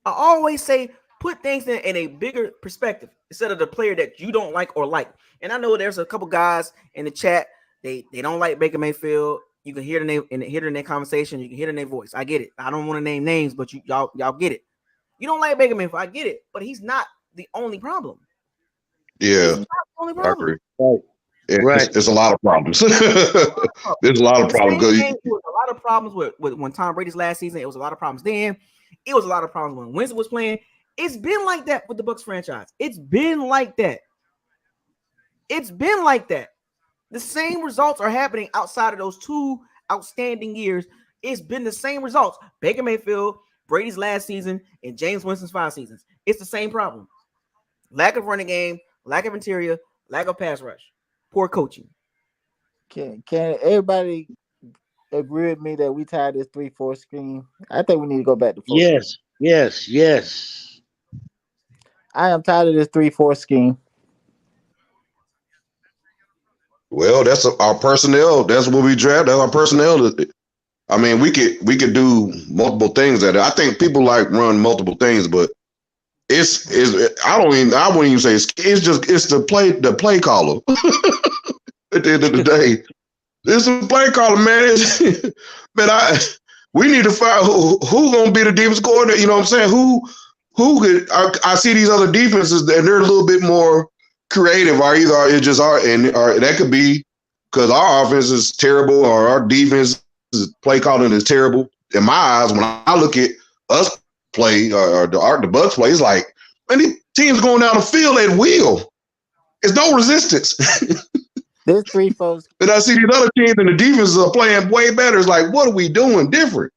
I always say put things in a bigger perspective instead of the player that you don't like or like. And I know there's a couple guys in the chat. They don't like Baker Mayfield. You can hear the name and hear it in their conversation. You can hear it in their voice. I get it. I don't want to name names, but y'all get it. You don't like Baker Mayfield. I get it, but he's not the only problem. Yeah, only I problem. agree. It's a lot of problems. There's a lot of problems. There was a lot of problems with when Tom Brady's last season. It was a lot of problems then. It was a lot of problems when Winston was playing. It's been like that with the Bucs franchise. It's been like that. It's been like that. The same results are happening outside of those two outstanding years. It's been the same results. Baker Mayfield, Brady's last season, and James Winston's 5 seasons. It's the same problem. Lack of running game, lack of interior, lack of pass rush, poor coaching. Can everybody agree with me that we tired this 3-4 scheme? I think we need to go back to 4. Yes. I am tired of this 3-4 scheme. Well, that's our personnel. That's what we draft. That's our personnel. I mean, we could do multiple things at it. I think people like run multiple things, but I wouldn't even say it's the play caller. At the end of the day, it's a play caller, man. We need to find who gonna be the defense coordinator. You know what I'm saying? Who could? I see these other defenses and they're a little bit more creative, or either it's just or that could be because our offense is terrible or our defense play calling is terrible. In my eyes, when I look at us play or the Bucs play, it's like, man, these teams going down the field at will. There's no resistance. This 3-4. And I see these other teams and the defenses are playing way better. It's like, what are we doing different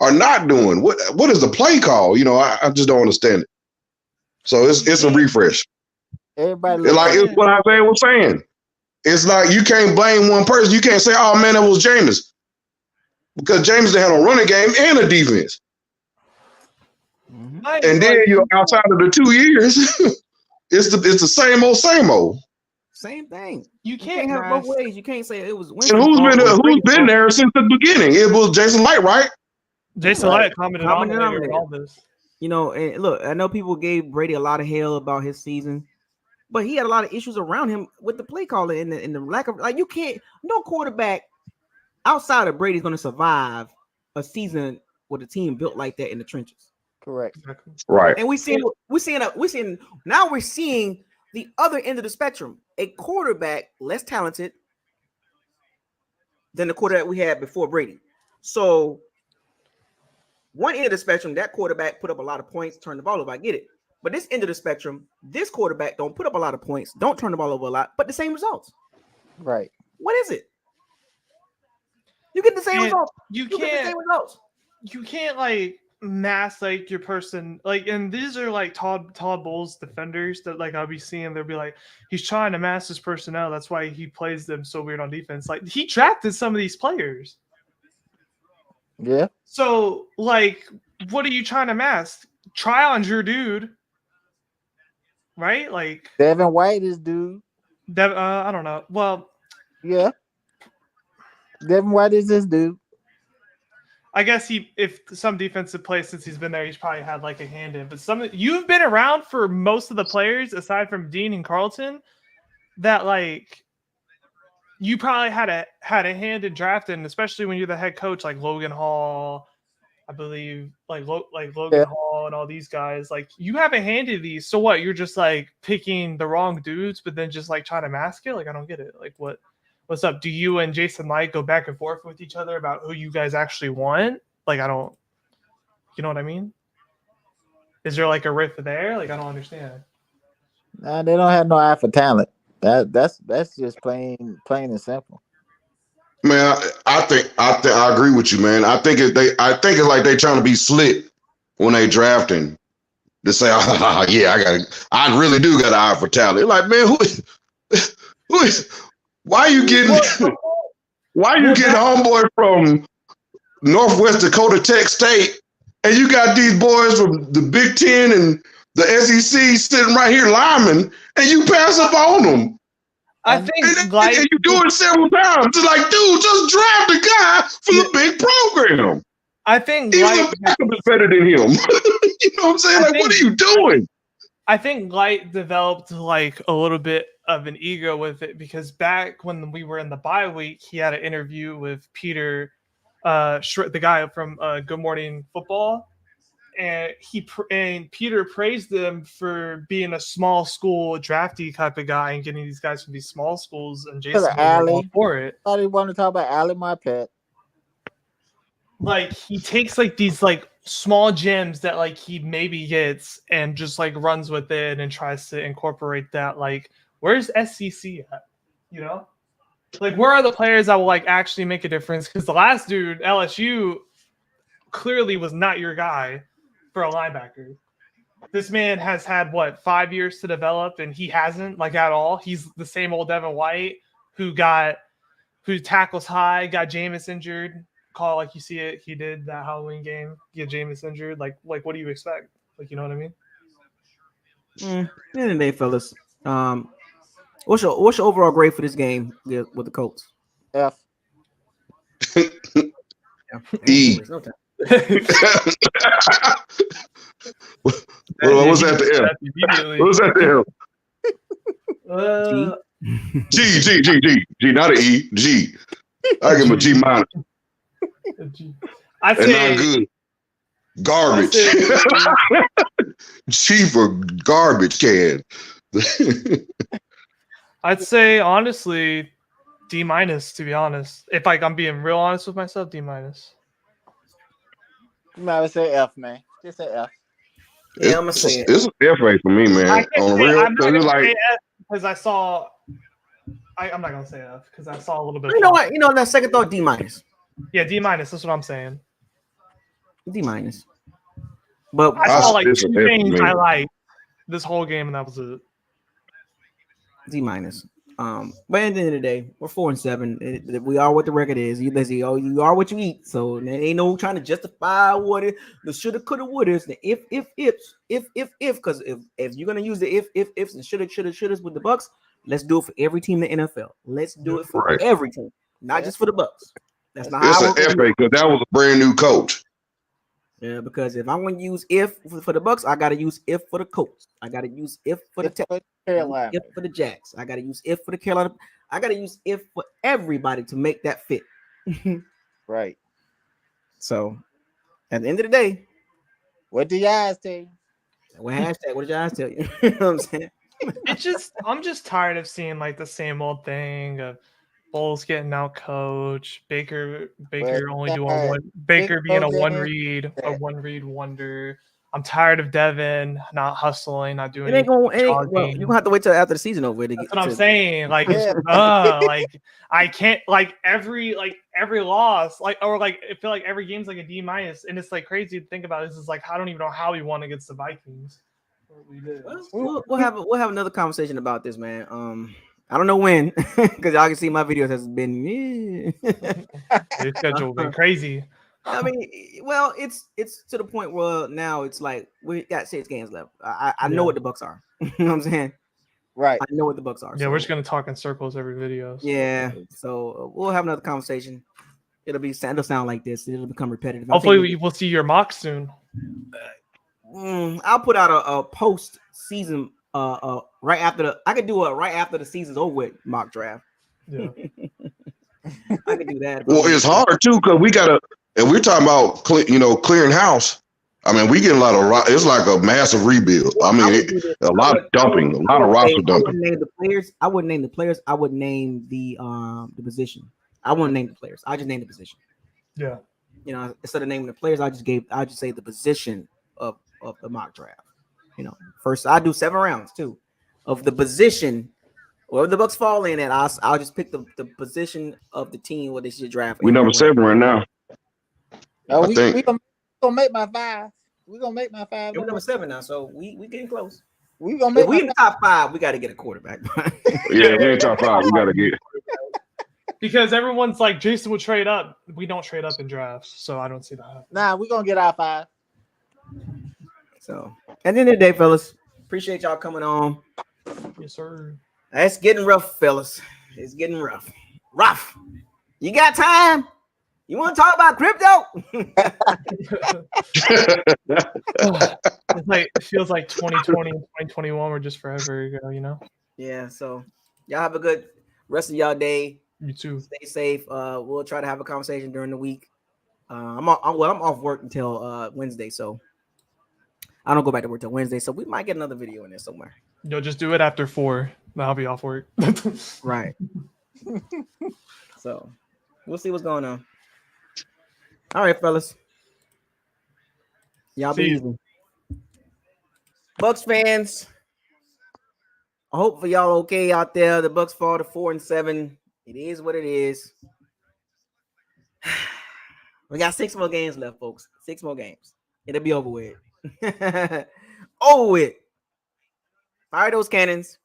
or not doing? What is the play call? You know, I just don't understand it. So it's a refresh. Everybody, it's what Isaiah was saying. It's like you can't blame one person. You can't say, "Oh man, that was Jameis," because Jameis had a running game and a defense. Mm-hmm. And then outside of the 2 years, it's the same old. Same thing. You can't have both ways. You can't say it was. And who's been there since the beginning? It was Jason Light, right? Jason Light commented on all this. You know, and look, I know people gave Brady a lot of hell about his season, but he had a lot of issues around him with the play calling and the lack of you can't. No quarterback outside of Brady's going to survive a season with a team built like that in the trenches. Correct. Right. And we're seeing now we're seeing the other end of the spectrum. A quarterback less talented than the quarterback we had before Brady. So one end of the spectrum, that quarterback put up a lot of points, turn the ball over. I get it. But this end of the spectrum, this quarterback don't put up a lot of points, don't turn the ball over a lot, but the same results. Right. What is it? You get the same And results. You get the same results. You can't like mask like your person like, and these are like Todd Bowles defenders that like I'll be seeing. They'll be like, he's trying to mask his personnel. That's why he plays them so weird on defense. Like he drafted some of these players. Yeah. So like, what are you trying to mask? Try on your dude, right? Like Devin White is dude. I don't know. Well, yeah. Devin White is this dude. I guess if some defensive play since he's been there, he's probably had like a hand in. But you've been around for most of the players aside from Dean and Carlton that like you probably had a hand in drafting, especially when you're the head coach, like Logan Hall, I believe, like Logan Hall and all these guys. Like you have a hand in these. So what? You're just like picking the wrong dudes, but then just like trying to mask it. Like I don't get it. Like what's up? Do you and Jason Light go back and forth with each other about who you guys actually want? Like, I don't, you know what I mean? Is there like a rift there? Like, I don't understand. Nah, they don't have no eye for talent. That's just plain and simple. Man, I think I agree with you, man. I think it's like they trying to be slick when they drafting. To say, yeah, I really do got an eye for talent. Like, man, who is why are you getting homeboy from Northwest Dakota Tech State, and you got these boys from the Big Ten and the SEC sitting right here linemen, and you pass up on them. I think and you do it several times. It's like, dude, just draft the guy from the big program. I think even Beckham is better than him. You know what I'm saying? Like, what are you doing? I think Light developed like a little bit of an ego with it because back when we were in the bye week, he had an interview with Peter, the guy from Good Morning Football, and Peter praised them for being a small school drafty type of guy and getting these guys from these small schools. And Jason was all for it. I thought he wanted to talk about Allie, my pet. Like he takes like these like small gems that like he maybe gets and just like runs with it and tries to incorporate that. Like, where's SEC at? You know, like where are the players that will like actually make a difference? Because the last dude, LSU, clearly was not your guy for a linebacker. This man has had 5 years to develop, and he hasn't like at all. He's the same old Devin White who tackles high, got Jameis injured. Call like you see it. He did that Halloween game. Get Jameis injured. Like what do you expect? Like, you know what I mean? End of the day, fellas. What's your overall grade for this game with the Colts? F. E. No time. What's that the F? What's that the F? G, not an E. G. I give him a G minus. I say not good. Garbage. Cheaper garbage can. I'd say honestly D minus, to be honest. If I'm being real honest with myself, D minus. You might as well say F, man. Just say F. Yeah, I'm gonna say it. It's an F rate for me, man. On real, I'm not gonna like, say F because I saw. I'm not gonna say F because I saw a little bit. You know what? You know that second thought, D minus. Yeah, D minus. That's what I'm saying. D minus. But I saw like 2 things I liked this whole game, and that was it. D minus. But at the end of the day, we're 4-7. We are what the record is. You are what you eat. So there ain't no trying to justify what it the shoulda, coulda, woulda. The if, because if you're gonna use the ifs and shouldas with the Bucks, let's do it for every team in the NFL. Let's do it for every team, not just for the Bucks. That's not it's how an F rate because that was a brand new coach. Yeah, because if I'm going to use if for the Bucks, I got to use if for the Colts. I got to use if for the Carolina. If for the Jacks. I got to use if for the Carolina. I got to use if for everybody to make that fit. Right. So, at the end of the day, what do your eyes tell you? What hashtag? What did your eyes tell you? You know what I'm saying? I'm just tired of seeing like the same old thing of Bulls getting out coach. Baker But only doing God, one. Baker being a Big one read wonder. I'm tired of Devin not hustling, not doing It ain't gonna. Well, jogging. you're gonna have to wait till after the season over to That's get. what I'm to- saying. Like, Yeah. like I can't every loss, I feel like every game's like a D-, and it's like crazy to think about. This is like I don't even know how we won against the Vikings. We did. We'll have another conversation about this, man. I don't know when, because y'all can see my videos has been. The schedule been crazy. I mean, well, it's to the point where now it's like we got 6 games left. I know what the Bucks are. You know what I'm saying? Right. I know what the Bucks are. Yeah, so, we're just gonna talk in circles every video. So. Yeah. So we'll have another conversation. It'll sound like this. It'll become repetitive. Hopefully, we'll see your mock soon. I'll put out a post season. Right after I could do a right after the season's over with mock draft. Yeah. I could do that. Well, it's hard too because we gotta, and we're talking about clearing house. I mean, we get a lot of. It's like a massive rebuild. I mean, a lot of dumping, a lot of roster dumping. I wouldn't name the players. I would name the position. I wouldn't name the players. I just name the position. Yeah. Instead of naming the players, I just say the position of the mock draft. First I do 7 rounds too of the position. Wherever the Bucks fall in at, I'll just pick the position of the team where they should draft. We number 7 right now. Oh, we gonna make my 5. We're gonna make my 5. We're number 7 now, so we getting close. We gonna make. If we in the top 5, we got to get a quarterback. Yeah, we're in top 5. We got to get. Because everyone's like Jason would trade up. We don't trade up in drafts, so I don't see that happening. Nah, we're gonna get our 5. So, at the end of the day, fellas, appreciate y'all coming on. Yes, sir. It's getting rough, fellas. It's getting rough. Rough. You got time? You want to talk about crypto? It feels like 2020 and 2021 were just forever ago, Yeah. So, y'all have a good rest of y'all day. You too. Stay safe. We'll try to have a conversation during the week. I'm off work until Wednesday, so I don't go back to work till Wednesday. So we might get another video in there somewhere. Just do it after 4. Then I'll be off work. Right. So we'll see what's going on. All right, fellas. Y'all be easy. Bucks fans. I hope for y'all okay out there. The Bucks fall to 4-7. It is what it is. We got 6 more games left, folks. 6 more games. It'll be over with. Over with. Fire those cannons.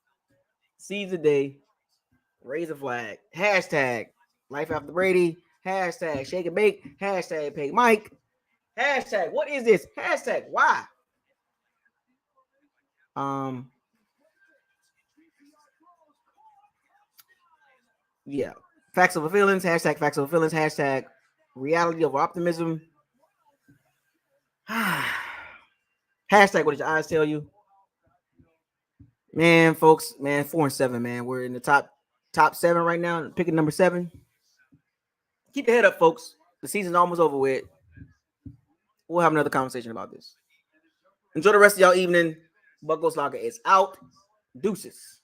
Seize the day. Raise a flag. Hashtag life after Brady. Hashtag shake and bake. Hashtag pay Mike. Hashtag what is this? Hashtag why? Yeah. Facts over feelings. Hashtag facts over feelings. Hashtag reality over optimism. Hashtag what did your eyes tell you? Man, folks, 4-7, man. We're in the top 7 right now. Picking number 7. Keep your head up, folks. The season's almost over with. We'll have another conversation about this. Enjoy the rest of y'all evening. BucosLocker is out. Deuces.